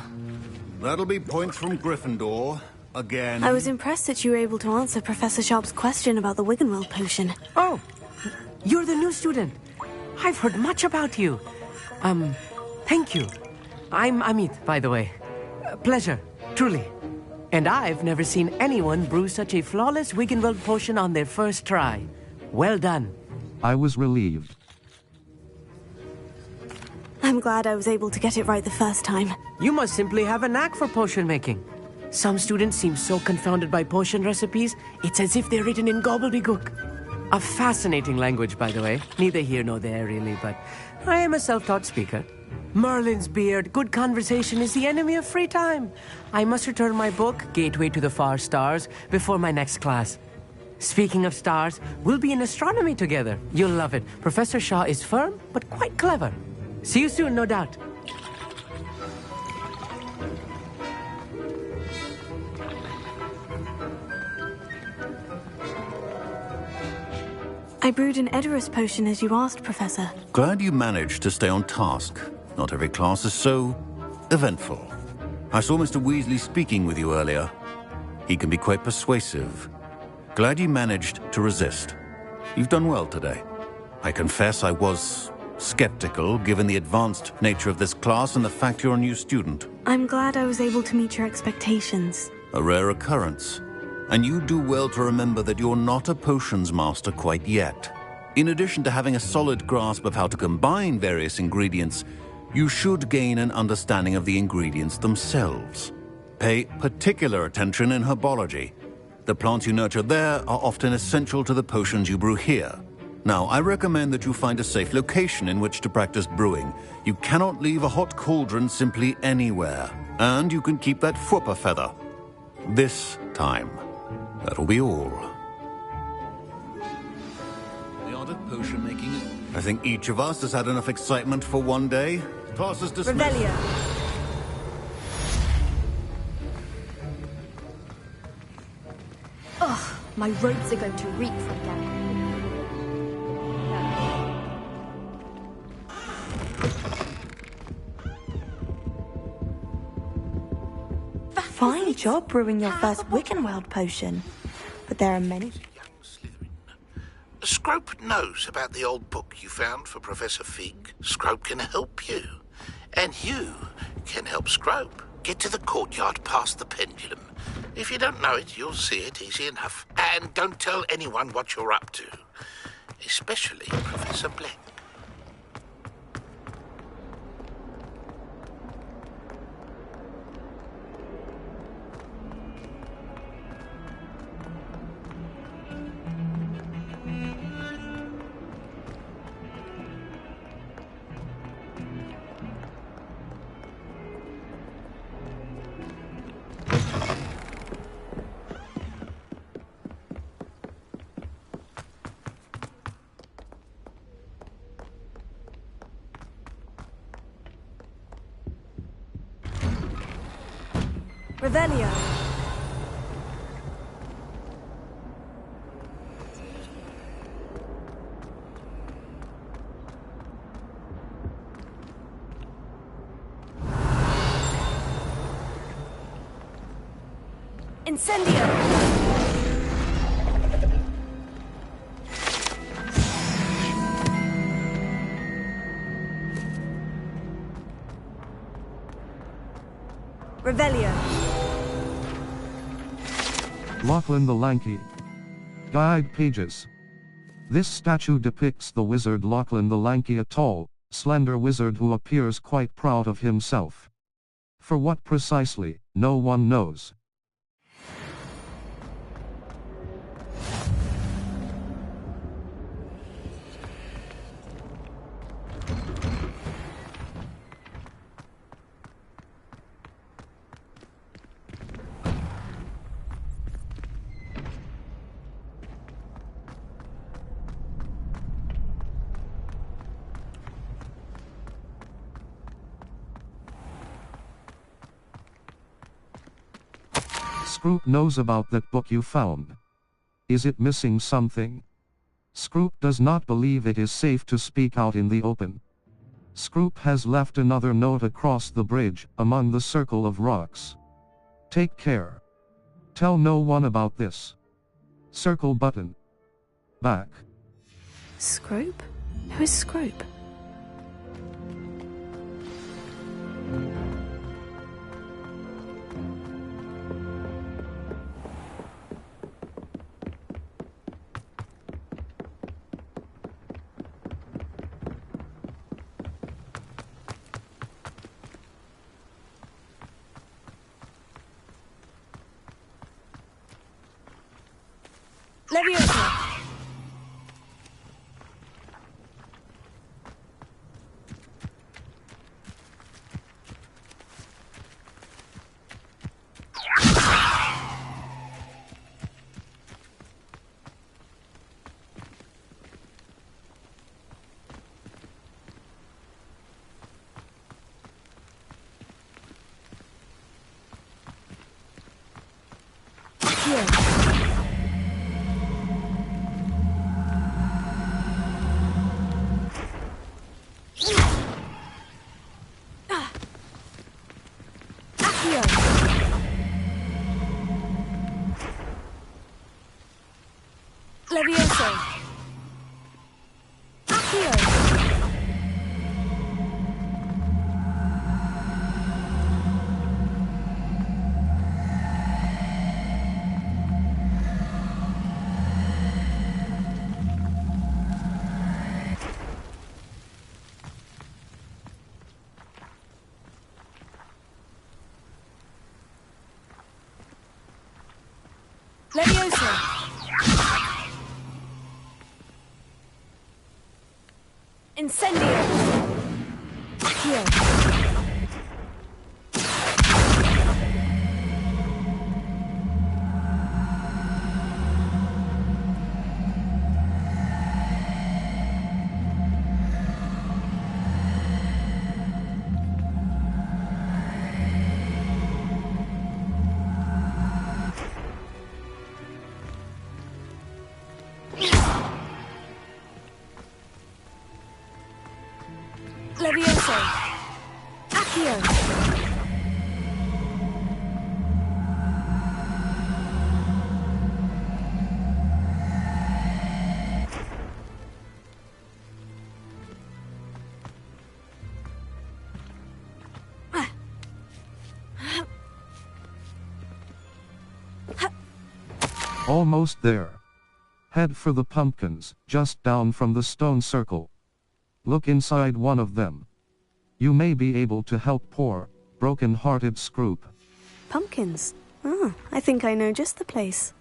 That'll be points from Gryffindor. Again. I was impressed that you were able to answer Professor Sharp's question about the Wiggenweld potion. Oh, you're the new student. I've heard much about you. Thank you. I'm Amit, by the way. Pleasure, truly. And I've never seen anyone brew such a flawless Wiggenweld potion on their first try. Well done. I was relieved. I'm glad I was able to get it right the first time. You must simply have a knack for potion making. Some students seem so confounded by potion recipes, it's as if they're written in gobbledygook. A fascinating language, by the way. Neither here nor there, really, but I am a self-taught speaker. Merlin's beard, good conversation is the enemy of free time. I must return my book, Gateway to the Far Stars, before my next class. Speaking of stars, we'll be in astronomy together. You'll love it. Professor Shaw is firm, but quite clever. See you soon, no doubt. I brewed an Edorus potion as you asked, Professor. Glad you managed to stay on task. Not every class is so eventful. I saw Mr. Weasley speaking with you earlier. He can be quite persuasive. Glad you managed to resist. You've done well today. I confess I was skeptical, given the advanced nature of this class and the fact you're a new student. I'm glad I was able to meet your expectations. A rare occurrence. And you do well to remember that you're not a potions master quite yet. In addition to having a solid grasp of how to combine various ingredients, you should gain an understanding of the ingredients themselves. Pay particular attention in herbology. The plants you nurture there are often essential to the potions you brew here. Now, I recommend that you find a safe location in which to practice brewing. You cannot leave a hot cauldron simply anywhere. And you can keep that Fwooper feather. This time. That'll be all. The art of potion making. I think each of us has had enough excitement for one day. Class is dismissed. Revelio. Ugh, my robes are going to reek from Gareth. Fine job brewing your first Wiggenweld potion. But there are many. Scrope knows about the old book you found for Professor Fig. Scrope can help you. And you can help Scrope. Get to the courtyard past the pendulum. If you don't know it, you'll see it easy enough. And don't tell anyone what you're up to. Especially Professor Black. Revelio. Incendio. Revelio. Lachlan the Lanky. Guide pages. This statue depicts the wizard Lachlan the Lanky, a tall, slender wizard who appears quite proud of himself. For what precisely, no one knows. Scroop knows about that book you found. Is it missing something? Scroop does not believe it is safe to speak out in the open. Scroop has left another note across the bridge, among the circle of rocks. Take care. Tell no one about this. Circle button. Back. Scroop? Who is Scroop? Leviosa. Levioso. Accio. Levioso. Incendio! Accio! Levioso! Accio! Almost there. Head for the pumpkins, just down from the stone circle. Look inside one of them. You may be able to help poor, broken-hearted Scroop. Pumpkins? Ah, I think I know just the place.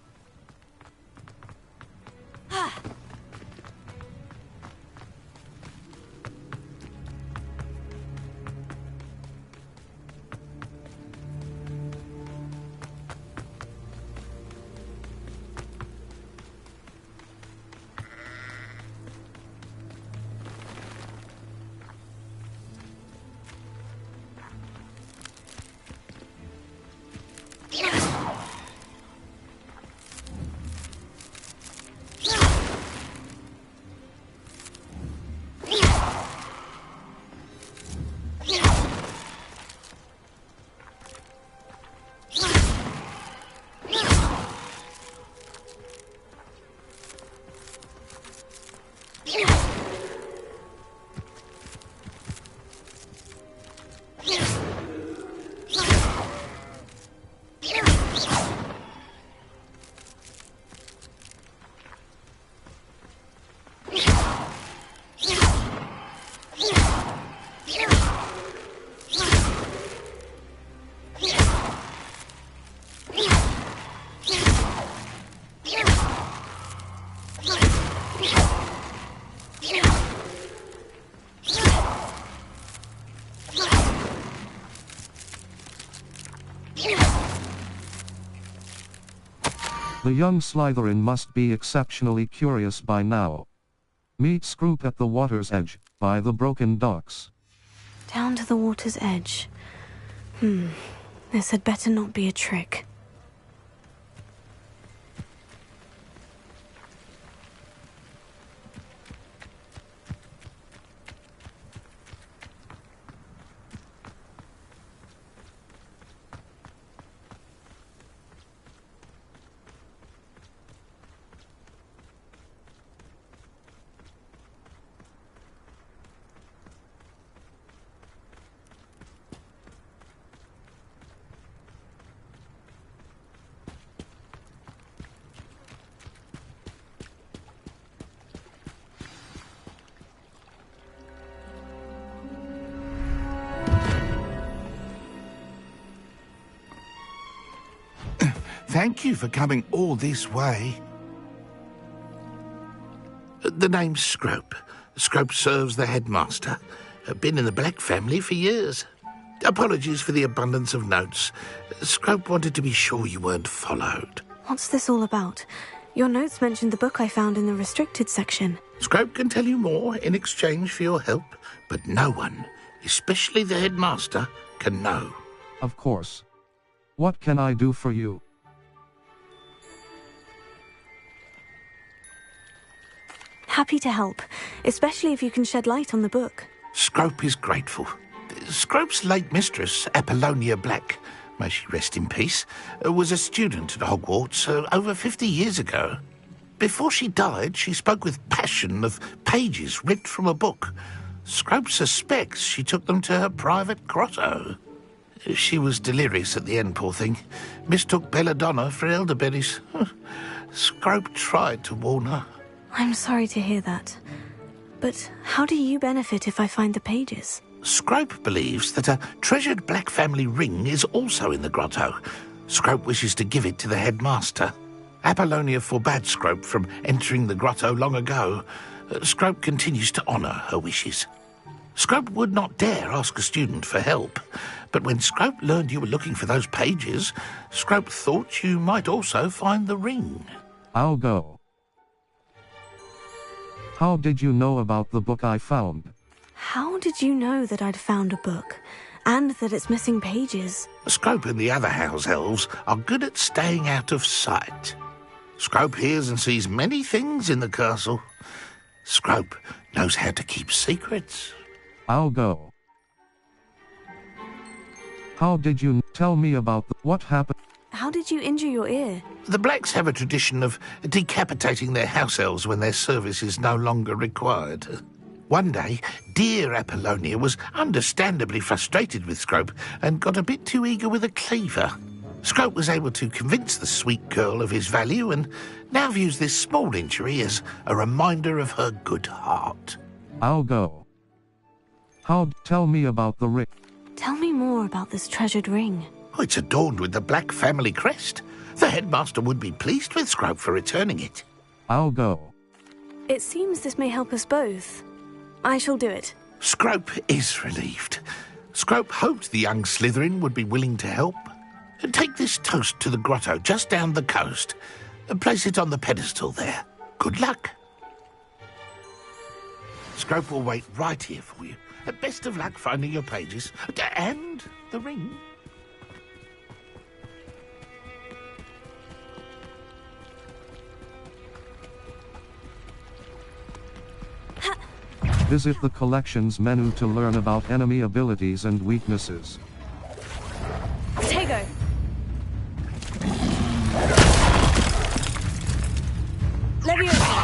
The young Slytherin must be exceptionally curious by now. Meet Scroop at the water's edge, by the broken docks. Down to the water's edge. This had better not be a trick. Thank you for coming all this way. The name's Scrope. Scrope serves the headmaster. Been in the Black family for years. Apologies for the abundance of notes. Scrope wanted to be sure you weren't followed. What's this all about? Your notes mentioned the book I found in the restricted section. Scrope can tell you more in exchange for your help, but no one, especially the headmaster, can know. Of course. What can I do for you? Happy to help, especially if you can shed light on the book. Scrope is grateful. Scrope's late mistress, Apollonia Black, may she rest in peace, was a student at Hogwarts over 50 years ago. Before she died, she spoke with passion of pages ripped from a book. Scrope suspects she took them to her private grotto. She was delirious at the end, poor thing. Mistook belladonna for elderberries. Scrope tried to warn her. I'm sorry to hear that. But how do you benefit if I find the pages? Scrope believes that a treasured Black family ring is also in the grotto. Scrope wishes to give it to the headmaster. Apollonia forbade Scrope from entering the grotto long ago. Scrope continues to honour her wishes. Scrope would not dare ask a student for help, but when Scrope learned you were looking for those pages, Scrope thought you might also find the ring. I'll go. How did you know about the book I found? How did you know that I'd found a book, and that it's missing pages? Scrope and the other house elves are good at staying out of sight. Scrope hears and sees many things in the castle. Scrope knows how to keep secrets. I'll go. How did you tell me about what happened? How did you injure your ear? The Blacks have a tradition of decapitating their house elves when their service is no longer required. One day, dear Apollonia was understandably frustrated with Scrope and got a bit too eager with a cleaver. Scrope was able to convince the sweet girl of his value and now views this small injury as a reminder of her good heart. I'll go. Tell me about the ring. Tell me more about this treasured ring. Oh, it's adorned with the Black family crest. The headmaster would be pleased with Scrope for returning it. I'll go. It seems this may help us both. I shall do it. Scrope is relieved. Scrope hoped the young Slytherin would be willing to help. Take this toast to the grotto just down the coast and place it on the pedestal there. Good luck. Scrope will wait right here for you. Best of luck finding your pages and the ring. Visit the collections menu to learn about enemy abilities and weaknesses. Tego! Leviosa!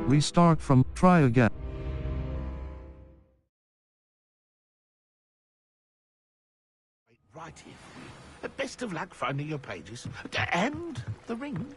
We start from try again. Right here for you. Best of luck finding your pages and the ring.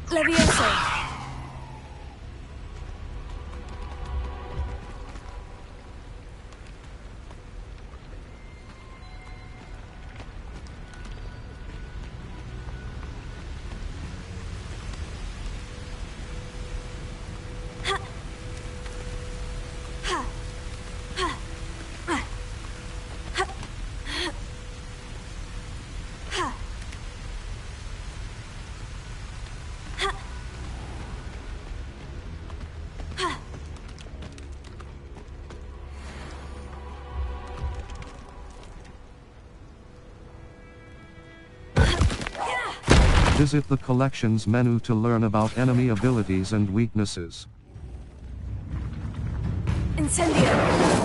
Levioso. Visit the collections menu to learn about enemy abilities and weaknesses. Incendio.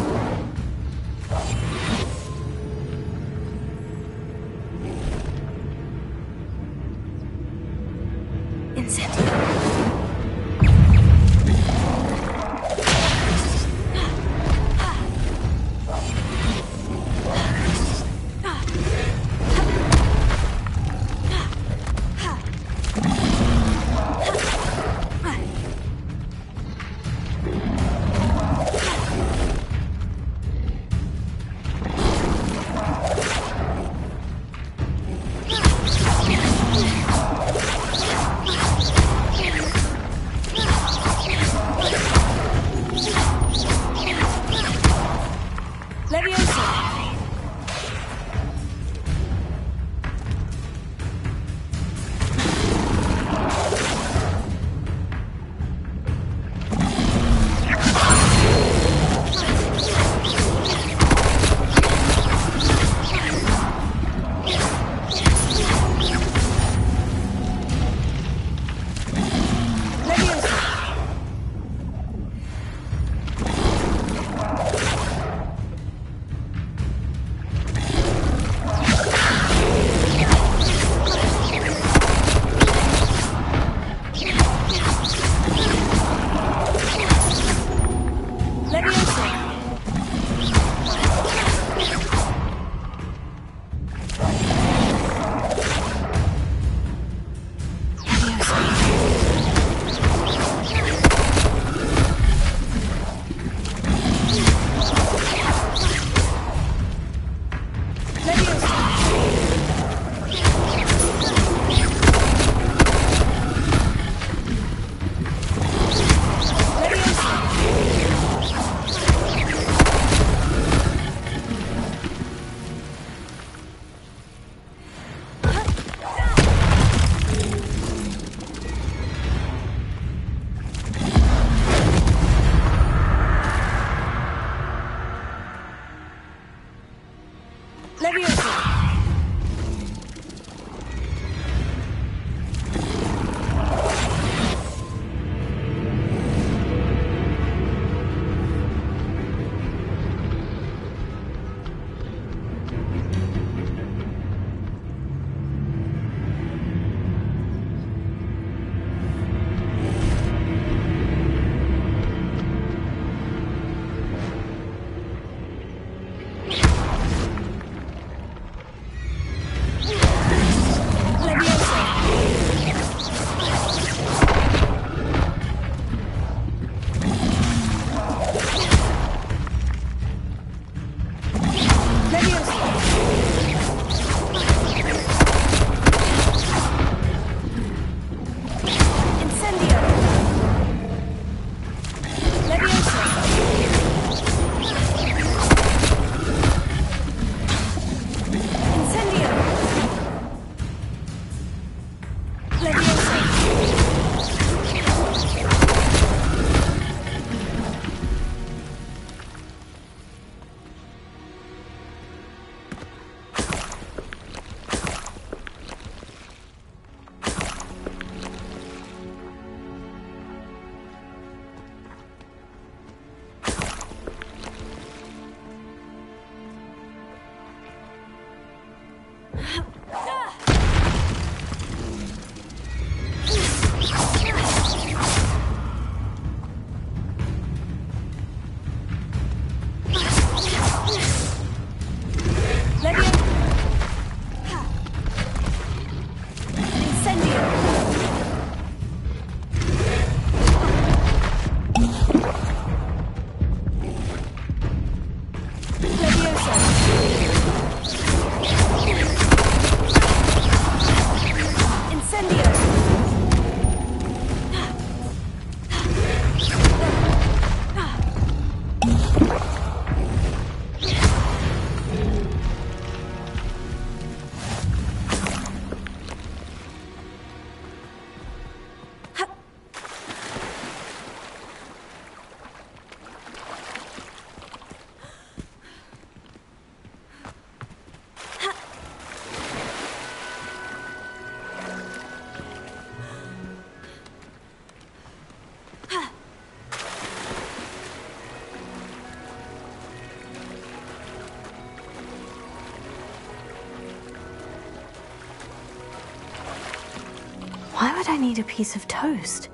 I need a piece of toast?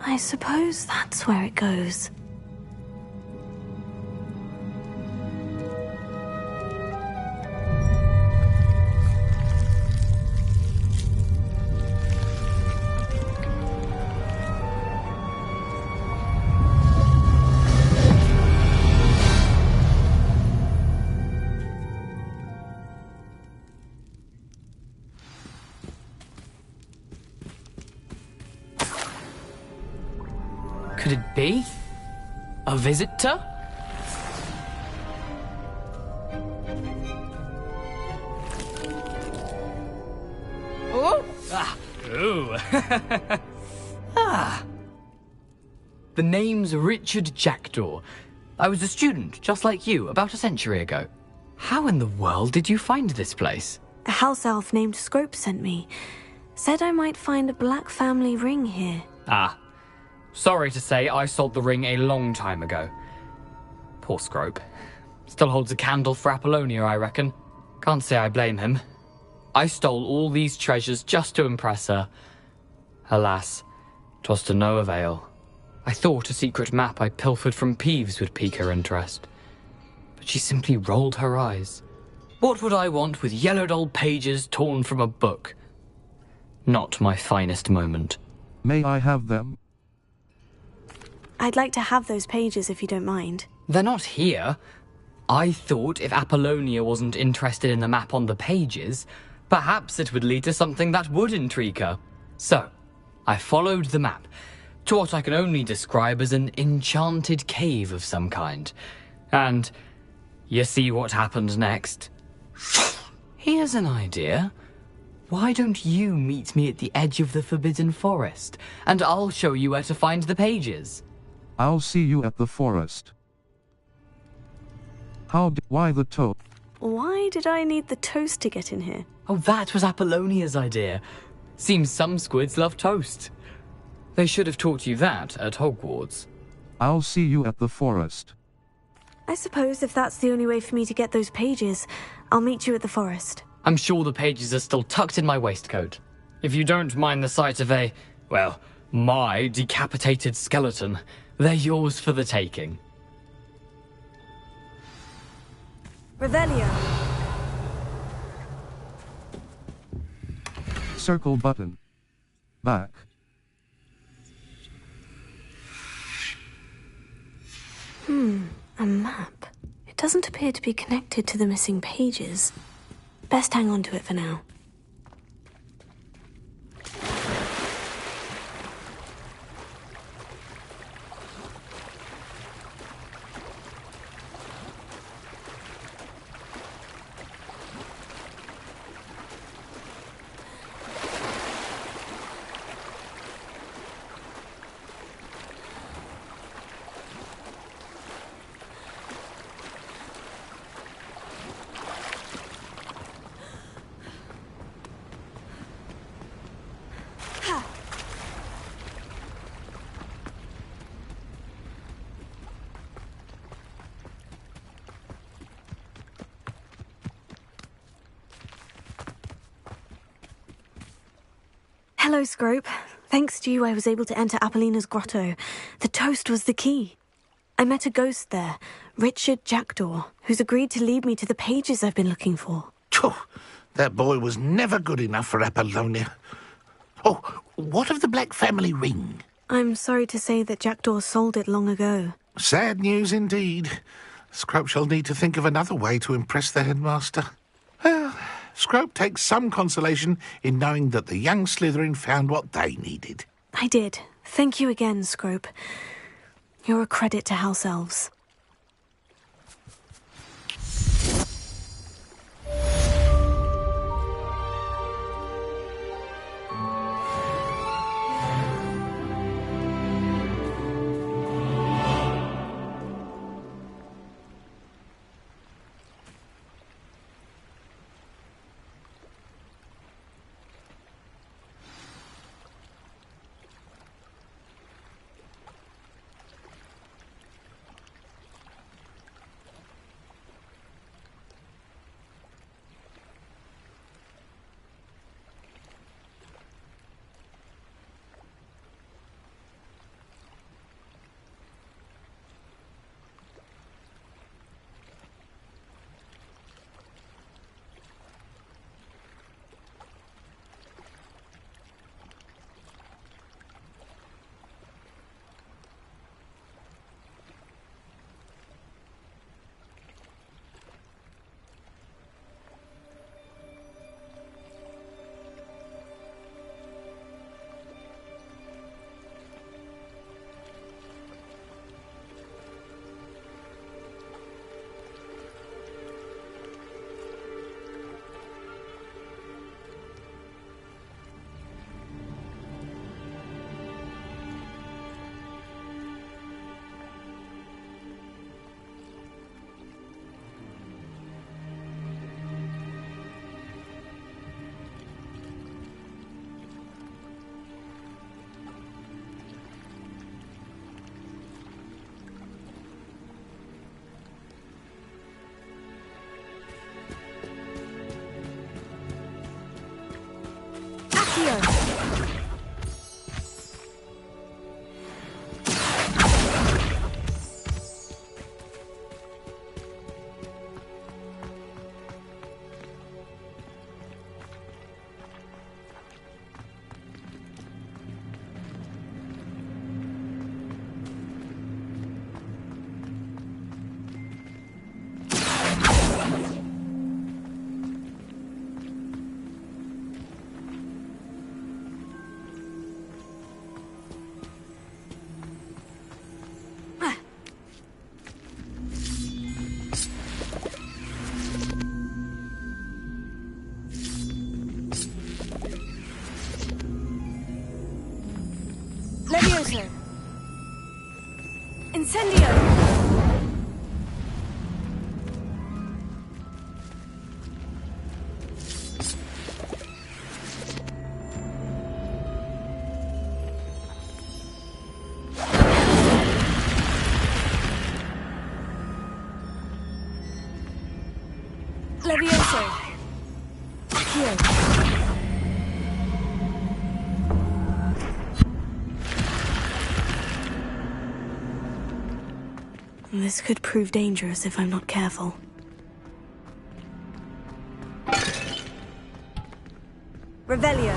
I suppose that's where it goes. Could it be? A visitor? Oh! Ah! Ooh! Ah! The name's Richard Jackdaw. I was a student, just like you, about a century ago. How in the world did you find this place? A house elf named Scrope sent me. Said I might find a black family ring here. Ah. Sorry to say, I sold the ring a long time ago. Poor Scrope. Still holds a candle for Apollonia, I reckon. Can't say I blame him. I stole all these treasures just to impress her. Alas, 'twas to no avail. I thought a secret map I pilfered from Peeves would pique her interest. But she simply rolled her eyes. What would I want with yellowed old pages torn from a book? Not my finest moment. May I have them? I'd like to have those pages if you don't mind. They're not here. I thought if Apollonia wasn't interested in the map on the pages, perhaps it would lead to something that would intrigue her. So, I followed the map to what I can only describe as an enchanted cave of some kind. And you see what happened next? Here's an idea. Why don't you meet me at the edge of the Forbidden Forest, and I'll show you where to find the pages. I'll see you at the forest. Why the toast? Why did I need the toast to get in here? Oh, that was Apollonia's idea. Seems some squids love toast. They should have taught you that at Hogwarts. I'll see you at the forest. I suppose if that's the only way for me to get those pages, I'll meet you at the forest. I'm sure the pages are still tucked in my waistcoat. If you don't mind the sight of my decapitated skeleton, they're yours for the taking. Revelio. Circle button. Back. A map. It doesn't appear to be connected to the missing pages. Best hang on to it for now. Hello, Scrope. Thanks to you, I was able to enter Apollina's grotto. The toast was the key. I met a ghost there, Richard Jackdaw, who's agreed to lead me to the pages I've been looking for. That boy was never good enough for Apollonia. Oh, what of the Black family ring? I'm sorry to say that Jackdaw sold it long ago. Sad news indeed. Scrope shall need to think of another way to impress the headmaster. Well, Scrope takes some consolation in knowing that the young Slytherin found what they needed. I did. Thank you again, Scrope. You're a credit to House Elves. Levioso! Incendio! Levioso! Here. This could prove dangerous if I'm not careful. Revelio.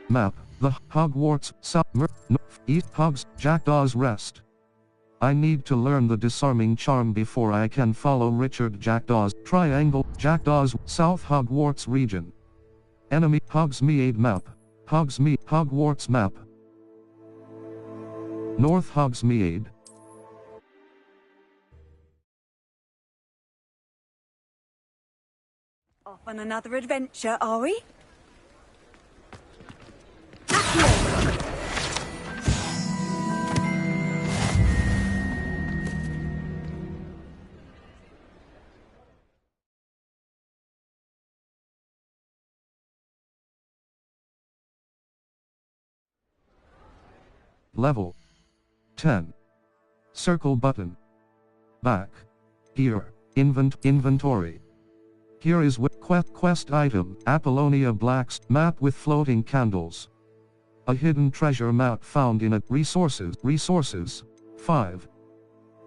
Map, the Hogwarts, South, North, East, Hogs, Jackdaw's Rest. I need to learn the disarming charm before I can follow Richard Jackdaw's Triangle, Jackdaw's, South Hogwarts region. Enemy, Hogsmeade map, Hogwarts map. North Hogsmeade. Off on another adventure, are we? Level 10. Circle button. Back. Here. Inventory. Here is quest item, Apollonia Black's map with floating candles. A hidden treasure map found in a resources. 5.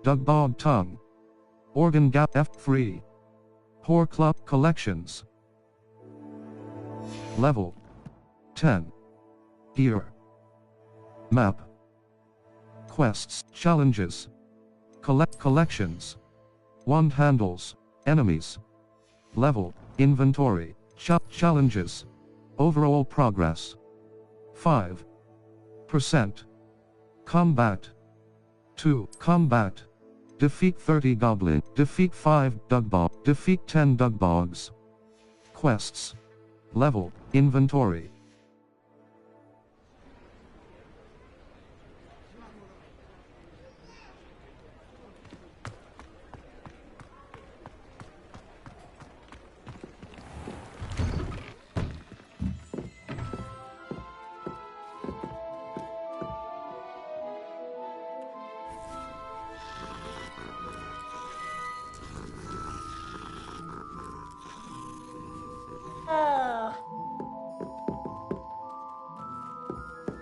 Dugbog tongue. Organ gap F3. Whore club collections. Level 10. Here. Map. Quests, challenges. Collections. Wand handles, enemies. Level, inventory, challenges. Overall progress. 5%. Combat. 2. Combat. Defeat 30 goblin, defeat 5 dugbog, defeat 10 dugbogs. Quests. Level, inventory.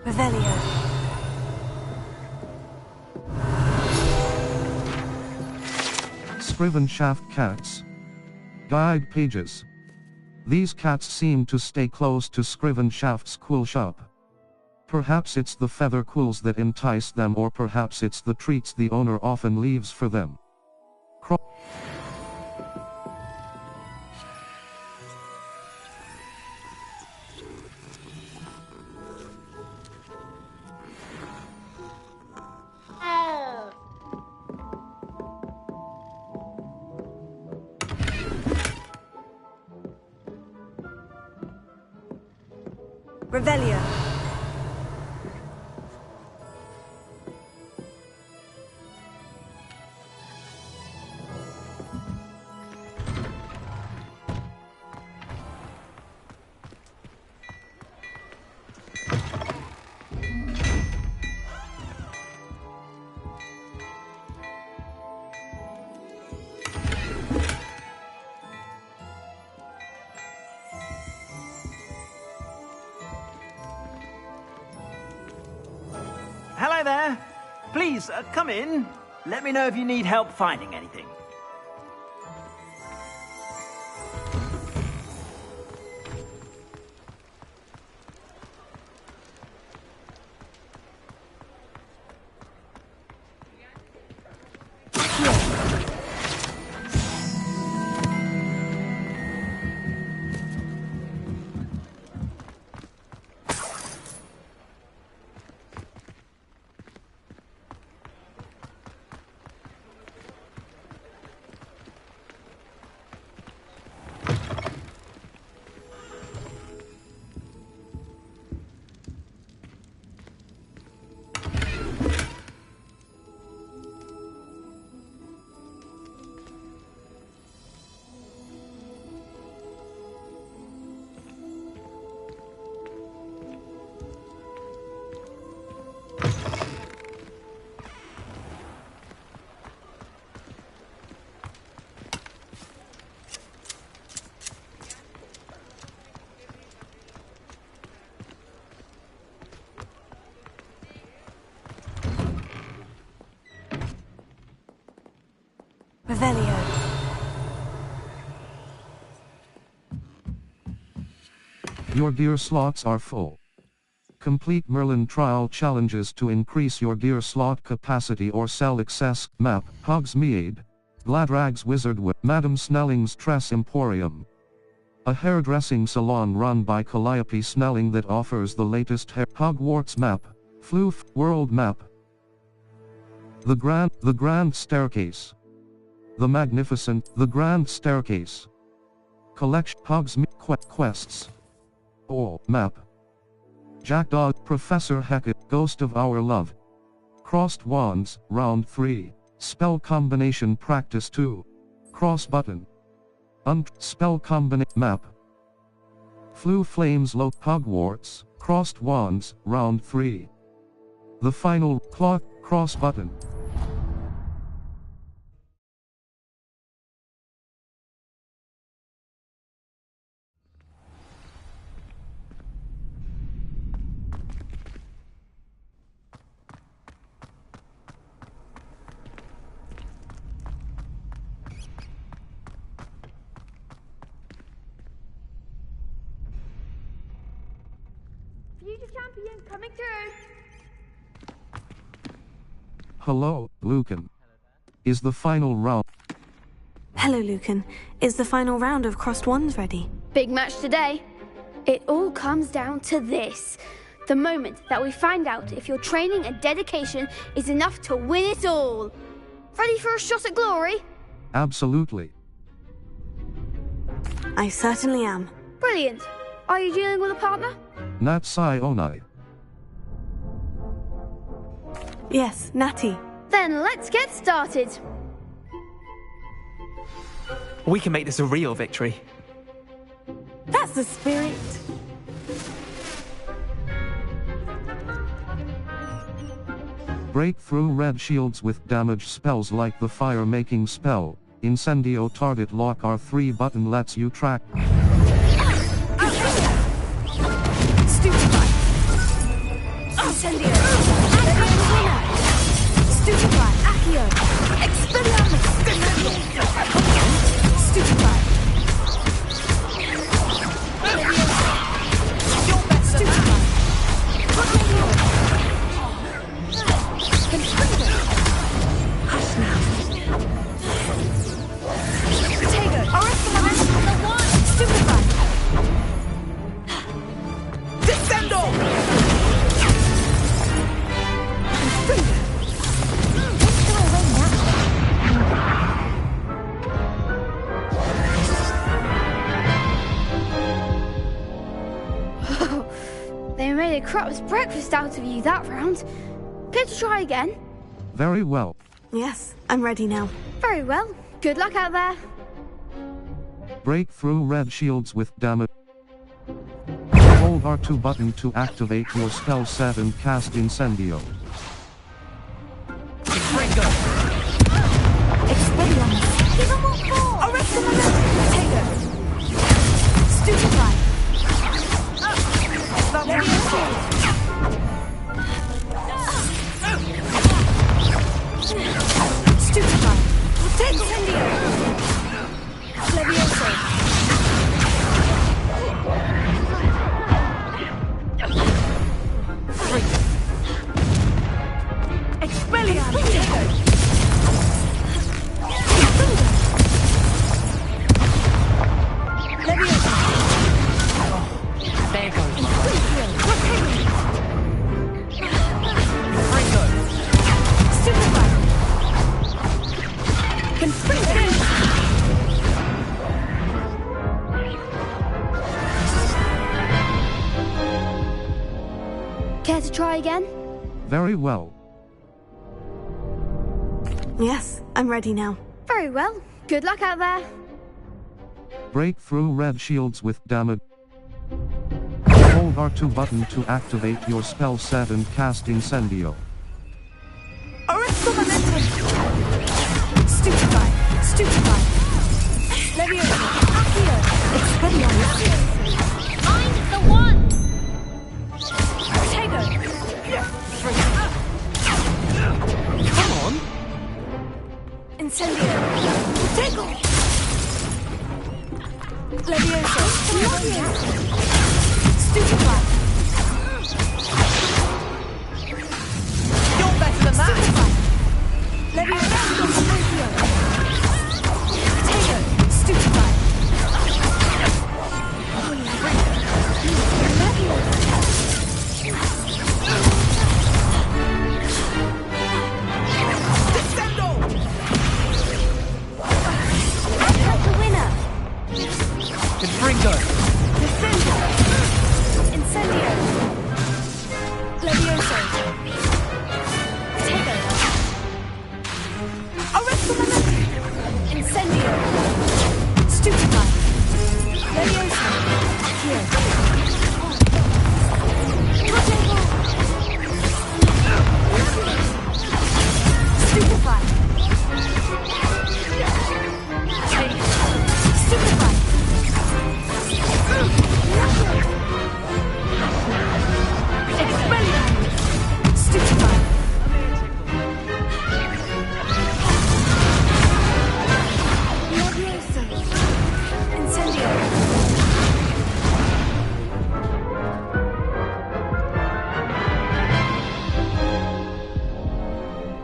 Revelio. Scriven Shaft cats. Guide pages. These cats seem to stay close to Scriven Shaft's cool shop. Perhaps it's the feather quills that entice them, or perhaps it's the treats the owner often leaves for them. Revelio. Hello there. Please, come in. Let me know if you need help finding anything. Revelio. Your gear slots are full. Complete Merlin trial challenges to increase your gear slot capacity or sell excess. Map, Hogsmeade, Gladrag's Wizardwood, Madame Snelling's Tress Emporium. A hairdressing salon run by Calliope Snelling that offers the latest Hogwarts map, Floof, World map. The Grand Staircase. The Grand Staircase. Collection, Hogsmeade quests. All, map. Jackdaw, Professor Hecat, Ghost of Our Love. Crossed Wands, Round 3. Spell Combination Practice 2. Cross Button. Spell Combination Map. Floo Flames Low Hogwarts, Crossed Wands, Round 3. The Final Clock, Cross Button. Future champion coming through. Hello, Lucan. Is the final round? Hello, Lucan. Is the final round of Crossed Wands ready? Big match today. It all comes down to this. The moment that we find out if your training and dedication is enough to win it all. Ready for a shot at glory? Absolutely. I certainly am. Brilliant. Are you dealing with a partner? Natsai Onai. Yes, Natty. Then let's get started. We can make this a real victory. That's the spirit. Break through red shields with damage spells like the fire-making spell. Incendio target lock R3 button lets you track. Stupefy. Incendio. Stupefy. Accio. Expelliarmus. Stupefy. Stupefy. Hush now. Potato. Stupefy. Descendo. They made a crap's breakfast out of you that round. Care to try again? Very well. Yes, I'm ready now. Very well. Good luck out there. Break through red shields with damage. Hold R2 button to activate your spell set and cast Incendio. Expelliarmus. Give him what for! Arrest him! Potato. Stupefy. Incendio! Levioso! Expelliarmus! Levioso! There goes my Superfly! Confringo! Care to try again? Very well. Yes, I'm ready now. Very well. Good luck out there. Break through red shields with damage. Hold R2 button to activate your spell set and cast Incendio. Arresto momentum! Stupefy! Stupefy! Levioso! Accio! Expelliarmus! I'm the one! Tego! Come on! Incendio! Tego! Levioso! Levioso! Stupefy! You're better than that! Stupefy! Levioso! Tego! Stupefy! Confringo! Descendo! Incendio! Levioso! Tego! Arresto momentum! Incendio! Stupefy! Levioso! Accio! Protego! Stupefy! Stupefy! Expelliarmus! Stupefy! Levioso! Incendio!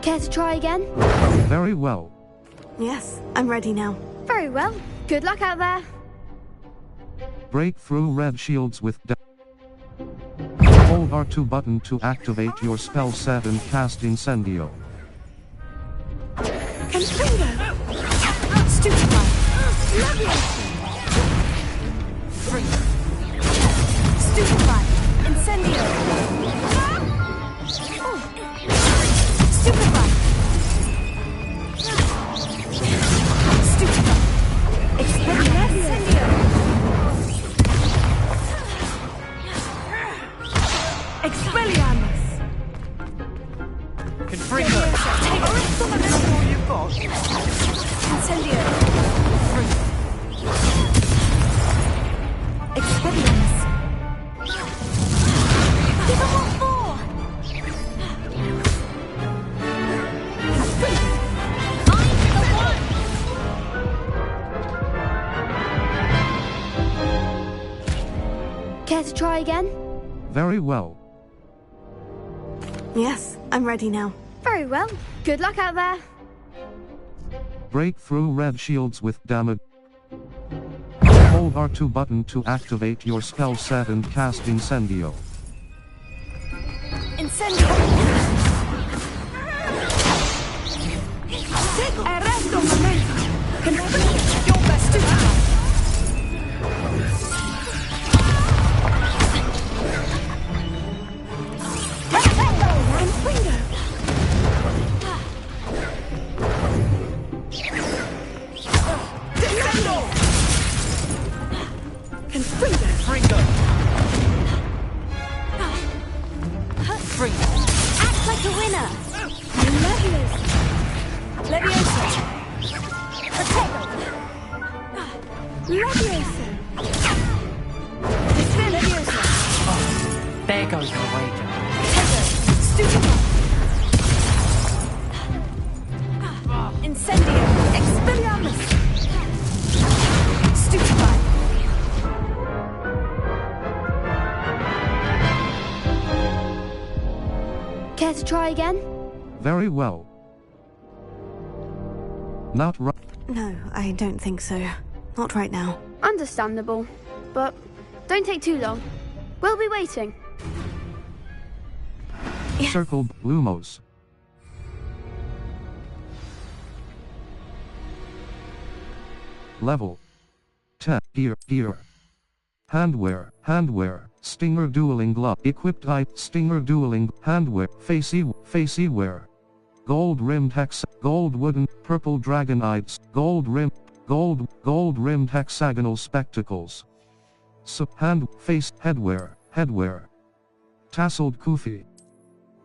Care to try again? Very well. Yes, I'm ready now. Very well. Good luck out there. Break through red shields with Hold R2 button to activate your spell set and cast Incendio. Confringo! Stupefy! Levioso! Stupefy! Incendio! Stupefy! Stupefy! Incendio! Expelliarmus! Confringo! Arresto momentum! All you've got? Incendio! Expelliarmus! Give him what for! Care to try again? Very well. Yes, I'm ready now. Very well. Good luck out there. Break through red shields with damage. Hold R2 button to activate your spell set and cast Incendio. Incendio! Arresto momentum! Confringo! Your best to Confringo! Descendo! Confringo! Confringo! Confringo! Act like a winner! Levioso! Levioso! Protego! Levioso! Descend! Levioso! Oh, there goes my wager. Protego! Stupefy! Incendio! try again? Very well. Not right. No, I don't think so. Not right now. Understandable. But don't take too long. We'll be waiting. Yes. Circle Lumos. Level 10. Gear. Handwear. Stinger dueling glove. Equipped type. Stinger dueling. Handwear. Facey wear. Gold rimmed gold wooden. Purple dragon eyes. Gold rimmed hexagonal spectacles. Face headwear. Tasseled kufi.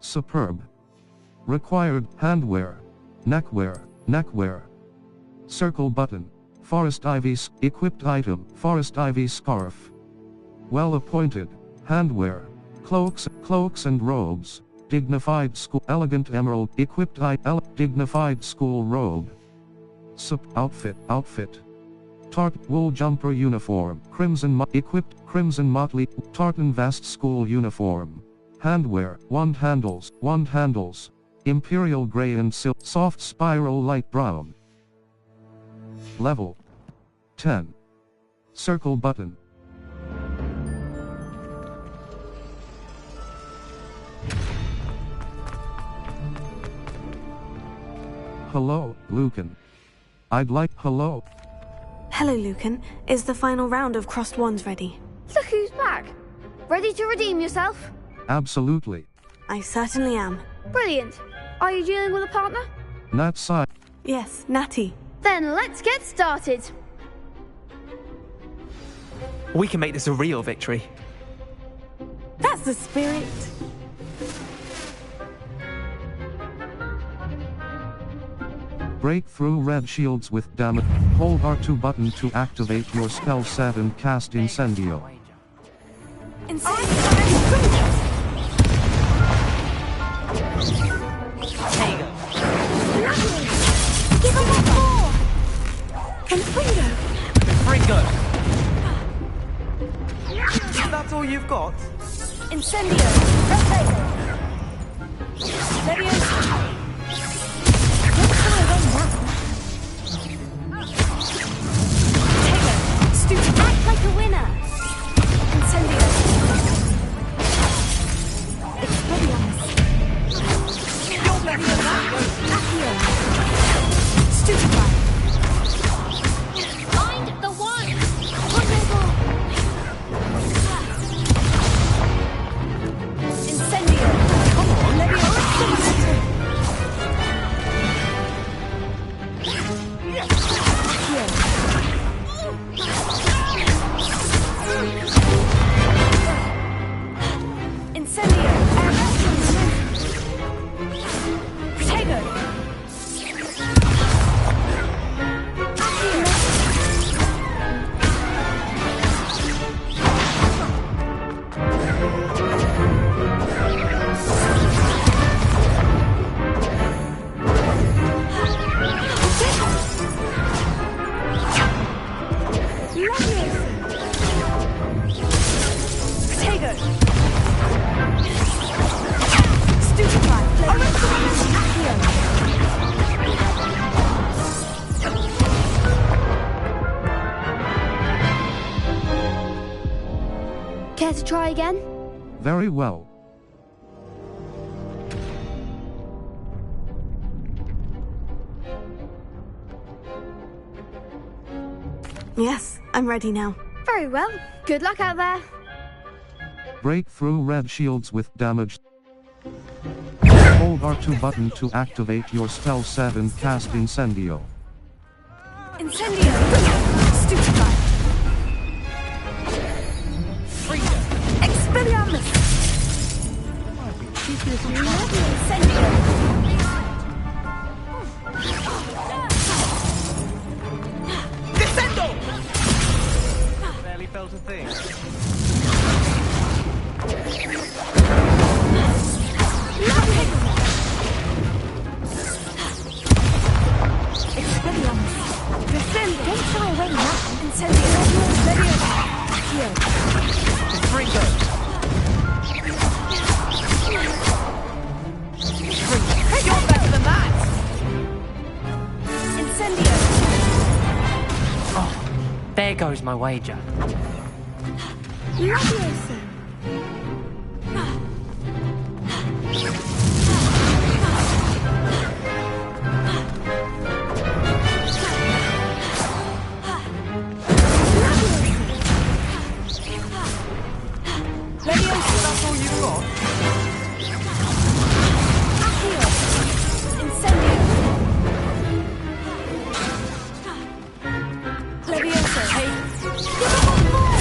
Superb. Required handwear. Neckwear. Circle button. Forest ivy equipped item. Forest ivy scarf. Well appointed. Handwear. Cloaks and robes. Dignified school. Elegant emerald. Equipped dignified school robe. Outfit. Tart wool jumper uniform. Equipped crimson motley. Tartan vest school uniform. Handwear. Wand handles. Imperial gray and silk. Soft spiral light brown. Level 10. Circle button. Hello, Lucan. Hello. Hello, Lucan. Is the final round of crossed wands ready? Look who's back. Ready to redeem yourself? Absolutely. I certainly am. Brilliant. Are you dealing with a partner? Nat side. Yes, Natty. Then let's get started. We can make this a real victory. That's the spirit. Break through red shields with damage. Hold R2 button to activate your spell set and cast Incendio. Give him a more! Fringo! That's all you've got? Incendio! Leviosa! Act like a winner! Incendio! Stupefy! Find the one! Incendio! Come on, Leviosa! Care to try again? Very well. Yes, I'm ready now. Very well. Good luck out there. Break through red shields with damage. Hold R2 button to activate your spell set and cast Incendio. Incendio! Stupefy! Expelliarmus! Incendio! Descendo! Barely felt a thing. Expelliarmus! Descendo! Don't shy away now! Incendio! Leviosa! Here! Fringo! Incendio! Oh, there goes my wager. Levioso! Levioso, that's all you've got? Accio! Incendio! Levioso! Hey! Give him one more!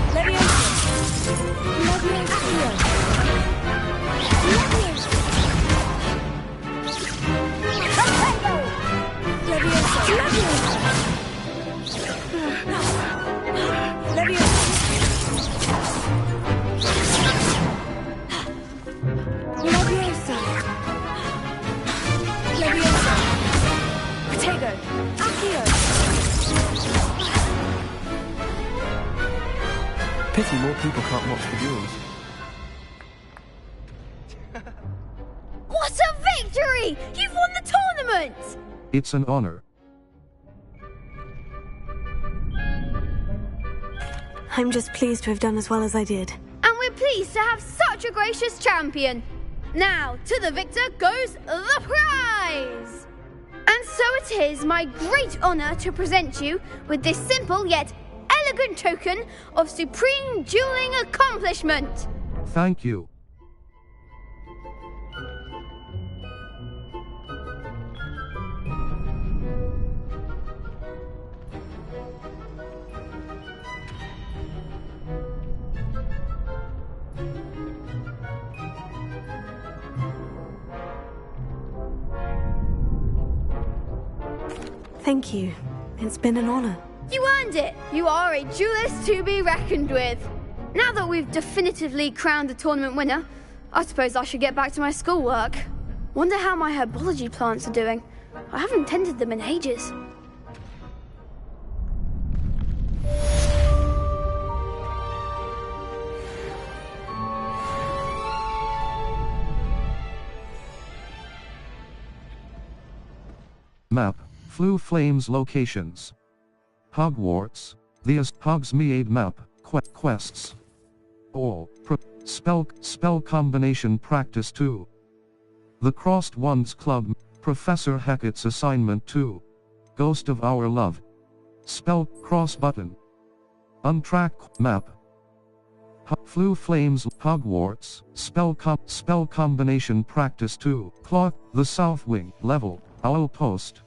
Levioso! Levioso! Levioso! Levioso! Levioso! Levioso! Leviosa! Leviosa! Potato! Accio! Pity more people can't watch the duels. What a victory! You've won the tournament! It's an honor. I'm just pleased to have done as well as I did. And we're pleased to have such a gracious champion. Now, to the victor goes the prize! And so it is my great honour to present you with this simple yet elegant token of supreme dueling accomplishment. Thank you. Thank you. It's been an honor. You earned it! You are a duelist to be reckoned with. Now that we've definitively crowned the tournament winner, I suppose I should get back to my schoolwork. Wonder how my herbology plants are doing. I haven't tended them in ages. Map. Flu Flames locations. Hogwarts. The Hogsmeade map. Quests. All. Spell combination practice 2. The Crossed Wands Club. Professor Hackett's assignment 2. Ghost of Our Love. Spell cross button. Untrack map. Flu Flames Hogwarts. Spell combination practice 2. Clock. The South Wing. Level. Owl Post.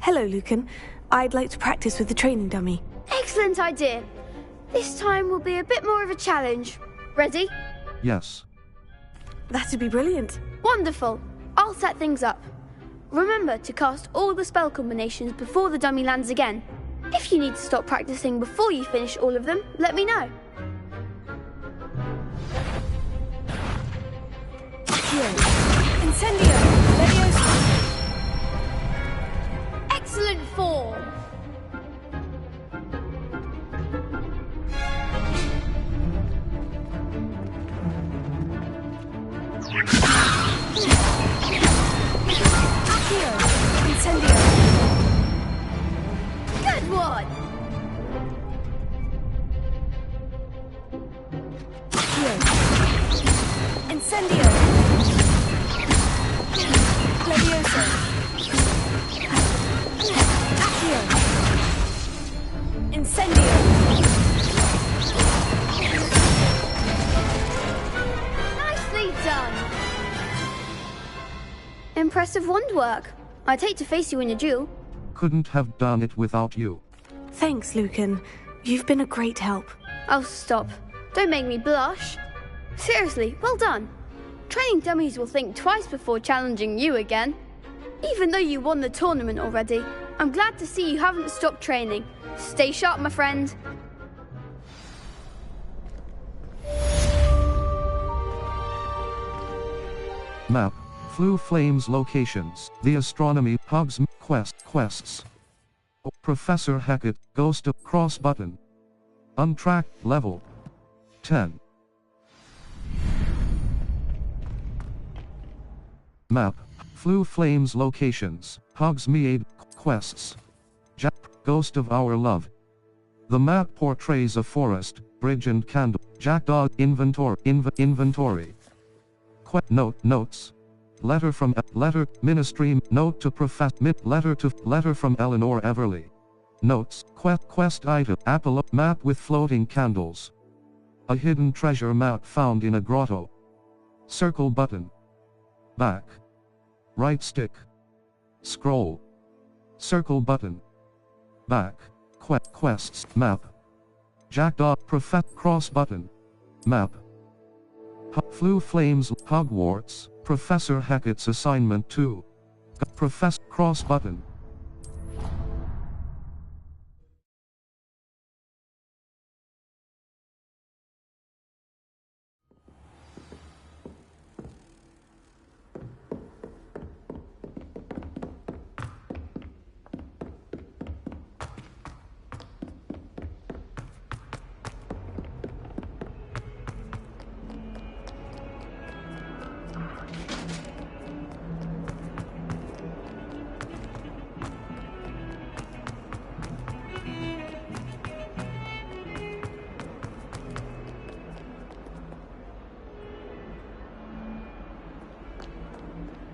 Hello, Lucan. I'd like to practice with the training dummy. Excellent idea. This time will be a bit more of a challenge. Ready? Yes. That'd be brilliant. Wonderful. I'll set things up. Remember to cast all the spell combinations before the dummy lands again. If you need to stop practicing before you finish all of them, let me know. Incendio! Leviosa! Excellent form! Accio! Incendio! Good one! Accio! Incendio! Leviosa! Accio! Incendio! Nicely done! Impressive wand work. I'd hate to face you in a duel. Couldn't have done it without you. Thanks, Lucan. You've been a great help. Oh, stop. Don't make me blush. Seriously, well done. Training dummies will think twice before challenging you again. Even though you won the tournament already, I'm glad to see you haven't stopped training. Stay sharp, my friend. Map. Flu Flames locations. The Astronomy Quests. Professor Hackett. Ghost of Cross button. Untracked level 10. Map. Flue Flames locations. Hogsmeade quests. Ghost of Our Love. The map portrays a forest, bridge and candle. Jackdaw inventory. Notes. Letter ministry note to letter from Eleanor Everly. Notes. Quest item. Apple map with floating candles. A hidden treasure map found in a grotto. Circle button. Back. Right stick. Scroll. Circle button. Back. Quests. Map. Jackdaw. Cross button. Map. Flue Flames. Hogwarts. Professor Hackett's assignment 2. Professor. Cross button.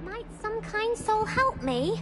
Might some kind soul help me?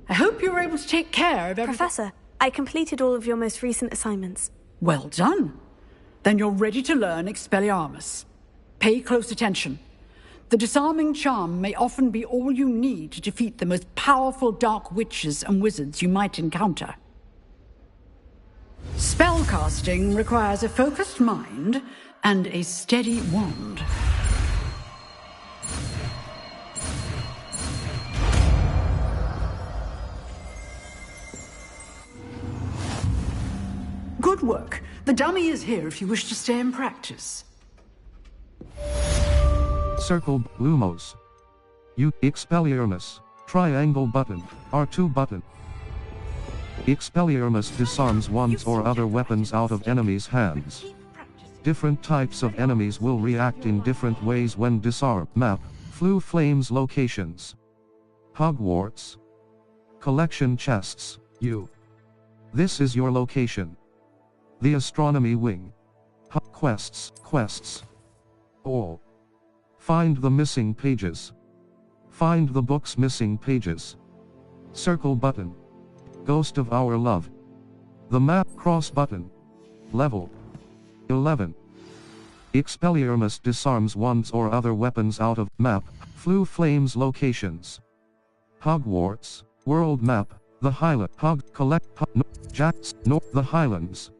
I hope you were able to take care of everything. Professor, I completed all of your most recent assignments. Well done. Then you're ready to learn Expelliarmus. Pay close attention. The disarming charm may often be all you need to defeat the most powerful dark witches and wizards you might encounter. Spellcasting requires a focused mind and a steady wand. Good work. The dummy is here if you wish to stay and practice. Circle Lumos. Expelliarmus. Triangle button. R2 button. Expelliarmus disarms wands or other weapons out of enemies' hands. Different types of enemies will react in different ways when disarmed. Map. Flue Flames locations. Hogwarts. Collection chests. This is your location. The Astronomy Wing. Quests. All. Find the missing pages. Find the book's missing pages. Circle button. Ghost of Our Love. The map cross button. Level 11. Expelliarmus disarms wands or other weapons out of map. Flue Flames locations. Hogwarts. World map. The Highland. The Highlands.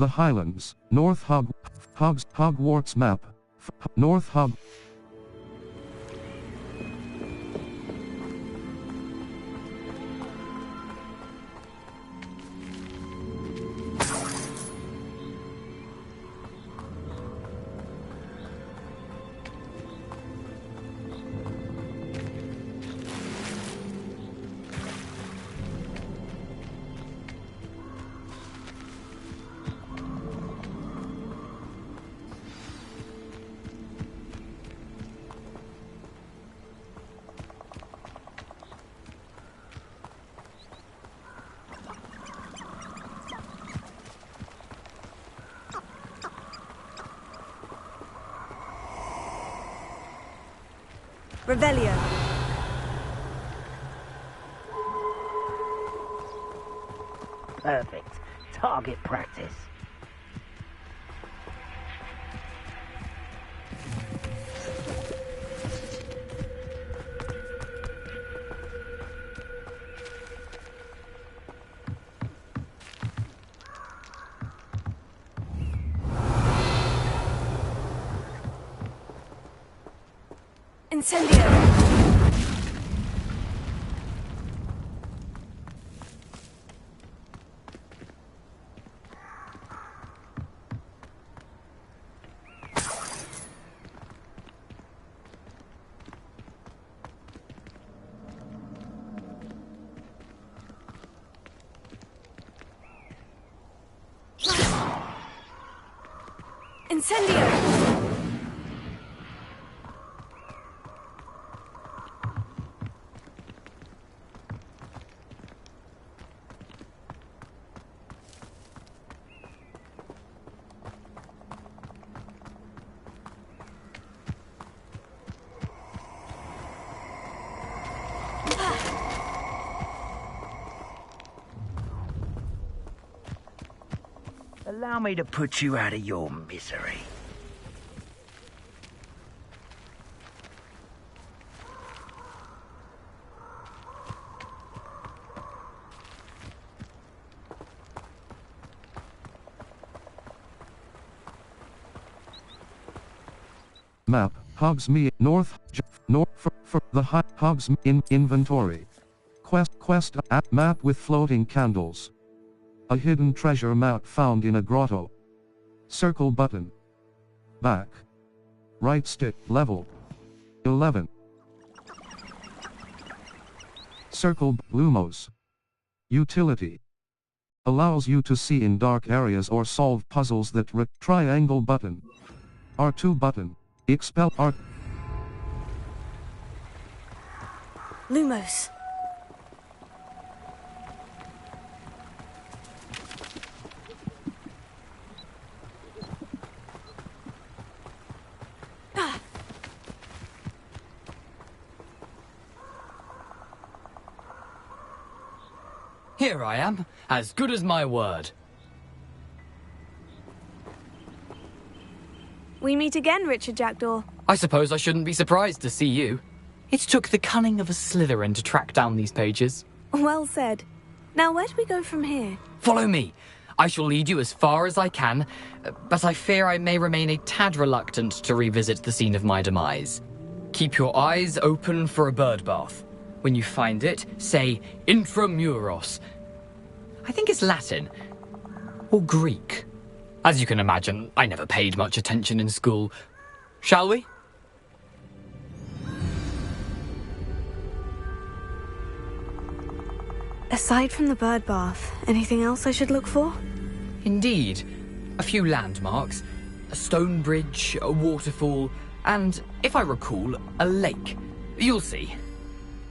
The Highlands, Hogwarts map, North Hog. Revelio. Perfect. Target practice. Incendio! Incendio! Allow me to put you out of your misery. Map, Hogsmeade, North, for the Hogs in inventory. Quest at map with floating candles. A hidden treasure map found in a grotto. Circle button. Back. Right stick, level. 11. Circle, Lumos. Utility. Allows you to see in dark areas or solve puzzles that triangle button. R2 button. Expel R. Lumos. Here I am, as good as my word. We meet again, Richard Jackdaw. I suppose I shouldn't be surprised to see you. It took the cunning of a Slytherin to track down these pages. Well said. Now where do we go from here? Follow me. I shall lead you as far as I can, but I fear I may remain a tad reluctant to revisit the scene of my demise. Keep your eyes open for a bird bath. When you find it, say intramuros. I think it's Latin. Or Greek. As you can imagine, I never paid much attention in school. Shall we? Aside from the bird bath, anything else I should look for? Indeed. A few landmarks. A stone bridge, a waterfall, and, if I recall, a lake. You'll see.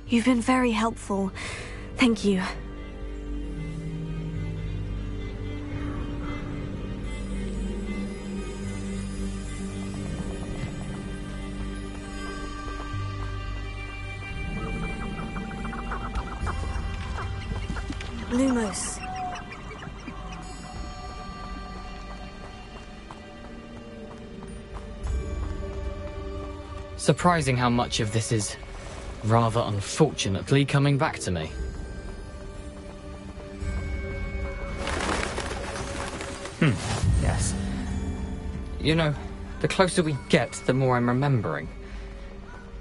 You've been very helpful. Thank you. Lumos. Surprising how much of this is, rather unfortunately, coming back to me. You know, the closer we get, the more I'm remembering.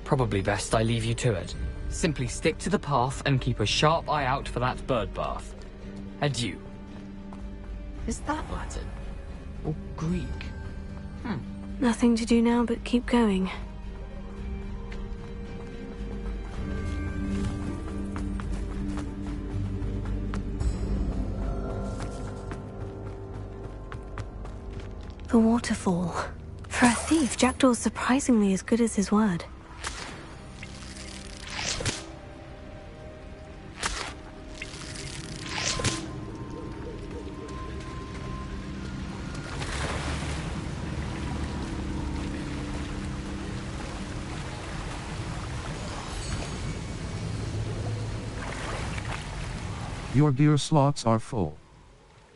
Probably best I leave you to it. Simply stick to the path and keep a sharp eye out for that bird bath. Adieu. Is that Latin? Or Greek? Nothing to do now but keep going. The waterfall. For a thief, Jackdaw's surprisingly as good as his word. Your gear slots are full.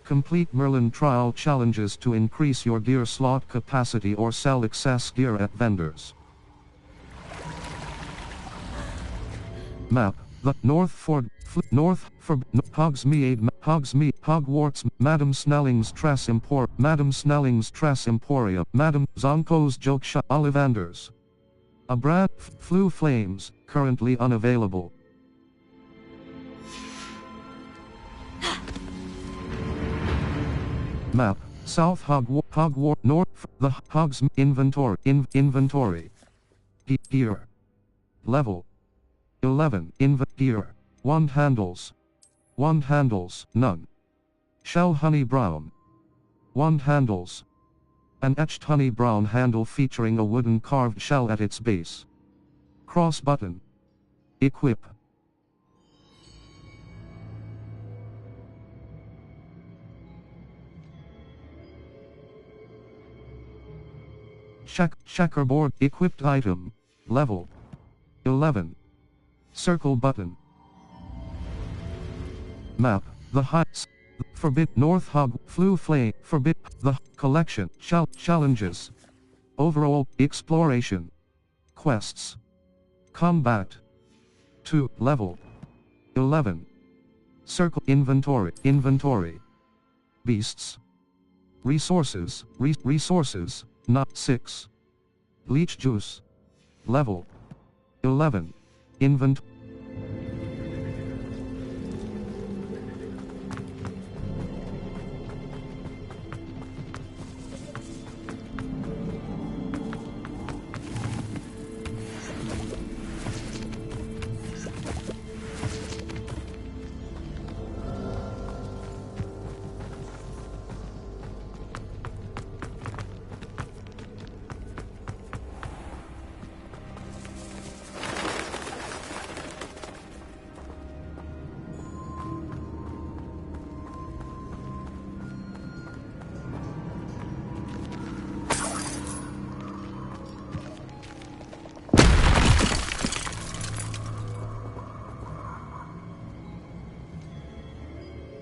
Complete Merlin trial challenges to increase your gear slot capacity or sell excess gear at vendors. Map: the Northford, North for Hogsmeade, Hogwarts, Madame Snelling's Tress Emporium, Madame Zonko's Joke Shop, Ollivanders. A brand, Flu Flames, currently unavailable. Map: South Hogwarts, North, the Hogs inventory. Gear. Level 11. Gear. Wand handles, none. Shell honey brown. Wand handles. An etched honey brown handle featuring a wooden carved shell at its base. Cross button. Equip. Checkerboard equipped item. Level 11. Circle button. Map: the heights. Forbid North Hog Flu Flame Forbid the collection challenges. Overall exploration. Quests. Combat. 2. Level 11. Circle inventory. Beasts. Resources. Resources. Not 6. Leech juice. Level 11. Inventory.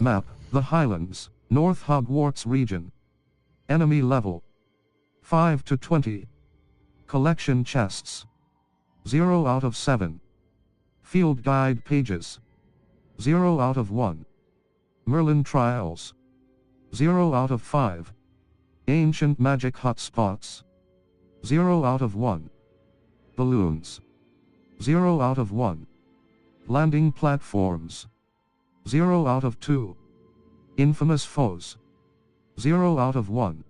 Map: the Highlands, North Hogwarts region. Enemy level 5 to 20. Collection chests 0 out of 7. Field guide pages 0 out of 1. Merlin trials 0 out of 5. Ancient magic hotspots 0 out of 1. Balloons 0 out of 1. Landing platforms 0 out of 2. Infamous foes 0 out of 1.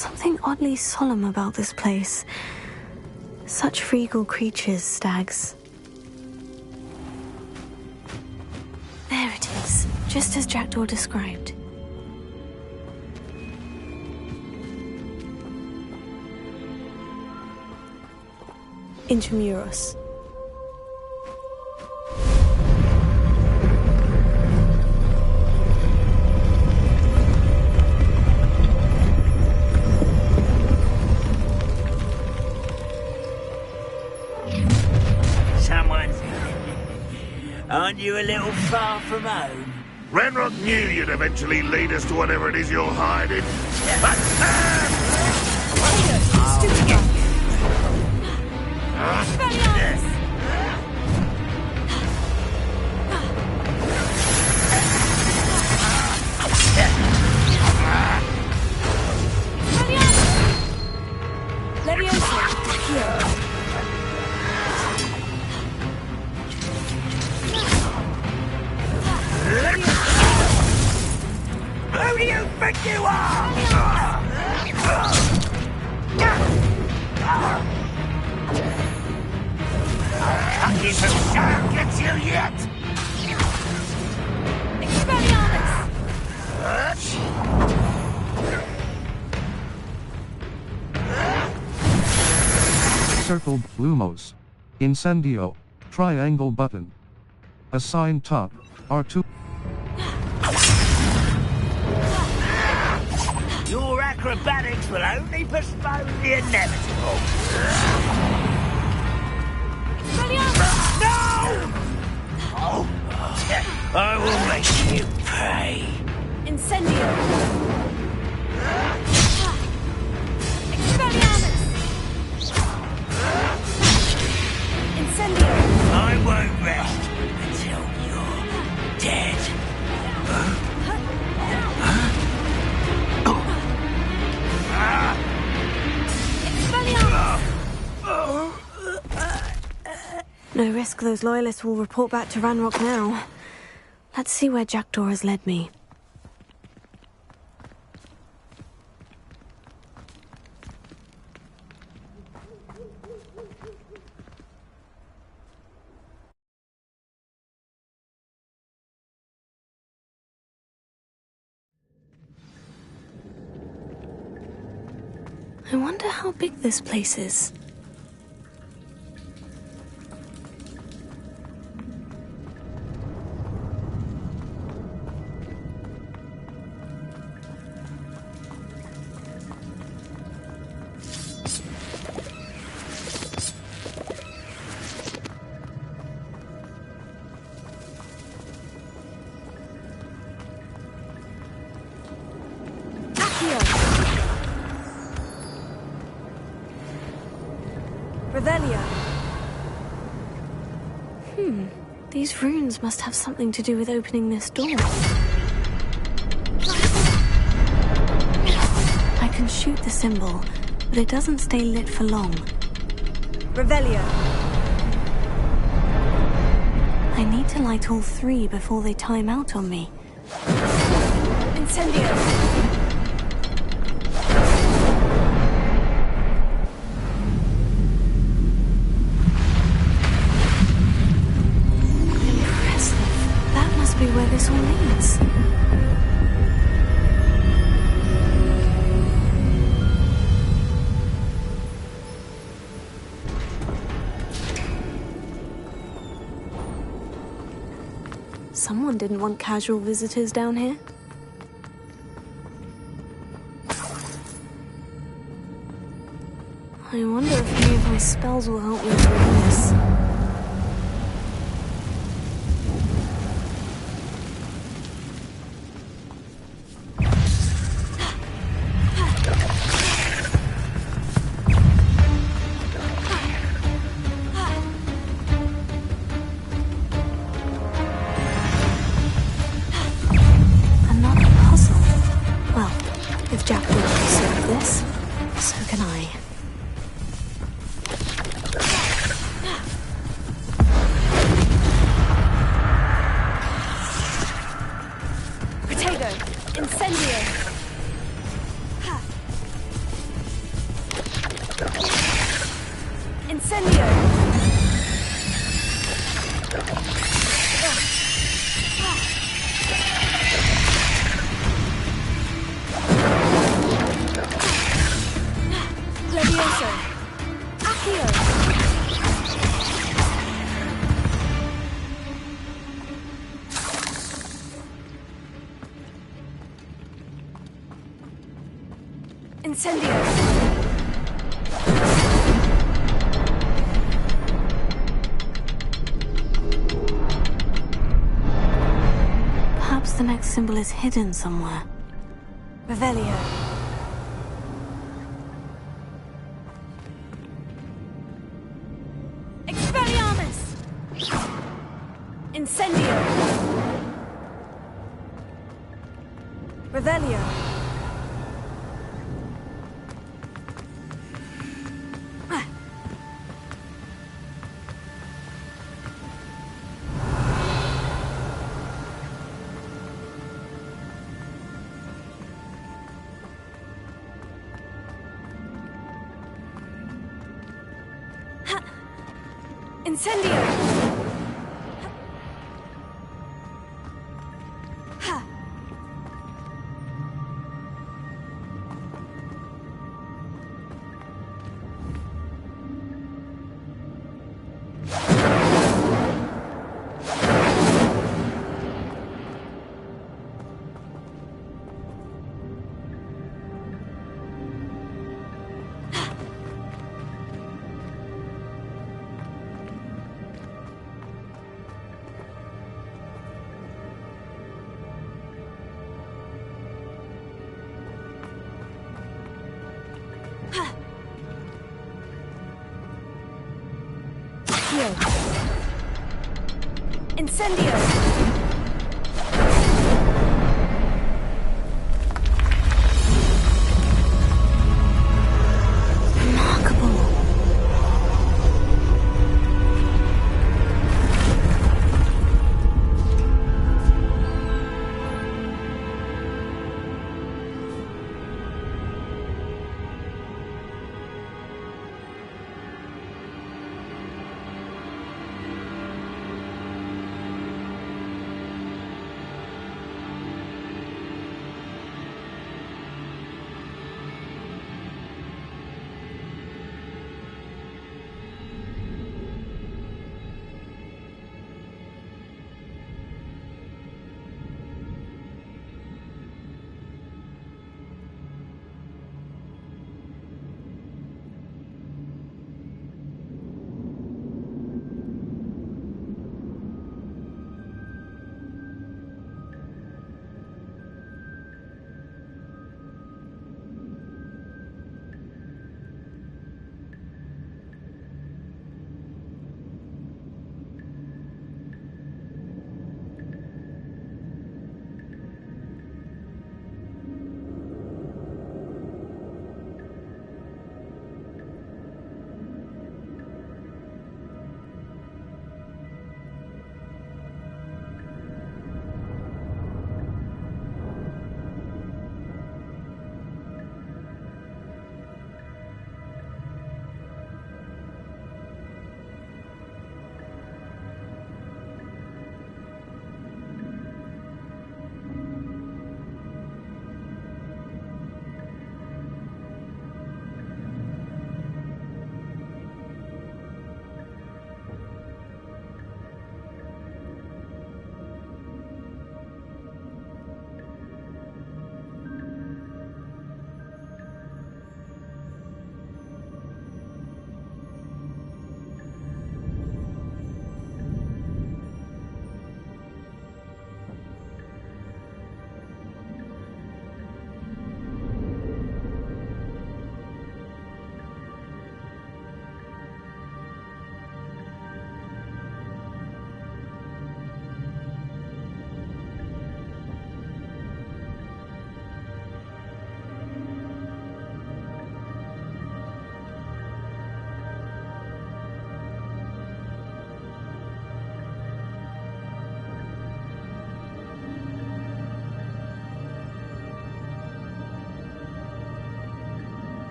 Something oddly solemn about this place. Such regal creatures, stags. There it is, just as Jackdaw described. Intramuros. Aren't you a little far from home? Ranrock knew you'd eventually lead us to whatever it is you're hiding. Stupid guy! Expelliarmus! Leviosa! Here! Who do you think you are? Lucky from Shadow gets you yet! Expelliarmus! Circled Lumos. Incendio. Triangle button. Assign top. R2. Your acrobatics will only postpone the inevitable. No! Oh, I will make you pay. Incendio! Expelliarmus! Incendio! I won't rest until you're dead. No risk those loyalists will report back to Ranrock now. Let's see where Jackdaw has led me. I wonder how big this place is. These runes must have something to do with opening this door. I can shoot the symbol, but it doesn't stay lit for long. Revelio. I need to light all three before they time out on me. Incendio. Where this all leads. Someone didn't want casual visitors down here. I wonder if any of my spells will help me through this. Incendio! Levioso! Accio! Incendio! Perhaps the next symbol is hidden somewhere. Revelio. Expelliarmus! Incendio! Revelio. Incendio! Ha! Incendio!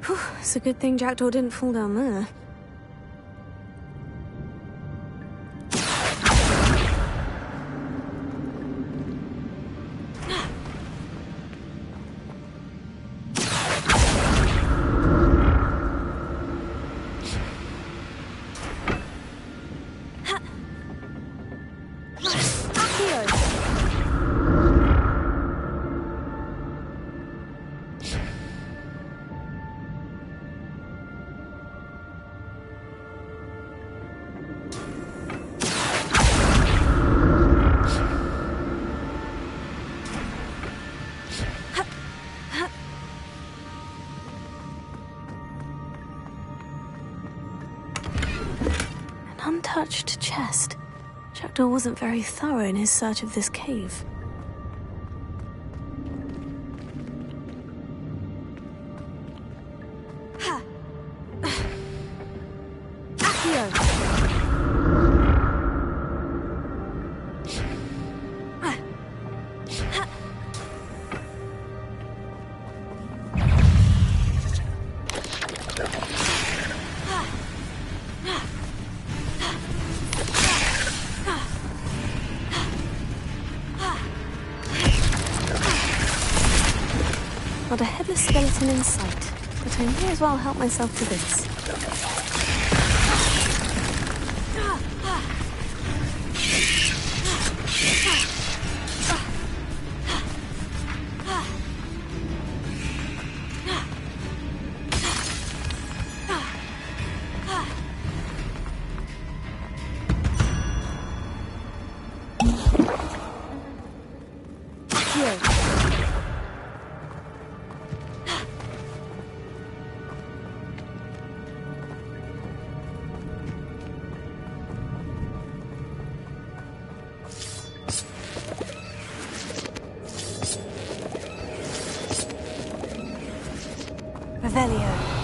Whew, it's a good thing Jackdaw didn't fall down there. Untouched chest. Jackdaw wasn't very thorough in his search of this cave. Not a headless skeleton in sight, but I may as well help myself to this. Revelio.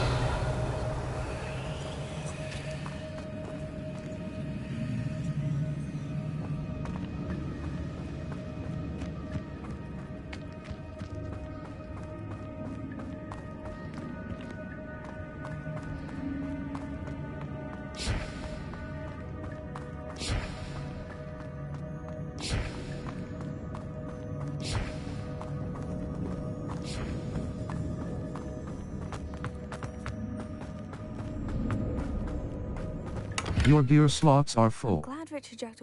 Your gear slots are full.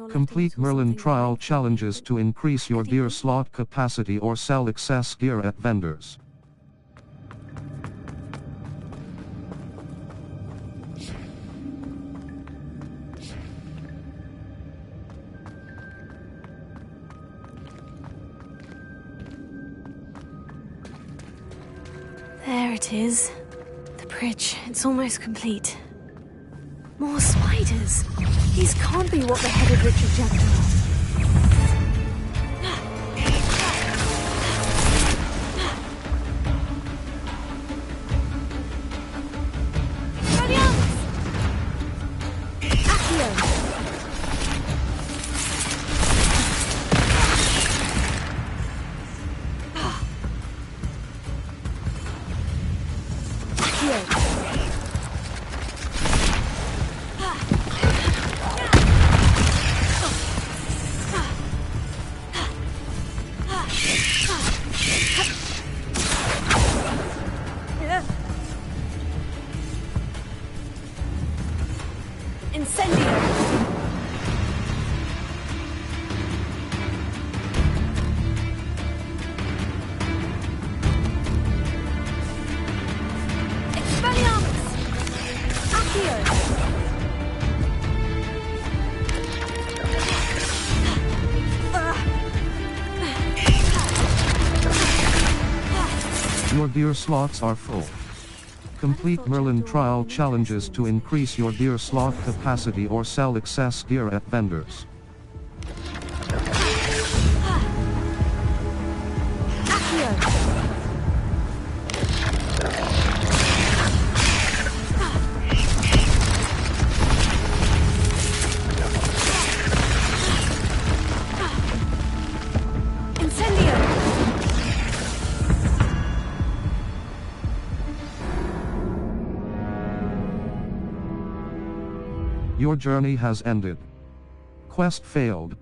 Complete Merlin trial challenges to increase your gear slot capacity or sell excess gear at vendors. There it is. The bridge. It's almost complete. More spiders! These can't be what beheaded Richard Jackdaw. Your gear slots are full. Complete Merlin trial challenges to increase your gear slot capacity or sell excess gear at vendors. Your journey has ended. Quest failed.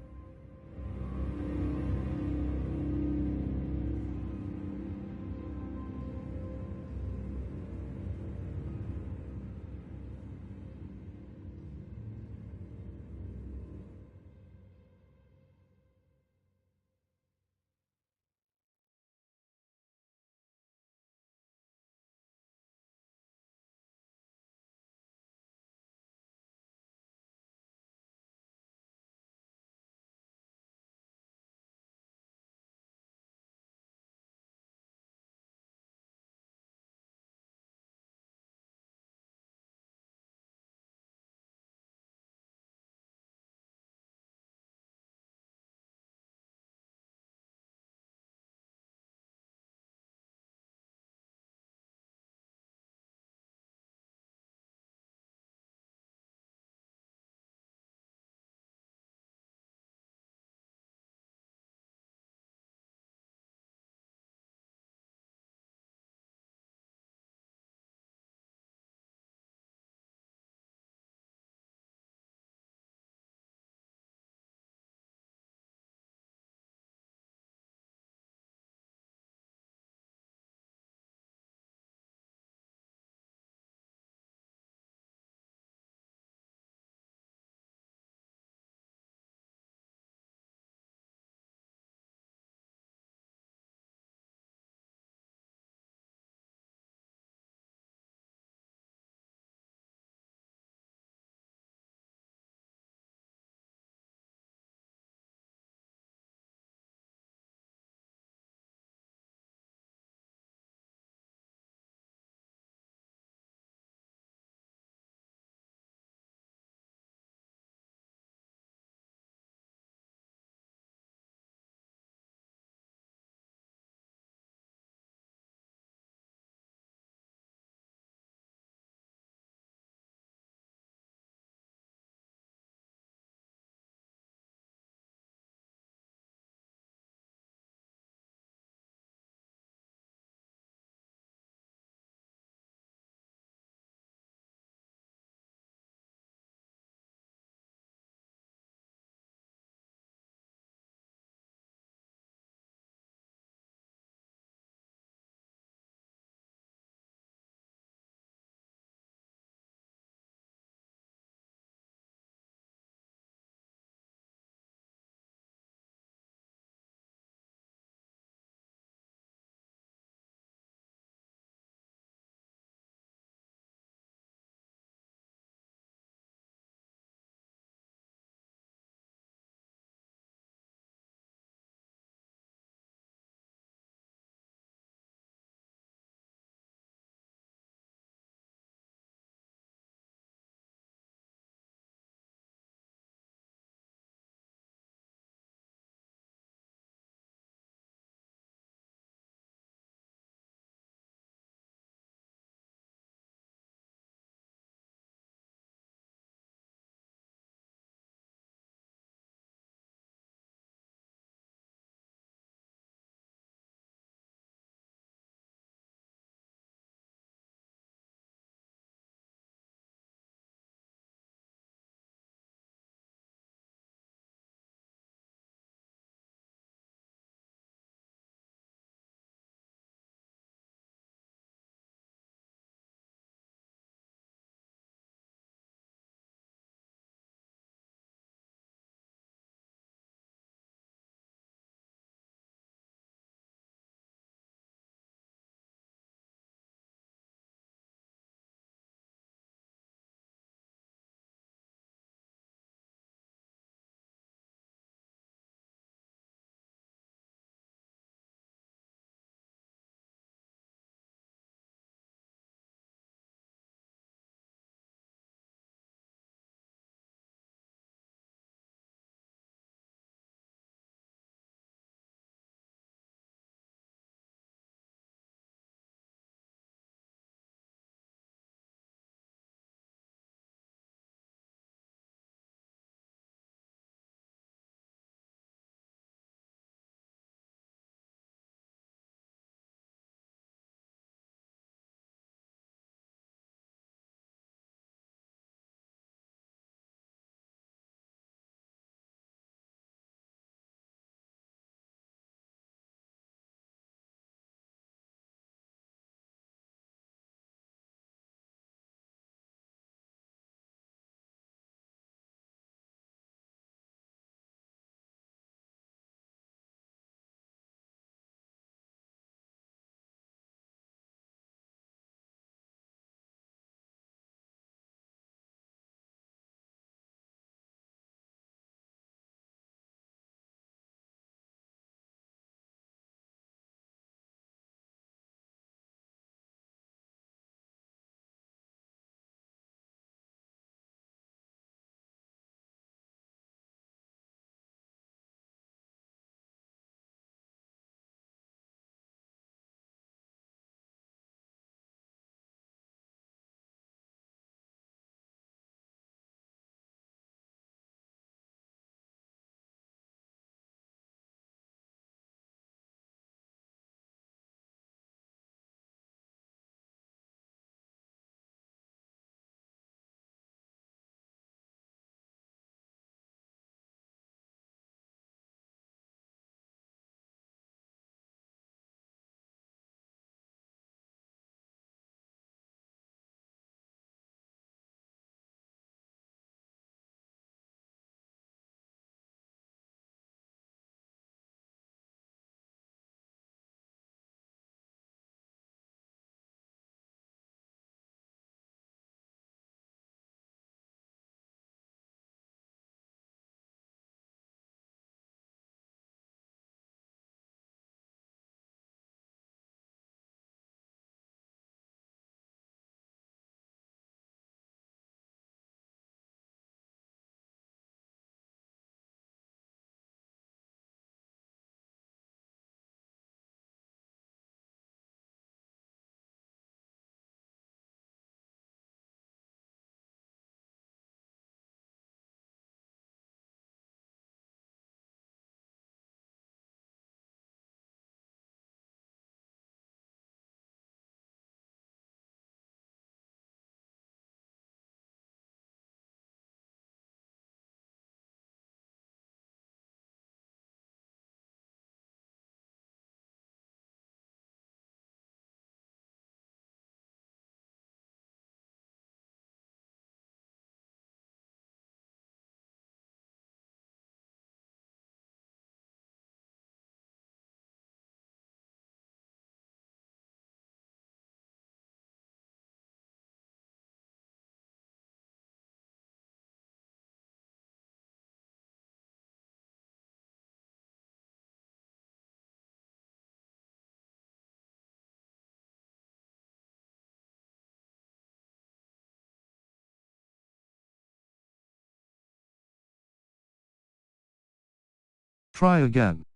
Try again.